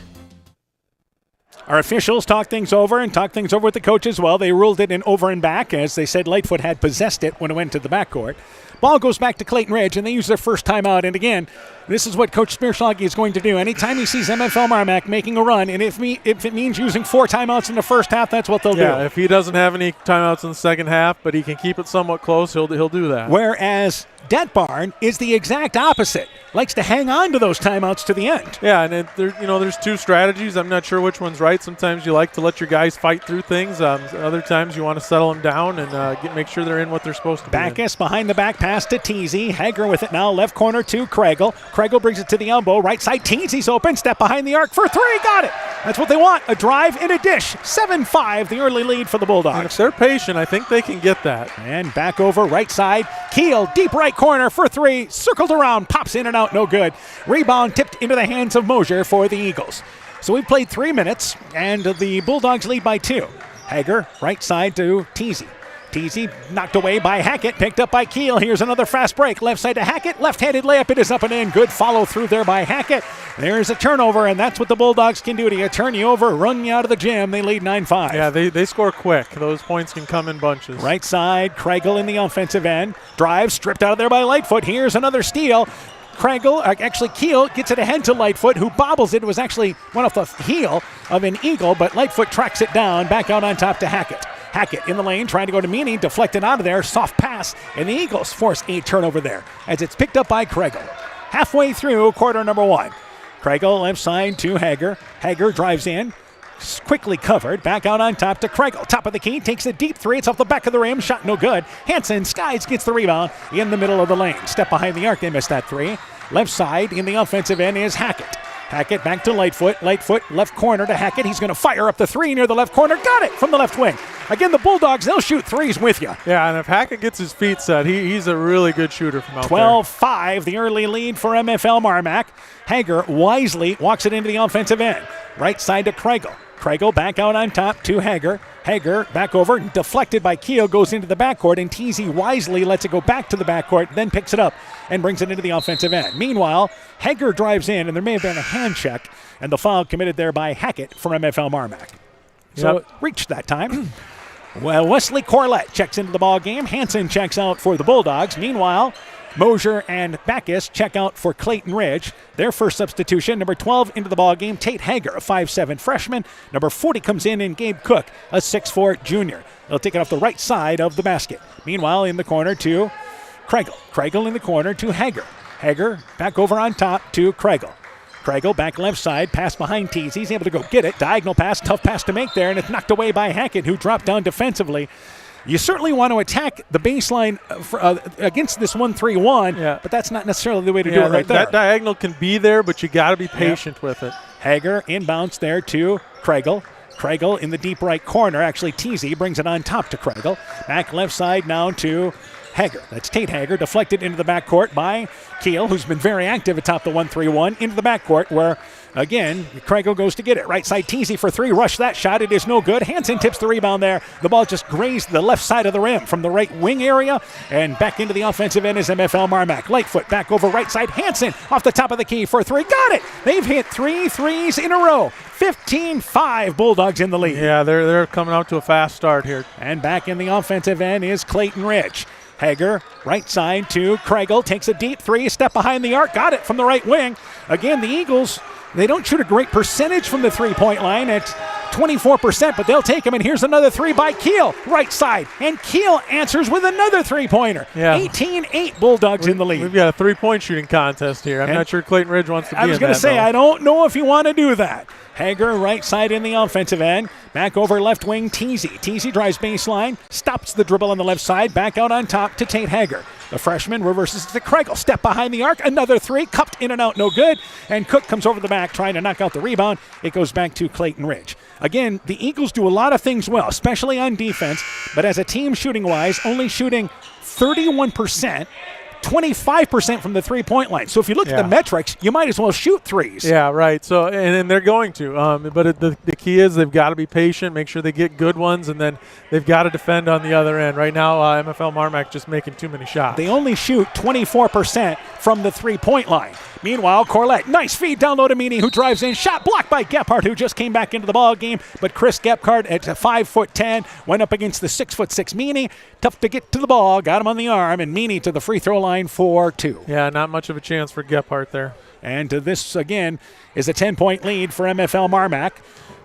Speaker 1: Our officials talked things over and talked things over with the coach as well. They ruled it an over and back, as they said Lightfoot had possessed it when it went to the backcourt. Ball goes back to Clayton Ridge, and they use their first timeout. And again, this is what Coach Spierschlage is going to do. Anytime he sees MFL MarMac making a run, and if it means using 4 timeouts in the first half, that's what they'll do.
Speaker 17: Yeah, if he doesn't have any timeouts in the second half, but he can keep it somewhat close, he'll do that.
Speaker 1: Whereas Det Barn is the exact opposite. Likes to hang on to those timeouts to the end.
Speaker 17: Yeah, and there's two strategies. I'm not sure which one's right. Sometimes you like to let your guys fight through things. Other times you want to settle them down and make sure they're in what they're supposed to be.
Speaker 1: Backus behind the back pass to Teasy. Hager with it now, left corner to Kregel. Kregel brings it to the elbow. Right side, Teasy's open. Step behind the arc for three. Got it. That's what they want. A drive and a dish. 7-5, the early lead for the Bulldogs.
Speaker 17: And if they're patient, I think they can get that.
Speaker 1: And back over right side. Keel, deep right corner for three. Circled around, pops in and out, no good. Rebound tipped into the hands of Mosier for the Eagles. So we've played 3 minutes, and the Bulldogs lead by 2. Hager, right side to Teasy. Teasy knocked away by Hackett, picked up by Keel. Here's another fast break. Left side to Hackett, left-handed layup. It is up and in. Good follow through there by Hackett. There's a turnover, and that's what the Bulldogs can do to you. Turn you over, run you out of the gym. They lead 9-5.
Speaker 17: Yeah, they score quick. Those points can come in bunches.
Speaker 1: Right side, Kregel in the offensive end. Drive, stripped out of there by Lightfoot. Here's another steal. Keel gets it ahead to Lightfoot, who bobbles it. It was actually went off the heel of an Eagle, but Lightfoot tracks it down, back out on top to Hackett. Hackett in the lane, trying to go to Meany, deflected out of there, soft pass, and the Eagles force a turnover there as it's picked up by Kregel. Halfway through quarter number 1. Kregel left side to Hager. Hager drives in, quickly covered, back out on top to Kregel. Top of the key, takes a deep three. It's off the back of the rim, shot no good. Hansen skies, gets the rebound in the middle of the lane. Step behind the arc, they missed that three. Left side in the offensive end is Hackett. Hackett back to Lightfoot. Lightfoot left corner to Hackett. He's going to fire up the three near the left corner. Got it from the left wing. Again, the Bulldogs, they'll shoot threes with you.
Speaker 17: Yeah, and if Hackett gets his feet set, he's a really good shooter from out
Speaker 1: 12-5, the early lead for MFL MarMac. Hager wisely walks it into the offensive end. Right side to Kregel. Kregel back out on top to Hager. Hager back over, deflected by Keel, goes into the backcourt, and Teasy wisely lets it go back to the backcourt, then picks it up and brings it into the offensive end. Meanwhile, Hager drives in, and there may have been a hand check, and the foul committed there by Hackett from MFL MarMac. So it reached that time. Well, Wesley Corlett checks into the ball game. Hansen checks out for the Bulldogs. Meanwhile, Mosier and Backus check out for Clayton Ridge. Their first substitution, number 12 into the ball game, Tate Hager, a 5'7 freshman. Number 40 comes in Gabe Cook, a 6'4 junior. They'll take it off the right side of the basket. Meanwhile, in the corner to Kregel. Kregel in the corner to Hager. Hager back over on top to Kregel. Kregel back left side, pass behind Teasy. He's able to go get it. Diagonal pass, tough pass to make there, and it's knocked away by Hackett, who dropped down defensively. You certainly want to attack the baseline against this 1-3-1, but that's not necessarily the way to do it right there.
Speaker 17: That diagonal can be there, but you got to be patient with it.
Speaker 1: Hager inbounds there to Kregel. Kregel in the deep right corner. Actually, Teasy brings it on top to Kregel. Back left side now to Hager. That's Tate Hager, deflected into the backcourt by Keel, who's been very active atop the 1-3-1, into the backcourt where, again, Kregel goes to get it. Right side, Teasy for three. Rush that shot. It is no good. Hansen tips the rebound there. The ball just grazed the left side of the rim from the right wing area, and back into the offensive end is MFL MarMac. Lightfoot back over right side. Hansen off the top of the key for three. Got it! They've hit 3 threes in a row. 15-5 Bulldogs in the lead.
Speaker 17: Yeah, they're coming out to a fast start here.
Speaker 1: And back in the offensive end is Clayton Ridge. Hager, right side to Kregel, takes a deep three, step behind the arc, got it from the right wing. Again, the Eagles, they don't shoot a great percentage from the three-point line at 24%, but they'll take them, and here's another three by Keel, right side, and Keel answers with another three-pointer.
Speaker 17: Yeah.
Speaker 1: 18-8 Bulldogs in the lead.
Speaker 17: We've got a three-point shooting contest here. I'm not sure Clayton Ridge wants to be in that.
Speaker 1: I was going to say,
Speaker 17: though.
Speaker 1: I don't know if you want to do that. Hager, right side in the offensive end. Back over left wing, Teasy. Teasy drives baseline, stops the dribble on the left side, back out on top to Tate Hager. The freshman reverses to Kregel. Step behind the arc, another three, cupped in and out, no good. And Cook comes over the back trying to knock out the rebound. It goes back to Clayton Ridge. Again, the Eagles do a lot of things well, especially on defense, but as a team shooting-wise, only shooting 31%. 25% from the three-point line. So if you look at the metrics, you might as well shoot threes.
Speaker 17: Yeah, right. So and they're going to. But the key is they've got to be patient, make sure they get good ones, and then they've got to defend on the other end. Right now, MFL MarMac just making too many shots.
Speaker 1: They only shoot 24% from the three-point line. Meanwhile, Corlett, nice feed down low to Meany, who drives in. Shot blocked by Gephardt, who just came back into the ball game. But Chris Gephardt at 5'10", went up against the 6'6" Meany. Tough to get to the ball, got him on the arm, and Meany to the free throw line for two.
Speaker 17: Yeah, not much of a chance for Gephardt there.
Speaker 1: And this, again, is a 10-point lead for MFL MarMac.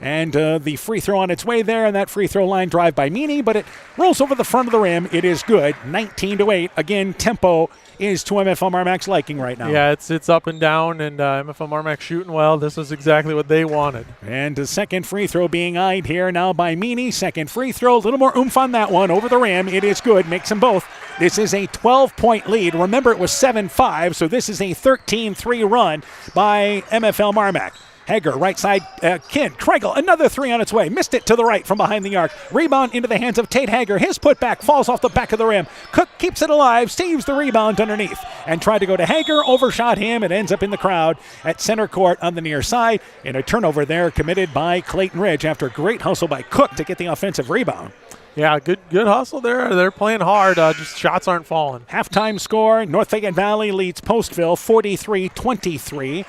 Speaker 1: And the free throw on its way there, and that free throw line drive by Meany, but it rolls over the front of the rim. It is good, 19-8. Again, tempo is to MFL MarMac's liking right now.
Speaker 17: Yeah, it's up and down, and MFL MarMac shooting well. This is exactly what they wanted.
Speaker 1: And the second free throw being eyed here now by Meany. Second free throw, a little more oomph on that one, over the rim. It is good, makes them both. This is a 12-point lead. Remember, it was 7-5, so this is a 13-3 run by MFL MarMac. Hager, right side, Kregel, another three on its way. Missed it to the right from behind the arc. Rebound into the hands of Tate Hager. His putback falls off the back of the rim. Cook keeps it alive, saves the rebound underneath, and tried to go to Hager, overshot him. It ends up in the crowd at center court on the near side. And a turnover there committed by Clayton Ridge after a great hustle by Cook to get the offensive rebound.
Speaker 17: Yeah, good hustle there. They're playing hard. Just shots aren't falling.
Speaker 1: Halftime score, North Fayette Valley leads Postville 43-23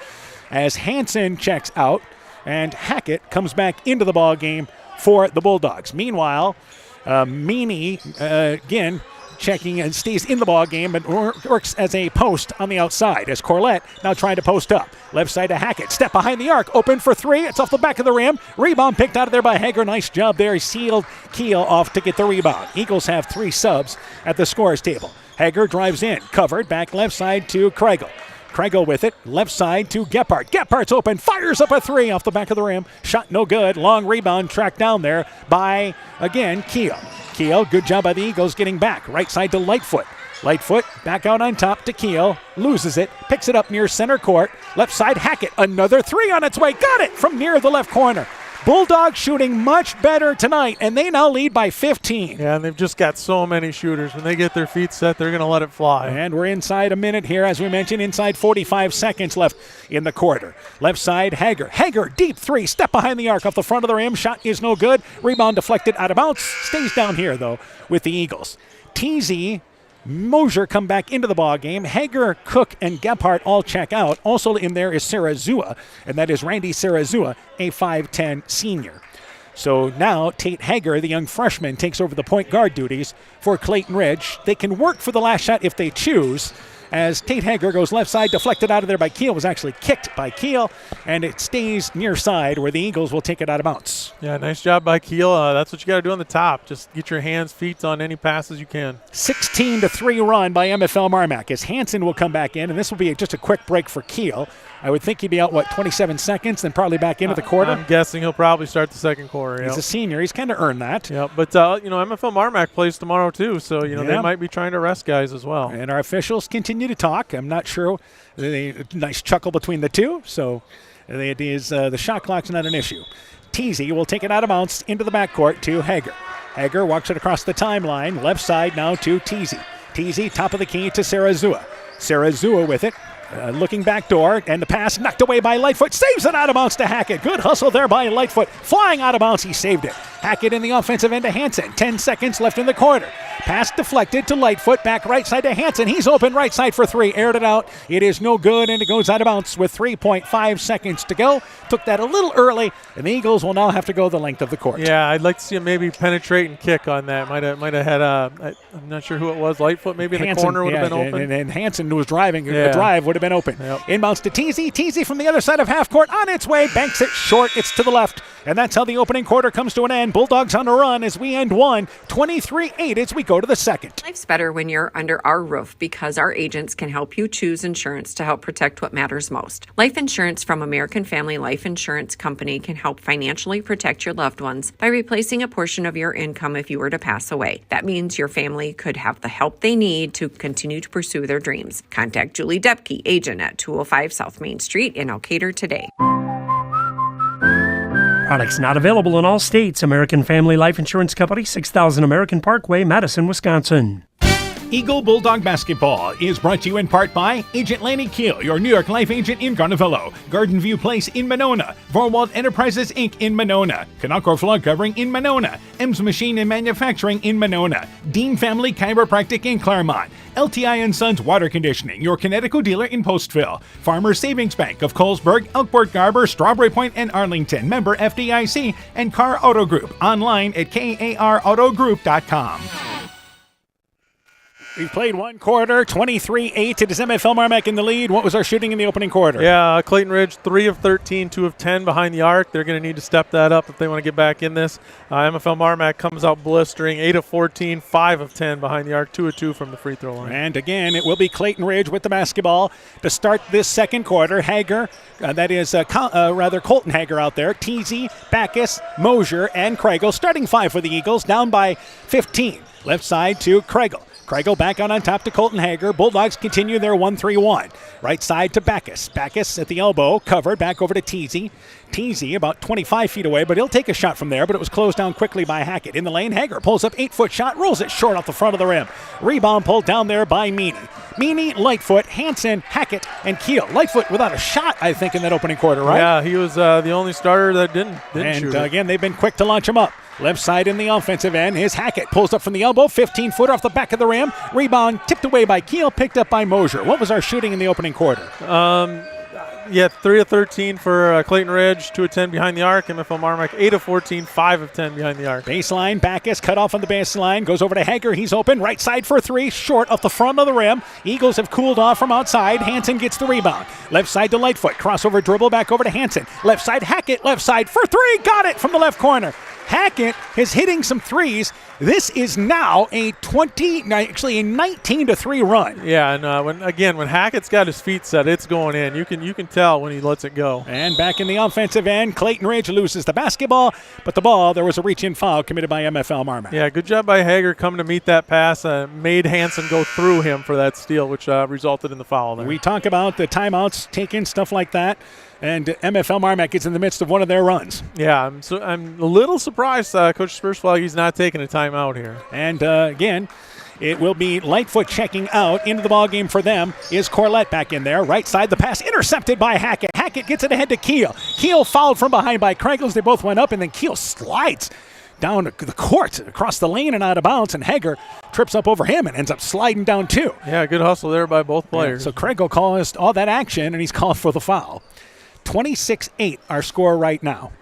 Speaker 1: as Hansen checks out and Hackett comes back into the ball game for the Bulldogs. Meanwhile, Meany, again, checking and stays in the ball game but works as a post on the outside as Corlett now trying to post up. Left side to Hackett. Step behind the arc. Open for three. It's off the back of the rim. Rebound picked out of there by Hager. Nice job there. He sealed Keel off to get the rebound. Eagles have 3 subs at the scorer's table. Hager drives in. Covered. Back left side to Kregel. Kregel with it. Left side to Gephardt. Gephardt's open. Fires up a three off the back of the rim. Shot no good. Long rebound tracked down there by, again, Keel. Keel, good job by the Eagles getting back. Right side to Lightfoot. Lightfoot back out on top to Keel. Loses it. Picks it up near center court. Left side, Hackett. Another three on its way. Got it from near the left corner. Bulldogs shooting much better tonight, and they now lead by 15.
Speaker 17: Yeah, and they've just got so many shooters. When they get their feet set, they're going to let it fly.
Speaker 1: And we're inside a minute here, as we mentioned, inside 45 seconds left in the quarter. Left side, Hager. Hager, deep three, step behind the arc off the front of the rim. Shot is no good. Rebound deflected out of bounds. Stays down here, though, with the Eagles. Teasy, Mosier come back into the ball game. Hager, Cook, and Gephardt all check out. Also in there is Sarazua, and that is Randy Sarazua, a 5'10 senior. So now Tate Hager, the young freshman, takes over the point guard duties for Clayton Ridge. They can work for the last shot if they choose, as Tate Hager goes left side, deflected out of there by Keel, was actually kicked by Keel, and it stays near side where the Eagles will take it out of bounds.
Speaker 17: Yeah, nice job by Keel. That's what you got to do on the top. Just get your hands, feet on any passes you can.
Speaker 1: 16-3 run by MFL MarMac as Hansen will come back in, and this will be just a quick break for Keel. I would think he'd be out, 27 seconds, then probably back into the quarter?
Speaker 17: I'm guessing he'll probably start the second quarter.
Speaker 1: He's a senior. He's kind of earned that.
Speaker 17: Yeah, but, MFL MarMac plays tomorrow, too, so, they might be trying to rest guys as well.
Speaker 1: And our officials continue to talk. I'm not sure. Nice chuckle between the two, so it is the shot clock's not an issue. Teasy will take it out of bounds into the backcourt to Hager. Hager walks it across the timeline. Left side now to Teasy. Teasy, top of the key to Sarazua. Sarazua with it. Looking back door, and the pass knocked away by Lightfoot. Saves it out of bounds to Hackett. Good hustle there by Lightfoot. Flying out of bounds, he saved it. Hackett in the offensive end to Hansen. 10 seconds left in the quarter. Pass deflected to Lightfoot. Back right side to Hansen. He's open right side for three. Aired it out. It is no good, and it goes out of bounds with 3.5 seconds to go. Took that a little early, and the Eagles will now have to go the length of the court.
Speaker 17: Yeah, I'd like to see him maybe penetrate and kick on that. Might have had I'm not sure who it was. Lightfoot maybe in the corner would have been open.
Speaker 1: And Hansen was driving. The drive would have been open.
Speaker 17: Yep.
Speaker 1: Inbounds to Teasy. Teasy from the other side of half court on its way. Banks it short. It's to the left. And that's how the opening quarter comes to an end. Bulldogs on a run as we end one. 23-8 as we go to the second.
Speaker 20: Life's better when you're under our roof because our agents can help you choose insurance to help protect what matters most. Life insurance from American Family Life Insurance Company can help financially protect your loved ones by replacing a portion of your income if you were to pass away. That means your family could have the help they need to continue to pursue their dreams. Contact Julie Depke, agent at 205 South Main Street in Elkader today.
Speaker 4: Products not available in all states. American Family Life Insurance Company, 6000 American Parkway, Madison, Wisconsin.
Speaker 1: Eagle Bulldog Basketball is brought to you in part by Agent Lanny Keel, your New York Life agent in Garnavillo, Garden View Place in Monona, Vorwald Enterprises Inc. in Monona, Kanakor Flood Covering in Monona, Ems Machine and Manufacturing in Monona, Dean Family Chiropractic in Claremont, LTI & Sons Water Conditioning, your Connecticut dealer in Postville, Farmers Savings Bank of Colesburg, Elkport Garber, Strawberry Point, and Arlington, member FDIC, and Car Auto Group, online at karautogroup.com. We've played one quarter, 23-8. It is MFL MarMac in the lead. What was our shooting in the opening quarter?
Speaker 17: Yeah, Clayton Ridge, 3 of 13, 2 of 10 behind the arc. They're going to need to step that up if they want to get back in this. MFL MarMac comes out blistering, 8 of 14, 5 of 10 behind the arc, 2 of 2 from the free throw line.
Speaker 1: And again, it will be Clayton Ridge with the basketball to start this second quarter. Hager, Colton Hager out there. Teasy, Backus, Mosier, and Kregel. Starting 5 for the Eagles, down by 15. Left side to Kregel. Kregel back out on top to Colton Hager. Bulldogs continue their 1-3-1. Right side to Backus. Backus at the elbow, covered, back over to Teasy. Teasy about 25 feet away, but he'll take a shot from there, but it was closed down quickly by Hackett. In the lane, Hager pulls up 8-foot shot, rolls it short off the front of the rim. Rebound pulled down there by Meany. Meany, Lightfoot, Hansen, Hackett, and Keel. Lightfoot without a shot, I think, in that opening quarter, right?
Speaker 17: Yeah, he was the only starter that didn't shoot.
Speaker 1: And again, they've been quick to launch him up. Left side in the offensive end is Hackett. Pulls up from the elbow, 15-footer off the back of the rim. Rebound tipped away by Keel, picked up by Mosier. What was our shooting in the opening quarter?
Speaker 17: 3 of 13 for Clayton Ridge, 2 of 10 behind the arc. MFL MarMac, 8 of 14, 5 of 10 behind the arc.
Speaker 1: Baseline, Backus cut off on the baseline, goes over to Hager. He's open, right side for 3, short off the front of the rim. Eagles have cooled off from outside. Hansen gets the rebound. Left side to Lightfoot, crossover dribble back over to Hansen. Left side, Hackett, left side for 3, got it from the left corner. Hackett is hitting some threes. This is now a 19-3 run.
Speaker 17: Yeah, and when Hackett's got his feet set, it's going in. You can tell when he lets it go.
Speaker 1: And back in the offensive end, Clayton Ridge loses the basketball, but there was a reach-in foul committed by MFL MarMac.
Speaker 17: Yeah, good job by Hager coming to meet that pass. Made Hansen go through him for that steal, which resulted in the foul there.
Speaker 1: We talk about the timeouts taken, stuff like that. And MFL MarMac is in the midst of one of their runs.
Speaker 17: Yeah, I'm a little surprised Coach Spursflag not taking a timeout here.
Speaker 1: And again, it will be Lightfoot checking out. Into the ballgame for them is Corlett back in there. Right side, the pass intercepted by Hackett. Hackett gets it ahead to Keel. Keel fouled from behind by Kregel as they both went up, and then Keel slides down the court, across the lane and out of bounds, and Hager trips up over him and ends up sliding down too.
Speaker 17: Yeah, good hustle there by both players.
Speaker 1: Yeah, so Kregel calls all that action, and he's called for the foul. 26-8 our score right now.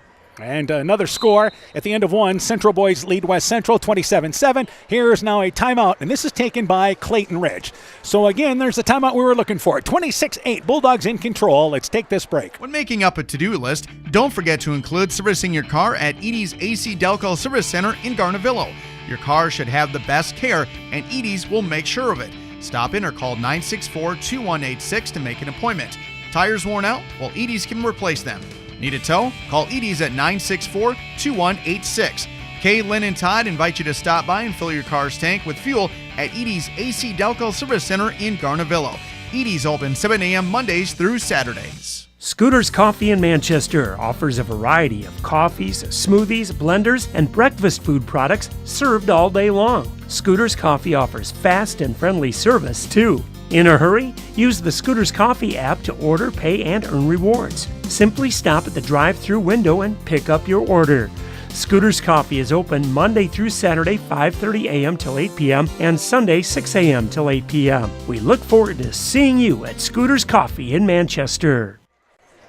Speaker 1: And another score at the end of one. Central boys lead West Central 27-7. Here's now a timeout, and this is taken by Clayton Ridge. So again, there's the timeout we were looking for. 26-8, Bulldogs in control. Let's take this break.
Speaker 6: When making up a to-do list, don't forget to include servicing your car at Edie's AC Delco Service Center in Garnavillo. Your car should have the best care, and Edie's will make sure of it. Stop in or call 964-2186 to make an appointment. Tires worn out? Well, Edie's can replace them. Need a tow? Call Edie's at 964-2186. Kay, Lynn, and Todd invite you to stop by and fill your car's tank with fuel at Edie's AC Delco Service Center in Garnavillo. Edie's open 7 a.m. Mondays through Saturdays.
Speaker 4: Scooter's Coffee in Manchester offers a variety of coffees, smoothies, blenders, and breakfast food products served all day long. Scooter's Coffee offers fast and friendly service, too. In a hurry? Use the Scooter's Coffee app to order, pay, and earn rewards. Simply stop at the drive-thru window and pick up your order. Scooter's Coffee is open Monday through Saturday, 5:30 a.m. till 8 p.m. and Sunday, 6 a.m. till 8 p.m. We look forward to seeing you at Scooter's Coffee in Manchester.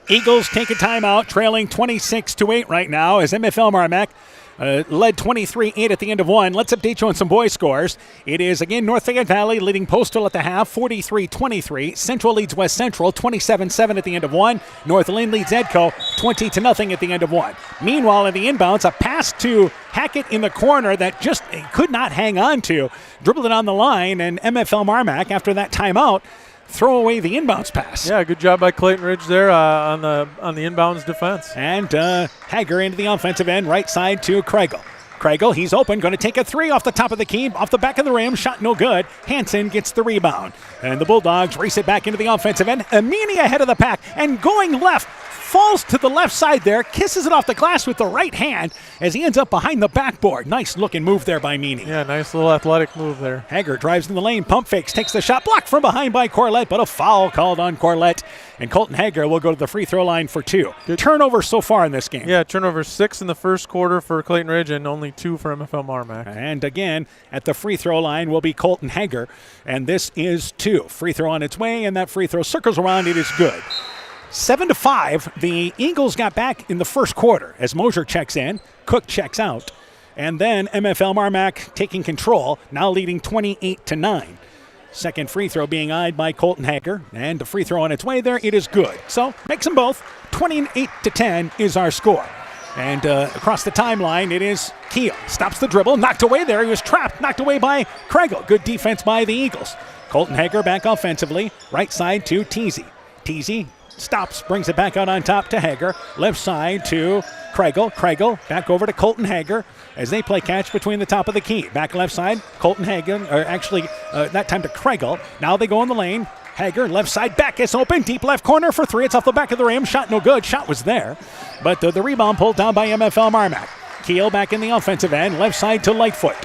Speaker 1: Eagles take a timeout, trailing 26-8 right now as MFL MarMac led 23-8 at the end of one. Let's update you on some boys' scores. It is, again, North Fayette Valley leading Postal at the half, 43-23. Central leads West Central, 27-7 at the end of one. North Lynn leads Edco, 20-0 at the end of one. Meanwhile, in the inbounds, a pass to Hackett in the corner that just could not hang on to. Dribbled it on the line, and MFL MarMac, after that timeout, throw away the inbounds pass.
Speaker 17: Yeah, good job by Clayton Ridge there on the inbounds defense.
Speaker 1: And Hager into the offensive end, right side to Kregel. Kregel, he's open, going to take a 3 off the top of the key, off the back of the rim, shot no good. Hansen gets the rebound. And the Bulldogs race it back into the offensive end. Amini ahead of the pack, and going left, falls to the left side there, kisses it off the glass with the right hand as he ends up behind the backboard. Nice looking move there by Meany.
Speaker 17: Yeah, nice little athletic move there.
Speaker 1: Hager drives in the lane, pump fakes, takes the shot, blocked from behind by Corlett, but a foul called on Corlett. And Colton Hager will go to the free throw line for 2. Good turnover so far in this game.
Speaker 17: Yeah, turnover 6 in the first quarter for Clayton Ridge and only 2 for MFL MarMac.
Speaker 1: And again, at the free throw line will be Colton Hager. And this is 2. Free throw on its way, and that free throw circles around. It is good. 7-5, the Eagles got back in the first quarter as Mosier checks in, Cook checks out, and then MFL MarMac taking control, now leading 28-9. Second free throw being eyed by Colton Hager, and the free throw on its way there, it is good. So, makes them both. 28-10 is our score. And across the timeline, it is Keel. Stops the dribble, knocked away there. He was trapped, knocked away by Kregel. Good defense by the Eagles. Colton Hager back offensively, right side to Teasy. Teasy stops, brings it back out on top to Hager. Left side to Kregel. Kregel back over to Colton Hager as they play catch between the top of the key. Back left side, Colton Hagen, or actually that time to Kregel. Now they go in the lane. Hager, left side, back is open, deep left corner for three. It's off the back of the rim. Shot no good. Shot was there. But the rebound pulled down by MFL MarMac. Keel back in the offensive end, left side to Lightfoot.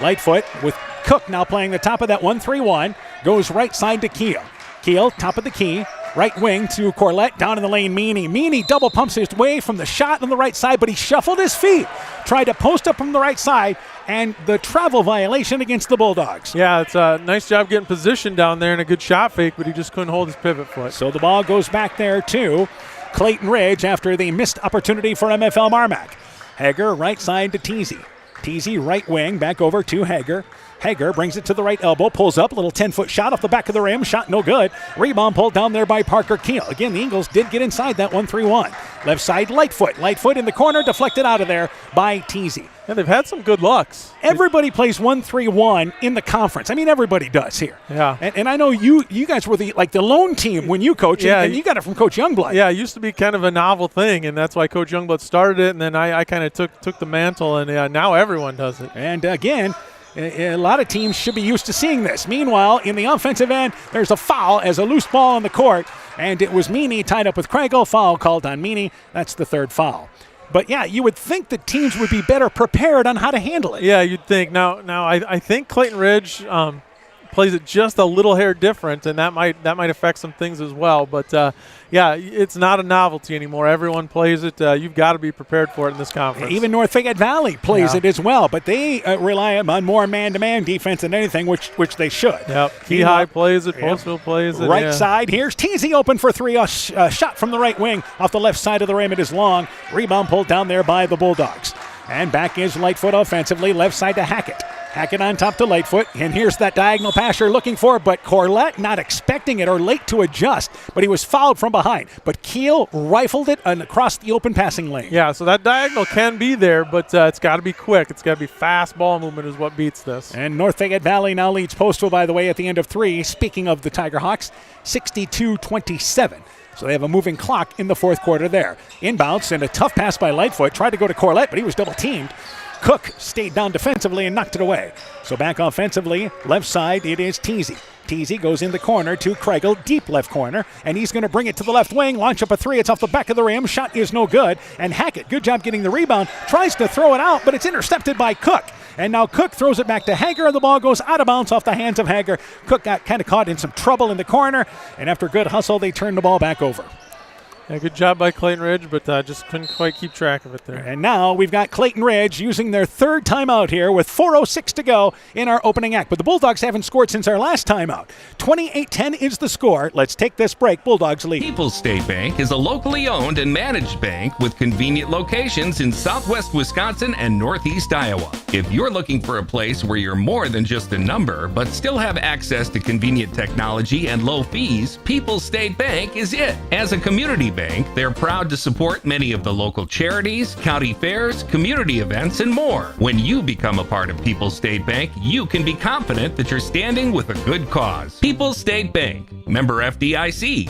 Speaker 1: Lightfoot with Cook now playing the top of that 1-3-1. Goes right side to Keel. Keel, top of the key. Right wing to Corlett, down in the lane, Meany. Meany double pumps his way from the shot on the right side, but he shuffled his feet. Tried to post up from the right side, and the travel violation against the Bulldogs.
Speaker 17: Yeah, it's a nice job getting positioned down there and a good shot fake, but he just couldn't hold his pivot foot.
Speaker 1: So the ball goes back there to Clayton Ridge after the missed opportunity for MFL MarMac. Hager, right side to Teasy. Teasy, right wing, back over to Hager. Hager brings it to the right elbow, pulls up, a little 10-foot shot off the back of the rim, shot no good. Rebound pulled down there by Parker Keel. Again, the Eagles did get inside that 1-3-1. Left side, Lightfoot. Lightfoot in the corner, deflected out of there by Teasy.
Speaker 17: Yeah, they've had some good looks.
Speaker 1: Everybody plays 1-3-1 in the conference. I mean, everybody does here.
Speaker 17: Yeah.
Speaker 1: And I know you guys were the lone team when you coach, and you got it from Coach Youngblood.
Speaker 17: Yeah, it used to be kind of a novel thing, and that's why Coach Youngblood started it, and then I kind of took the mantle, and now everyone does it.
Speaker 1: And again, a lot of teams should be used to seeing this. Meanwhile, in the offensive end, there's a foul as a loose ball on the court, and it was Meany tied up with Kregel. Foul called on Meany. That's the third foul. But, yeah, you would think the teams would be better prepared on how to handle it.
Speaker 17: Yeah, you'd think. Now I think Clayton Ridge plays it just a little hair different, and that might affect some things as well. But, yeah, it's not a novelty anymore. Everyone plays it. You've got to be prepared for it in this conference.
Speaker 1: Even North Fayette Valley plays it as well, but they rely on more man-to-man defense than anything, which they should.
Speaker 17: Yep. Key-High plays it. Postville plays it.
Speaker 1: Right side, here's Teasy open for three. A shot from the right wing off the left side of the rim. It is long. Rebound pulled down there by the Bulldogs. And back is Lightfoot offensively, left side to Hackett. Hackett on top to Lightfoot, and here's that diagonal pass you're looking for, but Corlett not expecting it or late to adjust, but he was fouled from behind. But Keel rifled it across the open passing lane.
Speaker 17: Yeah, so that diagonal can be there, but it's got to be quick. It's got to be fast ball movement is what beats this.
Speaker 1: And North Fayette Valley now leads Postville, by the way, at the end of three. Speaking of the Tiger Hawks, 62-27. So they have a moving clock in the fourth quarter there. Inbounds and a tough pass by Lightfoot. Tried to go to Corlett, but he was double-teamed. Cook stayed down defensively and knocked it away. So back offensively, left side, it is Teasy. Teasy goes in the corner to Kregel, deep left corner, and he's going to bring it to the left wing, launch up a three. It's off the back of the rim. Shot is no good. And Hackett, good job getting the rebound, tries to throw it out, but it's intercepted by Cook. And now Cook throws it back to Hager, and the ball goes out of bounds off the hands of Hager. Cook got kind of caught in some trouble in the corner, and after a good hustle, they turned the ball back over.
Speaker 17: Yeah, good job by Clayton Ridge, but just couldn't quite keep track of it there.
Speaker 1: And now we've got Clayton Ridge using their third timeout here with 4:06 to go in our opening act. But the Bulldogs haven't scored since our last timeout. 28-10 is the score. Let's take this break. Bulldogs lead.
Speaker 7: People's State Bank is a locally owned and managed bank with convenient locations in southwest Wisconsin and northeast Iowa. If you're looking for a place where you're more than just a number, but still have access to convenient technology and low fees, People's State Bank is it. As a community bank, they're proud to support many of the local charities, county fairs, community events, and more. When you become a part of People's State Bank, you can be confident that you're standing with a good cause. People's State Bank, member FDIC.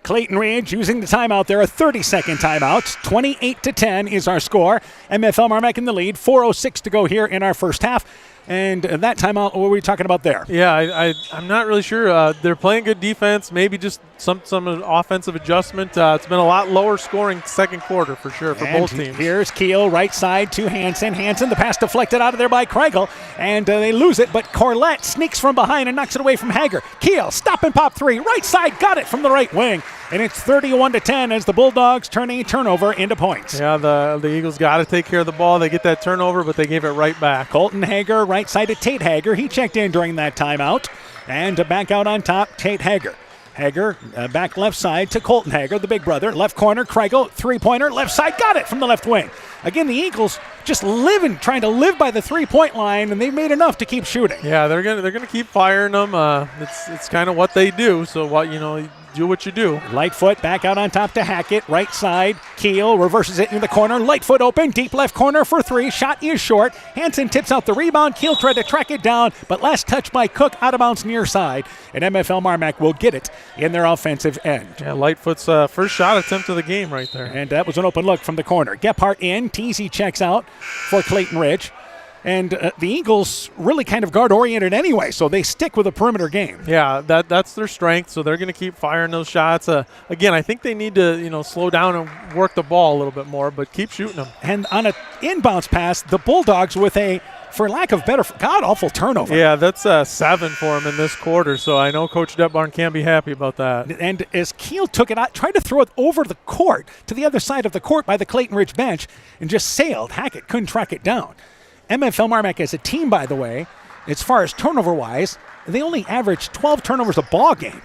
Speaker 1: Clayton Ridge using the timeout there, a 30-second timeout. 28-10 is our score. MFL MarMac in the lead. 4:06 to go here in our first half. And that timeout, what were we talking about there?
Speaker 17: Yeah, I'm not really sure. They're playing good defense, maybe just some offensive adjustment. It's been a lot lower scoring second quarter for sure for both teams.
Speaker 1: Here's Keel, right side to Hansen. Hansen, the pass deflected out of there by Kregel, and they lose it, but Corlett sneaks from behind and knocks it away from Hager. Keel, stop and pop three, right side, got it from the right wing, and it's 31-10 as the Bulldogs turn a turnover into points.
Speaker 17: Yeah, the Eagles got to take care of the ball. They get that turnover, but they gave it right back.
Speaker 1: Colton Hager, right side to Tate Hager. He checked in during that timeout, and back out on top, Tate Hager. Hager back left side to Colton Hager, the big brother. Left corner, Kregel, three-pointer. Left side, got it from the left wing. Again, the Eagles just trying to live by the three-point line, and they've made enough to keep shooting.
Speaker 17: Yeah, they're gonna keep firing them. It's kind of what they do. So do what you do.
Speaker 1: Lightfoot back out on top to Hackett. Right side. Keel reverses it in the corner. Lightfoot open. Deep left corner for three. Shot is short. Hansen tips out the rebound. Keel tried to track it down, but last touch by Cook out of bounds near side. And MFL MarMac will get it in their offensive end.
Speaker 17: Yeah, Lightfoot's first shot attempt of the game right there.
Speaker 1: And that was an open look from the corner. Gephardt in. Teasy checks out for Clayton Ridge. And the Eagles really kind of guard-oriented anyway, so they stick with a perimeter game.
Speaker 17: Yeah, that's their strength, so they're going to keep firing those shots. Again, I think they need to slow down and work the ball a little bit more, but keep shooting them.
Speaker 1: And on an inbounds pass, the Bulldogs with a, for lack of better, god-awful turnover.
Speaker 17: Yeah, that's 7 for them in this quarter, so I know Coach Detbarn can't be happy about that.
Speaker 1: And as Keel took it out, tried to throw it over the court to the other side of the court by the Clayton Ridge bench and just sailed. Hackett couldn't track it down. MFL MarMac as a team, by the way, as far as turnover-wise, they only average 12 turnovers a ball game.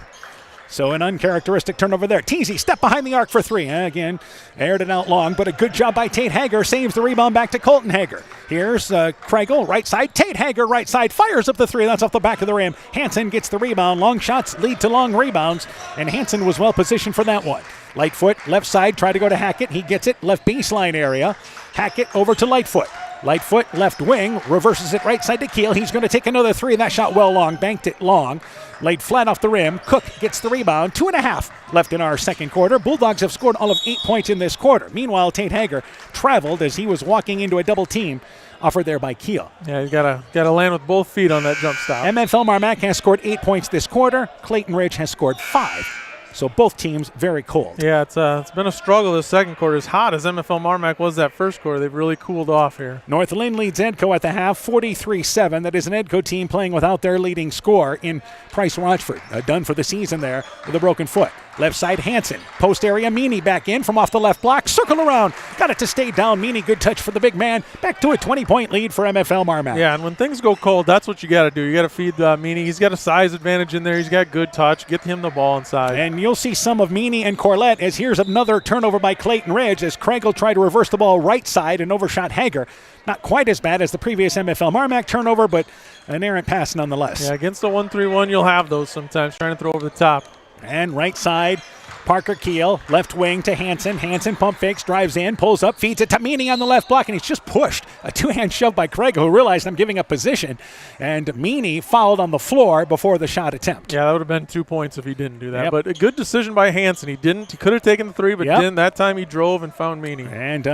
Speaker 1: So an uncharacteristic turnover there. Teasy step behind the arc for three. Again, aired it out long, but a good job by Tate Hager. Saves the rebound back to Colton Hager. Here's Kreigel, right side. Tate Hager, right side. Fires up the three. That's off the back of the rim. Hansen gets the rebound. Long shots lead to long rebounds, and Hansen was well positioned for that one. Lightfoot, left side, try to go to Hackett. He gets it, left baseline area. Hackett over to Lightfoot. Lightfoot, left wing, reverses it right side to Keel. He's going to take another three. That shot well long, banked it long, laid flat off the rim. Cook gets the rebound. 2.5 left in our second quarter. Bulldogs have scored all of 8 points in this quarter. Meanwhile, Tate Hager traveled as he was walking into a double team offered there by Keel.
Speaker 17: Yeah, you gotta land with both feet on that jump stop.
Speaker 1: MFL MarMac has scored 8 points this quarter. Clayton Ridge has scored 5. So both teams very cold.
Speaker 17: Yeah, it's been a struggle this second quarter. As hot as MFL MarMac was that first quarter, they've really cooled off here.
Speaker 1: North Lynn leads Edco at the half, 43-7. That is an Edco team playing without their leading scorer in Price Rochford. Done for the season there with a broken foot. Left side, Hansen. Post area, Meany back in from off the left block. Circle around. Got it to stay down. Meany, good touch for the big man. Back to a 20-point lead for MFL MarMac.
Speaker 17: Yeah, and when things go cold, that's what you got to do. You got to feed Meany. He's got a size advantage in there. He's got good touch. Get him the ball inside.
Speaker 1: And you'll see some of Meany and Corlett as here's another turnover by Clayton Ridge as Kreigel tried to reverse the ball right side and overshot Hager. Not quite as bad as the previous MFL MarMac turnover, but an errant pass nonetheless.
Speaker 17: Yeah, against the 1-3-1, you'll have those sometimes, trying to throw over the top.
Speaker 1: And right side, Parker Keel, left wing to Hansen. Hansen pump fakes, drives in, pulls up, feeds it to Meany on the left block, and he's just pushed. A two-hand shove by Craig, who realized I'm giving up position. And Meany fouled on the floor before the shot attempt.
Speaker 17: Yeah, that would have been 2 points if he didn't do that. Yep. But a good decision by Hansen. He didn't. He could have taken the three, but didn't. That time he drove and found Meany.
Speaker 1: And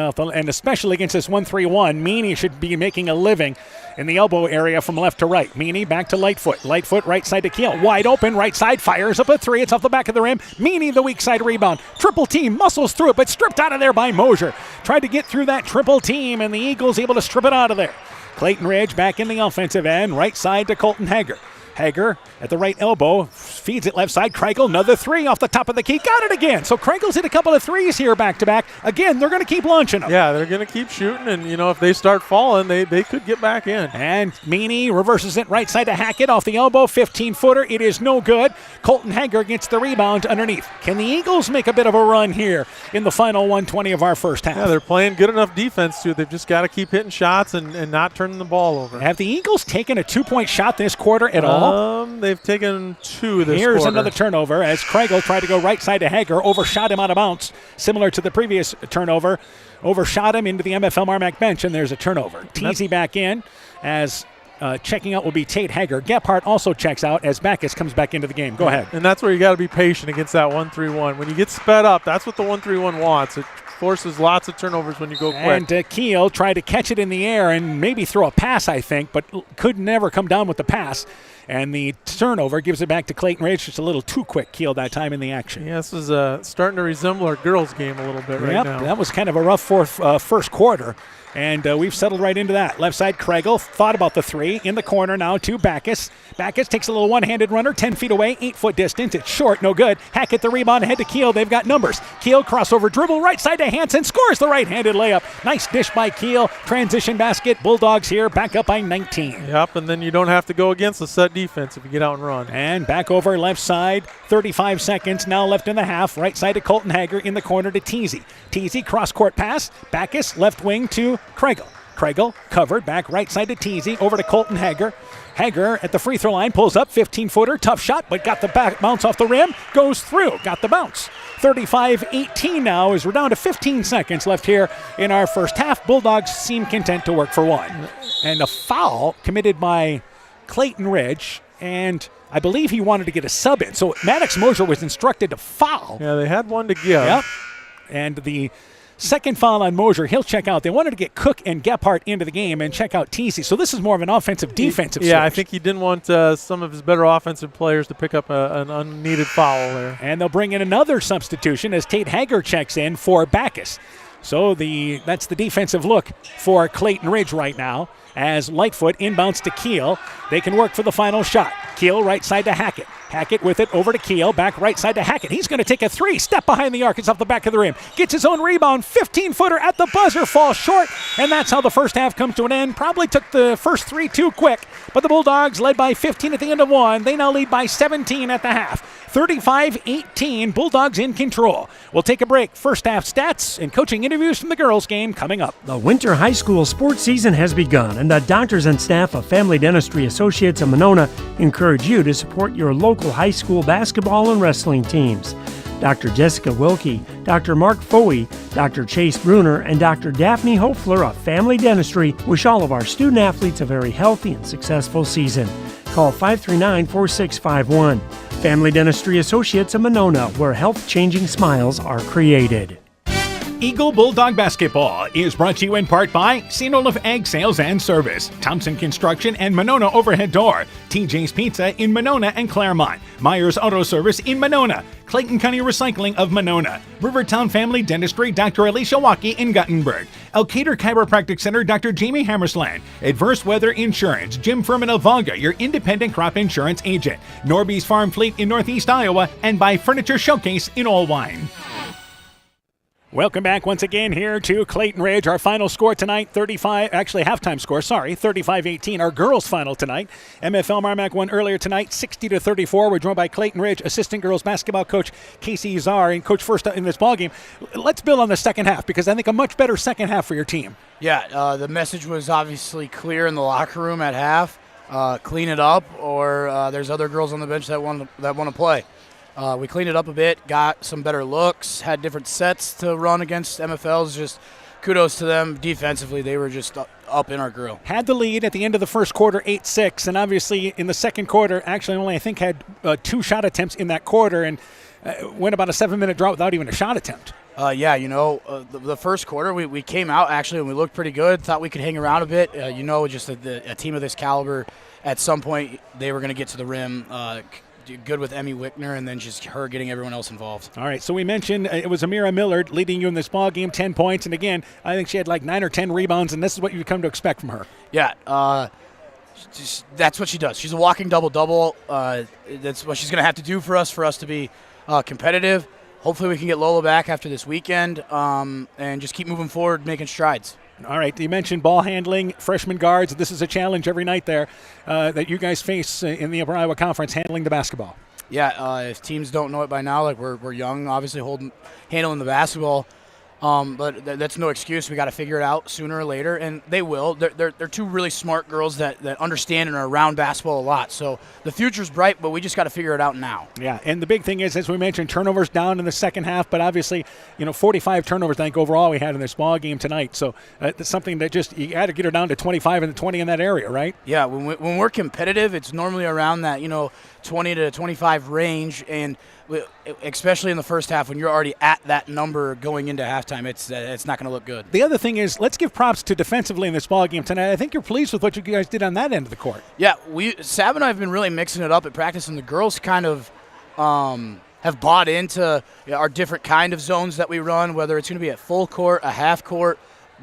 Speaker 1: especially against this 1-3-1, Meany should be making a living in the elbow area from left to right. Meany back to Lightfoot. Lightfoot right side to Keel. Wide open, right side, fires up a three. It's off the back of the rim. Meany, the weak side rebound. Triple team, muscles through it, but stripped out of there by Mosier. Tried to get through that triple team, and the Eagles able to strip it out of there. Clayton Ridge back in the offensive end, right side to Colton Hager. Hager at the right elbow, feeds it left side. Kreigel, another three off the top of the key. Got it again. So Kreigel's hit a couple of threes here back-to-back. Again, they're going to keep launching them.
Speaker 17: Yeah, they're going to keep shooting, and, if they start falling, they could get back in.
Speaker 1: And Meany reverses it right side to Hackett off the elbow. 15-footer. It is no good. Colton Hager gets the rebound underneath. Can the Eagles make a bit of a run here in the final 120 of our first half?
Speaker 17: Yeah, they're playing good enough defense, too. They've just got to keep hitting shots and not turning the ball over.
Speaker 1: Have the Eagles taken a 2-point shot this quarter at all?
Speaker 17: They've taken 2 this
Speaker 1: Here's
Speaker 17: quarter.
Speaker 1: Another turnover as Kreigel tried to go right side to Hager, overshot him out of bounds, similar to the previous turnover. Overshot him into the MFL MarMac bench, and there's a turnover. Teasy back in as checking out will be Tate Hager. Gephardt also checks out as Backus comes back into the game. Go ahead.
Speaker 17: And that's where you got to be patient against that 1-3-1. When you get sped up, that's what the 1-3-1 wants. It forces lots of turnovers when you go quick.
Speaker 1: And Keel tried to catch it in the air and maybe throw a pass, I think, but could never come down with the pass. And the turnover gives it back to Clayton Ridge. Just a little too quick, Keel, that time in the action.
Speaker 17: Yeah, this is starting to resemble our girls' game a little bit right now.
Speaker 1: That was kind of a rough first quarter. And we've settled right into that. Left side, Kreigel thought about the three. In the corner now to Backus. Backus takes a little one-handed runner, 10 feet away, 8-foot distance. It's short, no good. Hackett the rebound ahead to Keel. They've got numbers. Keel crossover dribble, right side to Hansen. Scores the right-handed layup. Nice dish by Keel. Transition basket. Bulldogs here, back up by 19.
Speaker 17: Yep, and then you don't have to go against the set defense if you get out and run.
Speaker 1: And back over left side, 35 seconds now left in the half. Right side to Colton Hager, in the corner to Teasy. Teasy cross-court pass. Backus left wing to Kreigel. Kregel covered, back right side to Teasy, over to Colton Hager. Hager at the free throw line, pulls up, 15-footer, tough shot, but got the back bounce off the rim, goes through, got the bounce. 35-18 now as we're down to 15 seconds left here in our first half. Bulldogs seem content to work for one. And a foul committed by Clayton Ridge, and I believe he wanted to get a sub in. So Maddox Mosier was instructed to foul.
Speaker 17: Yeah, they had one to give.
Speaker 1: Yep. And the second foul on Mosier, he'll check out. They wanted to get Cook and Gephardt into the game and check out Teasy. So this is more of an offensive-defensive switch.
Speaker 17: Yeah, I think he didn't want some of his better offensive players to pick up an unneeded foul there.
Speaker 1: And they'll bring in another substitution as Tate Hager checks in for Backus. So that's the defensive look for Clayton Ridge right now as Lightfoot inbounds to Keel. They can work for the final shot. Keel right side to Hackett. Hackett with it over to Keel, back right side to Hackett. He's going to take a three, step behind the arc. It's off the back of the rim. Gets his own rebound, 15-footer at the buzzer, falls short. And that's how the first half comes to an end. Probably took the first three too quick, but the Bulldogs led by 15 at the end of one. They now lead by 17 at the half. 35-18, Bulldogs in control. We'll take a break. First half stats and coaching interviews from the girls game coming up.
Speaker 4: The winter high school sports season has begun, and the doctors and staff of Family Dentistry Associates of Monona encourage you to support your local high school basketball and wrestling teams. Dr. Jessica Wilkie, Dr. Mark Foey, Dr. Chase Bruner, and Dr. Daphne Hofler of Family Dentistry wish all of our student athletes a very healthy and successful season. Call 539-4651. Family Dentistry Associates of Monona, where health-changing smiles are created.
Speaker 1: Eagle Bulldog Basketball is brought to you in part by Sinolif Egg Sales and Service, Thompson Construction and Monona Overhead Door, TJ's Pizza in Monona and Claremont, Myers Auto Service in Monona, Clayton County Recycling of Monona, Rivertown Family Dentistry, Dr. Alicia Waukee in Guttenberg, Elkader Chiropractic Center, Dr. Jamie Hammersland, Adverse Weather Insurance, Jim Furman of Volga, your independent crop insurance agent, Norby's Farm Fleet in Northeast Iowa, and by Furniture Showcase in Allwine. Welcome back once again here to Clayton Ridge. Our final score tonight, halftime score, 35-18. Our girls' final tonight. MFL MarMac won earlier tonight, 60-34. We're joined by Clayton Ridge assistant girls basketball coach Casey Zar, and coach first in this ballgame. Let's build on the second half, because I think a much better second half for your team.
Speaker 8: Yeah, the message was obviously clear in the locker room at half. Clean it up, or there's other girls on the bench that want to play. We cleaned it up a bit, got some better looks, had different sets to run against MFLs. Just kudos to them. Defensively, they were just up in our grill.
Speaker 1: Had the lead at the end of the first quarter, 8-6, and obviously in the second quarter, actually only I think had 2 shot attempts in that quarter, and went about a 7-minute drought without even a shot attempt.
Speaker 8: The first quarter, we came out actually and we looked pretty good. Thought we could hang around a bit. Just a team of this caliber, at some point they were going to get to the rim. Good with Emmy Wickner, and then just her getting everyone else involved.
Speaker 1: All right, so we mentioned it was Amira Millard leading you in this ball game, 10 points, and again, I think she had like 9 or 10 rebounds, and this is what you've come to expect from her.
Speaker 8: Yeah, that's what she does. She's a walking double-double. That's what she's going to have to do for us to be competitive. Hopefully we can get Lola back after this weekend, and just keep moving forward, making strides.
Speaker 1: All right, you mentioned ball handling, freshman guards. This is a challenge every night there that you guys face in the Upper Iowa Conference, handling the basketball.
Speaker 8: Yeah, if teams don't know it by now, like we're young, obviously handling the basketball. But that's no excuse. We got to figure it out sooner or later, and they will. They're two really smart girls that understand and are around basketball a lot. So the future's bright, but we just got to figure it out now.
Speaker 1: Yeah, and the big thing is, as we mentioned, turnovers down in the second half, but obviously, 45 turnovers I think overall we had in this ball game tonight. So that's something that just you got to get her down to 25 and 20 in that area, right?
Speaker 8: Yeah, when we're competitive, it's normally around that 20 to 25 range, and especially in the first half when you're already at that number going into halftime, it's not going to look good.
Speaker 1: The other thing is, let's give props to defensively in this ball game tonight. I think you're pleased with what you guys did on that end of the court.
Speaker 8: Yeah, Sab and I have been really mixing it up at practice, and the girls kind of have bought into our different kind of zones that we run, whether it's going to be at full court, a half court,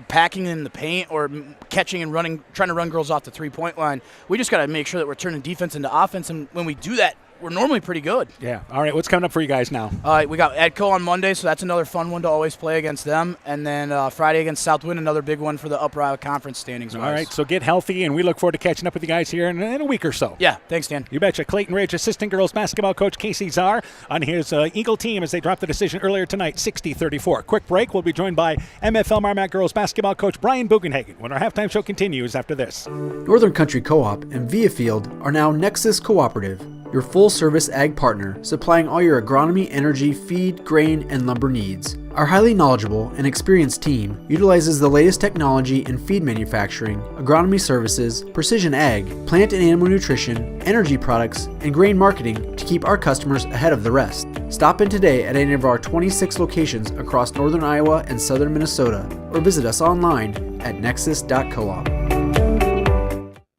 Speaker 8: packing in the paint, or catching and running, trying to run girls off the three-point line. We just got to make sure that we're turning defense into offense, and when we do that we're normally pretty good.
Speaker 1: Yeah. All right, what's coming up for you guys now?
Speaker 8: We got Edco on Monday, so that's another fun one to always play against them. And then Friday against Southwind, another big one for the Upper Iowa Conference standings.
Speaker 1: All right, so get healthy, and we look forward to catching up with you guys here in a week or so.
Speaker 8: Yeah, thanks, Dan.
Speaker 1: You betcha. Clayton Ridge assistant girls basketball coach Casey Zar on his Eagle team as they dropped the decision earlier tonight, 60-34. Quick break. We'll be joined by MFL MarMac girls basketball coach Brian Bugenhagen when our halftime show continues after this.
Speaker 10: Northern Country Co-op and Viafield are now Nexus Cooperative, your full-service ag partner, supplying all your agronomy, energy, feed, grain, and lumber needs. Our highly knowledgeable and experienced team utilizes the latest technology in feed manufacturing, agronomy services, precision ag, plant and animal nutrition, energy products, and grain marketing to keep our customers ahead of the rest. Stop in today at any of our 26 locations across northern Iowa and southern Minnesota, or visit us online at nexus.coop.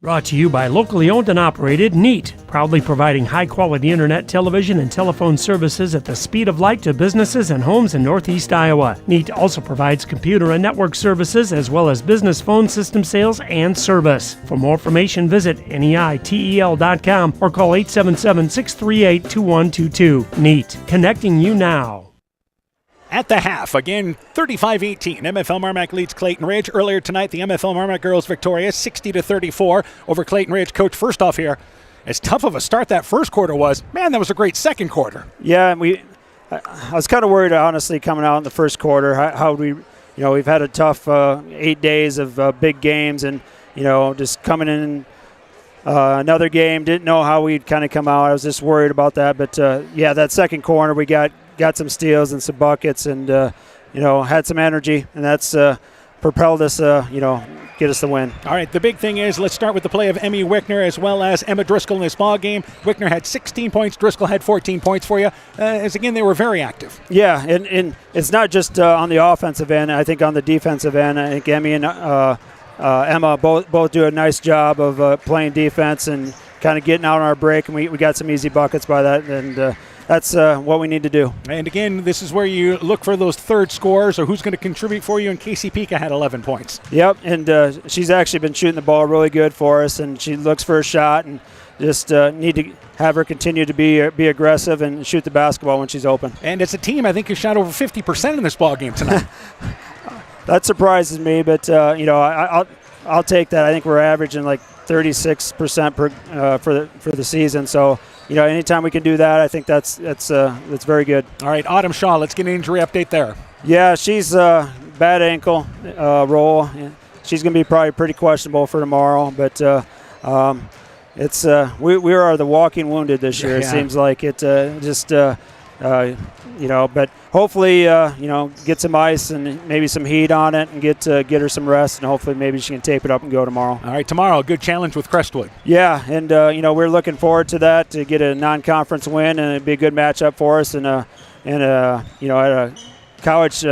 Speaker 4: Brought to you by locally owned and operated NEAT, proudly providing high-quality internet, television, and telephone services at the speed of light to businesses and homes in Northeast Iowa. NEAT also provides computer and network services as well as business phone system sales and service. For more information, visit NEITEL.com or call 877-638-2122. NEAT, connecting you now.
Speaker 1: At the half, again, 35-18. MFL MarMac leads Clayton Ridge. Earlier tonight, the MFL MarMac girls victorious, 60-34 over Clayton Ridge. Coach, first off here, as tough of a start that first quarter was, man, that was a great second quarter.
Speaker 21: Yeah, I was kind of worried, honestly, coming out in the first quarter, how we've had a tough 8 days of big games, and, just coming in another game, didn't know how we'd kind of come out. I was just worried about that. But, that second quarter, we got some steals and some buckets and, had some energy, and that's propelled us, get us the win.
Speaker 1: All right, the big thing is, let's start with the play of Emmy Wickner as well as Emma Driscoll in this ball game. Wickner had 16 points. Driscoll had 14 points for you. As again, they were very active.
Speaker 21: Yeah, and it's not just on the offensive end. I think on the defensive end, I think Emmy and Emma both do a nice job of playing defense and kind of getting out on our break, and we got some easy buckets by that, and that's what we need to do.
Speaker 1: And again, this is where you look for those third scores or who's going to contribute for you, and Casey Pika had 11 points.
Speaker 21: Yep, and she's actually been shooting the ball really good for us, and she looks for a shot, and just need to have her continue to be aggressive and shoot the basketball when she's open.
Speaker 1: And as a team, I think you shot over 50% in this ball game tonight.
Speaker 21: That surprises me, but I'll take that. I think we're averaging like 36% for the season. So anytime we can do that, I think that's very good.
Speaker 1: All right, Autumn Shaw, let's get an injury update there.
Speaker 21: Yeah, she's bad ankle roll. She's going to be probably pretty questionable for tomorrow. But it's we are the walking wounded this year.
Speaker 1: Yeah.
Speaker 21: It seems like it but hopefully, get some ice and maybe some heat on it and get her some rest, and hopefully maybe she can tape it up and go tomorrow.
Speaker 1: All right, tomorrow, a good challenge with Crestwood.
Speaker 21: Yeah, and, we're looking forward to that, to get a non-conference win, and it'd be a good matchup for us at a college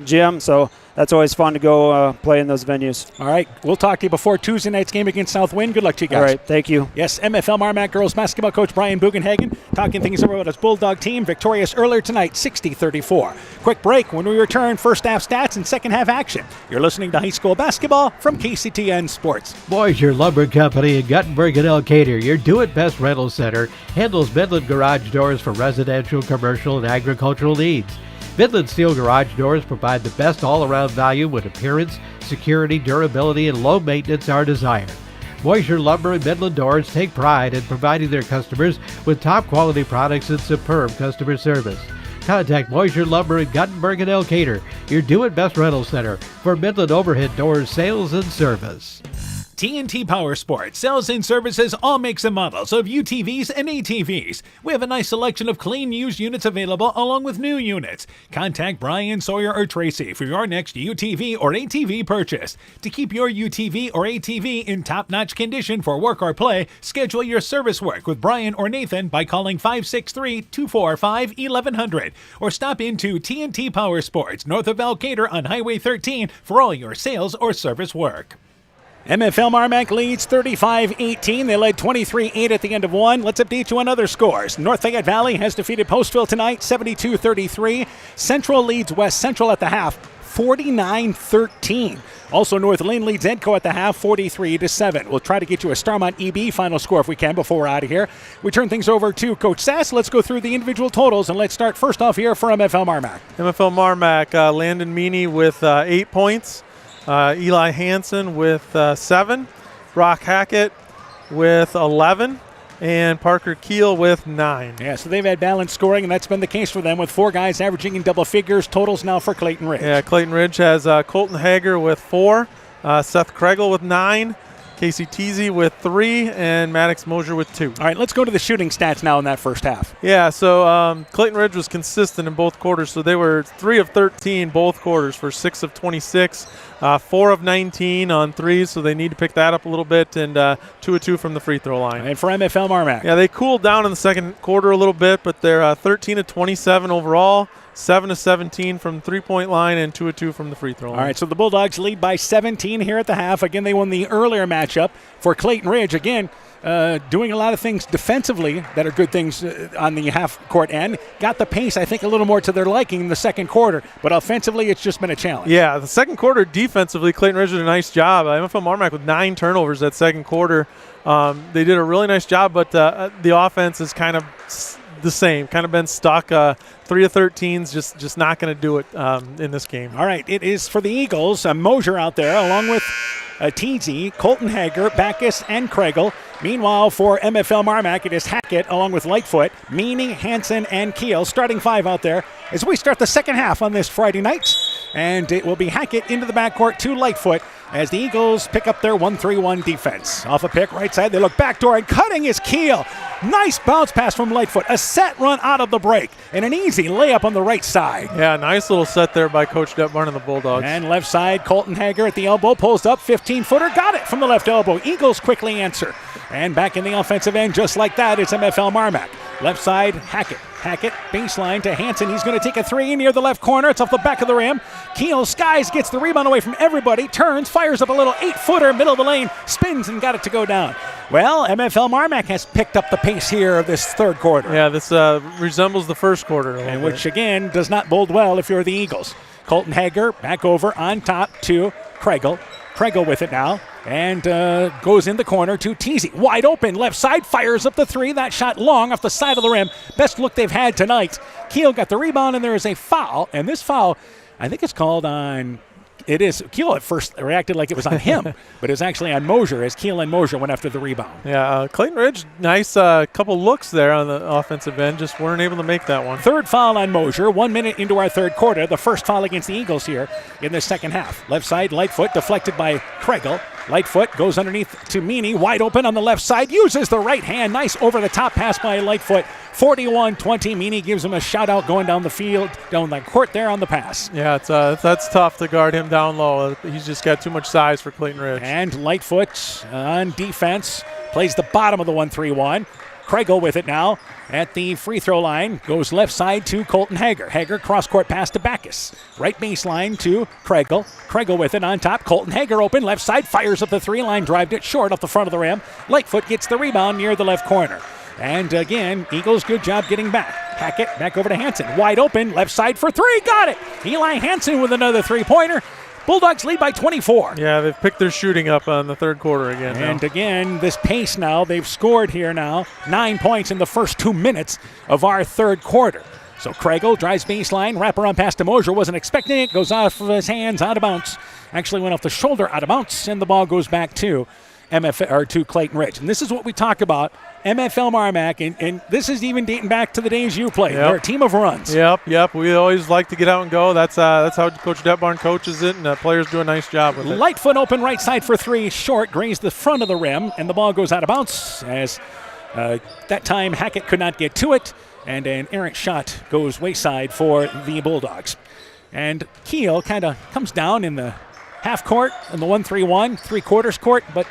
Speaker 21: gym, so that's always fun to go play in those venues.
Speaker 1: All right, we'll talk to you before Tuesday night's game against Southwind. Good luck to you guys.
Speaker 21: All right, thank you.
Speaker 1: Yes, MFL MarMac girls basketball coach Brian Bugenhagen talking things over about his Bulldog team, victorious earlier tonight, 60-34. Quick break. When we return, first half stats and second half action. You're listening to high school basketball from KCTN Sports.
Speaker 22: Boisier Lumber Company in Guttenberg and Elkader, your do-it-best rental center, handles Midland garage doors for residential, commercial, and agricultural needs. Midland Steel Garage Doors provide the best all-around value when appearance, security, durability, and low maintenance are desired. Boisier Lumber and Midland Doors take pride in providing their customers with top-quality products and superb customer service. Contact Boisier Lumber in Guttenberg and Elkader, your do-it-best rental center for Midland overhead doors sales and service.
Speaker 1: TNT Power Sports sells and services all makes and models of UTVs and ATVs. We have a nice selection of clean used units available along with new units. Contact Brian, Sawyer, or Tracy for your next UTV or ATV purchase. To keep your UTV or ATV in top-notch condition for work or play, schedule your service work with Brian or Nathan by calling 563-245-1100 or stop into TNT Power Sports north of Elkader on Highway 13 for all your sales or service work. MFL MarMac leads 35-18. They led 23-8 at the end of one. Let's update you on other scores. North Fayette Valley has defeated Postville tonight, 72-33. Central leads West Central at the half, 49-13. Also, North Lynn leads Edco at the half 43-7. We'll try to get you a Starmont EB final score if we can before we're out of here. We turn things over to Coach Sass. Let's go through the individual totals, and let's start first off here for MFL MarMac.
Speaker 17: MFL MarMac, Landon Meany with 8 points, Eli Hansen with 7, Brock Hackett with 11, and Parker Keel with 9.
Speaker 1: Yeah, so they've had balanced scoring, and that's been the case for them with 4 guys averaging in double figures. Totals now for Clayton Ridge.
Speaker 17: Yeah, Clayton Ridge has Colton Hager with 4, Seth Kregel with 9, Casey Teasy with 3, and Maddox Mosier with 2.
Speaker 1: All right, let's go to the shooting stats now in that first half.
Speaker 17: Yeah, so Clayton Ridge was consistent in both quarters, so they were 3 of 13 both quarters for 6 of 26, 4 of 19 on threes, so they need to pick that up a little bit, and 2 of 2 from the free throw line.
Speaker 1: And for MFL MarMac.
Speaker 17: Yeah, they cooled down in the second quarter a little bit, but they're 13 of 27 overall, 7 of 17 from the three-point line, and 2 of 2 from the free throw line.
Speaker 1: All right, so the Bulldogs lead by 17 here at the half. Again, they won the earlier matchup. For Clayton Ridge, again, doing a lot of things defensively that are good things on the half-court end. Got the pace, I think, a little more to their liking in the second quarter, but offensively it's just been a challenge.
Speaker 17: Yeah, the second quarter defensively, Clayton Ridge did a nice job. MFL MarMac with 9 turnovers that second quarter. They did a really nice job, but the offense is kind of the same, kind of been stuck. 3 of 13's just not going to do it in this game.
Speaker 1: All right, it is for the Eagles. Mosier out there along with Teasy, Colton Hager, Backus, and Kregel. Meanwhile, for MFL MarMac, it is Hackett along with Lightfoot, Meany, Hansen, and Keel. Starting 5 out there as we start the second half on this Friday night. And it will be Hackett into the backcourt to Lightfoot as the Eagles pick up their 1-3-1 defense. Off a pick, right side, they look backdoor, and cutting is Keel. Nice bounce pass from Lightfoot. A set run out of the break, and an easy layup on the right side.
Speaker 17: Yeah, nice little set there by Coach Detbarn and the Bulldogs.
Speaker 1: And left side, Colton Hager at the elbow, pulls up, 15-footer, got it from the left elbow. Eagles quickly answer. And back in the offensive end, just like that, it's MFL MarMac. Left side, Hackett. Hackett, baseline to Hansen. He's going to take a 3 near the left corner. It's off the back of the rim. Keel skies, gets the rebound away from everybody, turns, fires up a little 8-footer, middle of the lane, spins and got it to go down. Well, MFL MarMac has picked up the pace here of this third quarter.
Speaker 17: Yeah, this resembles the first quarter.
Speaker 1: And which, again, does not bode well if you're the Eagles. Colton Hager back over on top to Kregel. Kregel with it now and goes in the corner to Teasy. Wide open, left side, fires up the 3. That shot long off the side of the rim. Best look they've had tonight. Keel got the rebound, and there is a foul. And this foul, I think it's called on... It is. Keel at first reacted like it was on him, but it's actually on Mosier as Keel and Mosier went after the rebound.
Speaker 17: Yeah, Clayton Ridge, nice couple looks there on the offensive end, just weren't able to make that one.
Speaker 1: Third foul on Mosier, 1 minute into our third quarter. The first foul against the Eagles here in the second half. Left side, Lightfoot, deflected by Kregel. Lightfoot goes underneath to Meany, wide open on the left side, uses the right hand. Nice over-the-top pass by Lightfoot. 41-20. Meany gives him a shout-out going down the field, down the court there on the pass.
Speaker 17: Yeah, that's tough to guard him down low. He's just got too much size for Clayton Ridge.
Speaker 1: And Lightfoot on defense plays the bottom of the 1-3-1. Kregel with it now at the free throw line. Goes left side to Colton Hager. Hager cross-court pass to Backus. Right baseline to Kregel. Kregel with it on top. Colton Hager open. Left side fires up the 3-line. Drived it short off the front of the rim. Lightfoot gets the rebound near the left corner. And again, Eagles, good job getting back. Hackett back over to Hansen. Wide open. Left side for 3. Got it. Eli Hansen with another 3-pointer. Bulldogs lead by 24.
Speaker 17: Yeah, they've picked their shooting up on the third quarter again.
Speaker 1: And again, this pace now, they've scored here now 9 points in the first 2 minutes of our third quarter. So Kregel drives baseline, wraparound pass to Mosier, wasn't expecting it, goes off of his hands, out of bounds. Actually went off the shoulder, out of bounds, and the ball goes back to to Clayton Ridge. And this is what we talk about, MFL MarMac, and this is even dating back to the days you played.
Speaker 17: Yep.
Speaker 1: They're a team of runs.
Speaker 17: Yep. We always like to get out and go. That's how Coach Detbarn coaches it, and the players do a nice job with it.
Speaker 1: Lightfoot open right side for 3, short, grazed the front of the rim, and the ball goes out of bounds as that time Hackett could not get to it, and an errant shot goes wayside for the Bulldogs. And Keel kind of comes down in the half court, in the 1-3-1, 3/4 court, but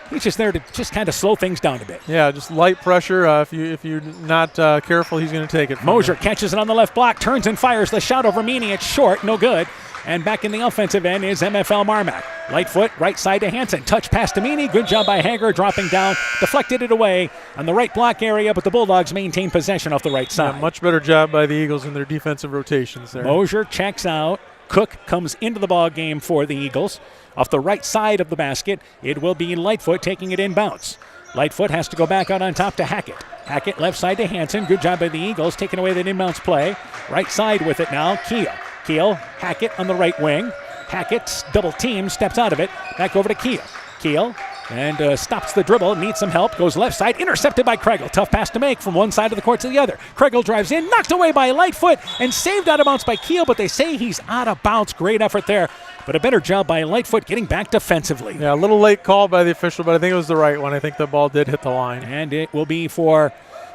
Speaker 1: he's just there to just kind of slow things down a bit.
Speaker 17: Yeah, just light pressure. If you're not careful, he's going to take it.
Speaker 1: Mosier catches it on the left block, turns and fires the shot over Meany. It's short, no good. And back in the offensive end is MFL MarMac. Lightfoot, right side to Hansen. Touch pass to Meany. Good job by Hager, dropping down. Deflected it away on the right block area, but the Bulldogs maintain possession off the right side.
Speaker 17: Yeah, much better job by the Eagles in their defensive rotations there.
Speaker 1: Mosier checks out. Cook comes into the ball game for the Eagles. Off the right side of the basket, it will be Lightfoot taking it inbounds. Lightfoot has to go back out on top to Hackett. Hackett left side to Hansen. Good job by the Eagles, taking away that inbounds play. Right side with it now, Keel. Keel, Hackett on the right wing. Hackett, double team, steps out of it. Back over to Keel. Keel and stops the dribble, needs some help, goes left side, intercepted by Kregel. Tough pass to make from one side of the court to the other. Kregel drives in, knocked away by Lightfoot, and saved out of bounds by Keel, but they say he's out of bounds. Great effort there, but a better job by Lightfoot getting back defensively.
Speaker 17: Yeah, a little late call by the official, but I think it was the right one. I think the ball did hit the line.
Speaker 1: And it will be for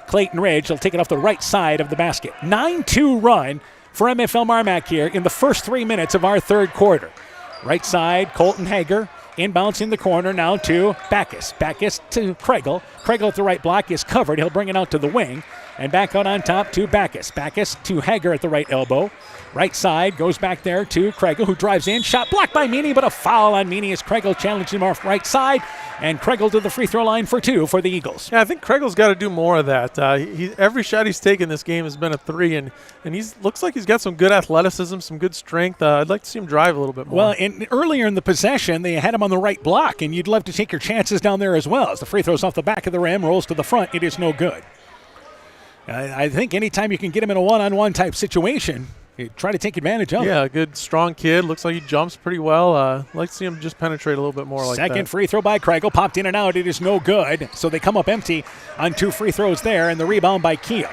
Speaker 1: Clayton Ridge. They'll take it off the right side of the basket. 9-2 run for MFL MarMac here in the first 3 minutes of our third quarter. Right side, Colton Hager. Inbounds in the corner now to Backus. Backus to Kregel. Kregel at the right block is covered. He'll bring it out to the wing. And back out on top to Backus. Backus to Hager at the right elbow. Right side goes back there to Kregel, who drives in. Shot blocked by Meany, but a foul on Meany as Kregel challenged him off right side. And Kregel to the free throw line for 2 for the Eagles.
Speaker 17: Yeah, I think Kregel's got to do more of that. Every shot he's taken this game has been a 3, and looks like he's got some good athleticism, some good strength. I'd like to see him drive a little bit more.
Speaker 1: Well, earlier in the possession, they had him on the right block, and you'd love to take your chances down there as well. As the free throw's off the back of the rim, rolls to the front, it is no good. I think anytime you can get him in a one-on-one type situation, you try to take advantage of it.
Speaker 17: Yeah, a good, strong kid. Looks like he jumps pretty well. I'd like to see him just penetrate a little bit more like that.
Speaker 1: Second free throw by Kregel. Popped in and out. It is no good. So they come up empty on 2 free throws there, and the rebound by Keel.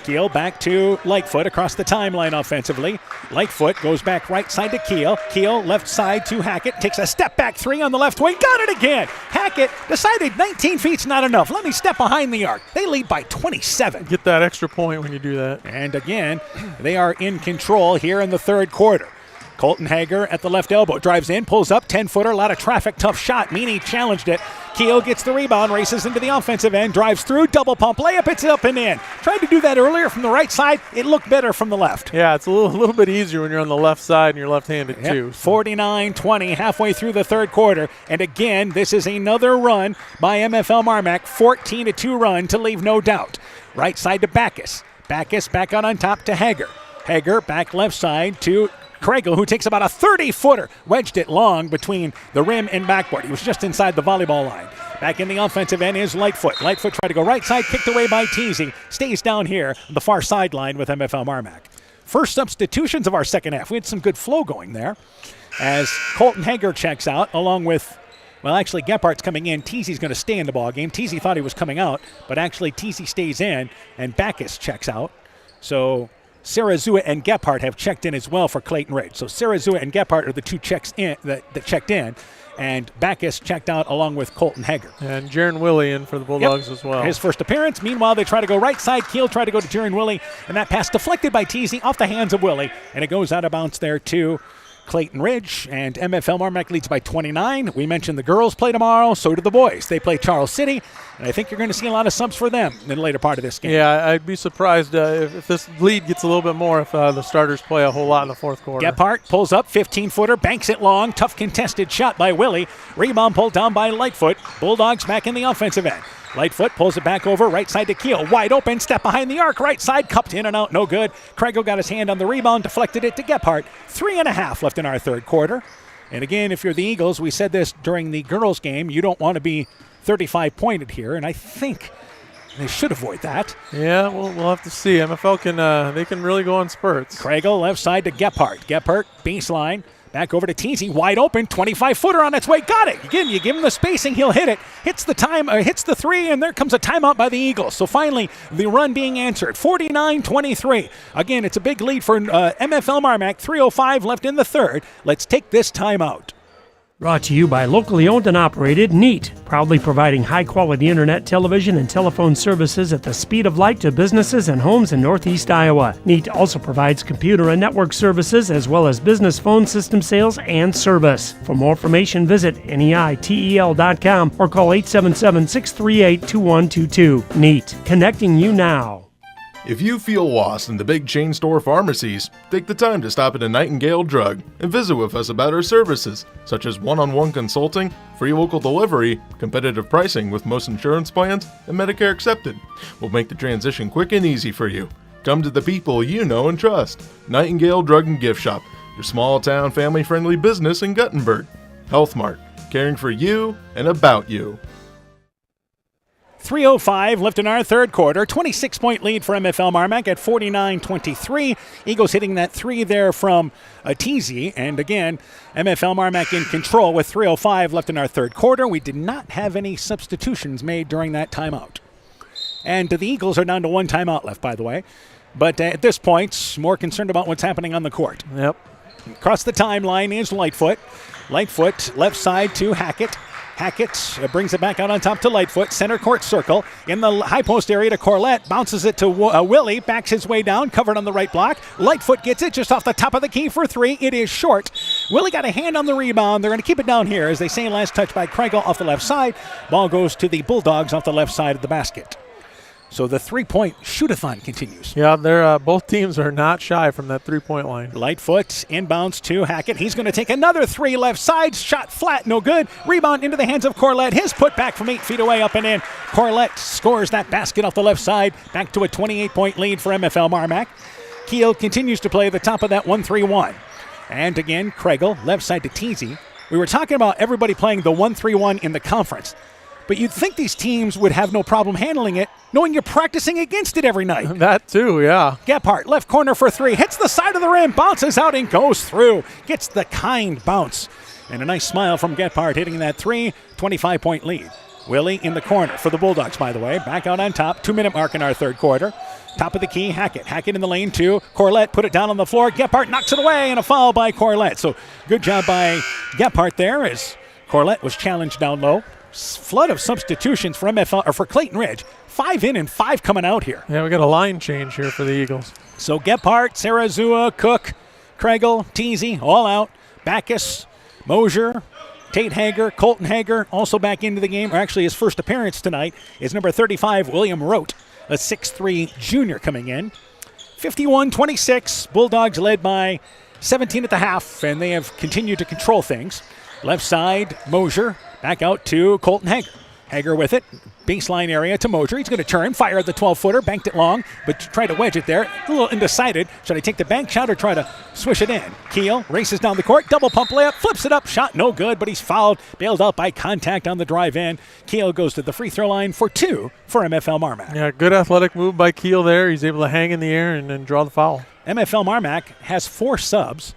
Speaker 1: Keel back to Lightfoot across the timeline offensively. Lightfoot goes back right side to Keel. Keel left side to Hackett. Takes a step back 3 on the left wing. Got it again. Hackett decided 19 feet's not enough. Let me step behind the arc. They lead by 27.
Speaker 17: Get that extra point when you do that.
Speaker 1: And again, they are in control here in the third quarter. Colton Hager at the left elbow. Drives in, pulls up, 10-footer, a lot of traffic, tough shot. Meany challenged it. Keel gets the rebound, races into the offensive end, drives through, double pump, layup, it's up and in. Tried to do that earlier from the right side. It looked better from the left.
Speaker 17: Yeah, it's a little bit easier when you're on the left side and you're left-handed too.
Speaker 1: 49-20, halfway through the third quarter. And again, this is another run by MFL MarMac, 14-2 run to leave no doubt. Right side to Backus. Backus back out on top to Hager. Hager back left side to Kregel, who takes about a 30-footer, wedged it long between the rim and backboard. He was just inside the volleyball line. Back in the offensive end is Lightfoot. Lightfoot tried to go right side, kicked away by Teasy. Stays down here on the far sideline with MFL MarMac. First substitutions of our second half. We had some good flow going there as Colton Hager checks out along with, well, actually Gephardt's coming in. Teasy's going to stay in the ball game. Teasy thought he was coming out, but actually Teasy stays in and Backus checks out. So Sarazua and Gephardt have checked in as well for Clayton Ridge. So Sarazua and Gephardt are the two checks in that checked in, and Backus checked out along with Colton Hager.
Speaker 17: And Jaron Willie in for the Bulldogs as well.
Speaker 1: His first appearance. Meanwhile, they try to go right side. Keel try to go to Jaron Willie, and that pass deflected by Teasy off the hands of Willie, and it goes out of bounds there to Clayton Ridge, and MFL MarMac leads by 29. We mentioned the girls play tomorrow, so do the boys. They play Charles City, and I think you're going to see a lot of subs for them in the later part of this game.
Speaker 17: Yeah, I'd be surprised if this lead gets a little bit more if the starters play a whole lot in the fourth quarter.
Speaker 1: Gephardt pulls up, 15-footer, banks it long, tough contested shot by Willie. Rebound pulled down by Lightfoot. Bulldogs back in the offensive end. Lightfoot pulls it back over, right side to Keel. Wide open, step behind the arc, right side, cupped in and out, no good. Kregel got his hand on the rebound, deflected it to Gephardt. 3.5 left in our third quarter. And again, if you're the Eagles, we said this during the girls' game, you don't want to be 35-pointed here, and I think they should avoid that.
Speaker 17: Yeah, we'll have to see. MFL they can really go on spurts.
Speaker 1: Kregel left side to Gephardt. Gephardt, baseline. Back over to Teasy, wide open, 25-footer on its way. Got it. Again, you give him the spacing, he'll hit it. Hits the 3, and there comes a timeout by the Eagles. So finally, the run being answered, 49-23. Again, it's a big lead for MFL MarMac, 3:05 left in the third. Let's take this timeout.
Speaker 4: Brought to you by locally owned and operated NEAT, proudly providing high-quality internet, television, and telephone services at the speed of light to businesses and homes in Northeast Iowa. NEAT also provides computer and network services as well as business phone system sales and service. For more information, visit NEITEL.com or call 877-638-2122. NEAT, connecting you now.
Speaker 15: If you feel lost in the big chain store pharmacies, take the time to stop at a Nightingale Drug and visit with us about our services, such as one-on-one consulting, free local delivery, competitive pricing with most insurance plans, and Medicare accepted. We'll make the transition quick and easy for you. Come to the people you know and trust. Nightingale Drug and Gift Shop, your small-town family-friendly business in Guttenberg. Health Mart, caring for you and about you.
Speaker 1: 3:05 left in our third quarter. 26-point lead for MFL MarMac at 49-23. Eagles hitting that three there from Teasy. And again, MFL MarMac in control with 3:05 left in our third quarter. We did not have any substitutions made during that timeout. And the Eagles are down to one timeout left, by the way. But at this point, more concerned about what's happening on the court.
Speaker 17: Yep.
Speaker 1: Across the timeline is Lightfoot. Lightfoot left side to Hackett. Hackett brings it back out on top to Lightfoot. Center court circle in the high post area to Corlett. Bounces it to Willie. Backs his way down. Covered on the right block. Lightfoot gets it just off the top of the key for three. It is short. Willie got a hand on the rebound. They're going to keep it down here. As they say, last touch by Kregel off the left side. Ball goes to the Bulldogs off the left side of the basket. So the three-point shoot-a-thon continues.
Speaker 17: Yeah, they're both teams are not shy from that three-point line.
Speaker 1: Lightfoot inbounds to Hackett. He's going to take another three left side. Shot flat, no good. Rebound into the hands of Corlett. His putback from 8 feet away, up and in. Corlett scores that basket off the left side. Back to a 28-point lead for MFL MarMac. Kiel continues to play the top of that 1-3-1. And again, Kregel, left side to Teasy. We were talking about everybody playing the 1-3-1 in the conference. But you'd think these teams would have no problem handling it, knowing you're practicing against it every night.
Speaker 17: That too, yeah.
Speaker 1: Gephardt, left corner for three, hits the side of the rim, bounces out and goes through. Gets the kind bounce. And a nice smile from Gephardt hitting that three, 25-point lead. Willie in the corner for the Bulldogs, by the way. Back out on top, 2-minute mark in our third quarter. Top of the key, Hackett. Hackett in the lane, too. Corlett put it down on the floor. Gephardt knocks it away, and a foul by Corlett. So good job by Gephardt there as Corlett was challenged down low. Flood of substitutions for MFL or for Clayton Ridge. 5 in and 5 coming out here.
Speaker 17: Yeah, we got a line change here for the Eagles.
Speaker 1: So Gephardt, Sarazua, Cook, Kregel, Teasy, all out. Backus, Mosier, Tate Hager, Colton Hager also back into the game. Or actually his first appearance tonight is number 35, William Rote, a 6'3 junior coming in. 51-26, Bulldogs led by 17 at the half, and they have continued to control things. Left side, Mosier. Back out to Colton Hager. Hager with it. Baseline area to Mosier. He's going to turn, fire at the 12-footer, banked it long, but try to wedge it there. A little undecided. Should I take the bank shot or try to swish it in? Kiel races down the court, double pump layup, flips it up, shot no good, but he's fouled, bailed out by contact on the drive in. Kiel goes to the free throw line for 2 for MFL MarMac.
Speaker 17: Yeah, good athletic move by Kiel there. He's able to hang in the air and then draw the foul.
Speaker 1: MFL MarMac has 4 subs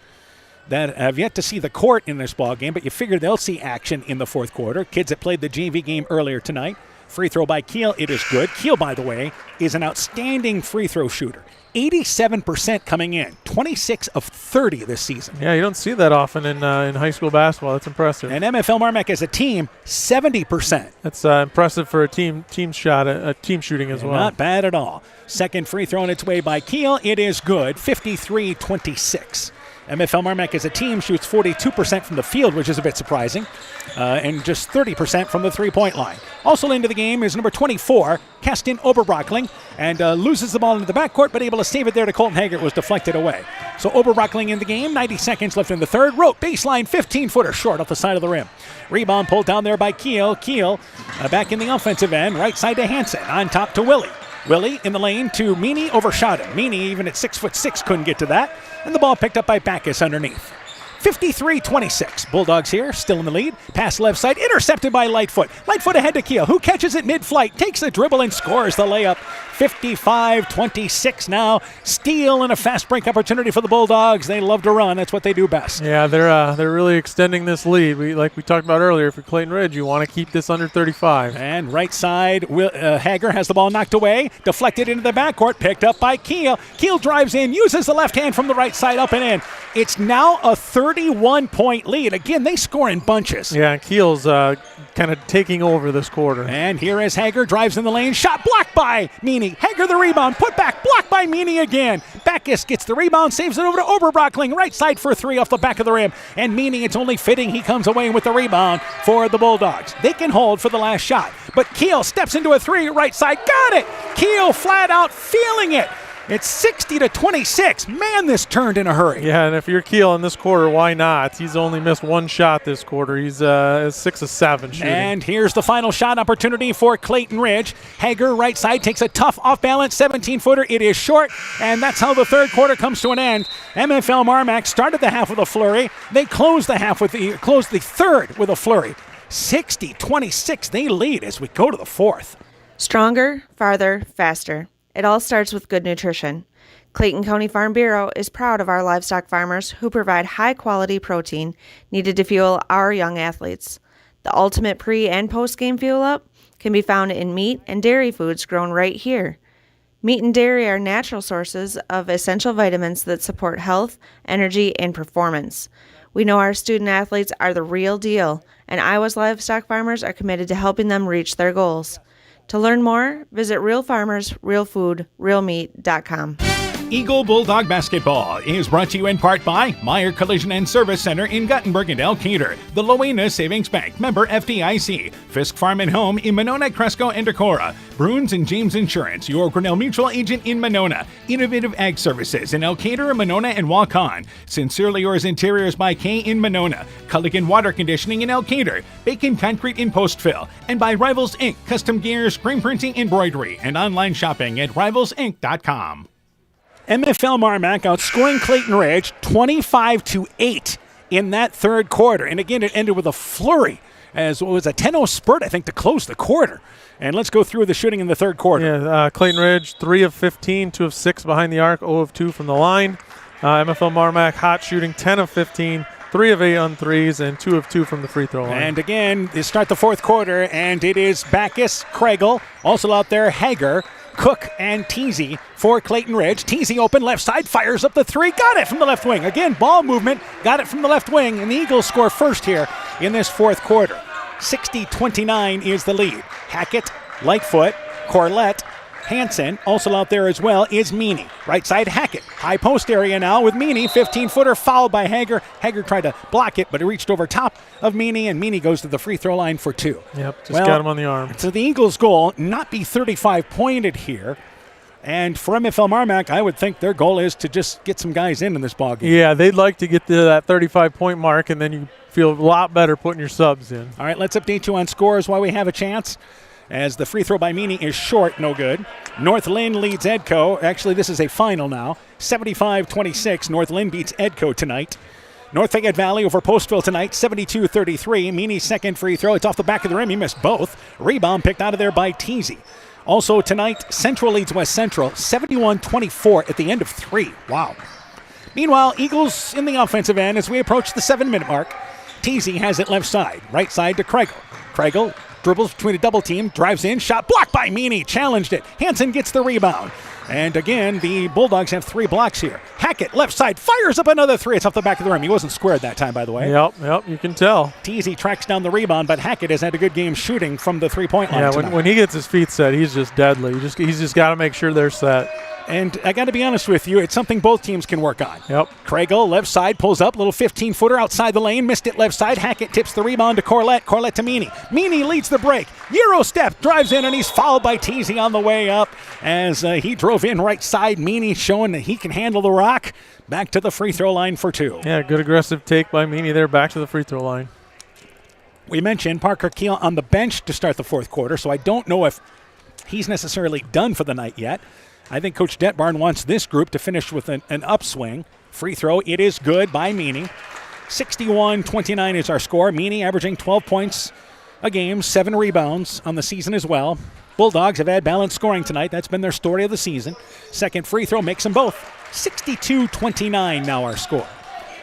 Speaker 1: that have yet to see the court in this ball game, but you figure they'll see action in the fourth quarter. Kids that played the JV game earlier tonight. Free throw by Kiel, it is good. Kiel, by the way, is an outstanding free throw shooter. 87% coming in, 26 of 30 this season.
Speaker 17: Yeah, you don't see that often in high school basketball. That's impressive.
Speaker 1: And MFL MarMac as a team, 70%.
Speaker 17: That's impressive for a team shot, a team shooting as well.
Speaker 1: Not bad at all. Second free throw on its way by Kiel, it is good, 53-26. MFL MarMac as a team shoots 42% from the field, which is a bit surprising, and just 30% from the three-point line. Also into the game is number 24, Keston Oberbrockling, and loses the ball into the backcourt, but able to save it there to Colton Hager. It was deflected away. So Oberbrockling in the game, 90 seconds left in the third. Rote baseline, 15-footer short off the side of the rim. Rebound pulled down there by Kiel. Kiel back in the offensive end, right side to Hansen, on top to Willie. Willie in the lane to Meany, overshot him. Meany, even at 6'6", couldn't get to that. And the ball picked up by Backus underneath. 53-26. Bulldogs here, still in the lead. Pass left side, intercepted by Lightfoot. Lightfoot ahead to Kiel, who catches it mid-flight, takes the dribble and scores the layup. 55-26 now. Steal and a fast break opportunity for the Bulldogs. They love to run. That's what they do best.
Speaker 17: Yeah, they're really extending this lead. Like we talked about earlier, for Clayton Ridge, you want to keep this under 35.
Speaker 1: And right side, Hager has the ball knocked away, deflected into the backcourt, picked up by Kiel. Kiel drives in, uses the left hand from the right side, up and in. It's now a 31-point lead. Again, they score in bunches.
Speaker 17: Yeah, and Kiel's kind of taking over this quarter.
Speaker 1: And here is Hager, drives in the lane, shot blocked by Meany. Hager the rebound, put back, blocked by Meany again. Backus gets the rebound, saves it over to Oberbrockling, right side for 3 off the back of the rim. And Meany, it's only fitting he comes away with the rebound for the Bulldogs. They can hold for the last shot. But Kiel steps into a 3, right side, got it! Kiel flat out feeling it. It's 60-26. Man, this turned in a hurry.
Speaker 17: Yeah, and if you're Kiel in this quarter, why not? He's only missed one shot this quarter. He's 6 of 7 shooting.
Speaker 1: And here's the final shot opportunity for Clayton Ridge. Hager, right side, takes a tough off-balance 17-footer. It is short, and that's how the third quarter comes to an end. MFL MarMac started the half with a flurry. They closed the third with a flurry. 60-26, they lead as we go to the fourth.
Speaker 9: Stronger, farther, faster. It all starts with good nutrition. Clayton County Farm Bureau is proud of our livestock farmers who provide high-quality protein needed to fuel our young athletes. The ultimate pre- and post-game fuel-up can be found in meat and dairy foods grown right here. Meat and dairy are natural sources of essential vitamins that support health, energy, and performance. We know our student athletes are the real deal, and Iowa's livestock farmers are committed to helping them reach their goals. To learn more, visit realfarmers.realfood.realmeat.com.
Speaker 1: Eagle Bulldog Basketball is brought to you in part by Meyer Collision and Service Center in Guttenberg and Elkader, the Loena Savings Bank, member FDIC, Fisk Farm and Home in Monona, Cresco, and Decorah, Bruins and James Insurance, your Grinnell Mutual agent in Monona, Innovative Ag Services in Elkader, Monona, and Waukon, Sincerely Yours Interiors by Kay in Monona, Culligan Water Conditioning in Elkader, Bacon Concrete in Postville, and by Rivals Inc., custom gear, screen printing, embroidery, and online shopping at rivalsinc.com. MFL MarMac outscoring Clayton Ridge 25-8 in that third quarter. And again, it ended with a flurry, as it was a 10-0 spurt, I think, to close the quarter. And let's go through the shooting in the third quarter.
Speaker 17: Yeah, Clayton Ridge, 3 of 15, 2 of 6 behind the arc, 0 of 2 from the line. MFL MarMac hot shooting, 10 of 15, 3 of 8 on threes, and 2 of 2 from the free throw line.
Speaker 1: And again, they start the fourth quarter, and it is Backus, Kregel, also out there, Hager, Cook, and Teasy for Clayton Ridge. Teasy open left side, fires up the three, got it from the left wing. Again, ball movement, got it from the left wing, and the Eagles score first here in this fourth quarter. 60-29 is the lead. Hackett, Lightfoot, Corlett, Hansen, also out there as well is Meany. Right side Hackett. High post area now with Meany. 15-footer fouled by Hager. Hager tried to block it, but it reached over top of Meany, and Meany goes to the free throw line for 2.
Speaker 17: Yep, just got him on the arm.
Speaker 1: So the Eagles' goal, not be 35-pointed here. And for MFL MarMac, I would think their goal is to just get some guys in this ballgame.
Speaker 17: Yeah, they'd like to get to that 35-point mark, and then you feel a lot better putting your subs in.
Speaker 1: All right, let's update you on scores while we have a chance. As the free throw by Meany is short, no good. North Lynn leads Edco. Actually, this is a final now. 75-26. North Lynn beats Edco tonight. North Fayette Valley over Postville tonight, 72-33. Meany's second free throw. It's off the back of the rim. He missed both. Rebound picked out of there by Teasy. Also tonight, Central leads West Central, 71-24 at the end of 3. Wow. Meanwhile, Eagles in the offensive end as we approach the 7-minute mark. Teasy has it left side. Right side to Kregel. Kregel dribbles between a double team, drives in, shot blocked by Meany, challenged it. Hansen gets the rebound. And again, the Bulldogs have 3 blocks here. Hackett, left side, fires up another 3. It's off the back of the rim. He wasn't squared that time, by the way.
Speaker 17: Yep, you can tell.
Speaker 1: Teasy tracks down the rebound, but Hackett has had a good game shooting from the three-point line.
Speaker 17: Yeah, when he gets his feet set, he's just deadly. He's just got to make sure they're set.
Speaker 1: And I got to be honest with you, it's something both teams can work on.
Speaker 17: Yep.
Speaker 1: Kregel, left side, pulls up, little 15-footer outside the lane, missed it left side. Hackett tips the rebound to Corlett. Corlett to Meany. Meany leads the break. Euro step, drives in, and he's fouled by Teasy on the way up as he drove in right side. Meany showing that he can handle the rock. Back to the free throw line for 2.
Speaker 17: Yeah, good aggressive take by Meany there, back to the free throw line.
Speaker 1: We mentioned Parker Keel on the bench to start the fourth quarter, so I don't know if he's necessarily done for the night yet. I think Coach Detbarn wants this group to finish with an upswing. Free throw, it is good by Meany. 61-29 is our score. Meany averaging 12 points a game, 7 rebounds on the season as well. Bulldogs have had balanced scoring tonight. That's been their story of the season. Second free throw makes them both. 62-29 now our score.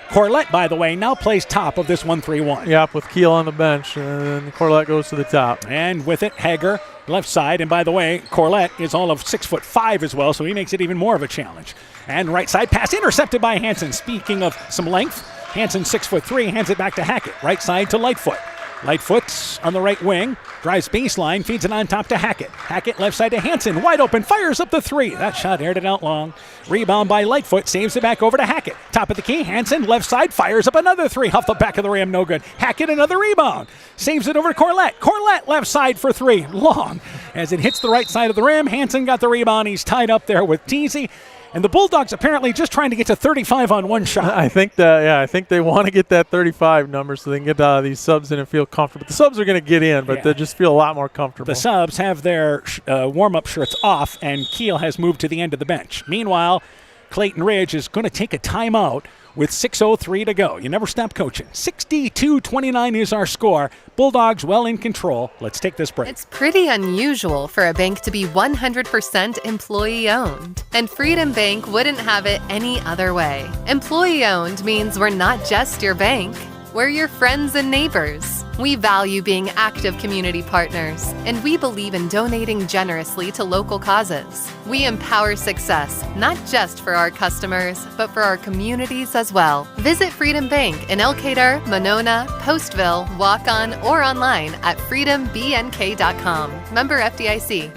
Speaker 1: Corlett, by the way, now plays top of this 1-3-1.
Speaker 17: Yep, with Keel on the bench, and Corlett goes to the top.
Speaker 1: And with it, Hager, left side. And by the way, Corlett is all of 6'5" as well, so he makes it even more of a challenge. And right side pass intercepted by Hansen. Speaking of some length, Hansen 6'3", hands it back to Hackett. Right side to Lightfoot. Lightfoot on the right wing, drives baseline, feeds it on top to Hackett. Hackett left side to Hansen, wide open, fires up the 3. That shot aired it out long. Rebound by Lightfoot, saves it back over to Hackett. Top of the key, Hansen left side, fires up another 3 off the back of the rim, no good. Hackett another rebound, saves it over to Corlett. Corlett left side for 3, long. as it hits the right side of the rim. Hansen got the rebound. He's tied up there with Teasy. And the Bulldogs apparently just trying to get to 35 on one shot.
Speaker 17: I think they want to get that 35 number so they can get these subs in and feel comfortable. The subs are going to get in, but they just feel a lot more comfortable.
Speaker 1: The subs have their warm-up shirts off, and Kiel has moved to the end of the bench. Meanwhile, Clayton Ridge is going to take a timeout with 6:03 to go. You never stop coaching. 62-29 is our score. Bulldogs well in control. Let's take this break.
Speaker 11: It's pretty unusual for a bank to be 100% employee-owned, and Freedom Bank wouldn't have it any other way. Employee-owned means we're not just your bank. We're your friends and neighbors. We value being active community partners, and we believe in donating generously to local causes. We empower success, not just for our customers, but for our communities as well. Visit Freedom Bank in Elkader, Monona, Postville, Waukon, or online at freedombnk.com. Member FDIC.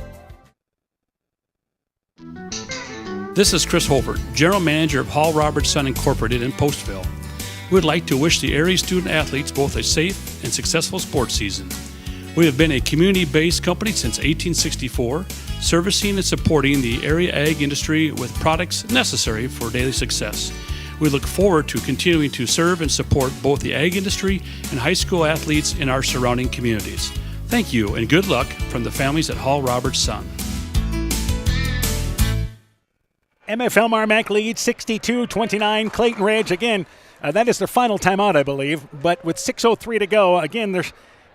Speaker 12: This is Chris Holbert, General Manager of Hall Roberts Son Incorporated in Postville. We would like to wish the area student athletes both a safe and successful sports season. We have been a community-based company since 1864, servicing and supporting the area ag industry with products necessary for daily success. We look forward to continuing to serve and support both the ag industry and high school athletes in our surrounding communities. Thank you and good luck from the families at Hall Roberts Son.
Speaker 1: MFL MarMac leads 62-29. Clayton Ridge again. That is their final timeout, I believe. But with 6:03 to go, again, they're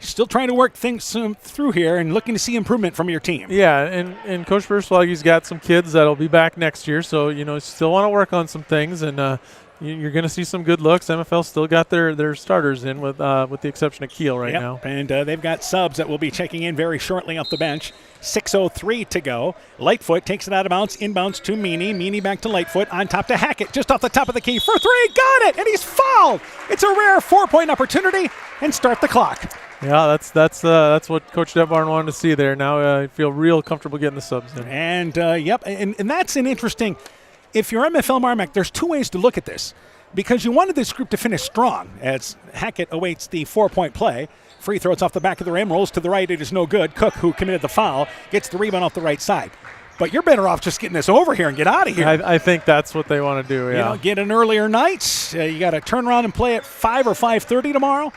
Speaker 1: still trying to work things through here and looking to see improvement from your team.
Speaker 17: Yeah, and Coach Burslagi's got some kids that'll be back next year, so still want to work on some things, and you're going to see some good looks. MFL still got their starters in with the exception of Kiel right now.
Speaker 1: And they've got subs that will be checking in very shortly off the bench. 6:03 to go. Lightfoot takes it out of bounds, inbounds to Meany. Meany back to Lightfoot, on top to Hackett, just off the top of the key for three. Got it, and he's fouled. It's a rare 4-point opportunity, and start the clock.
Speaker 17: Yeah, that's what Coach Detbarn wanted to see there. Now I feel real comfortable getting the subs in.
Speaker 1: And, and that's an interesting – if you're MFL MarMac, there's two ways to look at this, because you wanted this group to finish strong as Hackett awaits the 4-point play. Free throw, it's off the back of the rim, rolls to the right, it is no good. Cook, who committed the foul, gets the rebound off the right side. But you're better off just getting this over here and get out of here.
Speaker 17: I think that's what they want to do, yeah.
Speaker 1: Get an earlier night. You got to turn around and play at 5 or 5:30 tomorrow.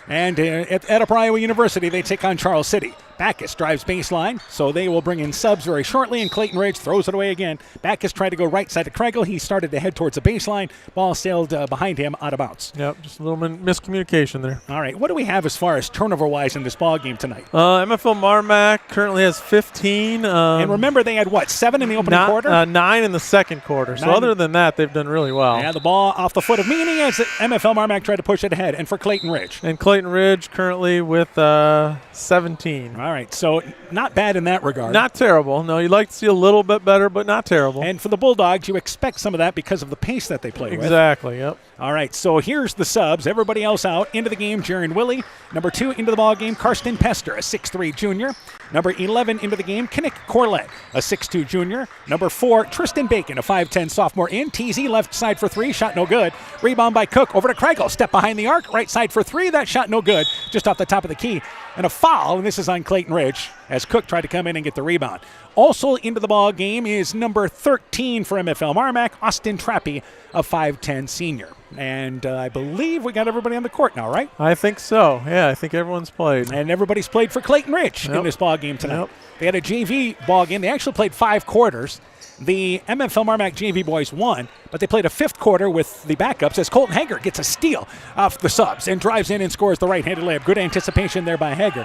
Speaker 1: And at Upper Iowa University, they take on Charles City. Backus drives baseline, so they will bring in subs very shortly, and Clayton Ridge throws it away again. Backus tried to go right side to Kregel. He started to head towards the baseline. Ball sailed behind him out of bounds.
Speaker 17: Yep, just a little miscommunication there.
Speaker 1: All right, what do we have as far as turnover-wise in this ball game tonight?
Speaker 17: MFL MarMac currently has 15.
Speaker 1: And remember, they had, 7 in the opening quarter?
Speaker 17: 9 in the second quarter. So other than that, they've done really well.
Speaker 1: Yeah, the ball off the foot of Meany as MFL MarMac tried to push it ahead. And for Clayton Ridge.
Speaker 17: And Clayton Ridge currently with 17.
Speaker 1: All right, so not bad in that regard.
Speaker 17: Not terrible. No, you'd like to see a little bit better, but not terrible.
Speaker 1: And for the Bulldogs, you expect some of that because of the pace that they play with.
Speaker 17: Exactly, yep.
Speaker 1: All right, so here's the subs. Everybody else out. Into the game, Jaron Willie. Number 2 into the ball game, Karsten Pester, a 6'3 junior. Number 11 into the game, Kinnick Corlett, a 6'2 junior. Number 4, Tristan Bacon, a 5'10 sophomore in. TZ left side for 3, shot no good. Rebound by Cook over to Kregel. Step behind the arc, right side for 3. That shot no good, just off the top of the key. And a foul, and this is on Clayton Ridge as Cook tried to come in and get the rebound. Also into the ball game is number 13 for MFL MarMac, Austin Trappy, a 5'10 senior. And I believe we got everybody on the court now, right?
Speaker 17: I think so. Yeah, I think everyone's played.
Speaker 1: And everybody's played for Clayton Ridge in this ball game tonight.
Speaker 17: Yep.
Speaker 1: They had a JV ball game. They actually played 5 quarters. The MFL MarMac JV boys won, but they played a 5th quarter with the backups as Colton Hager gets a steal off the subs and drives in and scores the right-handed layup. Good anticipation there by Hager.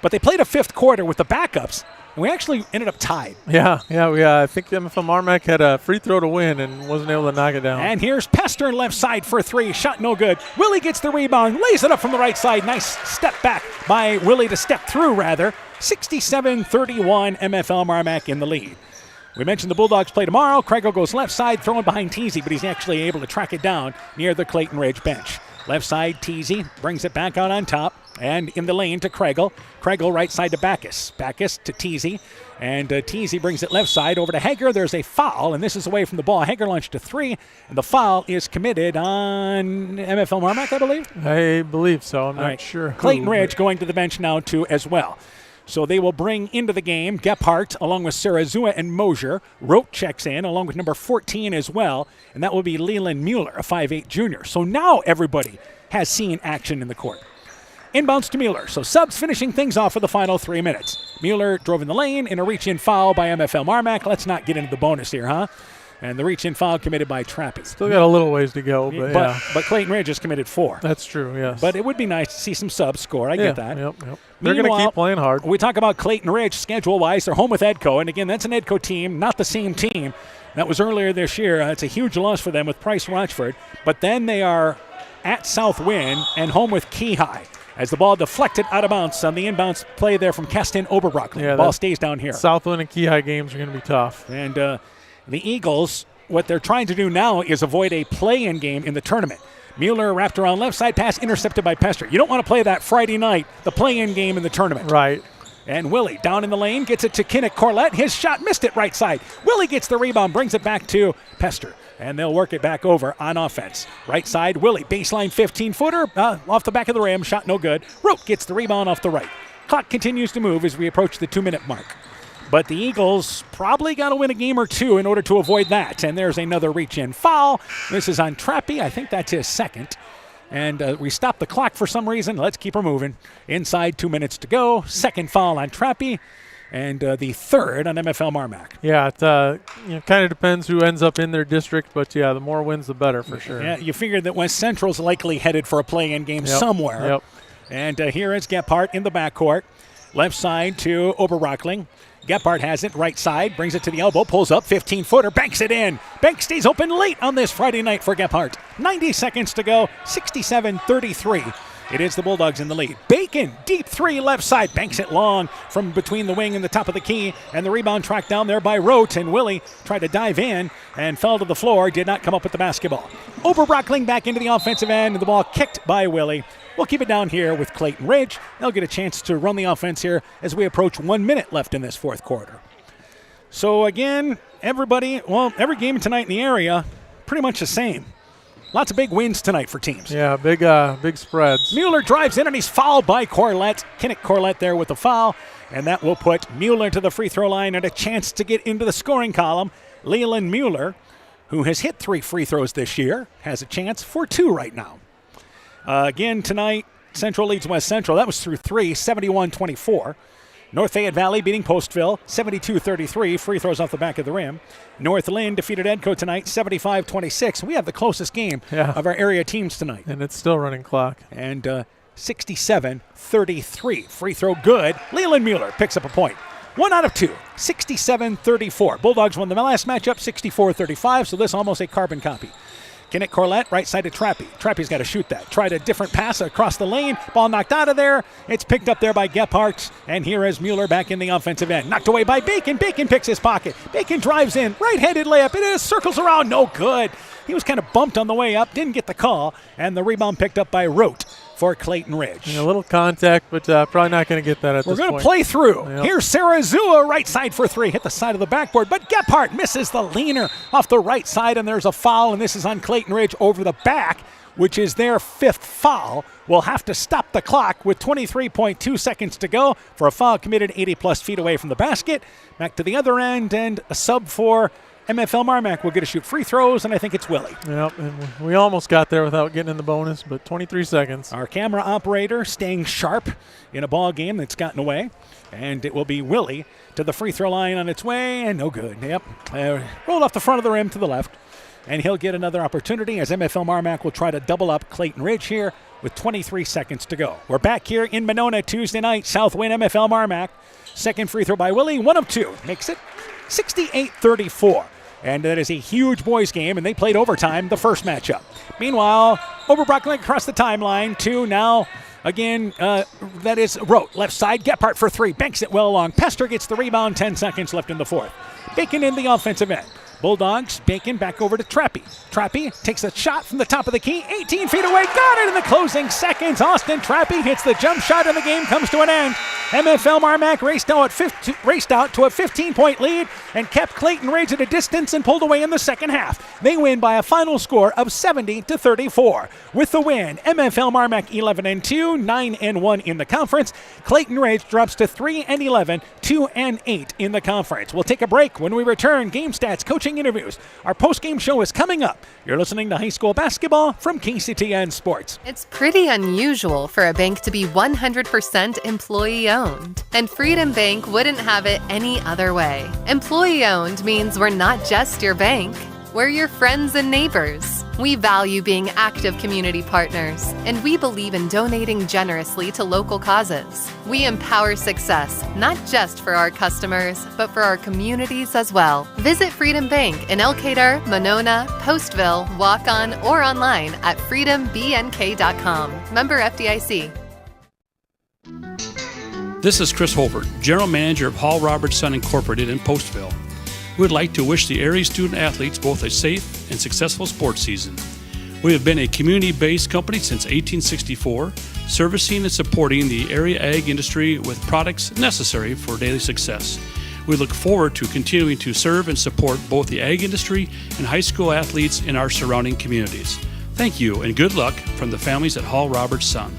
Speaker 1: But they played a 5th quarter with the backups, and we actually ended up tied.
Speaker 17: Yeah, I think MFL MarMac had a free throw to win and wasn't able to knock it down.
Speaker 1: And here's Pester left side for 3. Shot no good. Willie gets the rebound, lays it up from the right side. Nice step back by Willie to step through, rather. 67-31, MFL MarMac in the lead. We mentioned the Bulldogs play tomorrow. Kregel goes left side, throwing behind Teasy, but he's actually able to track it down near the Clayton Ridge bench. Left side, Teasy brings it back out on top and in the lane to Kregel. Kregel right side to Backus. Backus to Teasy, and Teasy brings it left side over to Hager. There's a foul, and this is away from the ball. Hager launched to 3, and the foul is committed on MFL MarMac, I believe?
Speaker 17: I believe so. I'm not sure.
Speaker 1: Clayton Ridge going to the bench now, too, as well. So they will bring into the game Gephardt along with Sarazua and Mosier. Rote checks in along with number 14 as well, and that will be Leland Mueller, a 5'8 junior. So now everybody has seen action in the court. Inbounds to Mueller. So subs finishing things off for the final 3 minutes. Mueller drove in the lane in a reach-in foul by MFL MarMac. Let's not get into the bonus here, huh? And the reach-in foul committed by Trappy.
Speaker 17: Still got a little ways to go, but yeah.
Speaker 1: But Clayton Ridge has committed 4.
Speaker 17: That's true, yes.
Speaker 1: But it would be nice to see some subs score. I get that.
Speaker 17: Yep. They're going to keep playing hard.
Speaker 1: We talk about Clayton Ridge schedule-wise. They're home with Edco. And, again, that's an Edco team, not the same team that was earlier this year. It's a huge loss for them with Price Rochford. But then they are at Southwind and home with Keyhigh. As the ball deflected out of bounds on the inbounds play there from Keston Oberbrock.
Speaker 17: Yeah,
Speaker 1: the ball stays down here.
Speaker 17: Southwind and Keyhigh games are going to be tough.
Speaker 1: And the Eagles, what they're trying to do now is avoid a play-in game in the tournament. Mueller wrapped around left side pass, intercepted by Pester. You don't want to play that Friday night, the play-in game in the tournament.
Speaker 17: Right.
Speaker 1: And Willie down in the lane, gets it to Kinnick Corlett. His shot missed it right side. Willie gets the rebound, brings it back to Pester. And they'll work it back over on offense. Right side, Willie, baseline 15-footer, off the back of the rim, shot no good. Rote gets the rebound off the right. Clock continues to move as we approach the 2-minute mark. But the Eagles probably got to win a game or two in order to avoid that. And there's another reach-in foul. This is on Trappy. I think that's his second. And we stopped the clock for some reason. Let's keep her moving. Inside 2 minutes to go. Second foul on Trappy. And the third on MFL MarMac.
Speaker 17: Yeah, it kind of depends who ends up in their district, but yeah, the more wins, the better for sure.
Speaker 1: Yeah, you figured that West Central's likely headed for a play-in game somewhere.
Speaker 17: Yep.
Speaker 1: And here is Gephardt in the backcourt. Left side to Oberrockling. Gephardt has it, right side, brings it to the elbow, pulls up, 15-footer, banks it in. Bank stays open late on this Friday night for Gephardt. 90 seconds to go, 67-33. It is the Bulldogs in the lead. Bacon, deep three, left side, banks it long from between the wing and the top of the key, and the rebound tracked down there by Rote, and Willie tried to dive in and fell to the floor, did not come up with the basketball. Oberbrockling back into the offensive end, and the ball kicked by Willie. We'll keep it down here with Clayton Ridge. They'll get a chance to run the offense here as we approach 1 minute left in this fourth quarter. So again, every game tonight in the area, pretty much the same. Lots of big wins tonight for teams.
Speaker 17: Yeah, big spreads.
Speaker 1: Mueller drives in and he's fouled by Corlett. Kinnick Corlett there with the foul. And that will put Mueller to the free throw line and a chance to get into the scoring column. Leland Mueller, who has hit 3 free throws this year, has a chance for 2 right now. Again tonight, Central leads West Central. That was through 3, 71-24. North Fayette Valley beating Postville, 72-33. Free throws off the back of the rim. North Lynn defeated Edco tonight, 75-26. We have the closest game of our area teams tonight.
Speaker 17: And it's still running clock.
Speaker 1: And 67-33. Free throw good. Leland Mueller picks up a point. 1 out of 2, 67-34. Bulldogs won the last matchup, 64-35, so this almost a carbon copy. Kinnick Corlett, right side to Trappy. Trappy's got to shoot that. Tried a different pass across the lane. Ball knocked out of there. It's picked up there by Gephardt. And here is Mueller back in the offensive end. Knocked away by Bacon. Bacon picks his pocket. Bacon drives in. Right-handed layup. It is. Circles around. No good. He was kind of bumped on the way up. Didn't get the call. And the rebound picked up by Rote for Clayton Ridge.
Speaker 17: A little contact, but probably not going to get that at this point.
Speaker 1: We're going to play through. Yep. Here's Sarazua, right side for 3. Hit the side of the backboard, but Gephardt misses the leaner off the right side, and there's a foul, and this is on Clayton Ridge over the back, which is their 5th foul. We'll have to stop the clock with 23.2 seconds to go for a foul committed 80-plus feet away from the basket. Back to the other end, and a sub for MFL MarMac will get to shoot free throws, and I think it's Willie.
Speaker 17: Yep, and we almost got there without getting in the bonus, but 23 seconds.
Speaker 1: Our camera operator staying sharp in a ball game that's gotten away, and it will be Willie to the free throw line on its way, and no good. Yep, rolled off the front of the rim to the left, and he'll get another opportunity as MFL MarMac will try to double up Clayton Ridge here with 23 seconds to go. We're back here in Monona Tuesday night, Southwind MFL MarMac. Second free throw by Willie, 1 of 2, makes it 68-34. And that is a huge boys game, and they played overtime the first matchup. Meanwhile, Oberbrockling across the timeline, 2 now. Again, that is Rote. Left side, Gephardt for 3. Banks it well along. Pester gets the rebound, 10 seconds left in the fourth. Bacon in the offensive end. Bulldogs, Bacon back over to Trappy. Trappy takes a shot from the top of the key, 18 feet away. Got it in the closing seconds. Austin Trappy hits the jump shot, and the game comes to an end. MFL MarMac raced out to a 15-point lead and kept Clayton Ridge at a distance and pulled away in the second half. They win by a final score of 70-34. With the win, MFL MarMac 11-2, 9-1 in the conference. Clayton Ridge drops to 3-11, 2-8 in the conference. We'll take a break. When we return, game stats, coaching interviews. Our post-game show is coming up. You're listening to high school basketball from KCTN Sports.
Speaker 11: It's pretty unusual for a bank to be 100% employee-owned, and Freedom Bank wouldn't have it any other way. Employee-owned means we're not just your bank, we're your friends and neighbors. We value being active community partners, and we believe in donating generously to local causes. We empower success, not just for our customers, but for our communities as well. Visit Freedom Bank in Elkader, Monona, Postville, Walk-On, or online at freedombnk.com. Member FDIC.
Speaker 12: This is Chris Holbert, General Manager of Hall Robertson Incorporated in Postville. We would like to wish the area student athletes both a safe and successful sports season. We have been a community-based company since 1864, servicing and supporting the area ag industry with products necessary for daily success. We look forward to continuing to serve and support both the ag industry and high school athletes in our surrounding communities. Thank you and good luck from the families at Hall Robertson.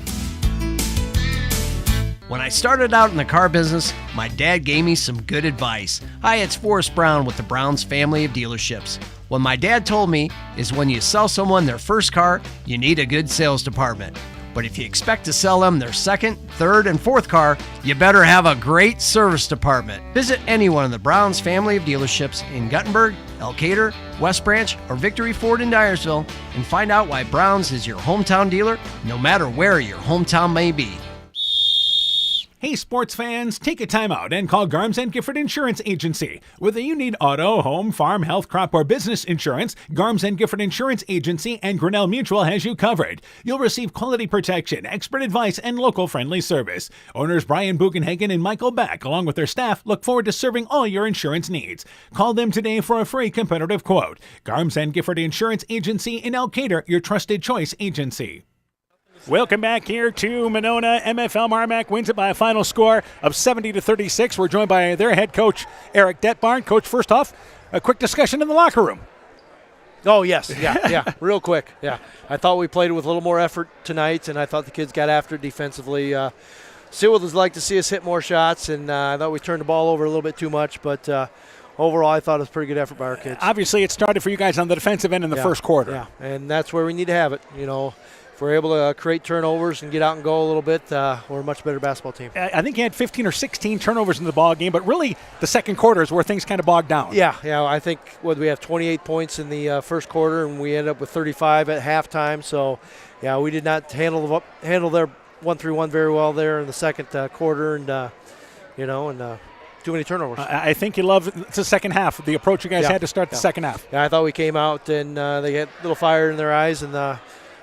Speaker 13: When I started out in the car business, my dad gave me some good advice. Hi, it's Forrest Brown with the Browns family of dealerships. What my dad told me is when you sell someone their first car, you need a good sales department. But if you expect to sell them their second, third, and fourth car, you better have a great service department. Visit any one of the Browns family of dealerships in Guttenberg, Elkader, West Branch, or Victory Ford in Dyersville and find out why Browns is your hometown dealer, no matter where your hometown may be.
Speaker 1: Hey sports fans, take a time out and call Garms & Gifford Insurance Agency. Whether you need auto, home, farm, health, crop, or business insurance, Garms & Gifford Insurance Agency and Grinnell Mutual has you covered. You'll receive quality protection, expert advice, and local friendly service. Owners Brian Bugenhagen and Michael Beck, along with their staff, look forward to serving all your insurance needs. Call them today for a free competitive quote. Garms & Gifford Insurance Agency in Elkader, your trusted choice agency. Welcome back here to Monona. MFL MarMac wins it by a final score of 70-36. We're joined by their head coach, Eric Detbarn. Coach, first off, a quick discussion in the locker room.
Speaker 14: Oh, yes. Yeah. Real quick. Yeah. I thought we played with a little more effort tonight, and I thought the kids got after it defensively. Still would like to see us hit more shots, and I thought we turned the ball over a little bit too much, but overall I thought it was a pretty good effort by our kids.
Speaker 1: Obviously, it started for you guys on the defensive end in the first quarter.
Speaker 14: Yeah, and that's where we need to have it, If we're able to create turnovers and get out and go a little bit, we're a much better basketball team.
Speaker 1: I think you had 15 or 16 turnovers in the ball game, but really the second quarter is where things kind of bogged down.
Speaker 14: Yeah. I think we have 28 points in the first quarter, and we ended up with 35 at halftime. So, yeah, we did not handle their 1-3-1 very well there in the second quarter, and too many turnovers.
Speaker 1: I think you love the second half, the approach you guys had to start the second half.
Speaker 14: Yeah, I thought we came out and they had a little fire in their eyes, and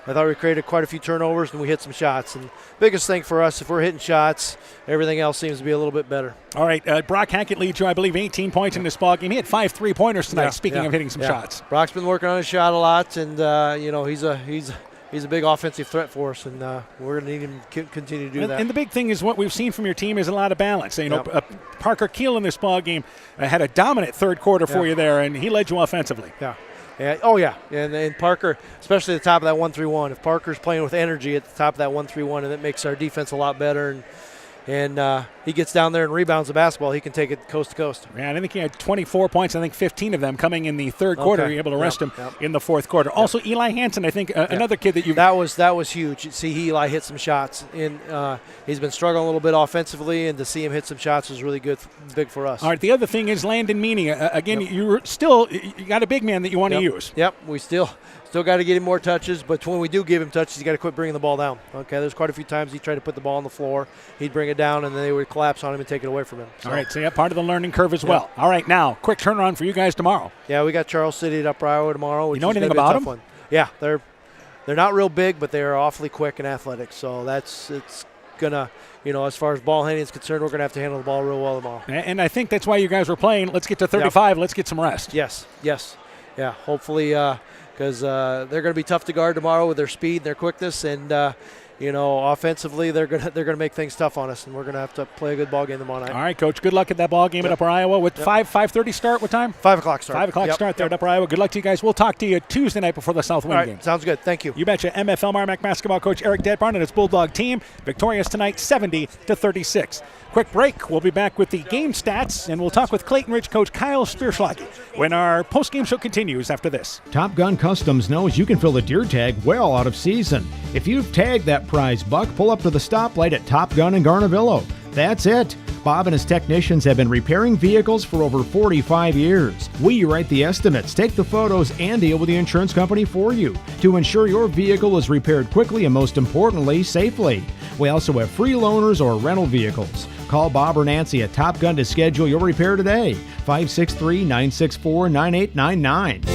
Speaker 14: I thought we created quite a few turnovers and we hit some shots. And biggest thing for us, if we're hitting shots, everything else seems to be a little bit better.
Speaker 1: All right, Brock Hackett leads you, I believe, 18 points in this ball game. He had 5 3-pointers tonight, speaking of hitting some shots.
Speaker 14: Brock's been working on his shot a lot, and, he's a big offensive threat for us, and we're going to need him to continue to do that.
Speaker 1: And the big thing is what we've seen from your team is a lot of balance. Parker Keel in this ball game had a dominant third quarter for you there, and he led you offensively.
Speaker 14: Yeah. Yeah. Oh, yeah. And Parker, especially at the top of that 1-3-1. If Parker's playing with energy at the top of that 1-3-1, and it makes our defense a lot better. And he gets down there and rebounds the basketball, he can take it coast to coast.
Speaker 1: Yeah, I think he had 24 points. I think 15 of them coming in the third quarter. You're able to rest him in the fourth quarter. Also, Eli Hansen, I think, another kid that you.
Speaker 14: That was huge. See, Eli hit some shots. He's been struggling a little bit offensively, and to see him hit some shots was really big for us.
Speaker 1: All right, the other thing is Landon Meany. Again, you got a big man that you want to use.
Speaker 14: Yep, we still got to get him more touches, but when we do give him touches, he's got to quit bringing the ball down. Okay, there's quite a few times he tried to put the ball on the floor. He'd bring it down, and then they would collapse on him and take it away from him.
Speaker 1: So. All right, so part of the learning curve as well. All right, now, quick turnaround for you guys tomorrow.
Speaker 14: Yeah, we got Charles City at Upper Iowa tomorrow. Which
Speaker 1: you know
Speaker 14: is
Speaker 1: anything
Speaker 14: about
Speaker 1: them?
Speaker 14: One. Yeah, they're not real big, but they are awfully quick and athletic. So it's gonna, as far as ball handling is concerned, we're gonna have to handle the ball real well tomorrow.
Speaker 1: And I think that's why you guys were playing. Let's get to 35. Let's get some rest.
Speaker 14: Yes. Yeah, hopefully, because they're going to be tough to guard tomorrow with their speed and their quickness. And, offensively they're gonna make things tough on us, and we're gonna have to play a good ball game tomorrow night.
Speaker 1: All right, Coach. Good luck at that ball game at Upper Iowa. With 5:30 start. What time?
Speaker 14: 5 o'clock start.
Speaker 1: 5 o'clock start there at Upper Iowa. Good luck to you guys. We'll talk to you Tuesday night before the Southwind
Speaker 14: All right,
Speaker 1: game.
Speaker 14: sounds good. Thank you.
Speaker 1: You betcha. MFL MarMac basketball coach Eric Detbarn and his Bulldog team victorious tonight, 70-36. Quick break. We'll be back with the game stats, and we'll talk with Clayton Ridge coach Kyle Spearschlage when our post-game show continues after this.
Speaker 2: Top Gun Customs knows you can fill a deer tag well out of season. If you've tagged that prize buck, pull up to the stoplight at Top Gun in Garnavillo. That's it. Bob and his technicians have been repairing vehicles for over 45 years. We write the estimates, take the photos, and deal with the insurance company for you to ensure your vehicle is repaired quickly and, most importantly, safely. We also have free loaners or rental vehicles. Call Bob or Nancy at Top Gun to schedule your repair today. 563-964-9899.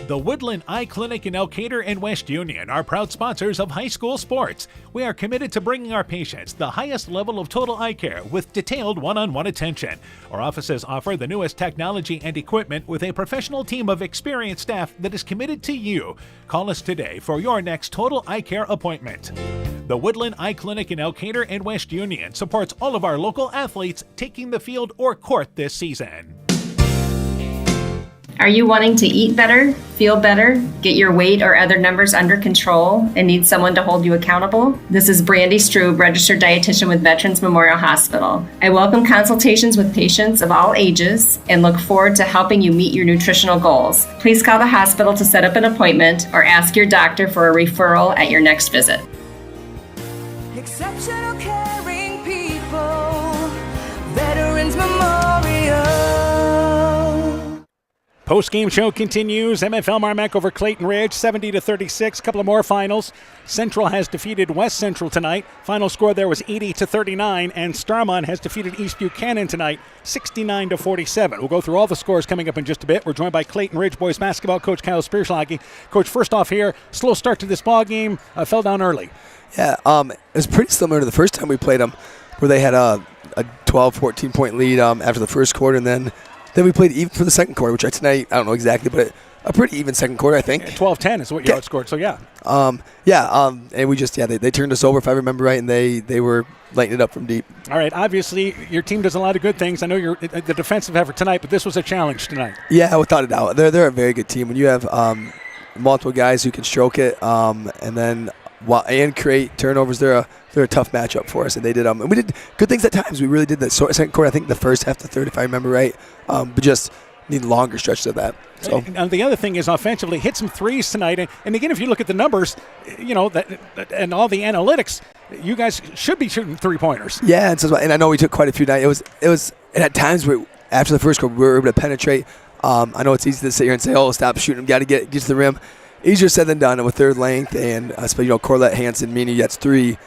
Speaker 1: The Woodland Eye Clinic in Elkader and West Union are proud sponsors of high school sports. We are committed to bringing our patients the highest level of total eye care with detailed one-on-one attention. Our offices offer the newest technology and equipment with a professional team of experienced staff that is committed to you. Call us today for your next total eye care appointment. The Woodland Eye Clinic in Elkader and West Union supports all of our local athletes taking the field or court this season.
Speaker 3: Are you wanting to eat better, feel better, get your weight or other numbers under control, and need someone to hold you accountable? This is Brandy Strube, registered dietitian with Veterans Memorial Hospital. I welcome consultations with patients of all ages and look forward to helping you meet your nutritional goals. Please call the hospital to set up an appointment or ask your doctor for a referral at your next visit.
Speaker 19: Exceptional caring people, Veterans Memorial.
Speaker 1: Post-game show continues. MFL MarMac over Clayton Ridge, 70-36. Couple of more finals. Central has defeated West Central tonight. Final score there was 80-39, and Starmont has defeated East Buchanan tonight, 69-47. We'll go through all the scores coming up in just a bit. We're joined by Clayton Ridge boys basketball coach Kyle Spearschlage. Coach, first off here, slow start to this ball game. Fell down early.
Speaker 24: Yeah, it was pretty similar to the first time we played them, where they had a 12, 14-point lead after the first quarter, and then we played even for the second quarter, which tonight, I don't know exactly, but a pretty even second quarter, I think.
Speaker 1: 12-10 is what you outscored, so yeah.
Speaker 24: And we just, they turned us over, if I remember right, and they were lighting it up from deep.
Speaker 1: All right, obviously, your team does a lot of good things. I know you're the defensive effort tonight, but this was a challenge tonight.
Speaker 24: Yeah, without a doubt. They're a very good team. When you have multiple guys who can stroke it and create turnovers, they're a tough matchup for us, and they did. And we did good things at times. We really did the second quarter. I think the first half to third, if I remember right, but just need longer stretches of that. So
Speaker 1: and the other thing is offensively, hit some threes tonight, and again, if you look at the numbers, and all the analytics, you guys should be shooting 3-pointers.
Speaker 24: Yeah, and I know we took quite a few tonight. It was, and at times after the first quarter, we were able to penetrate. I know it's easy to sit here and say, "Oh, stop shooting! Got to get to the rim." Easier said than done with their length, and Corlett, Hansen, Meany gets 3,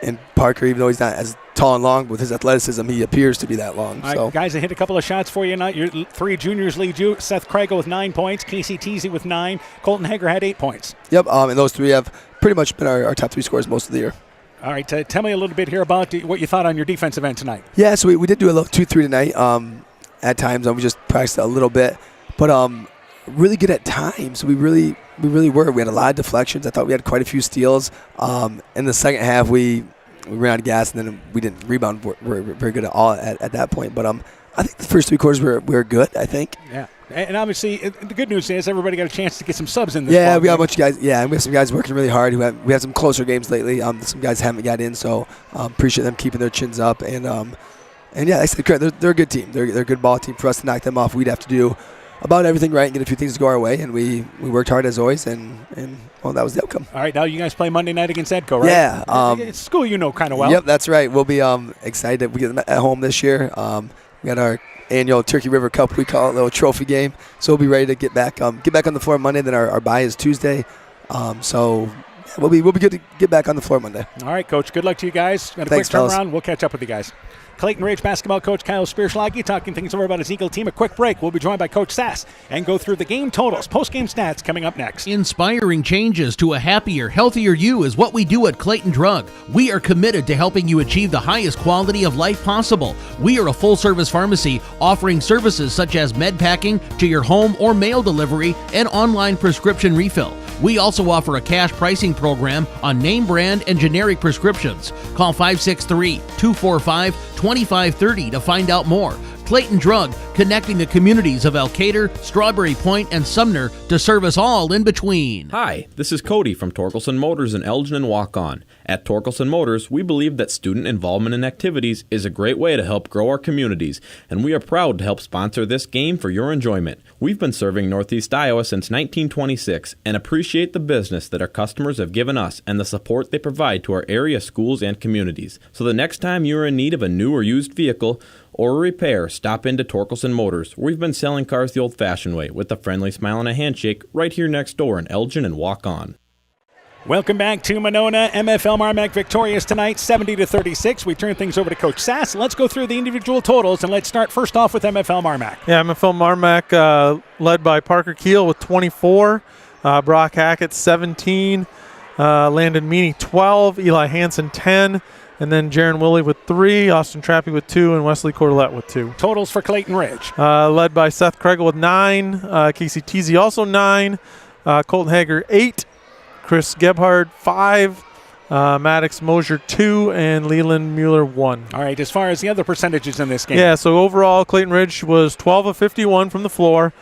Speaker 24: and Parker, even though he's not as tall and long, with his athleticism, he appears to be that long.
Speaker 1: All right, guys, I hit a couple of shots for you tonight. Your 3 juniors lead you. Seth Kragel with 9 points, Casey Teasy with 9, Colton Hager had 8 points.
Speaker 24: Yep, and those 3 have pretty much been our top 3 scorers most of the year.
Speaker 1: All right, tell me a little bit here about what you thought on your defensive end tonight.
Speaker 24: Yeah, so we did do a little 2-3 tonight. At times, we just practiced a little bit, but really good at times. We really were. We had a lot of deflections. I thought we had quite a few steals. In the second half, we ran out of gas, and then we didn't rebound very good at all at that point. But I think the first 3 quarters were good, I think.
Speaker 1: Yeah. And obviously, the good news is everybody got a chance to get some subs in this
Speaker 24: Yeah, we got a bunch of guys. Yeah, and we have some guys working really hard. We had some closer games lately. Some guys haven't got in, so appreciate them keeping their chins up. And yeah, I said they're a good team. They're a good ball team. For us to knock them off, we'd have to do about everything right and get a few things to go our way, and we worked hard as always, and that was the outcome.
Speaker 1: All right, now you guys play Monday night against Edco, right?
Speaker 24: Yeah.
Speaker 1: It's school you know kind of well.
Speaker 24: Yep, that's right. We'll be excited. We get them at home this year. We got our annual Turkey River Cup, we call it, a little trophy game, so we'll be ready to get back on the floor Monday. Then our bye is Tuesday, so we'll be good to get back on the floor Monday.
Speaker 1: All right, Coach. Good luck to you guys. Got a
Speaker 24: Thanks,
Speaker 1: quick turnaround.
Speaker 24: fellas.
Speaker 1: We'll catch up with you guys. Clayton Ridge basketball coach Kyle Spearschlage talking things over about his Eagle team. A quick break. We'll be joined by Coach Sass and go through the game totals, post-game stats coming up next.
Speaker 25: Inspiring changes to a happier, healthier you is what we do at Clayton Drug. We are committed to helping you achieve the highest quality of life possible. We are a full-service pharmacy offering services such as med packing to your home or mail delivery and online prescription refill. We also offer a cash pricing program on name brand and generic prescriptions. Call 563-245-2530 to find out more. Clayton Drug, connecting the communities of Elkader, Strawberry Point, and Sumner to serve us all in between.
Speaker 5: Hi, this is Cody from Torkelson Motors in Elgin and Walk-On. At Torkelson Motors, we believe that student involvement in activities is a great way to help grow our communities, and we are proud to help sponsor this game for your enjoyment. We've been serving Northeast Iowa since 1926 and appreciate the business that our customers have given us and the support they provide to our area schools and communities. So the next time you are in need of a new or used vehicle or a repair, stop into Torkelson Motors. We've been selling cars the old-fashioned way with a friendly smile and a handshake right here next door in Elgin and Walk-On.
Speaker 1: Welcome back to Monona. MFL MarMac victorious tonight, 70-36. We turn things over to Coach Sass. Let's go through the individual totals, and let's start first off with MFL MarMac.
Speaker 17: Yeah, MFL MarMac led by Parker Keel with 24, Brock Hackett 17, Landon Meany 12, Eli Hansen 10, and then Jaron Willie with 3, Austin Trappy with 2, and Wesley Cordelette with 2.
Speaker 1: Totals for Clayton Ridge.
Speaker 17: Led by Seth Kregel with 9, Casey Teasy also 9, Colton Hager 8, Chris Gebhard 5, Maddox Mosier 2, and Leland Mueller 1.
Speaker 1: All right, as far as the other percentages in this game.
Speaker 17: Yeah, so overall Clayton Ridge was 12 of 51 from the floor,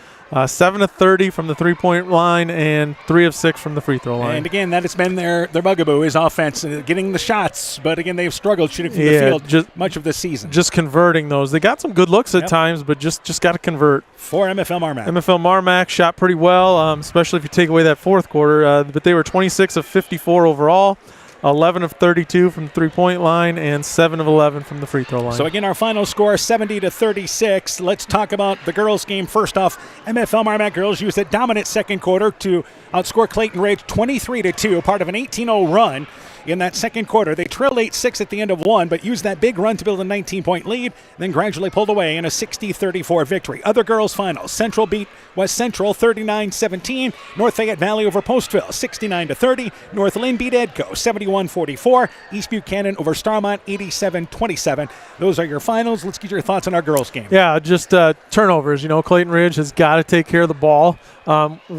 Speaker 17: 7 of 30 from the three-point line, and 3 of 6 from the free throw line.
Speaker 1: And again, that has been their bugaboo is offense, getting the shots. But again, they've struggled shooting from the field much of this season.
Speaker 17: Just converting those. They got some good looks at times, but just got to convert.
Speaker 1: For MFL MarMac.
Speaker 17: MFL MarMac shot pretty well, especially if you take away that fourth quarter. But they were 26 of 54 overall. 11 of 32 from the three-point line, and 7 of 11 from the free throw line.
Speaker 1: So again, our final score, 70-36. Let's talk about the girls' game. First off, MFL MarMac girls used a dominant second quarter to outscore Clayton Ridge 23-2, part of an 18-0 run. In that second quarter, they trailed 8-6 at the end of one, but used that big run to build a 19-point lead, then gradually pulled away in a 60-34 victory. Other girls' finals, Central beat West Central 39-17, North Fayette Valley over Postville 69-30, North Lynn beat Edco 71-44, East Buchanan over Starmont 87-27. Those are your finals. Let's get your thoughts on our girls' game.
Speaker 17: Yeah, just turnovers. You know, Clayton Ridge has got to take care of the ball.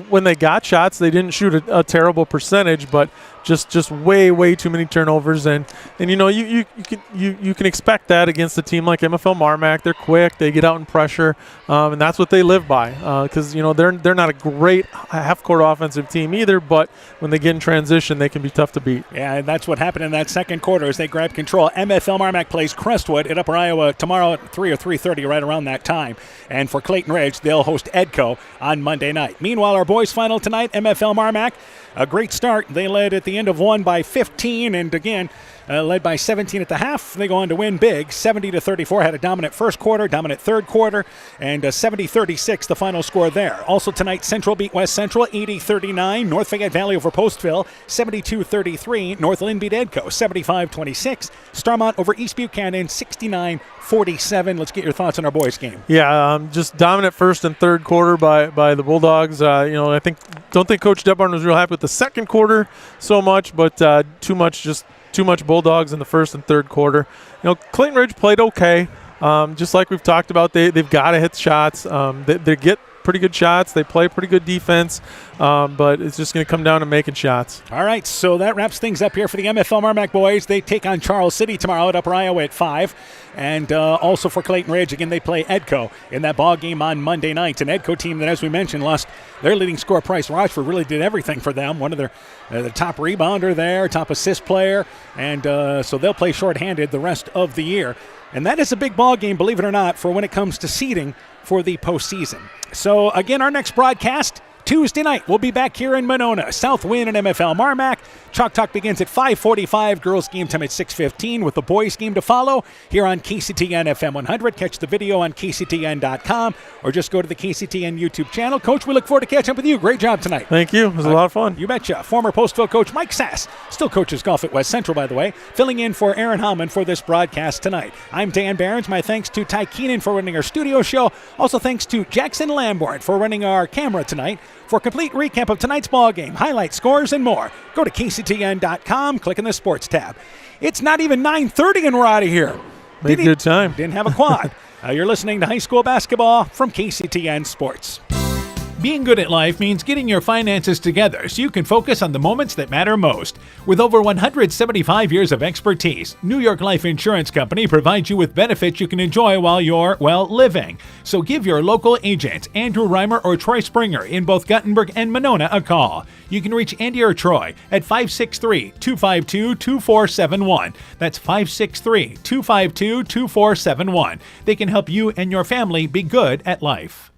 Speaker 17: When they got shots, they didn't shoot a terrible percentage, but just way too many turnovers, and you know you can expect that against a team like MFL MarMac. They're quick, they get out in pressure, and that's what they live by. Because you know they're not a great half-court offensive team either, but when they get in transition, they can be tough to beat.
Speaker 1: Yeah, and that's what happened in that second quarter as they grabbed control. MFL MarMac plays Crestwood at Upper Iowa tomorrow at 3 or 3:30, right around that time. And for Clayton Ridge, they'll host Edco on Monday night. Meanwhile, our boys' final tonight, MFL MarMac. A great start. They led at the end of one by 15, and again, led by 17 at the half. They go on to win big, 70-34. Had a dominant first quarter, dominant third quarter, and 70-36 the final score there. Also tonight, Central beat West Central 80-39. North Fayette Valley over Postville 72-33. North Lynn beat Edco 75-26. Starmont over East Buchanan 69-47. Let's get your thoughts on our boys' game.
Speaker 17: Yeah, just dominant first and third quarter by the Bulldogs. You know, don't think Coach Debbarn was real happy with the second quarter so much, but too much Bulldogs in the first and third quarter. You know, Clayton Ridge played okay. Just like we've talked about, they've got to hit shots. They get pretty good shots. They play pretty good defense, but it's just going to come down to making shots.
Speaker 1: All right, so that wraps things up here for the MFL MarMac boys. They take on Charles City tomorrow at Upper Iowa at 5. And also for Clayton Ridge, again, they play Edco in that ball game on Monday night. An Edco team that, as we mentioned, lost their leading scorer, Price Rochford, really did everything for them. One of their the top rebounder there, top assist player, and so they'll play shorthanded the rest of the year. And that is a big ball game, believe it or not, for when it comes to seeding for the postseason. So, again, our next broadcast, Tuesday night, we'll be back here in Monona. South Wind and MFL MarMac. Chalk Talk begins at 5:45. Girls game time at 6:15 with the boys game to follow here on KCTN FM 100. Catch the video on KCTN.com or just go to the KCTN YouTube channel. Coach, we look forward to catching up with you. Great job tonight.
Speaker 17: Thank you. It was a lot of fun.
Speaker 1: You betcha. Former Postville coach Mike Sass still coaches golf at West Central, by the way, filling in for Aaron Hallman for this broadcast tonight. I'm Dan Behrens. My thanks to Ty Keenan for running our studio show. Also thanks to Jackson Lamborn for running our camera tonight. For a complete recap of tonight's ball game, highlights, scores, and more, go to KCTN.com, click on the Sports tab. It's not even 9:30 and we're out of here.
Speaker 17: Made a good time.
Speaker 1: Didn't have a quad. You're listening to high school basketball from KCTN Sports. Being good at life means getting your finances together so you can focus on the moments that matter most. With over 175 years of expertise, New York Life Insurance Company provides you with benefits you can enjoy while you're, well, living. So give your local agents, Andrew Reimer or Troy Springer in both Guttenberg and Monona, a call. You can reach Andy or Troy at 563-252-2471. That's 563-252-2471. They can help you and your family be good at life.